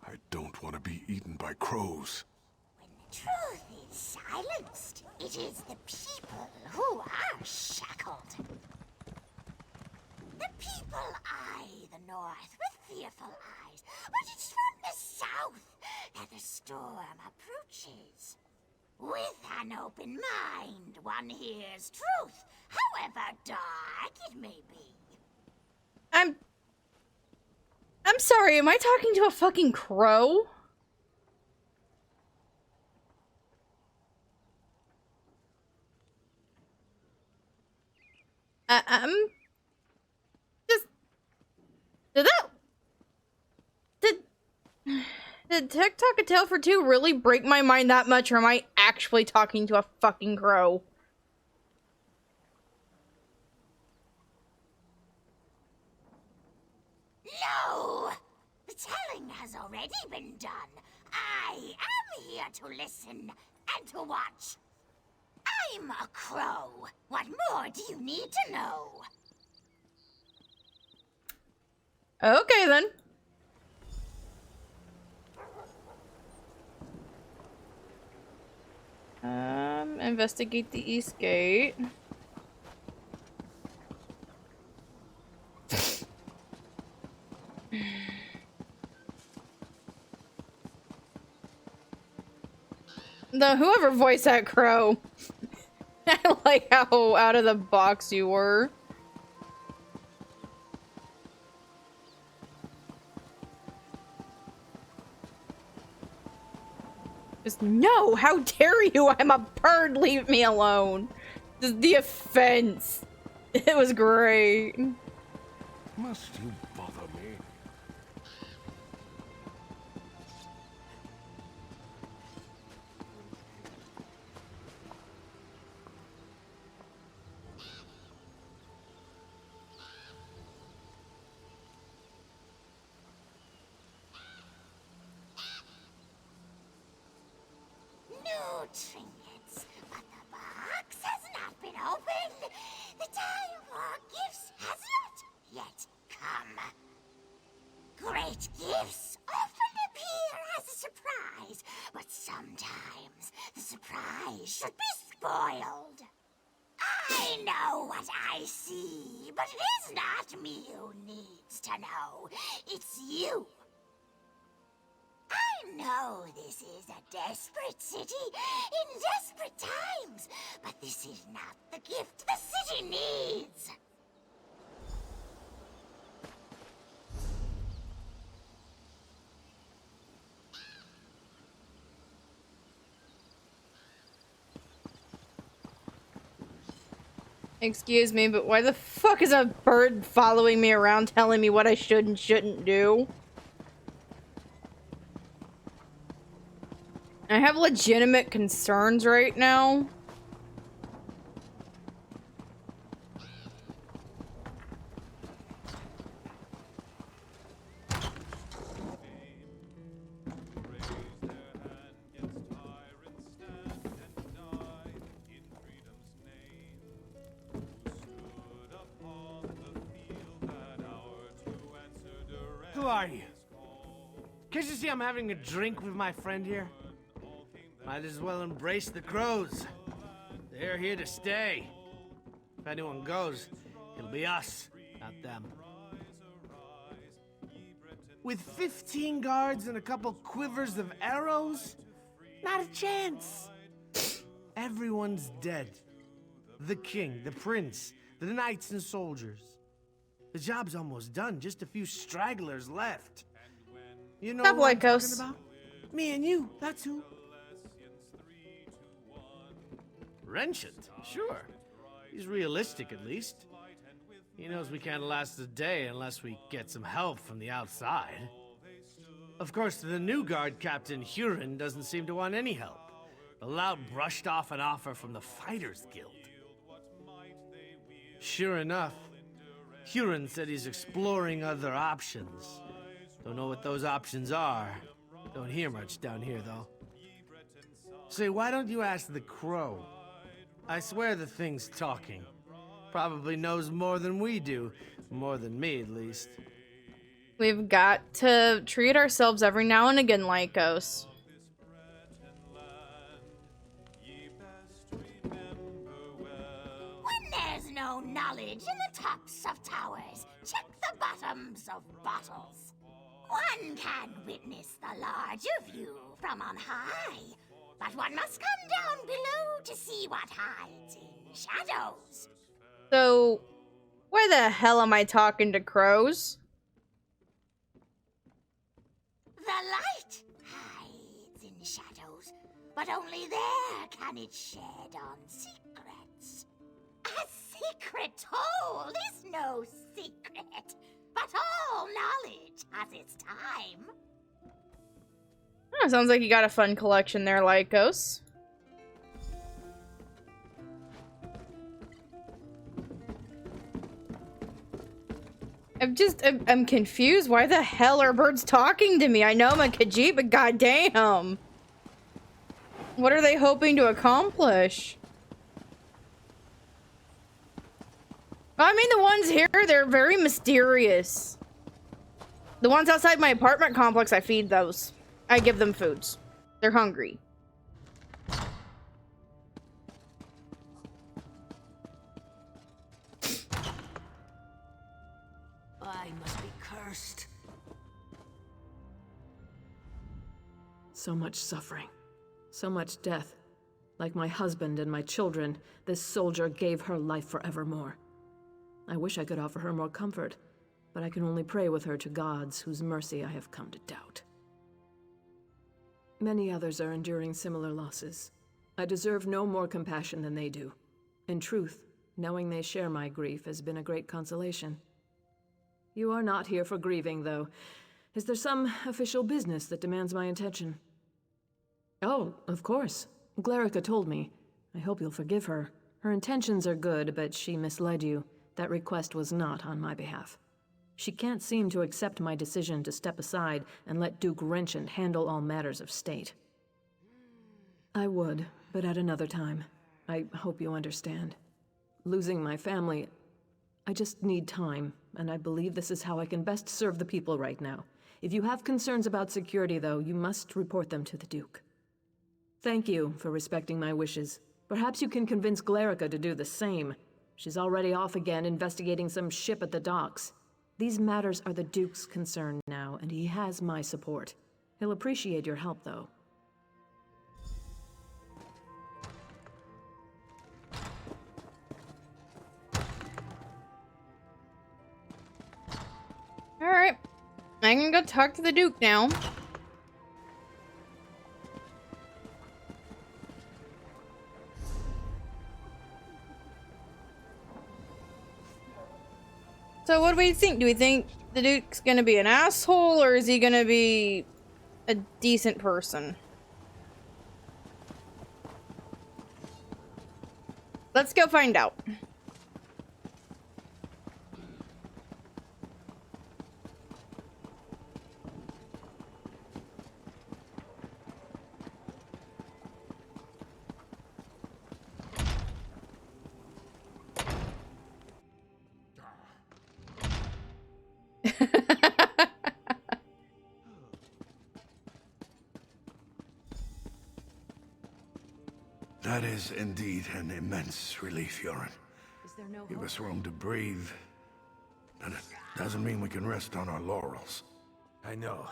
I don't want to be eaten by crows. Truth is silenced. It is the people who are shackled. The people eye the north with fearful eyes, but it's from the south that the storm approaches. With an open mind, one hears truth, however dark it may be. I'm sorry, am I talking to a fucking crow? Did TikTok a Tale for Two really break my mind that much, or am I actually talking to a fucking crow? No! The telling has already been done. I am here to listen and to watch. I'm a crow. What more do you need to know? Okay, then. Investigate the East Gate. Whoever voiced that crow. I like how out of the box you were. Just no, how dare you? I'm a bird, leave me alone. The offense. It was great. Must you bother me? No trinkets, but the box has not been opened. The time for gifts has not yet come. Great gifts often appear as a surprise, but sometimes the surprise should be spoiled. I know what I see, but it is not me who needs to know. It's you. I know this is a desperate city in desperate times, but this is not the gift the city needs. Excuse me, but why the fuck is a bird following me around telling me what I should and shouldn't do? I have legitimate concerns right now. Who are you? Can't you see I'm having a drink with my friend here? Might as well embrace the crows. They're here to stay. If anyone goes, it'll be us, not them. With 15 guards and a couple quivers of arrows? Not a chance. Everyone's dead. The king, the prince, the knights and soldiers. The job's almost done, just a few stragglers left. You know who I'm talking about? Me and you, that's who. Renchant, sure. He's realistic, at least. He knows we can't last a day unless we get some help from the outside. Of course, the new guard captain, Huron, doesn't seem to want any help. The lout brushed off an offer from the Fighters Guild. Sure enough, Huron said he's exploring other options. Don't know what those options are. Don't hear much down here, though. Say, why don't you ask the crow? I swear the thing's talking. Probably knows more than we do. More than me, at least. We've got to treat ourselves every now and again, Lycos. When there's no knowledge in the tops of towers, check the bottoms of bottles. One can witness the larger view from on high, but one must come down below to see what hides in shadows. So, why the hell am I talking to crows? The light hides in shadows, but only there can it shed on secrets. A secret told is no secret, but all knowledge has its time. Oh, sounds like you got a fun collection there, Lycos. I'm confused. Why the hell are birds talking to me? I know I'm a Khajiit, but goddamn. What are they hoping to accomplish? I mean, the ones here, they're very mysterious. The ones outside my apartment complex, I feed those. I give them foods. They're hungry. I must be cursed. So much suffering. So much death. Like my husband and my children, this soldier gave her life forevermore. I wish I could offer her more comfort, but I can only pray with her to gods whose mercy I have come to doubt. Many others are enduring similar losses. I deserve no more compassion than they do. In truth, knowing they share my grief has been a great consolation. You are not here for grieving, though. Is there some official business that demands my attention? Oh, of course. Glarica told me. I hope you'll forgive her. Her intentions are good, but she misled you. That request was not on my behalf. She can't seem to accept my decision to step aside and let Duke Renchant handle all matters of state. I would, but at another time. I hope you understand. Losing my family, I just need time, and I believe this is how I can best serve the people right now. If you have concerns about security, though, you must report them to the Duke. Thank you for respecting my wishes. Perhaps you can convince Glarica to do the same. She's already off again investigating some ship at the docks. These matters are the Duke's concern now, and he has my support. He'll appreciate your help, though. Alright. I'm gonna go talk to the Duke now. So what do we think? Do we think the Duke's gonna be an asshole, or is he gonna be a decent person? Let's go find out. That is indeed an immense relief, Yoren. Give us room to breathe. But it doesn't mean we can rest on our laurels. I know.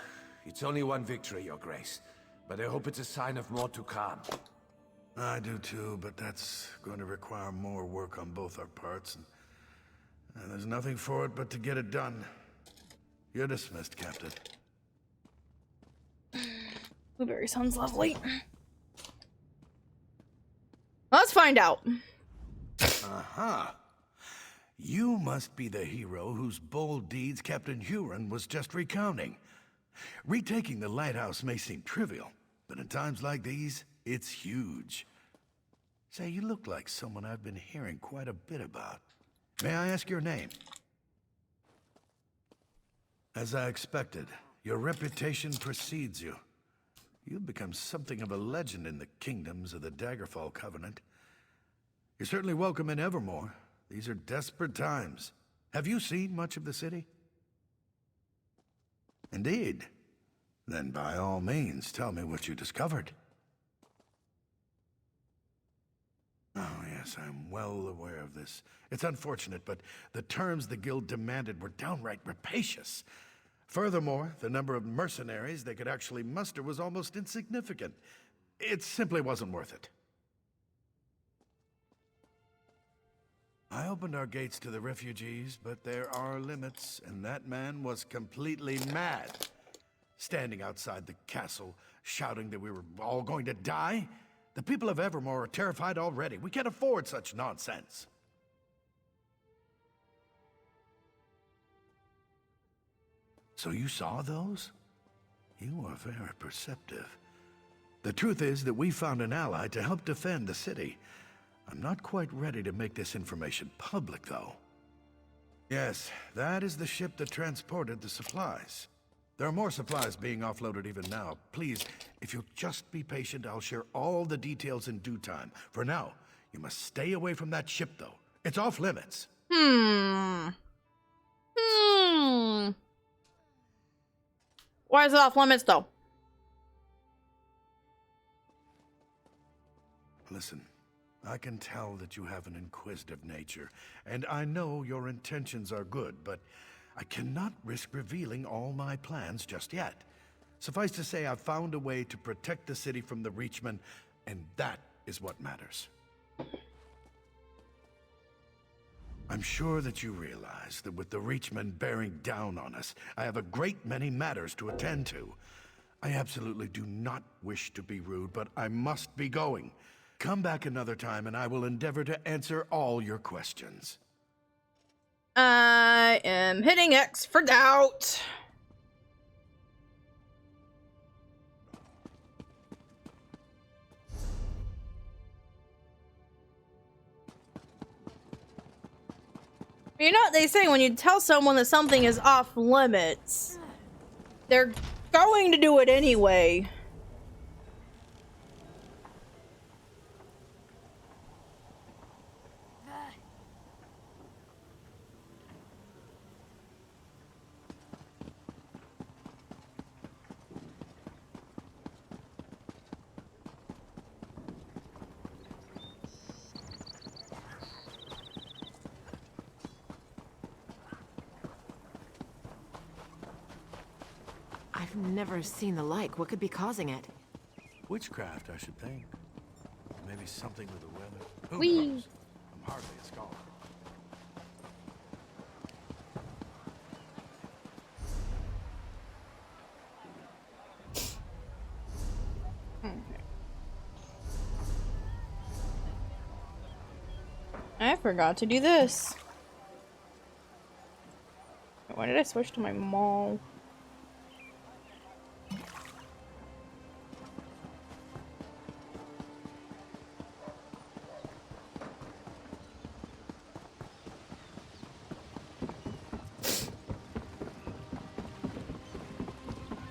It's only one victory, Your Grace. But I hope it's a sign of more to come. I do too, but that's going to require more work on both our parts, and there's nothing for it but to get it done. You're dismissed, Captain. Blueberry sounds lovely. Let's find out. Aha. You must be the hero whose bold deeds Captain Huron was just recounting. Retaking the lighthouse may seem trivial, but in times like these, it's huge. Say, you look like someone I've been hearing quite a bit about. May I ask your name? As I expected, your reputation precedes you. You've become something of a legend in the kingdoms of the Daggerfall Covenant. You're certainly welcome in Evermore, These are desperate times. Have you seen much of the city? Indeed. Then by all means, tell me what you discovered. Oh, yes, I'm well aware of this. It's unfortunate, but the terms the guild demanded were downright rapacious. Furthermore, the number of mercenaries they could actually muster was almost insignificant. It simply wasn't worth it. I opened our gates to the refugees, but there are limits, and that man was completely mad. Standing outside the castle, shouting that we were all going to die? The people of Evermore are terrified already. We can't afford such nonsense. So you saw those? You are very perceptive. The truth is that we found an ally to help defend the city. I'm not quite ready to make this information public, though. Yes, that is the ship that transported the supplies. There are more supplies being offloaded even now. Please, if you'll just be patient, I'll share all the details in due time. For now, you must stay away from that ship, though. It's off limits. Why is it off limits, though? Listen, I can tell that you have an inquisitive nature, and I know your intentions are good, but I cannot risk revealing all my plans just yet. Suffice to say, I've found a way to protect the city from the Reachmen, and that is what matters. I'm sure that you realize that with the Reachmen bearing down on us, I have a great many matters to attend to. I absolutely do not wish to be rude, but I must be going. Come back another time and I will endeavor to answer all your questions. I am hitting X for doubt. You know what they say, when you tell someone that something is off limits, they're going to do it anyway. I've never seen the like. What could be causing it? Witchcraft, I should think. Maybe something with the weather. Who Whee! knows? I'm hardly a scholar. I forgot to do this. Why did I switch to my mall?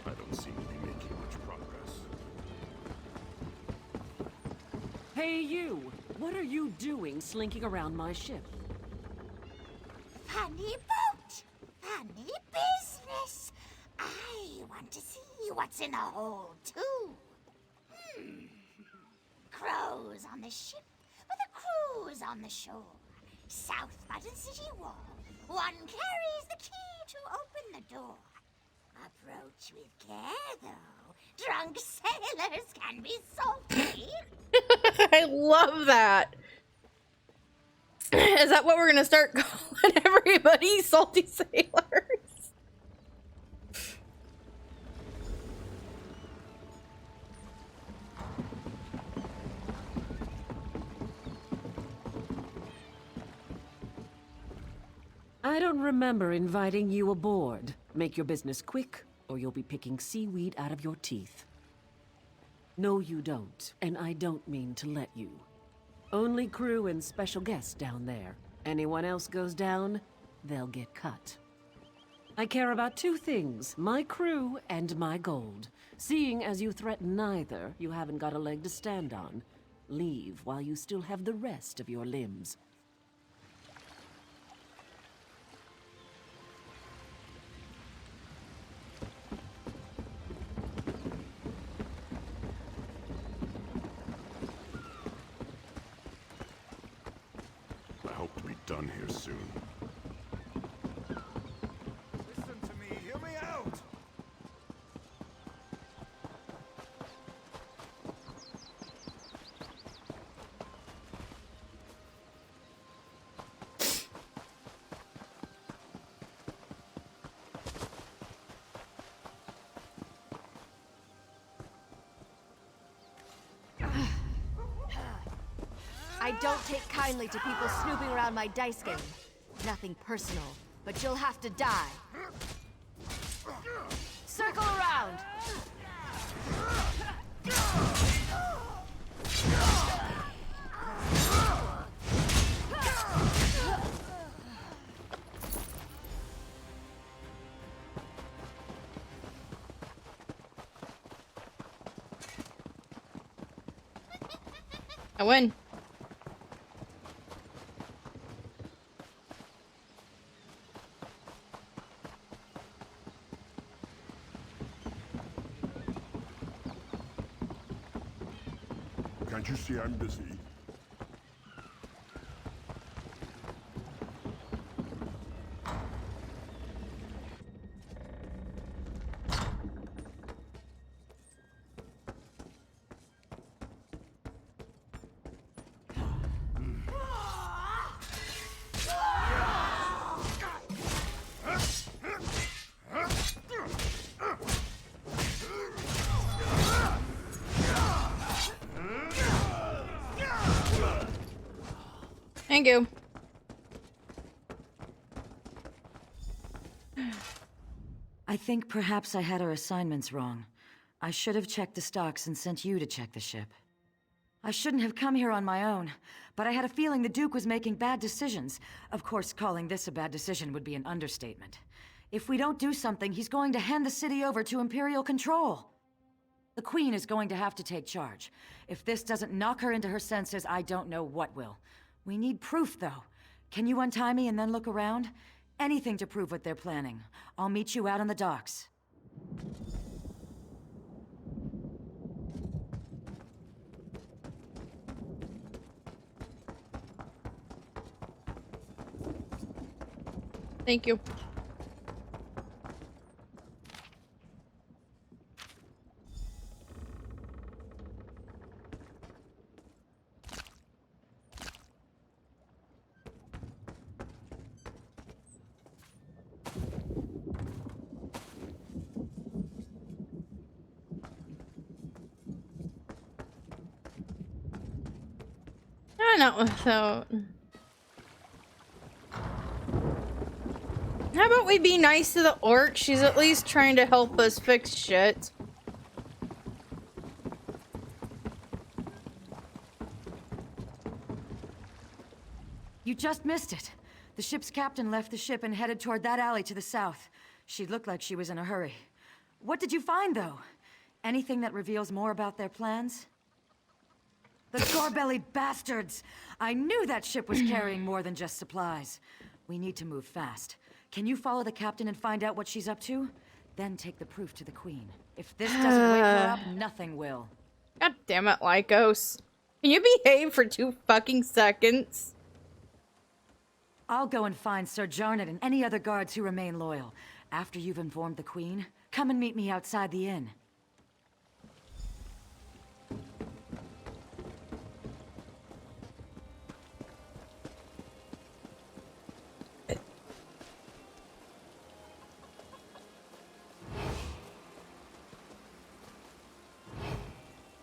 I don't seem to be making much progress. Hey, you! What are you doing slinking around my ship? Funny boat, funny business. I want to see what's in the hold, too. Crows on the ship, with a cruise on the shore. South Button City Wall. One carries the key to open the door. Approach with care, though. Drunk sailors can be salty. I love that. Is that what we're gonna start calling everybody? Salty sailors? I don't remember inviting you aboard. Make your business quick, or you'll be picking seaweed out of your teeth. No, you don't, and I don't mean to let you. Only crew and special guests down there. Anyone else goes down, they'll get cut. I care about two things, my crew and my gold. Seeing as you threaten neither, you haven't got a leg to stand on. Leave while you still have the rest of your limbs. soon. Listen to me, hear me out! I don't take kindly to people snooping around my dice game. Nothing personal, but you'll have to die. Circle around! I win. Can't you see I'm busy? Thank you. I think perhaps I had our assignments wrong. I should have checked the stocks and sent you to check the ship. I shouldn't have come here on my own, but I had a feeling the Duke was making bad decisions. Of course, calling this a bad decision would be an understatement. If we don't do something, he's going to hand the city over to Imperial control. The Queen is going to have to take charge. If this doesn't knock her into her senses, I don't know what will. We need proof, though. Can you untie me and then look around? Anything to prove what they're planning. I'll meet you out on the docks. Thank you. I don't know, so... How about we be nice to the orc? She's at least trying to help us fix shit. You just missed it. The ship's captain left the ship and headed toward that alley to the south. She looked like she was in a hurry. What did you find, though? Anything that reveals more about their plans? The gore-bellied bastards! I knew that ship was carrying more than just supplies. We need to move fast. Can you follow the captain and find out what she's up to? Then take the proof to the Queen. If this doesn't wake her up, nothing will. God damn it, Lycos. Can you behave for 2 fucking seconds? I'll go and find Sir Jarnett and any other guards who remain loyal. After you've informed the Queen, come and meet me outside the inn.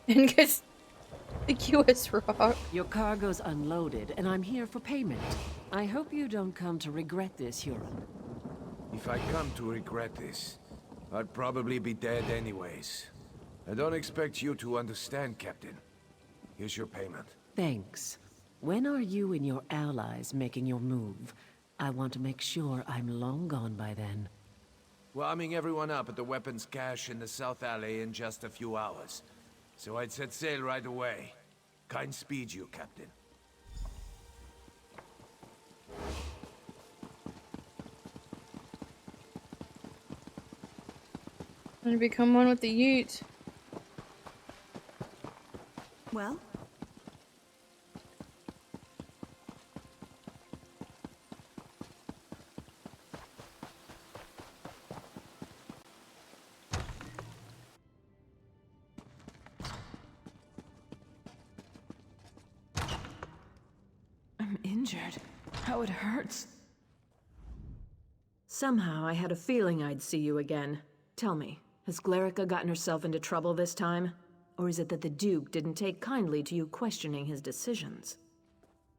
Inconspicuous rock. Your cargo's unloaded, and I'm here for payment. I hope you don't come to regret this, Huron. If I come to regret this, I'd probably be dead anyways. I don't expect you to understand, Captain. Here's your payment. Thanks. When are you and your allies making your move? I want to make sure I'm long gone by then. We're arming everyone up at the weapons cache in the South Alley in just a few hours. So I'd set sail right away. Kind speed you, Captain. And become one with the Ute. Well? injured. How it hurts. Somehow I had a feeling I'd see you again. Tell me, has Glerica gotten herself into trouble this time? Or is it that the Duke didn't take kindly to you questioning his decisions?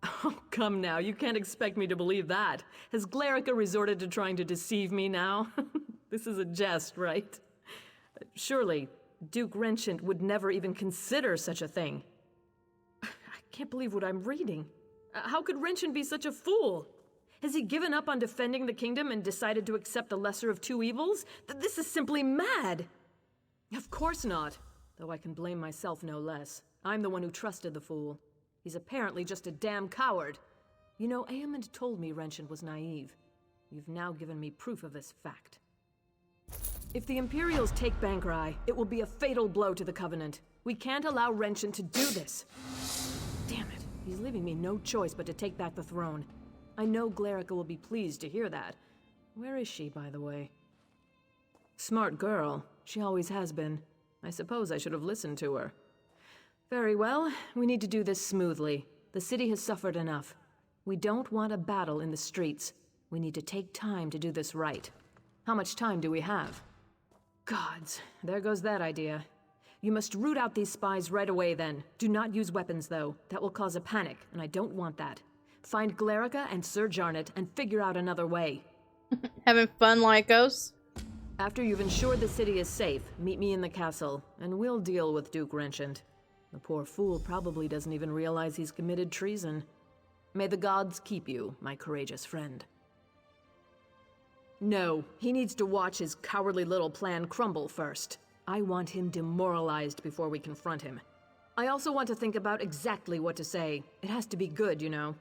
Oh, come now, you can't expect me to believe that. Has Glerica resorted to trying to deceive me now? This is a jest, right? Surely, Duke Renchant would never even consider such a thing. I can't believe what I'm reading. How could Renchant be such a fool? Has he given up on defending the kingdom and decided to accept the lesser of two evils? This is simply mad! Of course not, though I can blame myself no less. I'm the one who trusted the fool. He's apparently just a damn coward. You know, Aemond told me Renchant was naive. You've now given me proof of this fact. If the Imperials take Bankrai, it will be a fatal blow to the Covenant. We can't allow Renchant to do this. Damn it, he's leaving me no choice but to take back the throne. I know Glerica will be pleased to hear that. Where is she, by the way? Smart girl. She always has been. I suppose I should have listened to her. Very well, we need to do this smoothly. The city has suffered enough. We don't want a battle in the streets. We need to take time to do this right. How much time do we have? Gods, there goes that idea. You must root out these spies right away then. Do not use weapons though. That will cause a panic, and I don't want that. Find Glerica and Sir Jarnet and figure out another way. Having fun, Lycos? After you've ensured the city is safe, meet me in the castle, and we'll deal with Duke Renchant. The poor fool probably doesn't even realize he's committed treason. May the gods keep you, my courageous friend. No, he needs to watch his cowardly little plan crumble first. I want him demoralized before we confront him. I also want to think about exactly what to say. It has to be good, you know.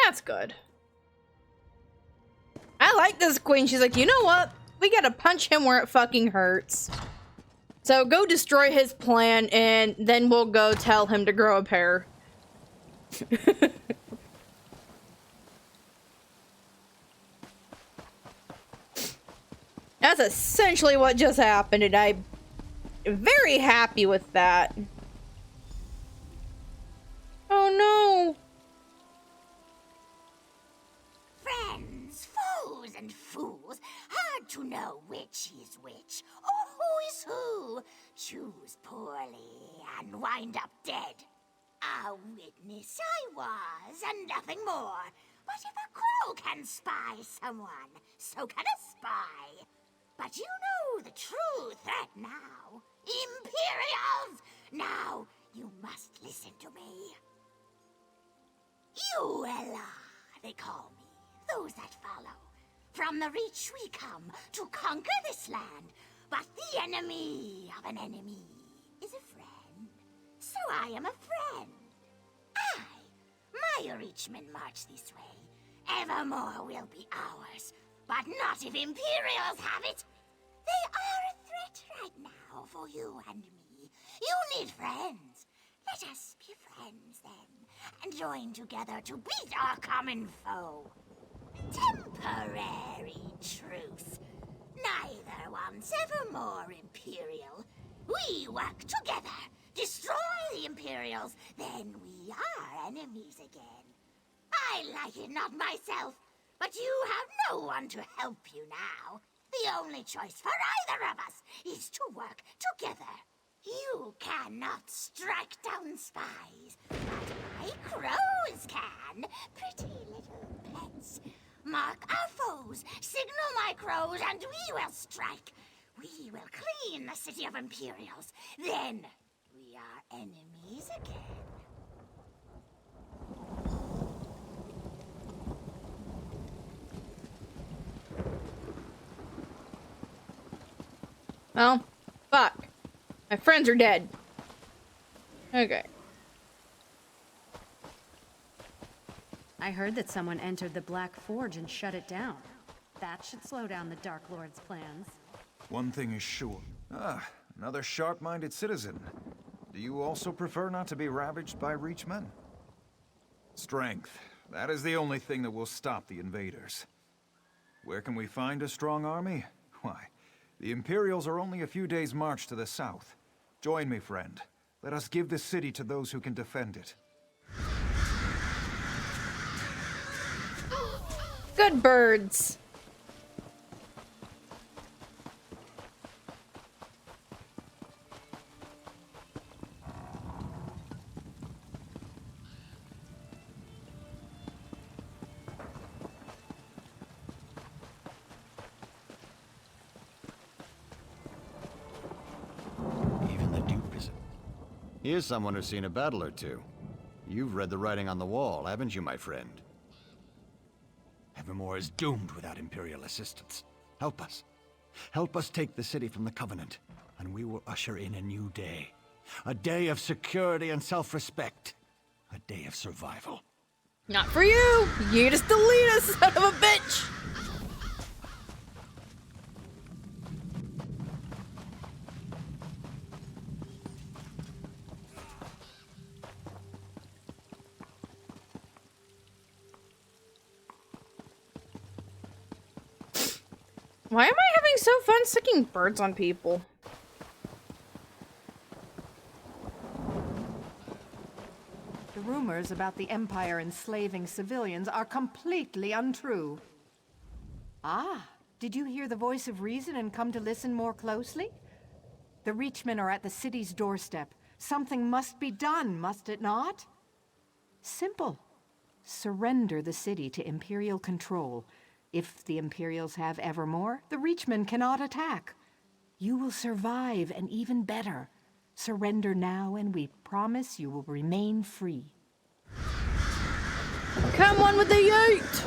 That's good. I like this queen. She's like, you know what? We gotta punch him where it fucking hurts. So go destroy his plan, and then we'll go tell him to grow a pair. That's essentially what just happened, and I'm very happy with that. Oh no! Friends, foes, and fools, hard to know which is which, or who is who. Choose poorly and wind up dead. A witness I was, and nothing more. But if a crow can spy someone, so can a spy. But you know the true threat now. Imperials! Now, you must listen to me. Uella, they call me, those that follow. From the Reach we come to conquer this land, but the enemy of an enemy is a friend. So I am a friend. My Reachmen march this way. Evermore will be ours, but not if Imperials have it. They are a threat right now for you and me. You need friends. Let us be friends then, and join together to beat our common foe. Temporary truce. Neither one's ever more Imperial. We work together, destroy the Imperials, then we are enemies again. I like it not myself, but you have no one to help you now. The only choice for either of us is to work together. You cannot strike down spies, but my crows can. Pretty little pets. Mark our foes, signal my crows, and we will strike. We will clean the city of Imperials. Then we are enemies again. Well, fuck. My friends are dead. Okay. I heard that someone entered the Black Forge and shut it down. That should slow down the Dark Lord's plans. One thing is sure. Ah, another sharp-minded citizen. Do you also prefer not to be ravaged by Reachmen? Strength. That is the only thing that will stop the invaders. Where can we find a strong army? Why, the Imperials are only a few days' march to the south. Join me, friend. Let us give this city to those who can defend it. Good birds. Even the Duke isn't. Here's someone who's seen a battle or two. You've read the writing on the wall, haven't you, my friend? Evermore is doomed without Imperial assistance. Help us. Help us take the city from the Covenant, and we will usher in a new day. A day of security and self-respect. A day of survival. Not for you! You just delete us, son of a bitch! Why am I having so fun sticking birds on people? The rumors about the Empire enslaving civilians are completely untrue. Ah, did you hear the voice of reason and come to listen more closely? The Reachmen are at the city's doorstep. Something must be done, must it not? Simple. Surrender the city to Imperial control. If the Imperials have Evermore, the Reachmen cannot attack. You will survive, and even better. Surrender now, and we promise you will remain free. Come on with the ute!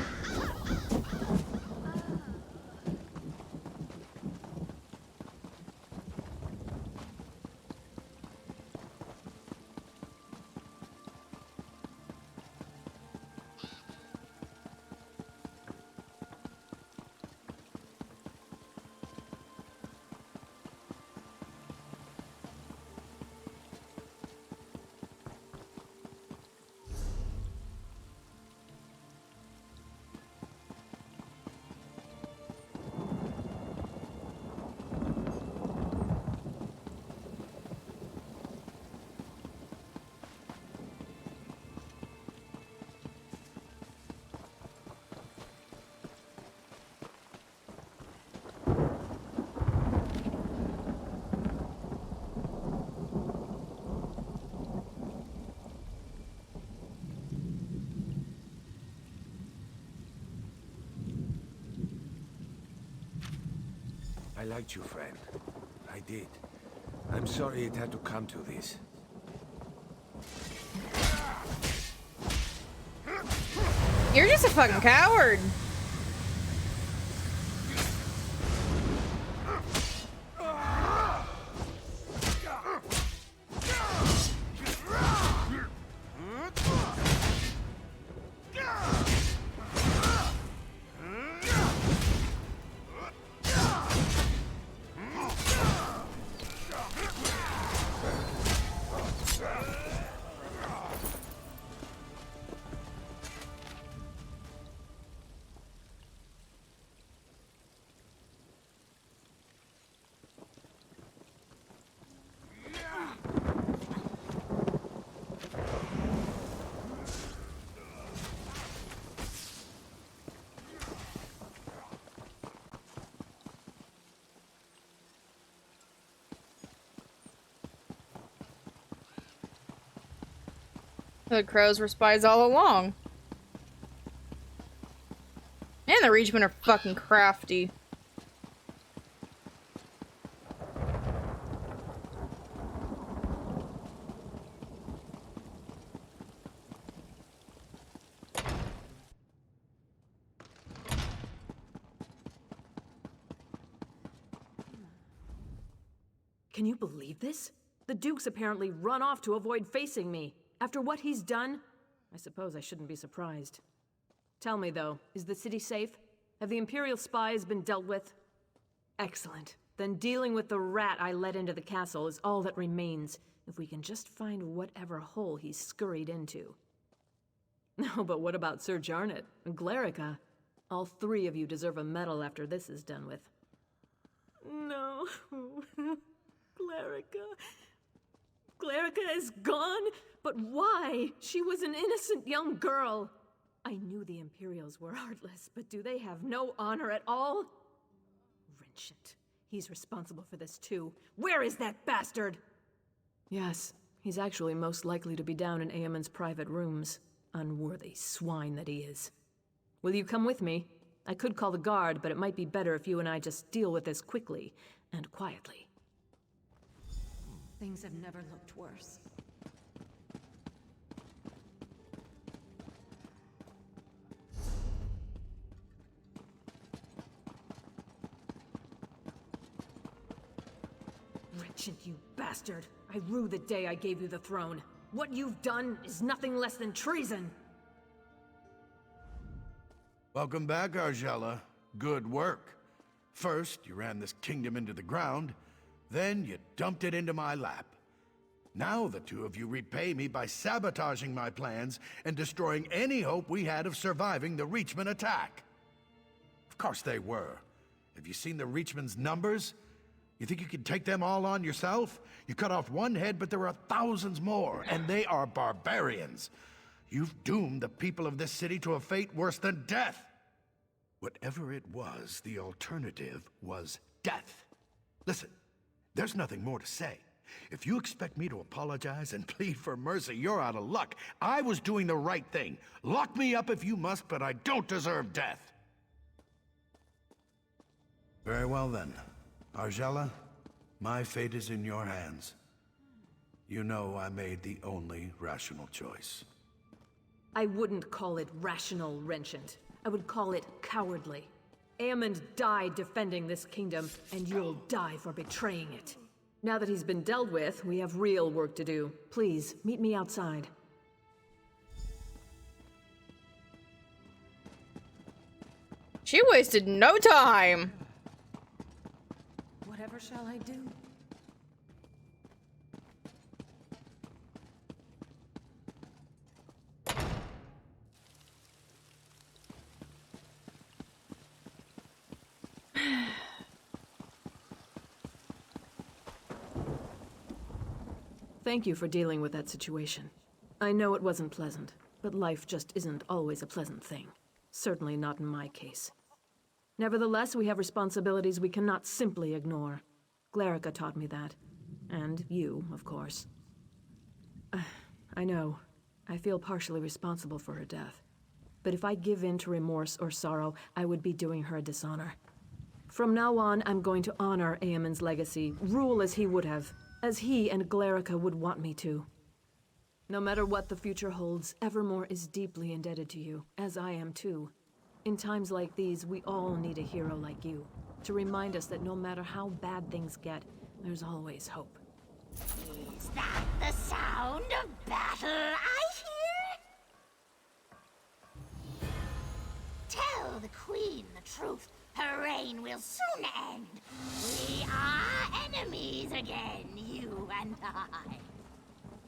I liked you, friend. I did. I'm sorry it had to come to this. You're just a fucking coward. The crows were spies all along. And the Reachmen are fucking crafty. Can you believe this? The Duke's apparently run off to avoid facing me. After what he's done, I suppose I shouldn't be surprised. Tell me, though, is the city safe? Have the Imperial spies been dealt with? Excellent. Then dealing with the rat I let into the castle is all that remains, if we can just find whatever hole he's scurried into. No, but what about Sir Jarnet and Glerica? All three of you deserve a medal after this is done with. No. Glerica. Glerica is gone? But why? She was an innocent young girl. I knew the Imperials were heartless, but do they have no honor at all? Wrenchant. He's responsible for this too. Where is that bastard? Yes, he's actually most likely to be down in Eamon's private rooms. Unworthy swine that he is. Will you come with me? I could call the guard, but it might be better if you and I just deal with this quickly and quietly. Things have never looked worse. Wretched, you bastard! I rue the day I gave you the throne. What you've done is nothing less than treason! Welcome back, Argella. Good work. First, you ran this kingdom into the ground, then you dumped it into my lap. Now the two of you repay me by sabotaging my plans and destroying any hope we had of surviving the Reachman attack. Of course they were. Have you seen the Reachman's numbers? You think you can take them all on yourself? You cut off one head, but there are thousands more, and they are barbarians. You've doomed the people of this city to a fate worse than death. Whatever it was, the alternative was death. Listen, there's nothing more to say. If you expect me to apologize and plead for mercy, you're out of luck. I was doing the right thing. Lock me up if you must, but I don't deserve death. Very well then. Argella, my fate is in your hands. You know I made the only rational choice. I wouldn't call it rational, Wrenchant. I would call it cowardly. Aemond died defending this kingdom, and you'll die for betraying it. Now that he's been dealt with, we have real work to do. Please, meet me outside. She wasted no time. Whatever shall I do? Thank you for dealing with that situation. I know it wasn't pleasant, but life just isn't always a pleasant thing. Certainly not in my case. Nevertheless, we have responsibilities we cannot simply ignore. Glarica taught me that. And you, of course. I know. I feel partially responsible for her death. But if I give in to remorse or sorrow, I would be doing her a dishonor. From now on, I'm going to honor Eamon's legacy, rule as he would have, as he and Glarica would want me to. No matter what the future holds, Evermore is deeply indebted to you, as I am too. In times like these, we all need a hero like you, to remind us that no matter how bad things get, there's always hope. Is that the sound of battle I hear? Tell the Queen the truth. Her reign will soon end. We are enemies again, you and I.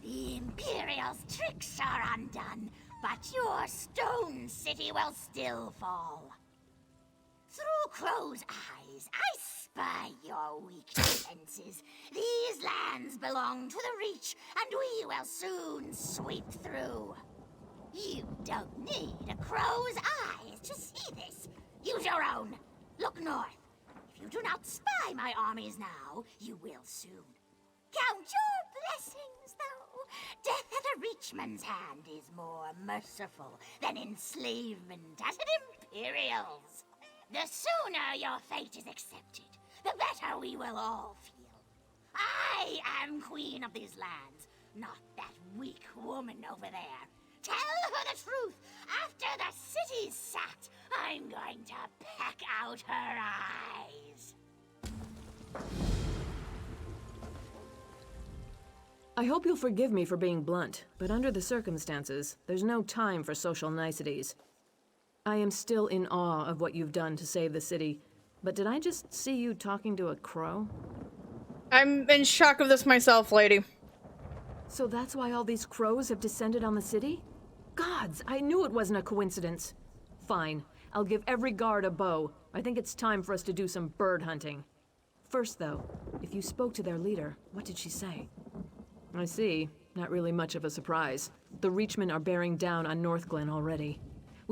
The Imperial's tricks are undone, but your stone city will still fall. Through Crow's eyes, I spy your weak defenses. These lands belong to the Reach, and we will soon sweep through. You don't need a crow's eyes to see this. Use your own. Look north. If you do not spy my armies now, you will soon. Count your blessings, though. Death at a Reachman's hand is more merciful than enslavement at an Imperial's. The sooner your fate is accepted, the better we will all feel. I am queen of these lands, not that weak woman over there. Tell her the truth. After the city's sacked, I'm going to peck out her eyes. I hope you'll forgive me for being blunt, but under the circumstances, there's no time for social niceties. I am still in awe of what you've done to save the city, but did I just see you talking to a crow? I'm in shock of this myself, lady. So that's why all these crows have descended on the city? Gods, I knew it wasn't a coincidence. Fine, I'll give every guard a bow. I think it's time for us to do some bird hunting. First, though, if you spoke to their leader, what did she say? I see. Not really much of a surprise. The Reachmen are bearing down on Northglen already.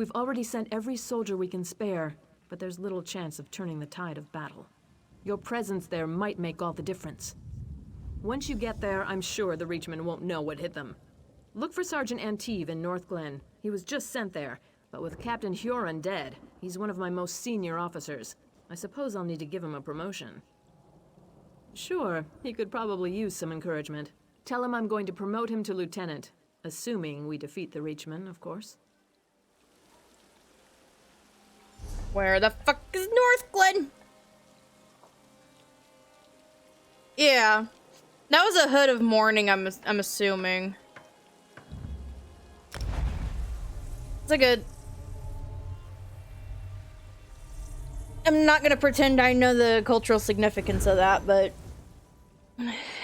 We've already sent every soldier we can spare, but there's little chance of turning the tide of battle. Your presence there might make all the difference. Once you get there, I'm sure the Reachmen won't know what hit them. Look for Sergeant Anteve in North Glen. He was just sent there, but with Captain Huron dead, he's one of my most senior officers. I suppose I'll need to give him a promotion. Sure, he could probably use some encouragement. Tell him I'm going to promote him to lieutenant, assuming we defeat the Reachmen, of course. Where the fuck is North Glen? Yeah. That was a hood of mourning, I'm assuming. It's like a... I'm not gonna pretend I know the cultural significance of that, but...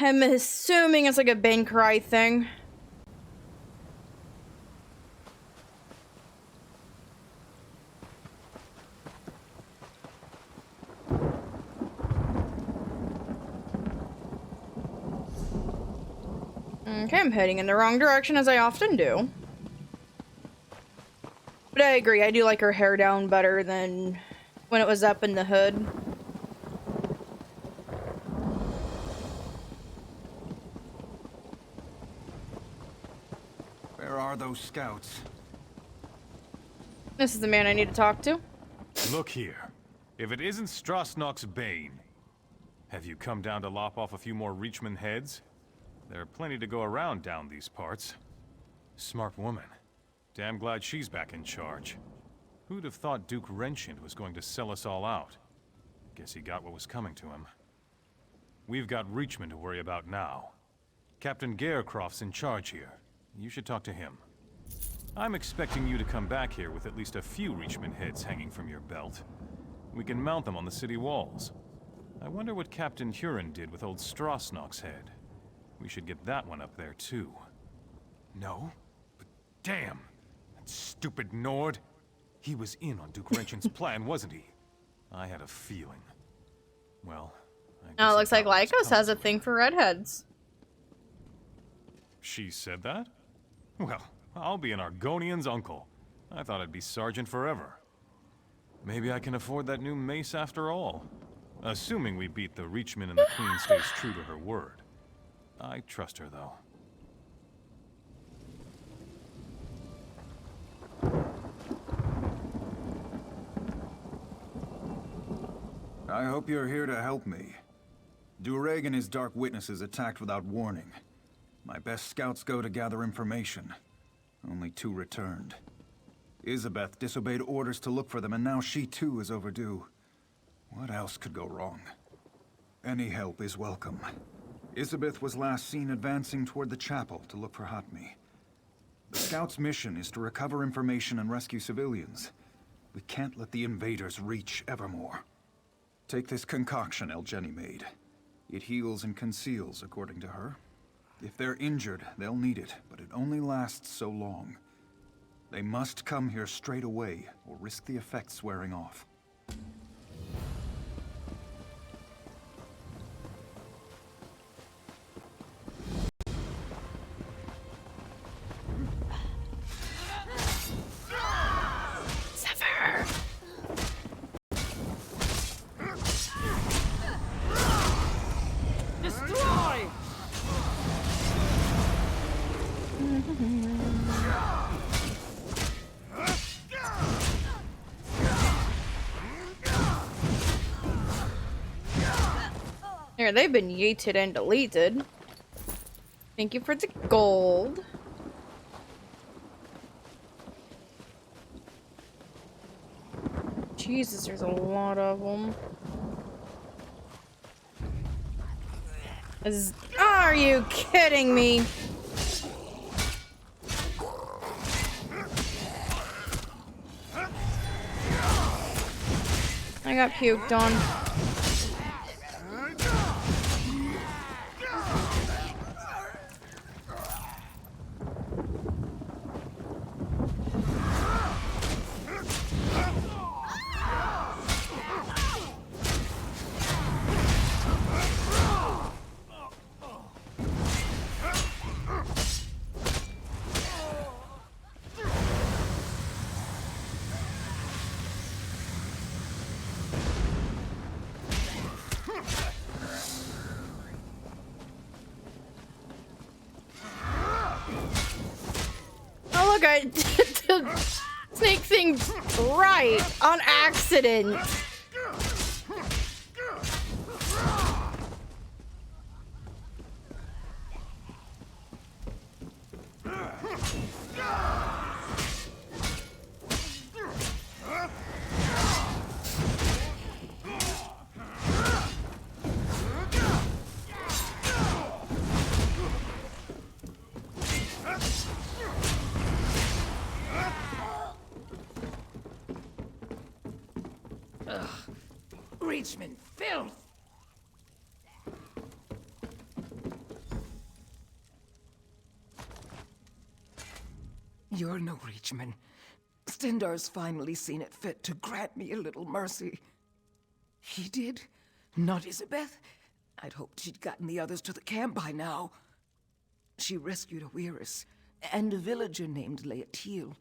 I'm assuming it's like a Bane Cry thing. Okay, I'm heading in the wrong direction, as I often do. But I agree, I do like her hair down better than when it was up in the hood. Where are those scouts? This is the man I need to talk to. Look here. If it isn't Strasnock's Bane, have you come down to lop off a few more Reachman heads? There are plenty to go around down these parts. Smart woman. Damn glad she's back in charge. Who'd have thought Duke Wrenchind was going to sell us all out? Guess he got what was coming to him. We've got Reachman to worry about now. Captain Garecroft's in charge here. You should talk to him. I'm expecting you to come back here with at least a few Reachman heads hanging from your belt. We can mount them on the city walls. I wonder what Captain Huron did with old Strasnock's head. We should get that one up there, too. No? But damn! That stupid Nord! He was in on Duke Wrenchind's plan, wasn't he? I had a feeling. Well, Oh, it looks like Lycos has a thing for redheads. She said that? Well, I'll be an Argonian's uncle. I thought I'd be sergeant forever. Maybe I can afford that new mace after all. Assuming we beat the Reachman and the Queen stays true to her word. I trust her, though. I hope you're here to help me. Dureg and his Dark Witnesses attacked without warning. My best scouts go to gather information. Only 2 returned. Isabeth disobeyed orders to look for them, and now she too is overdue. What else could go wrong? Any help is welcome. Isabeth was last seen advancing toward the chapel to look for Hatmi. The scouts' mission is to recover information and rescue civilians. We can't let the invaders reach Evermore. Take this concoction Elgeni made. It heals and conceals, according to her. If they're injured, they'll need it, but it only lasts so long. They must come here straight away, or risk the effects wearing off. Here, they've been yeeted and deleted. Thank you for the gold. Jesus, there's a lot of them. Are you kidding me? I got puked on. look, I did the snake thing right on accident. Reachman, filth! You're no Reachman. Stendar's finally seen it fit to grant me a little mercy. He did? Not Isabeth? I'd hoped she'd gotten the others to the camp by now. She rescued a Weirus, and a villager named Laetiel.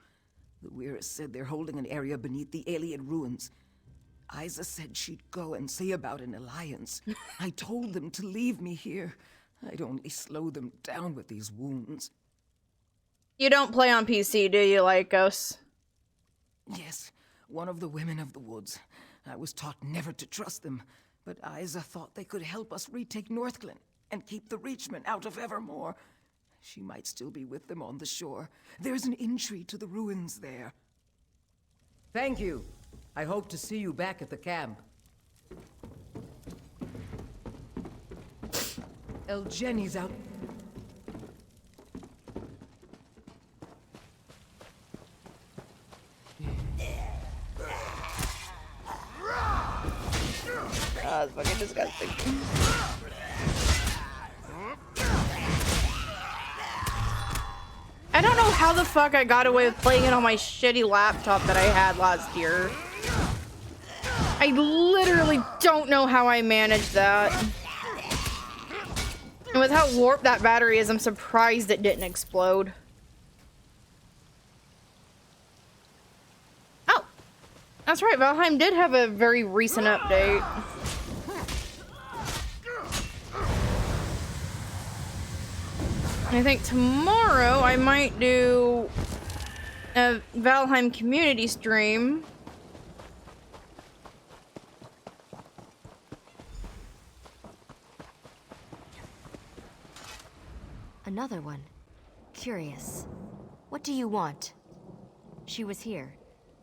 The Weirus said they're holding an area beneath the alien ruins. Isa said she'd go and see about an alliance. I told them to leave me here. I'd only slow them down with these wounds. You don't play on PC, do you, Lycos? Yes, one of the women of the woods. I was taught never to trust them, but Isa thought they could help us retake Northglen and keep the Reachmen out of Evermore. She might still be with them on the shore. There's an entry to the ruins there. Thank you. I hope to see you back at the camp. Jenny's out. Oh, it's fucking disgusting. I don't know how the fuck I got away with playing it on my shitty laptop that I had last year. I literally don't know how I managed that. And with how warped that battery is, I'm surprised it didn't explode. Oh, that's right. Valheim did have a very recent update. I think tomorrow I might do a Valheim community stream. Another one. Curious. What do you want? She was here.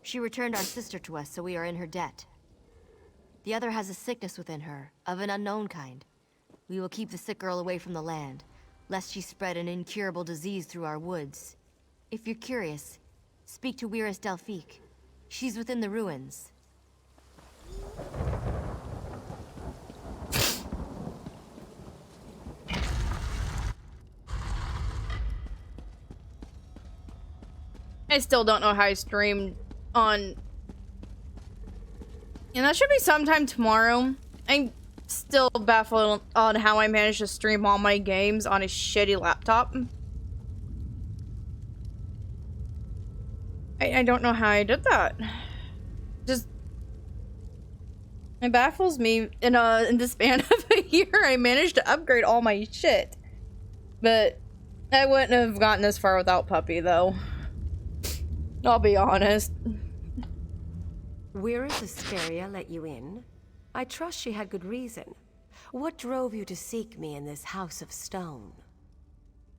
She returned our sister to us, so we are in her debt. The other has a sickness within her, of an unknown kind. We will keep the sick girl away from the land, lest she spread an incurable disease through our woods. If you're curious, speak to Weirus Delphique. She's within the ruins. I still don't know how I streamed on... And that should be sometime tomorrow. I'm still baffled on how I managed to stream all my games on a shitty laptop. I don't know how I did that. Just... It baffles me. In the span of a year, I managed to upgrade all my shit. But I wouldn't have gotten this far without Puppy, though. I'll be honest. Weirus Asperia let you in? I trust she had good reason. What drove you to seek me in this house of stone?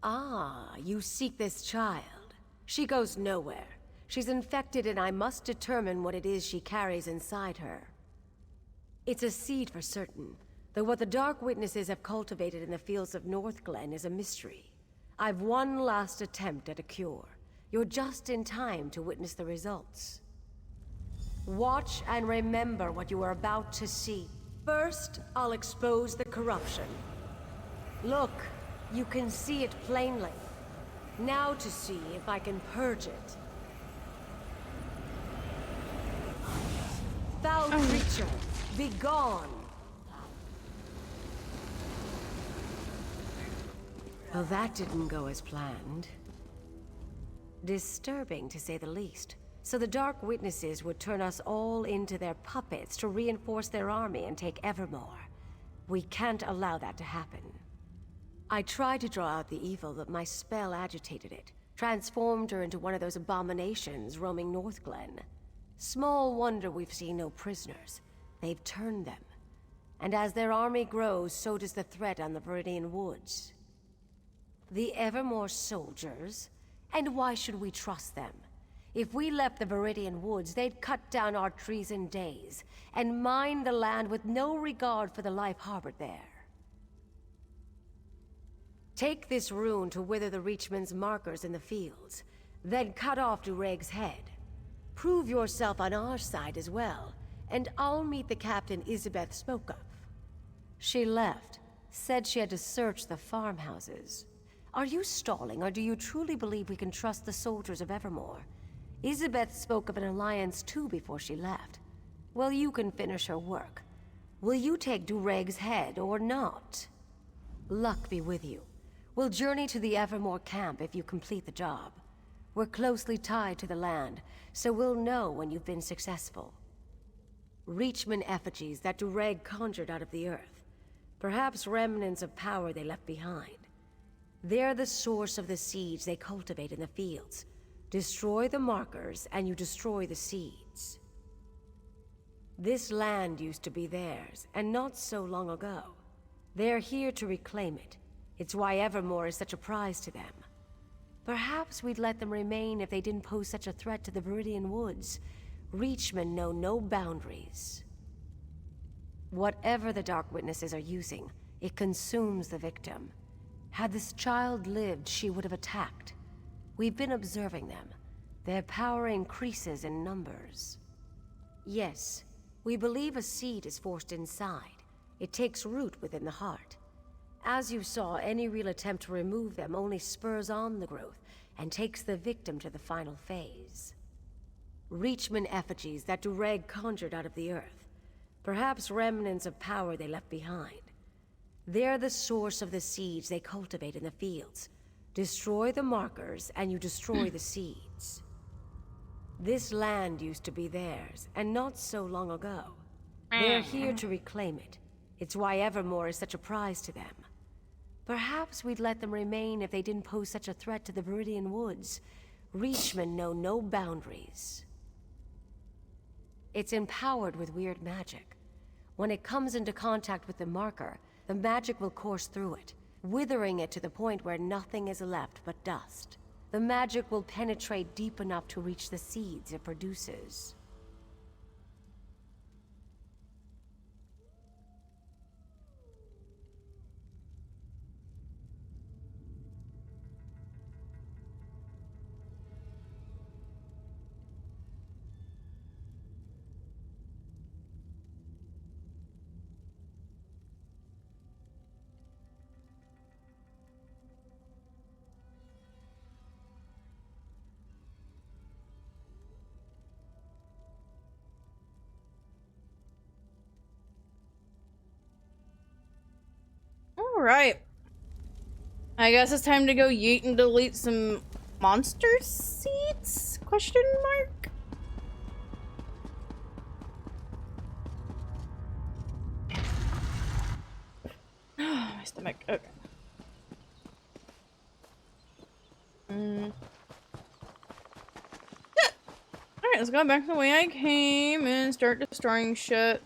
Ah, you seek this child. She goes nowhere. She's infected and I must determine what it is she carries inside her. It's a seed for certain, though what the Dark Witnesses have cultivated in the fields of Northglen is a mystery. I've one last attempt at a cure. You're just in time to witness the results. Watch and remember what you are about to see. First, I'll expose the corruption. Look, you can see it plainly. Now to see if I can purge it. Foul creature, be gone! Well, that didn't go as planned. Disturbing, to say the least. So the Dark Witnesses would turn us all into their puppets to reinforce their army and take Evermore. We can't allow that to happen. I tried to draw out the evil, but my spell agitated it, Transformed her into one of those abominations roaming Northglen. Small wonder we've seen no prisoners. They've turned them. And as their army grows, so does the threat on the Viridian Woods. The Evermore soldiers? And why should we trust them? If we left the Viridian Woods, they'd cut down our trees in days, and mine the land with no regard for the life harbored there. Take this rune to wither the Reachman's markers in the fields, then cut off Dureg's head. Prove yourself on our side as well, and I'll meet the captain Isabeth spoke of. She left, said she had to search the farmhouses. Are you stalling, or do you truly believe we can trust the soldiers of Evermore? Isabeth spoke of an alliance too before she left. Well, you can finish her work. Will you take Dureg's head or not? Luck be with you. We'll journey to the Evermore camp if you complete the job. We're closely tied to the land, so we'll know when you've been successful. Reachman effigies that Dureg conjured out of the earth. Perhaps remnants of power they left behind. They're the source of the seeds they cultivate in the fields. Destroy the markers, and you destroy the seeds. This land used to be theirs, and not so long ago. They're here to reclaim it. It's why Evermore is such a prize to them. Perhaps we'd let them remain if they didn't pose such a threat to the Viridian Woods. Reachmen know no boundaries. Whatever the Dark Witnesses are using, it consumes the victim. Had this child lived, she would have attacked. We've been observing them. Their power increases in numbers. Yes, we believe a seed is forced inside. It takes root within the heart. As you saw, any real attempt to remove them only spurs on the growth and takes the victim to the final phase. Reachman effigies that Dureg conjured out of the earth. Perhaps remnants of power they left behind. They're the source of the seeds they cultivate in the fields. Destroy the markers, and you destroy the seeds. This land used to be theirs, and not so long ago. They're here to reclaim it. It's why Evermore is such a prize to them. Perhaps we'd let them remain if they didn't pose such a threat to the Viridian Woods. Reachmen know no boundaries. It's empowered with weird magic. When it comes into contact with the marker, the magic will course through it, withering it to the point where nothing is left but dust. The magic will penetrate deep enough to reach the seeds it produces. Alright. I guess it's time to go yeet and delete some monster seeds? Question mark? My stomach. Okay. Alright, let's go back the way I came and start destroying shit.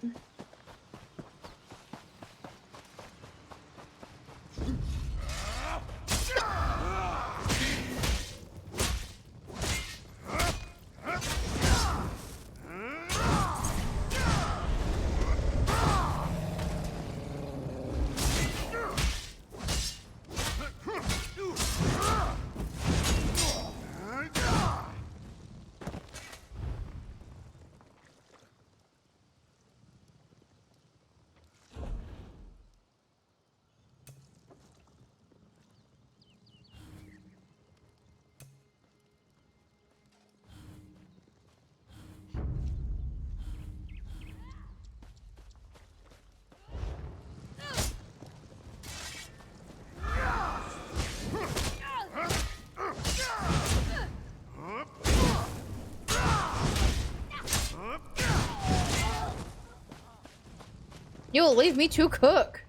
You'll leave me to cook.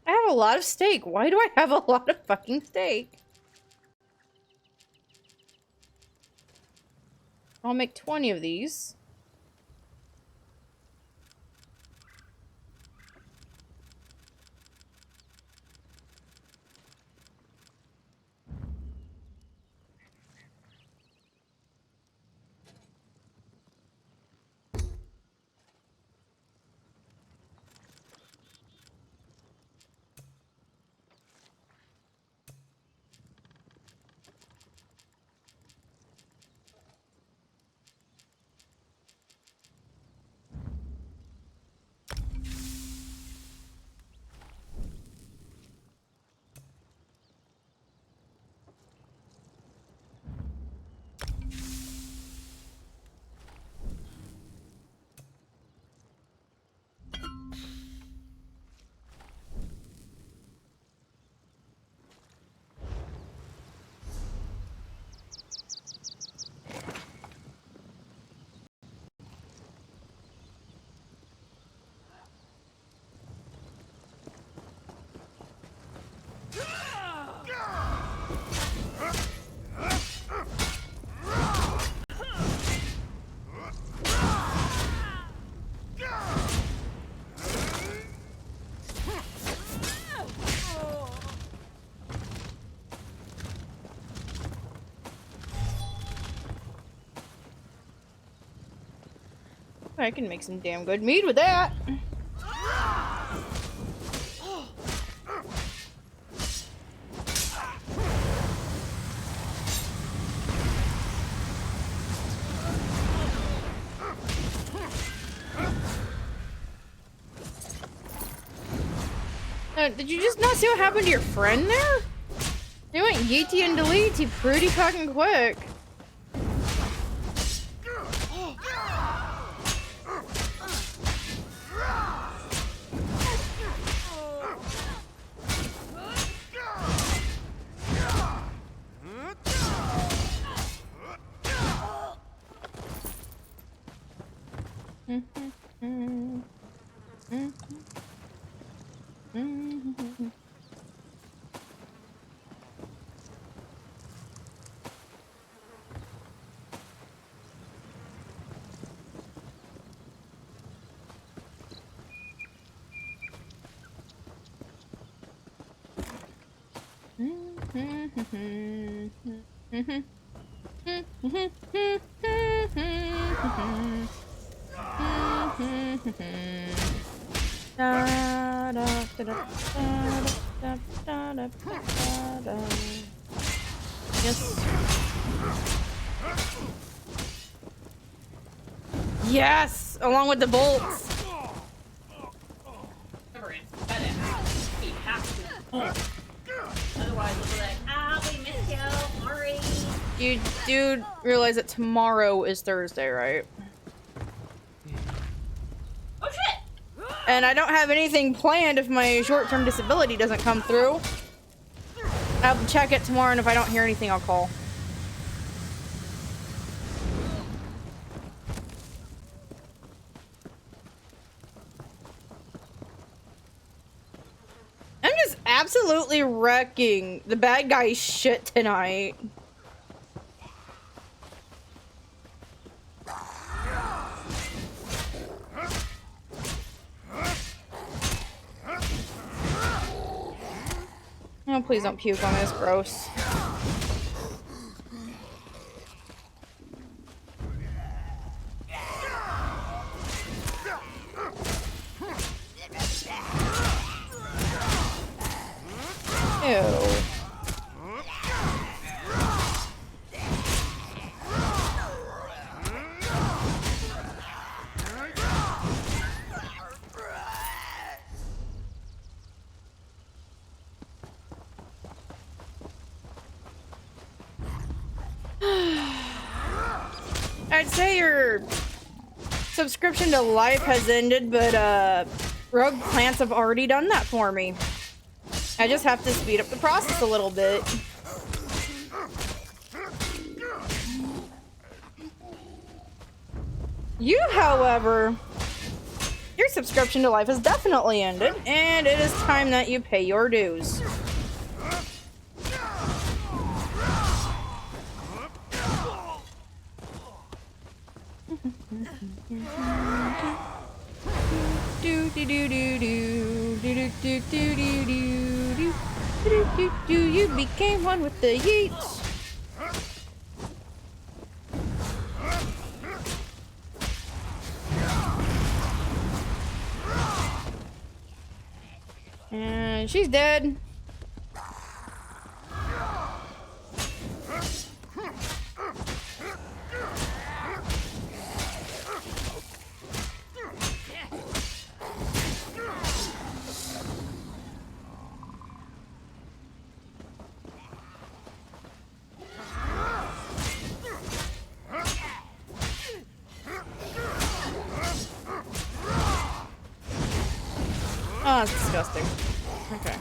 I have a lot of steak. Why do I have a lot of fucking steak? I'll make 20 of these. I can make some damn good meat with that. Did you just not see what happened to your friend there? They went yeety and deleety pretty fucking quick. Yes. Yes, along with the bolts. Otherwise, we'll be like, we missed you. Sorry. You do realize that tomorrow is Thursday, right? Oh shit! And I don't have anything planned if my short-term disability doesn't come through. I'll check it tomorrow, and if I don't hear anything, I'll call. I'm just absolutely wrecking the bad guy's shit tonight. Oh, please don't puke on me. It's gross. Ew. I'd say your subscription to Life has ended, but Rogue Plants have already done that for me. I just have to speed up the process a little bit. You, however, Your subscription to life has definitely ended, and it is time that you pay your dues. You became one with the yeets. And she's dead. Oh, that's disgusting. Okay.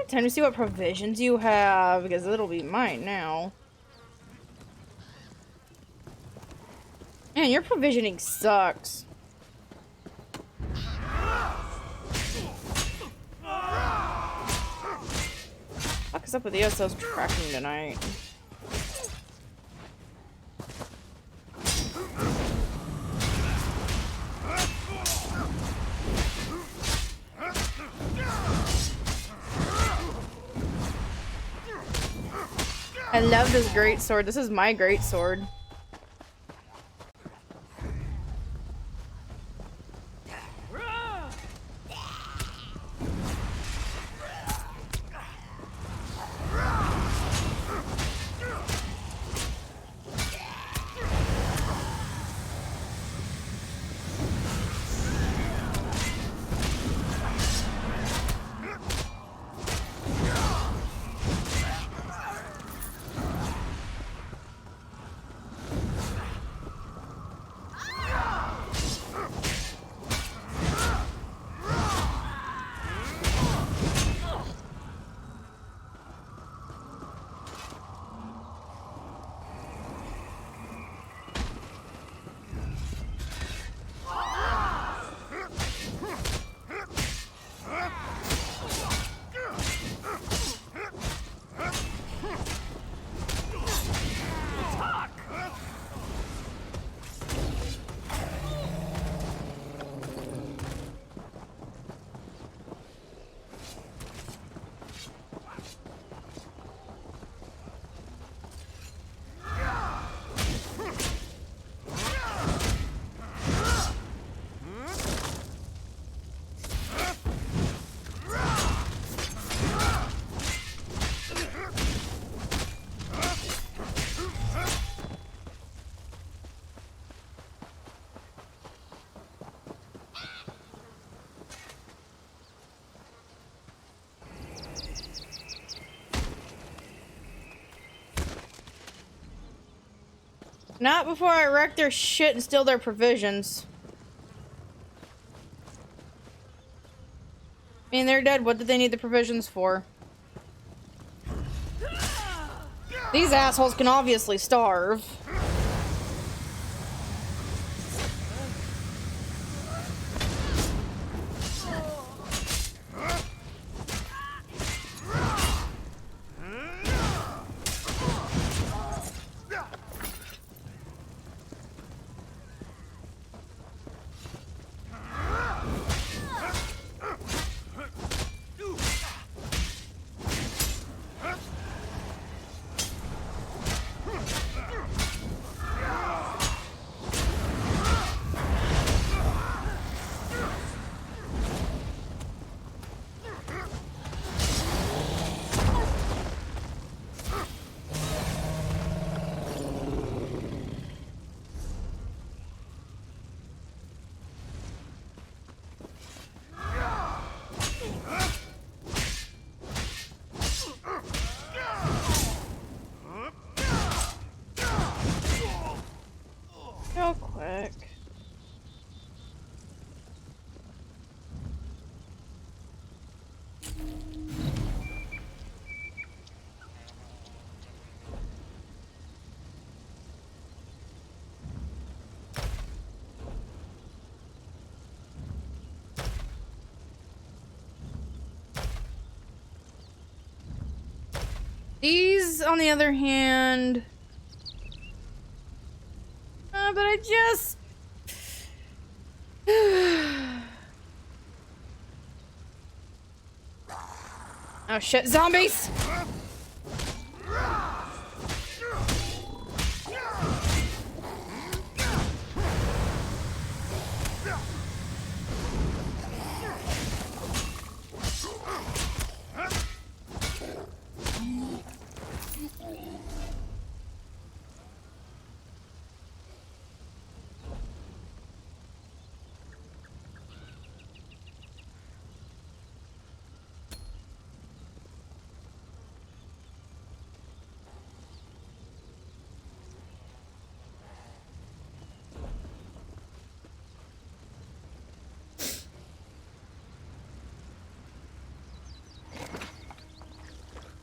Time to see what provisions you have, because it'll be mine now. Man, your provisioning sucks. Fuck is up with the ESO's tracking tonight? I love this great sword. This is my great sword. Not before I wreck their shit and steal their provisions. I mean, they're dead. What did they need the provisions for? These assholes can obviously starve. These, on the other hand... but I just... Oh shit, zombies!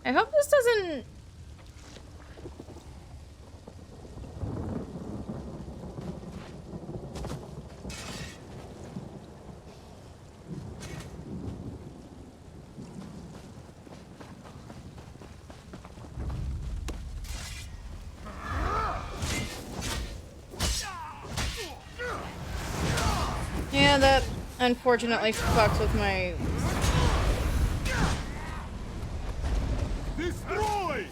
I hope this doesn't... Yeah, that unfortunately fucks with my... Destroy!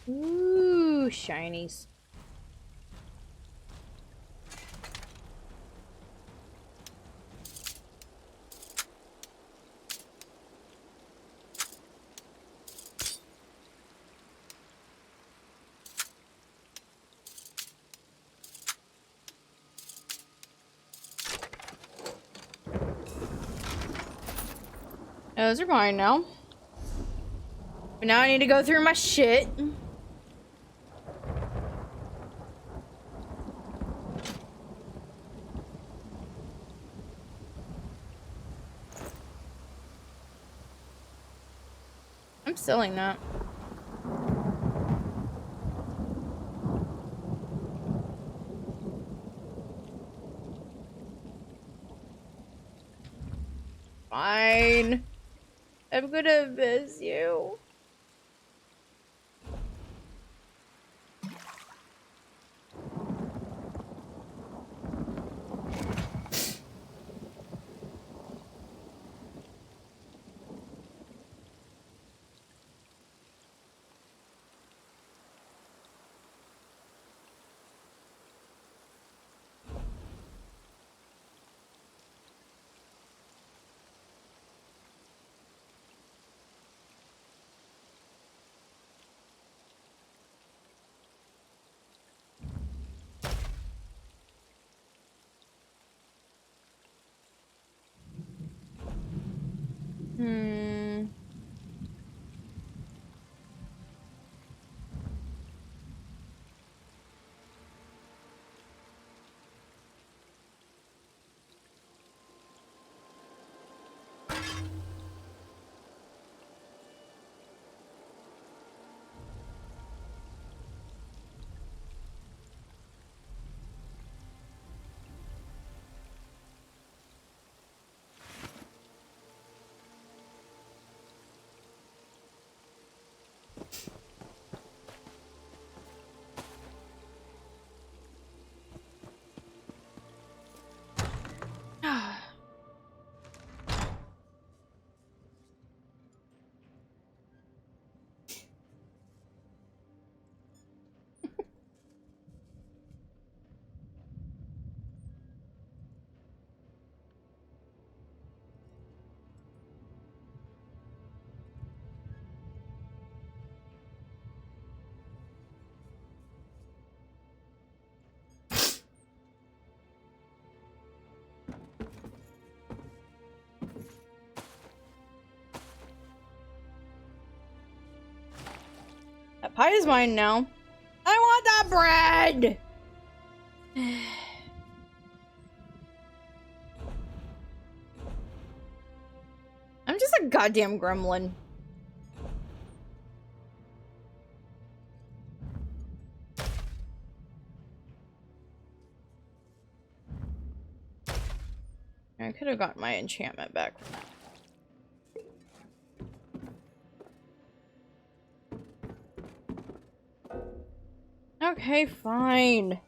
Ooh, shinies. Those are mine now. But now I need to go through my shit. I'm selling that. Fine. I'm gonna miss you. Hmm. That pie is mine now. I want that bread! I'm just a goddamn gremlin. I could have gotten my enchantment back from that. Okay, fine.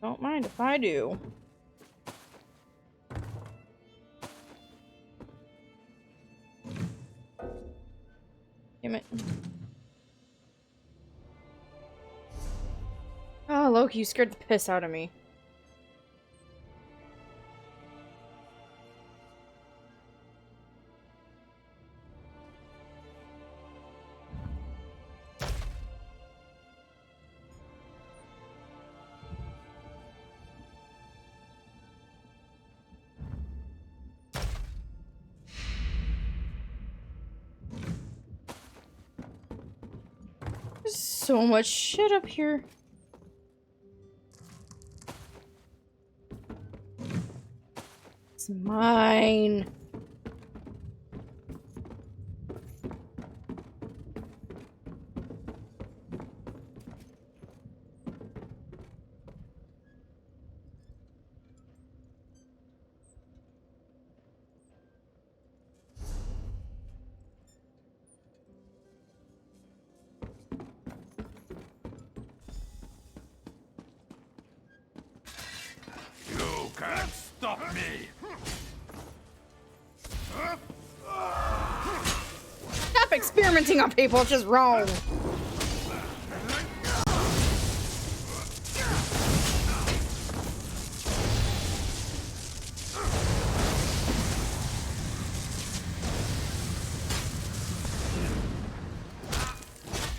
Don't mind if I do. Damn it. Oh, Loki, you scared the piss out of me. There's so much shit up here. It's mine. You can't stop me! Stop experimenting on people, it's just wrong.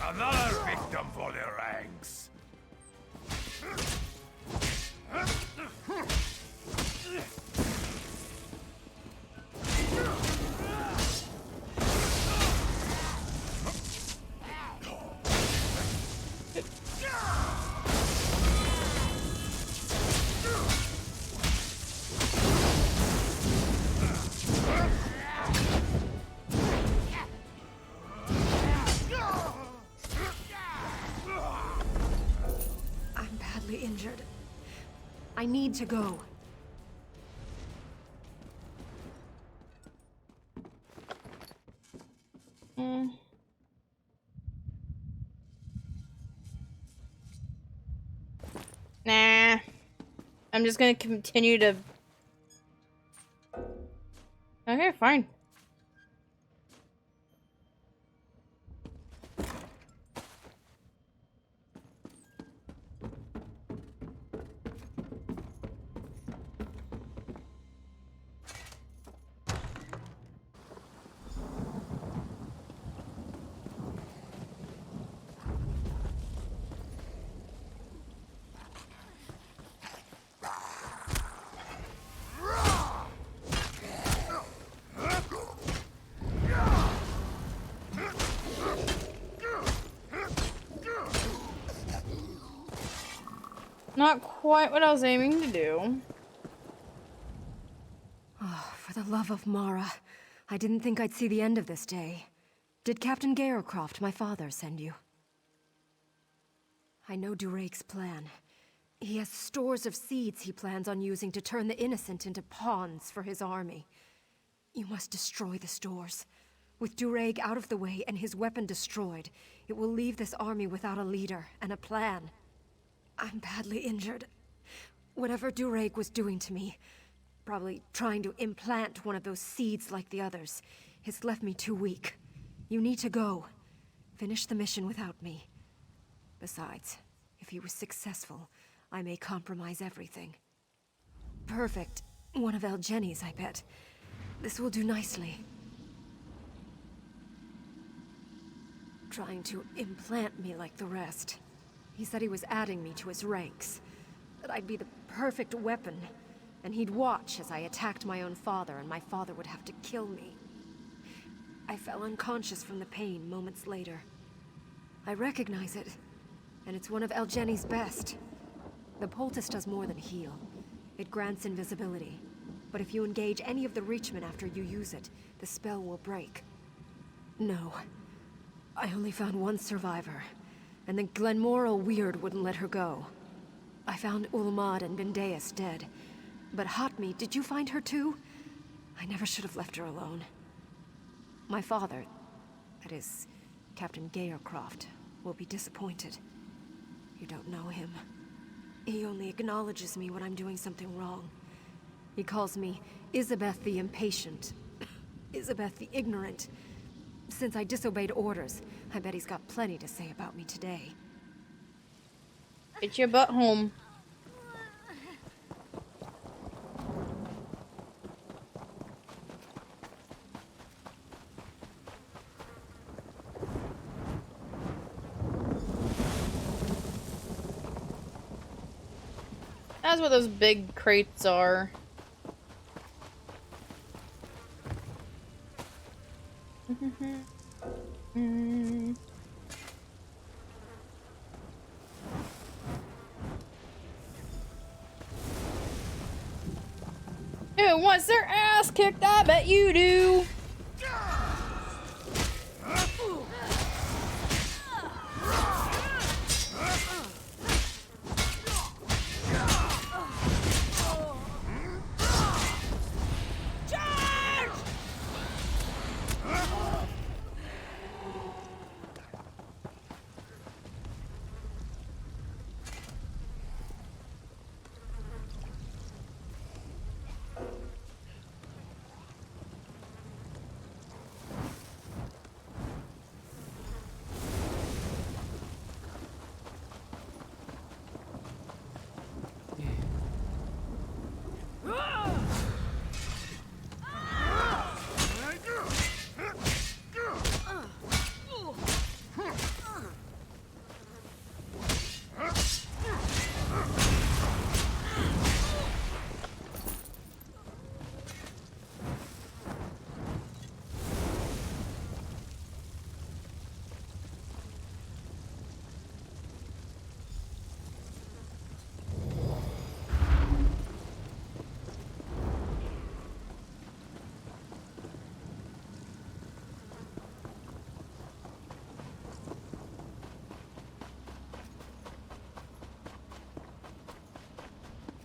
Another victim for the ranks! I'm badly injured. I need to go. Nah. I'm just gonna continue to... Okay, fine. Not quite what I was aiming to do. Oh, for the love of Mara. I didn't think I'd see the end of this day. Did Captain Garecroft, my father, send you? I know Durake's plan. He has stores of seeds he plans on using to turn the innocent into pawns for his army. You must destroy the stores. With Durake out of the way and his weapon destroyed, it will leave this army without a leader and a plan. I'm badly injured. Whatever Durake was doing to me, probably trying to implant one of those seeds like the others, has left me too weak. You need to go. Finish the mission without me. Besides, if he was successful, I may compromise everything. Perfect. One of Elgeni's, I bet. This will do nicely. Trying to implant me like the rest. He said he was adding me to his ranks. That I'd be the perfect weapon. And he'd watch as I attacked my own father, and my father would have to kill me. I fell unconscious from the pain moments later. I recognize it, and it's one of Elgeni's best. The poultice does more than heal. It grants invisibility. But if you engage any of the Reachmen after you use it, the spell will break. No. I only found one survivor, and the Glenmoral Weird wouldn't let her go. I found Ulmad and Bendeus dead. But Hotme, did you find her too? I never should have left her alone. My father, that is, Captain Garecroft, will be disappointed. You don't know him. He only acknowledges me when I'm doing something wrong. He calls me Isabeth the Impatient, Isabeth the Ignorant. Since I disobeyed orders, I bet he's got plenty to say about me today. Get your butt home. That's what those big crates are. Who wants their ass kicked? I bet you do.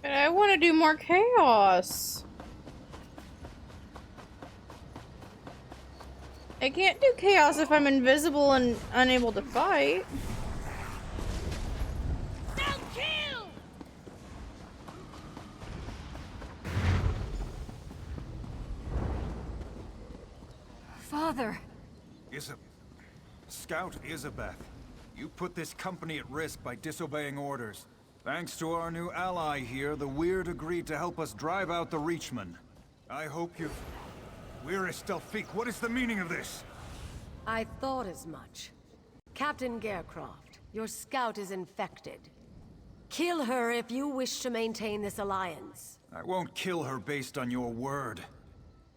But I want to do more chaos. I can't do chaos if I'm invisible and unable to fight. Father! Scout Isabeth, you put this company at risk by disobeying orders. Thanks to our new ally here, the Weird agreed to help us drive out the Reachmen. I hope you've... We're Estelfique, what is the meaning of this? I thought as much. Captain Garecroft, your scout is infected. Kill her if you wish to maintain this alliance. I won't kill her based on your word.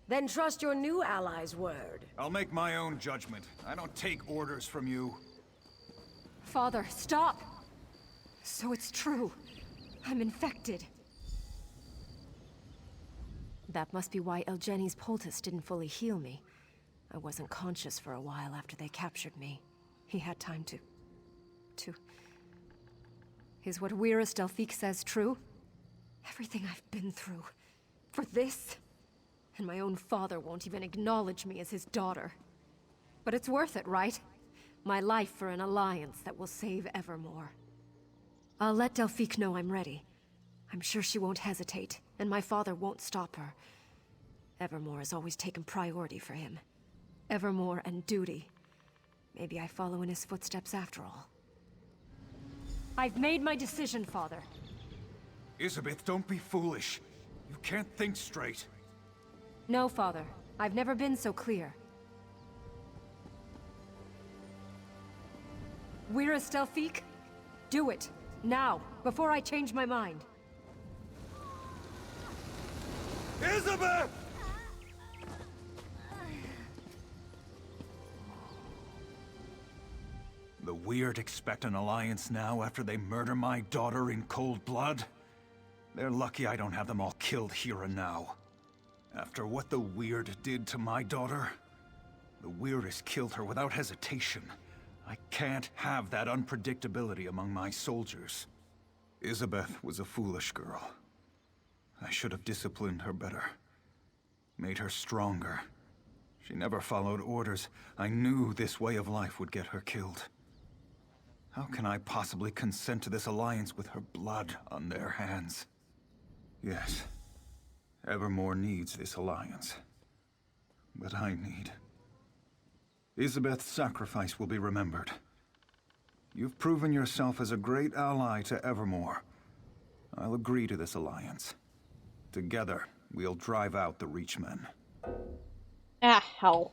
Then trust your new ally's word. I'll make my own judgment. I don't take orders from you. Father, stop! So it's true. I'm infected. That must be why Elgeni's poultice didn't fully heal me. I wasn't conscious for a while after they captured me. He had time to... Is what Wyrus Delphique says true? Everything I've been through. For this? And my own father won't even acknowledge me as his daughter. But it's worth it, right? My life for an alliance that will save Evermore. I'll let Delphique know I'm ready. I'm sure she won't hesitate, and my father won't stop her. Evermore has always taken priority for him. Evermore and duty. Maybe I follow in his footsteps after all. I've made my decision, Father. Isabeth, don't be foolish. You can't think straight. No, Father. I've never been so clear. Wyrus Delphique? Do it. Now, before I change my mind. Isabeth! The Weird expect an alliance now after they murder my daughter in cold blood? They're lucky I don't have them all killed here and now. After what the Weird did to my daughter, the Weirdest killed her without hesitation. I can't have that unpredictability among my soldiers. Isabeth was a foolish girl. I should have disciplined her better. Made her stronger. She never followed orders. I knew this way of life would get her killed. How can I possibly consent to this alliance with her blood on their hands? Yes, Evermore needs this alliance. But I need... Isabeth's sacrifice will be remembered. You've proven yourself as a great ally to Evermore. I'll agree to this alliance. Together, we'll drive out the Reachmen. Ah, hell.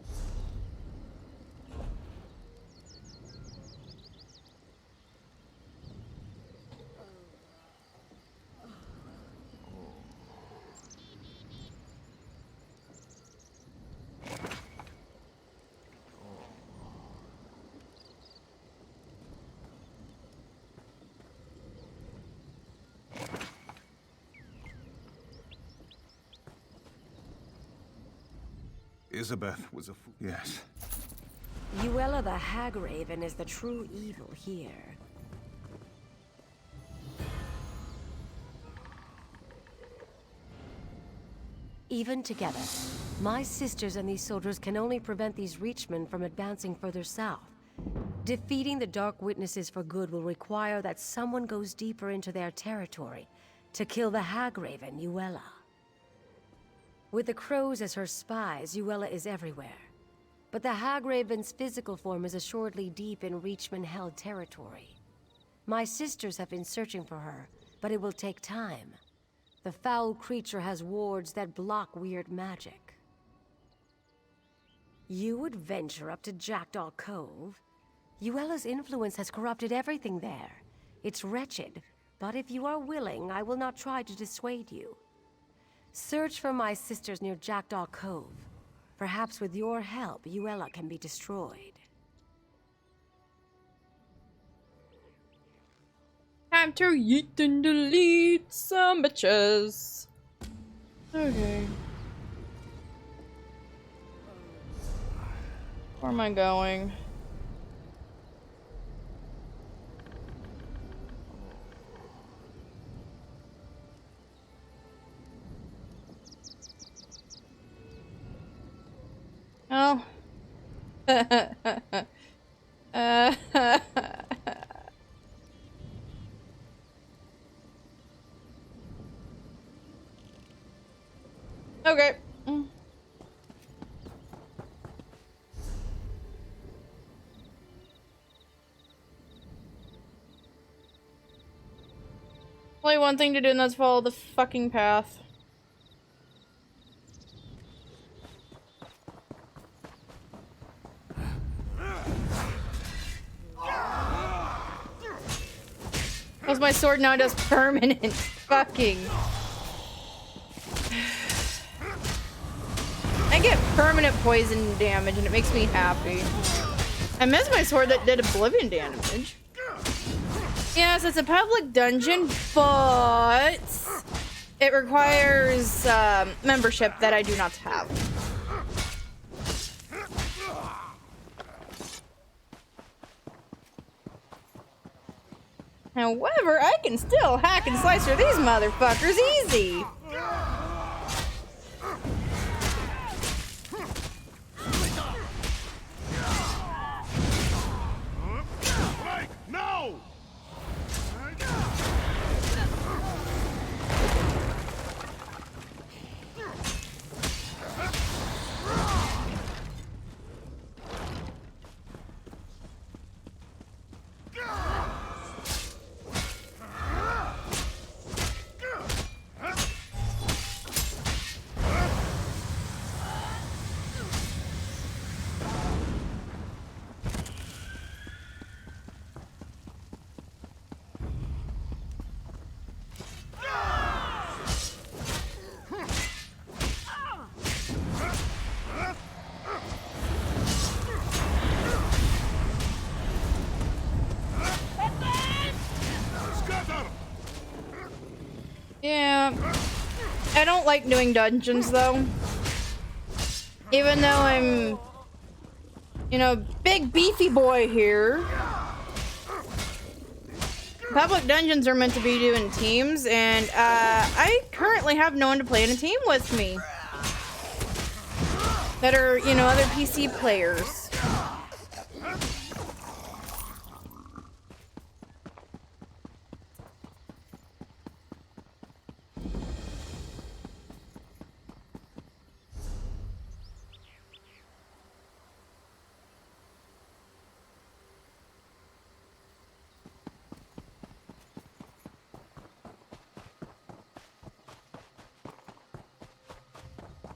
Isabeth was a fool. Yes. Yuella the Hagraven is the true evil here. Even together, my sisters and these soldiers can only prevent these Reachmen from advancing further south. Defeating the Dark Witnesses for good will require that someone goes deeper into their territory to kill the Hagraven, Yuella. With the crows as her spies, Yuella is everywhere. But the Hagraven's physical form is assuredly deep in Reachman-held territory. My sisters have been searching for her, but it will take time. The foul creature has wards that block weird magic. You would venture up to Jackdaw Cove? Yuella's influence has corrupted everything there. It's wretched, but if you are willing, I will not try to dissuade you. Search for my sisters near Jackdaw Cove. Perhaps with your help, Yuella can be destroyed. Time to yeet and delete some bitches. Okay. Where am I going? Oh. Okay. Only one thing to do, and that's follow the fucking path. Because my sword now does permanent fucking... I get permanent poison damage and it makes me happy. I miss my sword that did oblivion damage. Yes, it's a public dungeon, but it requires membership that I do not have. However, I can still hack and slice through these motherfuckers easy. No! Yeah, I don't like doing dungeons though. Even though I'm, you know, big beefy boy here. Public dungeons are meant to be doing teams, and I currently have no one to play in a team with me. That are, you know, other PC players.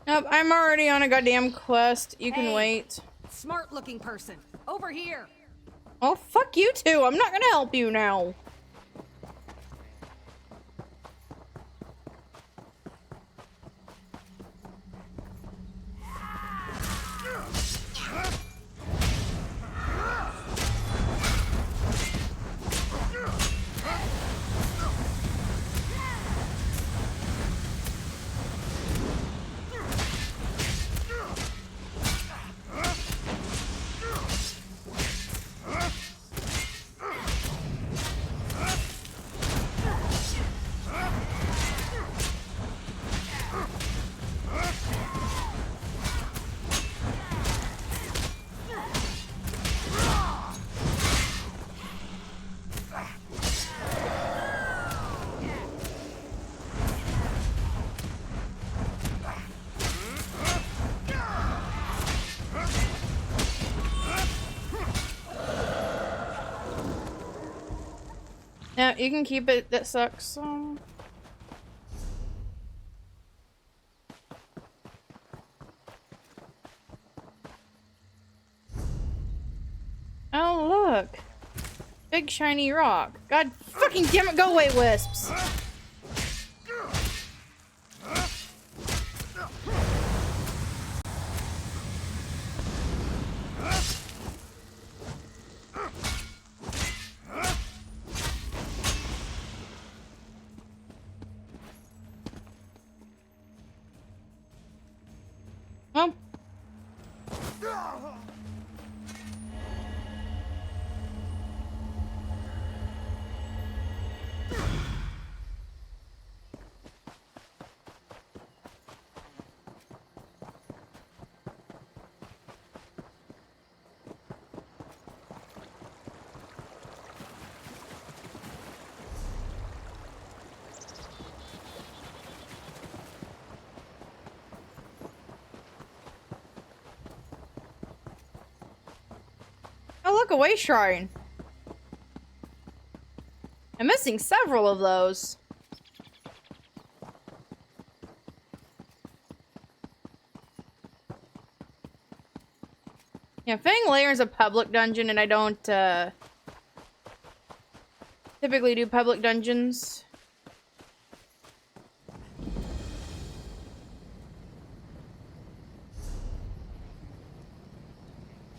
Nope, I'm already on a goddamn quest. You can wait. Smart looking person, over here. Oh, fuck you too. I'm not gonna help you now. Now, you can keep it. That sucks. Oh, look. Big shiny rock. God fucking damn it, go away, wisps. Oh. Oh, look, a way shrine. I'm missing several of those. Yeah, Fang Lair is a public dungeon, and I don't typically do public dungeons.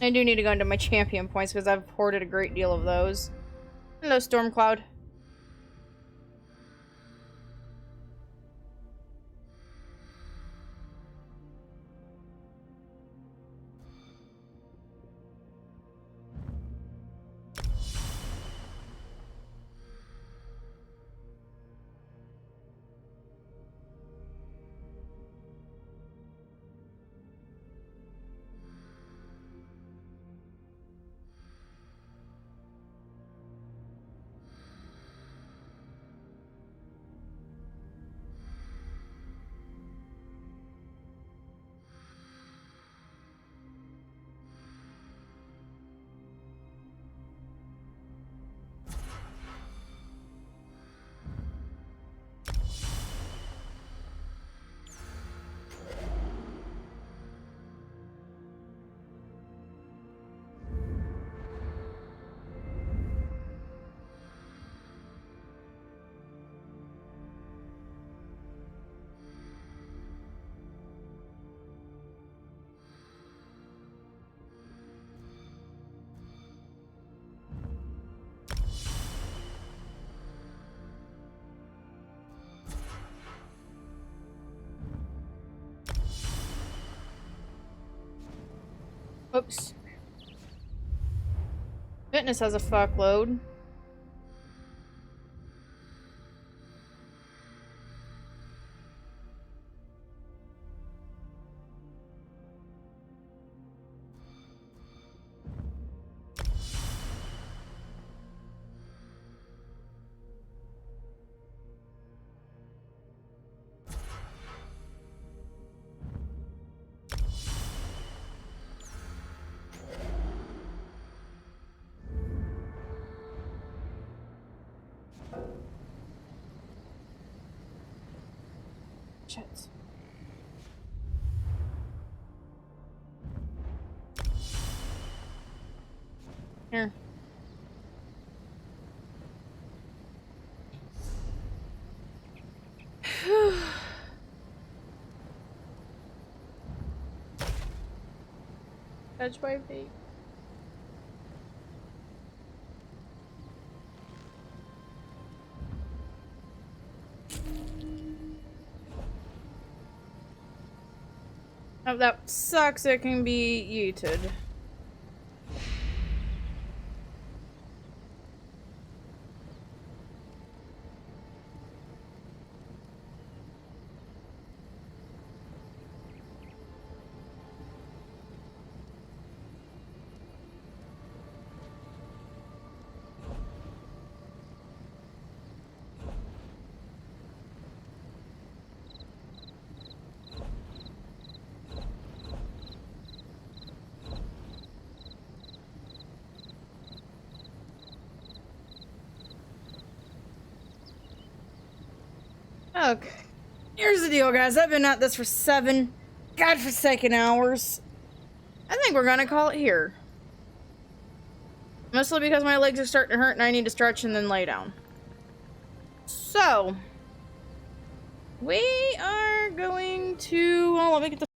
I do need to go into my champion points because I've hoarded a great deal of those. Hello, Stormcloud. Oops. Fitness has a fuckload. Shit. Here. Touch my feet. Oh, that sucks. It can be yeeted. Okay. Here's the deal, guys. I've been at this for 7 godforsaken hours. I think we're gonna call it here. Mostly because my legs are starting to hurt and I need to stretch and then lay down. So, we are going to... Well, let me get the